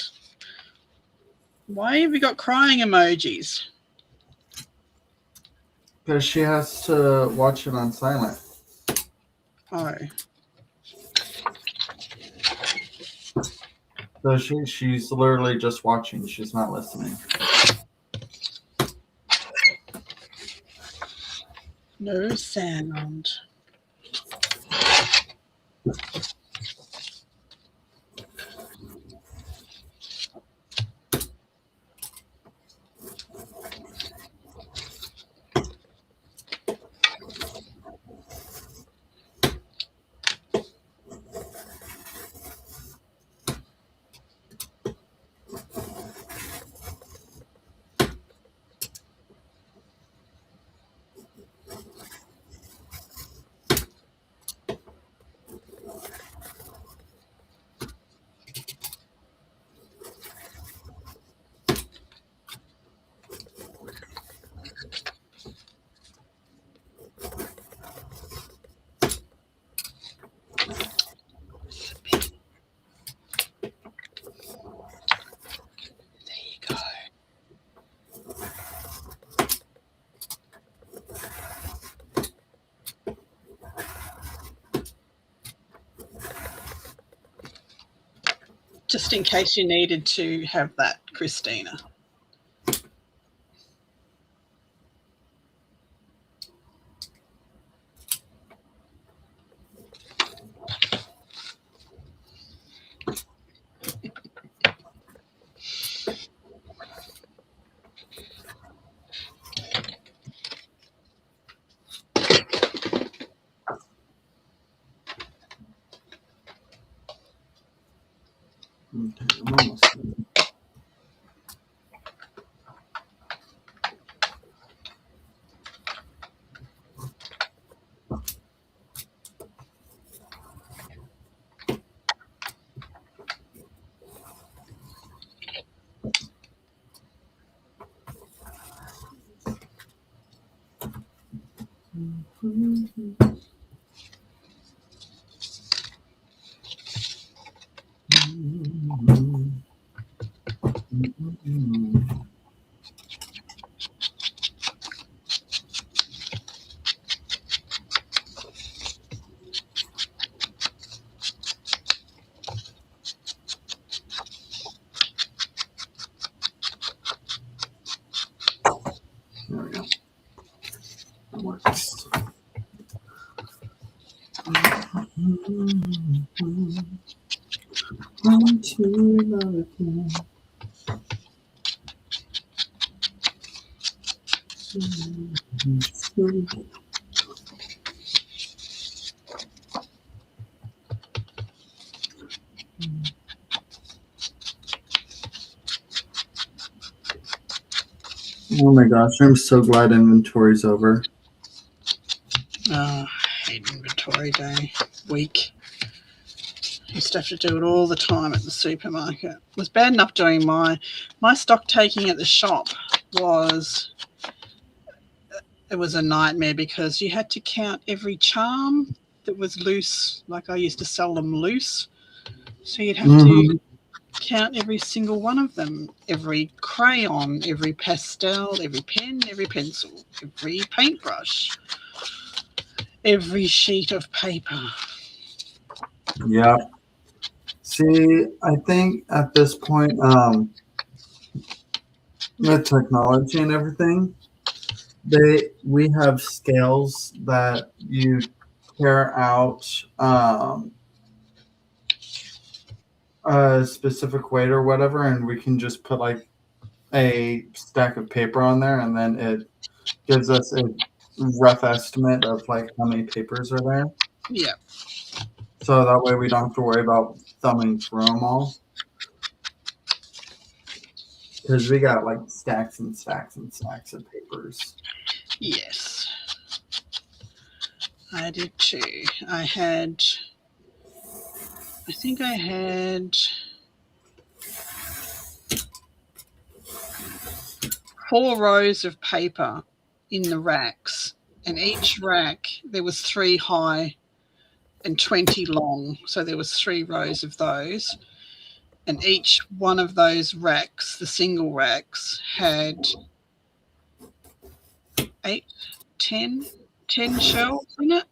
[SPEAKER 1] Why have you got crying emojis?
[SPEAKER 4] Because she has to watch it on silent.
[SPEAKER 1] Oh.
[SPEAKER 4] So she's literally just watching. She's not listening.
[SPEAKER 1] No sound. There you go. Just in case you needed to have that, Christina.
[SPEAKER 4] Okay, I'm almost done. There we go. That works. On to love again. Oh my gosh, I'm so glad inventory's over.
[SPEAKER 1] Oh, I hate inventory day week. Used to have to do it all the time at the supermarket. It was bad enough doing my stock taking at the shop was a nightmare because you had to count every charm that was loose. Like I used to sell them loose. So you'd have to count every single one of them, every crayon, every pastel, every pen, every pencil, every paintbrush, every sheet of paper.
[SPEAKER 4] Yeah. See, I think at this point, with technology and everything, we have scales that you tear out a specific weight or whatever, and we can just put like a stack of paper on there, and then it gives us a rough estimate of like how many papers are there.
[SPEAKER 1] Yeah.
[SPEAKER 4] So that way we don't have to worry about thumbing through them all. Because we got like stacks and stacks and stacks of papers.
[SPEAKER 1] Yes. I did too. I think I had 4 rows of paper in the racks, and each rack there was 3 high and 20 long, so there was 3 rows of those, and each one of those racks, the single racks, had 8, 10 shelves in it.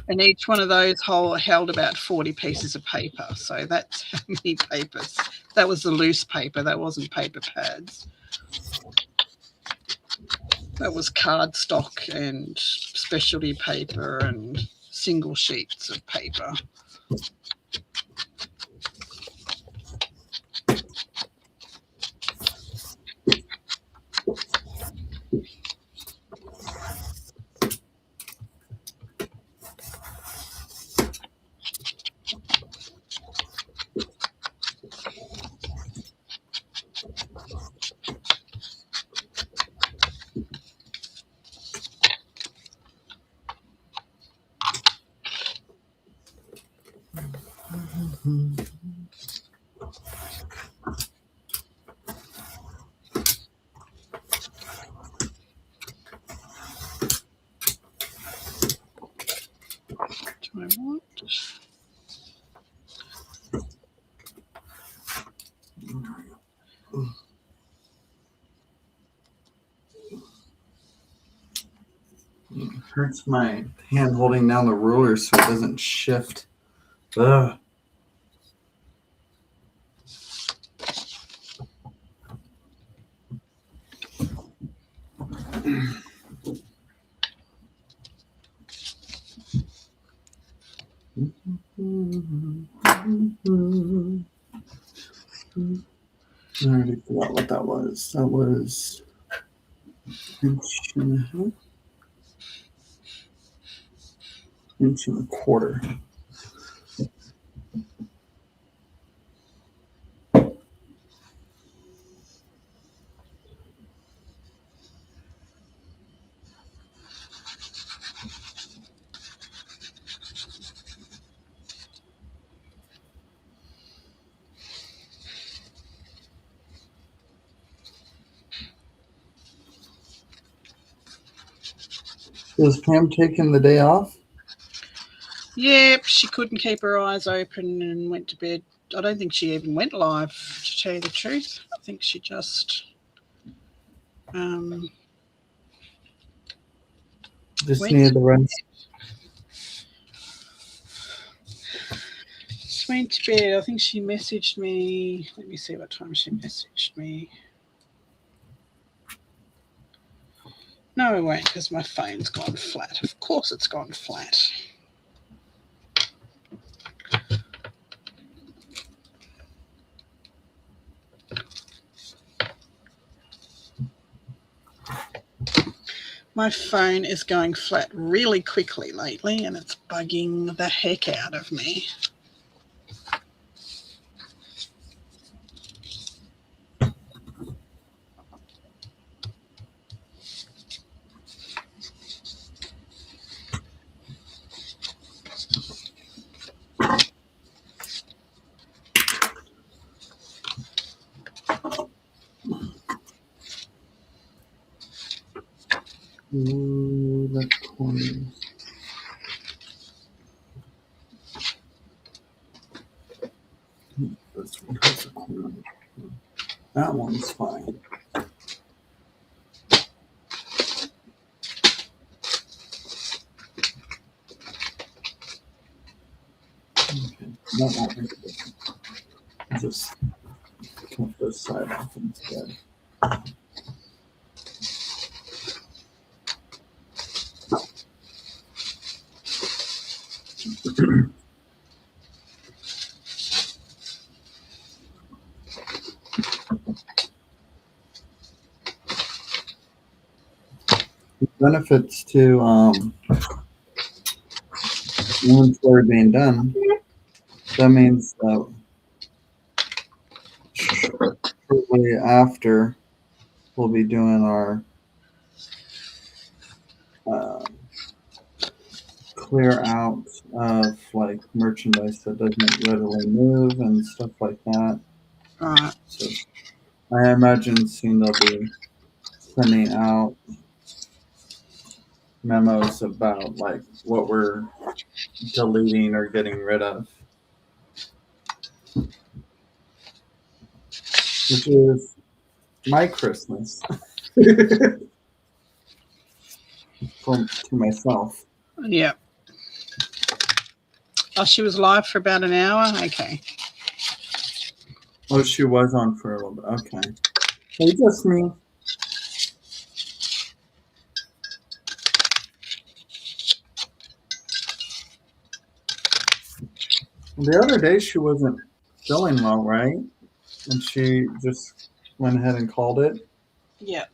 [SPEAKER 1] And each one of those held about 40 pieces of paper. So that's how many papers. That was the loose paper. That wasn't paper pads. That was cardstock and specialty paper and single sheets of paper. Do I want?
[SPEAKER 4] It hurts my hand holding down the ruler so it doesn't shift. Ugh. I already forgot what that was. That was inch and a half. Inch and a quarter. Is Pam taking the day off?
[SPEAKER 1] Yep, she couldn't keep her eyes open and went to bed. I don't think she even went live, to tell you the truth. I think she just
[SPEAKER 4] Just
[SPEAKER 1] went
[SPEAKER 4] needed the rest.
[SPEAKER 1] Just went to bed. I think she messaged me. Let me see what time she messaged me. No, it won't, because my phone's gone flat. Of course it's gone flat. My phone is going flat really quickly lately, and it's bugging the heck out of me.
[SPEAKER 4] Ooh, that corner. This one has a corner. That one's fine. Okay, that won't make a difference. Just cut this side off instead. Benefits to inventory being done. That means shortly after we'll be doing our clear out of like merchandise that doesn't readily move and stuff like that.
[SPEAKER 1] Right.
[SPEAKER 4] So I imagine soon they'll be sending out memos about like what we're deleting or getting rid of, which is my Christmas to myself.
[SPEAKER 1] Yep. Oh, she was live for about an hour? Okay.
[SPEAKER 4] Oh, she was on for a little bit. Okay. Hey, just me. The other day she wasn't feeling well, right? And she just went ahead and called it.
[SPEAKER 1] Yeah.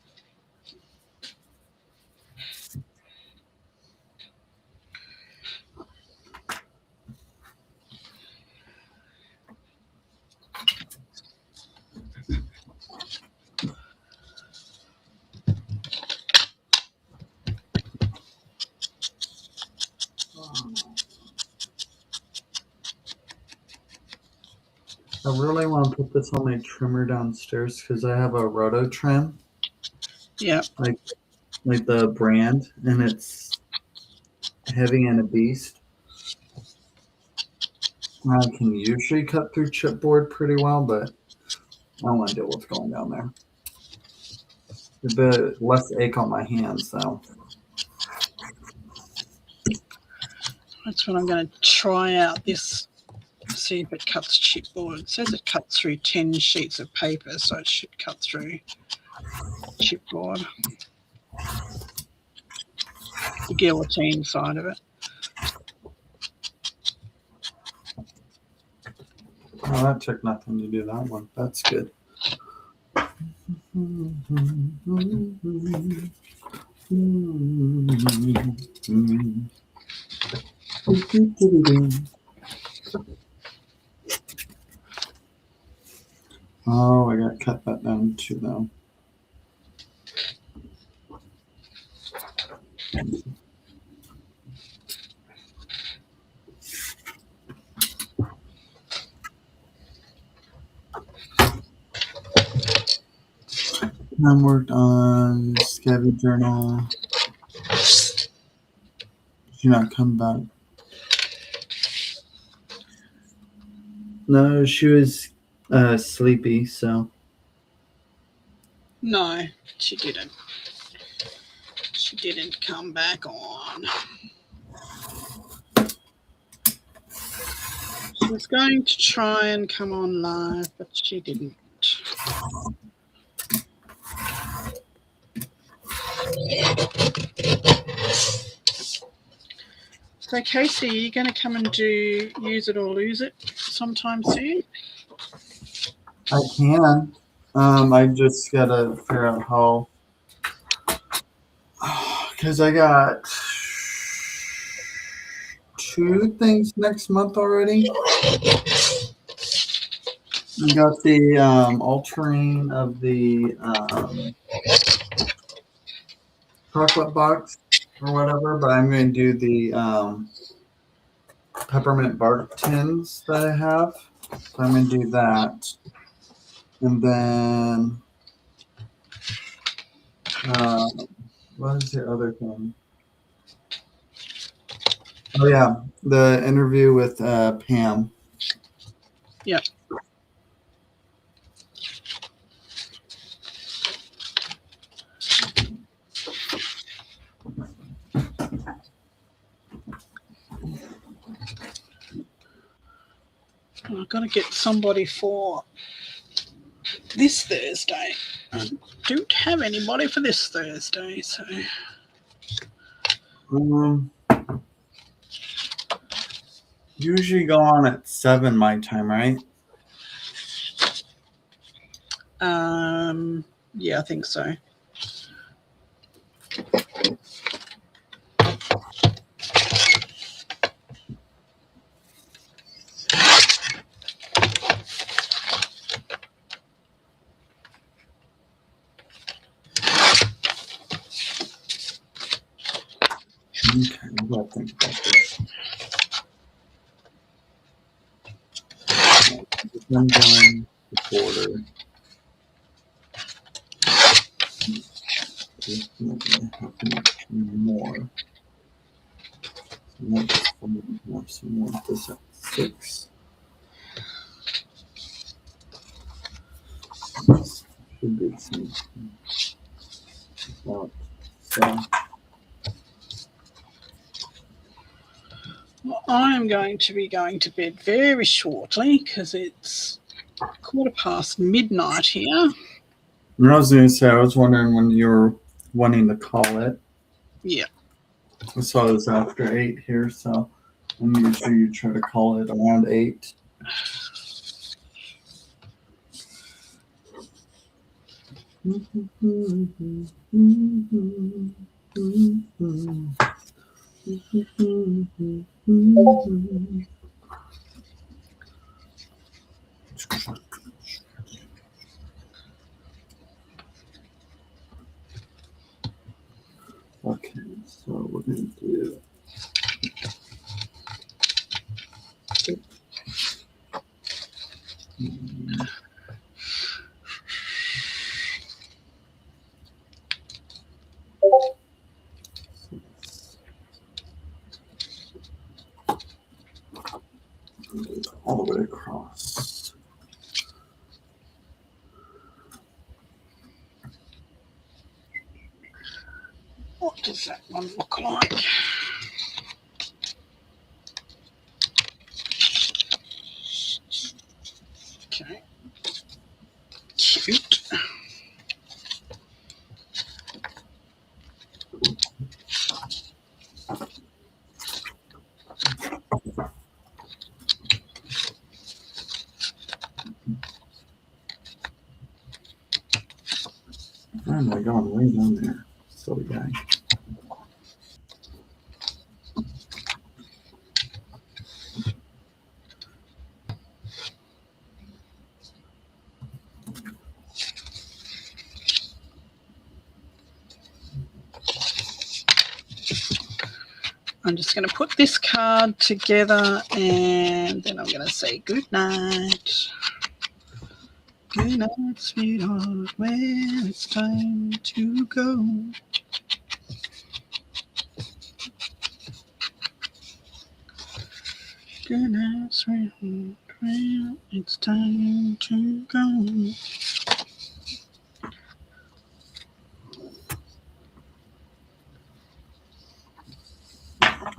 [SPEAKER 4] I really want to put this on my trimmer downstairs because I have a roto trim,
[SPEAKER 1] Yeah.
[SPEAKER 4] like the brand, and it's heavy and a beast. I can usually cut through chipboard pretty well, but I don't want to deal with going down there. A bit less ache on my hands, though.
[SPEAKER 1] That's what I'm going to try out this. See if it cuts chipboard. It says it cuts through 10 sheets of paper, so it should cut through chipboard. The guillotine side of it.
[SPEAKER 4] Oh, that took nothing to do that one. That's good. Oh, I got to cut that down too, though. I worked on Scabby Journal. Did you not come back? No, she was sleepy, so.
[SPEAKER 1] No, she didn't. She didn't come back on. She was going to try and come on live, but she didn't. So Casey, are you going to come and do Use It or Lose It sometime soon?
[SPEAKER 4] I can. I just gotta figure out how. Because I got 2 things next month already. I got the altering of the chocolate box or whatever, but I'm going to do the peppermint bark tins that I have. So I'm going to do that. And then, what is the other thing? Oh, yeah, the interview with Pam.
[SPEAKER 1] Yep. I've got to get somebody for this Thursday. I don't have anybody for this Thursday, so
[SPEAKER 4] Usually go on at 7 my time, right?
[SPEAKER 1] yeah, I think so.
[SPEAKER 4] Okay, I'm going to think about this. I'm going to order. More. Some more. This at 6. Should be some. So.
[SPEAKER 1] Well, I am going to be going to bed very shortly because it's midnight here.
[SPEAKER 4] I was going to say, I was wondering when you were wanting to call it.
[SPEAKER 1] Yeah.
[SPEAKER 4] I saw it was after 8 here, so. And usually you try to call it around 8. Okay, so we're going to do all the way across.
[SPEAKER 1] What does that one look like? Okay. Cute.
[SPEAKER 4] Oh my god, way down there. Silly guy.
[SPEAKER 1] I'm just going to put this card together and then I'm going to say good night. Good night, sweetheart, when it's time to go. Good night, sweetheart, when it's time to go.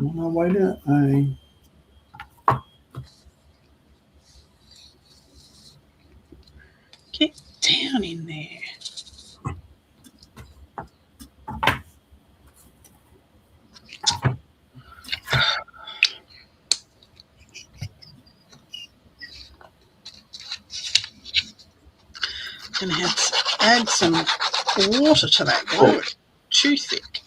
[SPEAKER 4] Well, why didn't I?
[SPEAKER 1] Get down in there. And add some water to that glue. It's too thick.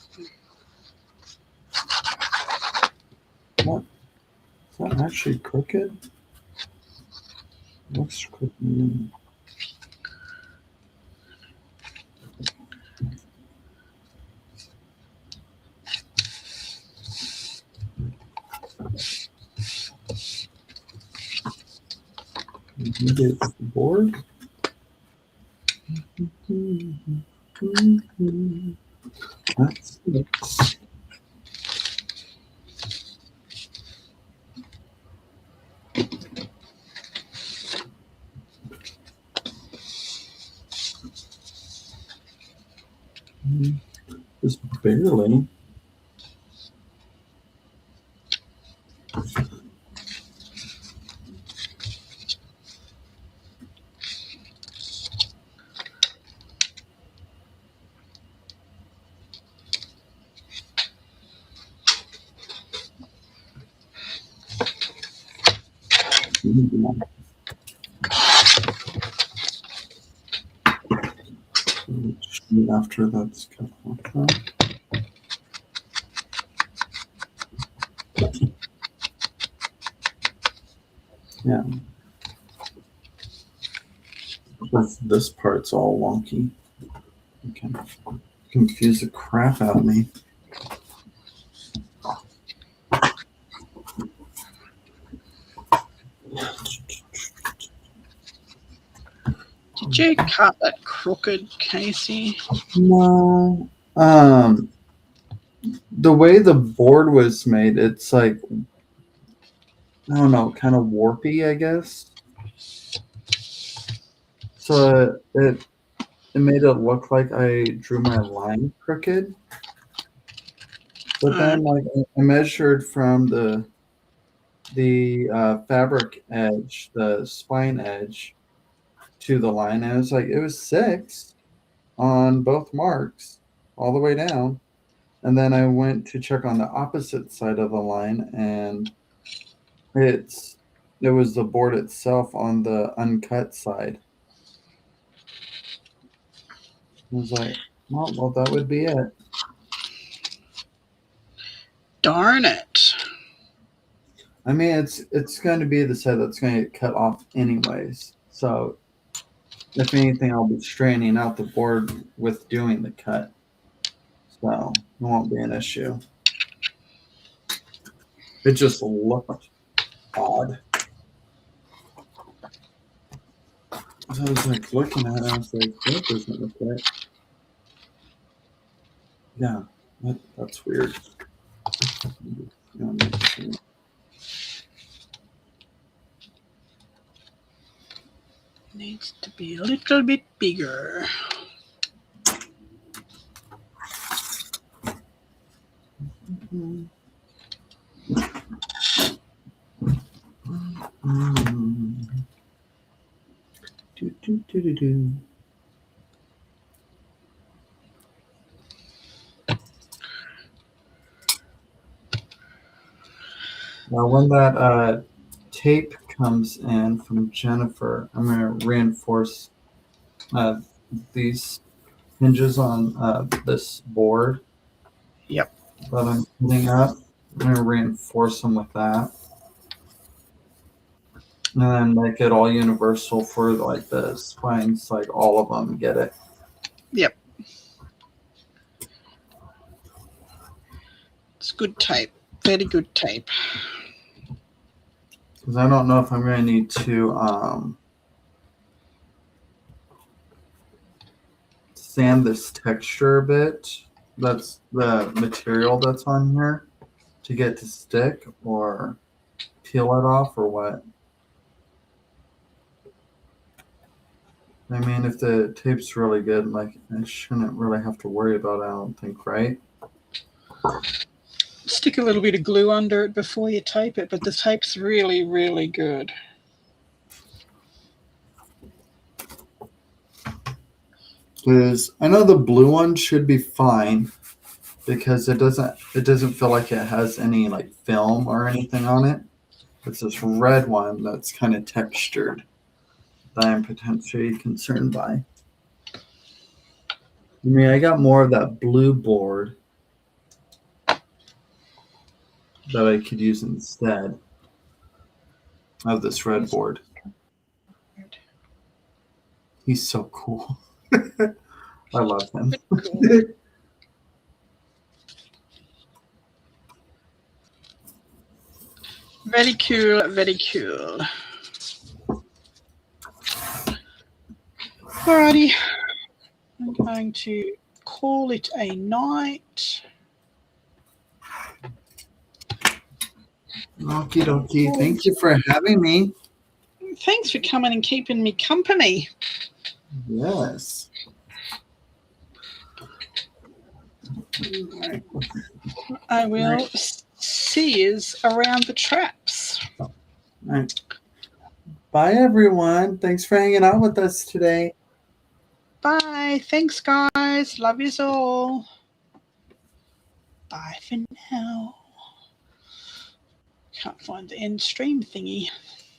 [SPEAKER 4] What? Is that actually crooked? Looks crooked. Maybe it's the board? That's it. Just barely. After that's cut off. Yeah. This part's all wonky. Okay. Confuse the crap out of me.
[SPEAKER 1] Did you cut that crooked, Casey?
[SPEAKER 4] No. The way the board was made, it's like, I don't know, kind of warpy, I guess. So it made it look like I drew my line crooked. But then, like, I measured from the fabric edge, the spine edge, to the line, and it was 6 on both marks, all the way down. And then I went to check on the opposite side of the line, and It was the board itself on the uncut side. I was like, oh, well, that would be it.
[SPEAKER 1] Darn it.
[SPEAKER 4] I mean, it's going to be the side that's going to get cut off anyways. So, if anything, I'll be straightening out the board with doing the cut. So, it won't be an issue. It just looked odd. So I was like looking at it, I was like, that doesn't look right. Yeah, that's weird.
[SPEAKER 1] Needs to be a little bit bigger.
[SPEAKER 4] Do. Now, when that tape comes in from Jennifer, I'm going to reinforce these hinges on this board.
[SPEAKER 1] Yep.
[SPEAKER 4] That I'm putting up. I'm going to reinforce them with that. And then make it all universal for like the spines, like all of them get it.
[SPEAKER 1] Yep. It's good tape. Very good tape.
[SPEAKER 4] Because I don't know if I'm going to need to sand this texture a bit. That's the material that's on here to get to stick, or peel it off, or what. I mean, if the tape's really good, like, I shouldn't really have to worry about it, I don't think, right?
[SPEAKER 1] Stick a little bit of glue under it before you tape it, but the tape's really, really good.
[SPEAKER 4] Because I know the blue one should be fine because it doesn't feel like it has any like film or anything on it. It's this red one that's kind of textured that I'm potentially concerned by. I mean, I got more of that blue board that I could use instead of this red board. He's so cool. I love him.
[SPEAKER 1] Cool. Very cool, very cool. Alrighty, I'm going to call it a night.
[SPEAKER 4] Okie dokie. Thank you for having me.
[SPEAKER 1] Thanks for coming and keeping me company.
[SPEAKER 4] Yes.
[SPEAKER 1] I will see you around the traps.
[SPEAKER 4] All right. Bye, everyone. Thanks for hanging out with us today.
[SPEAKER 1] Bye. Thanks, guys. Love yous all. Bye for now. Can't find the end stream thingy.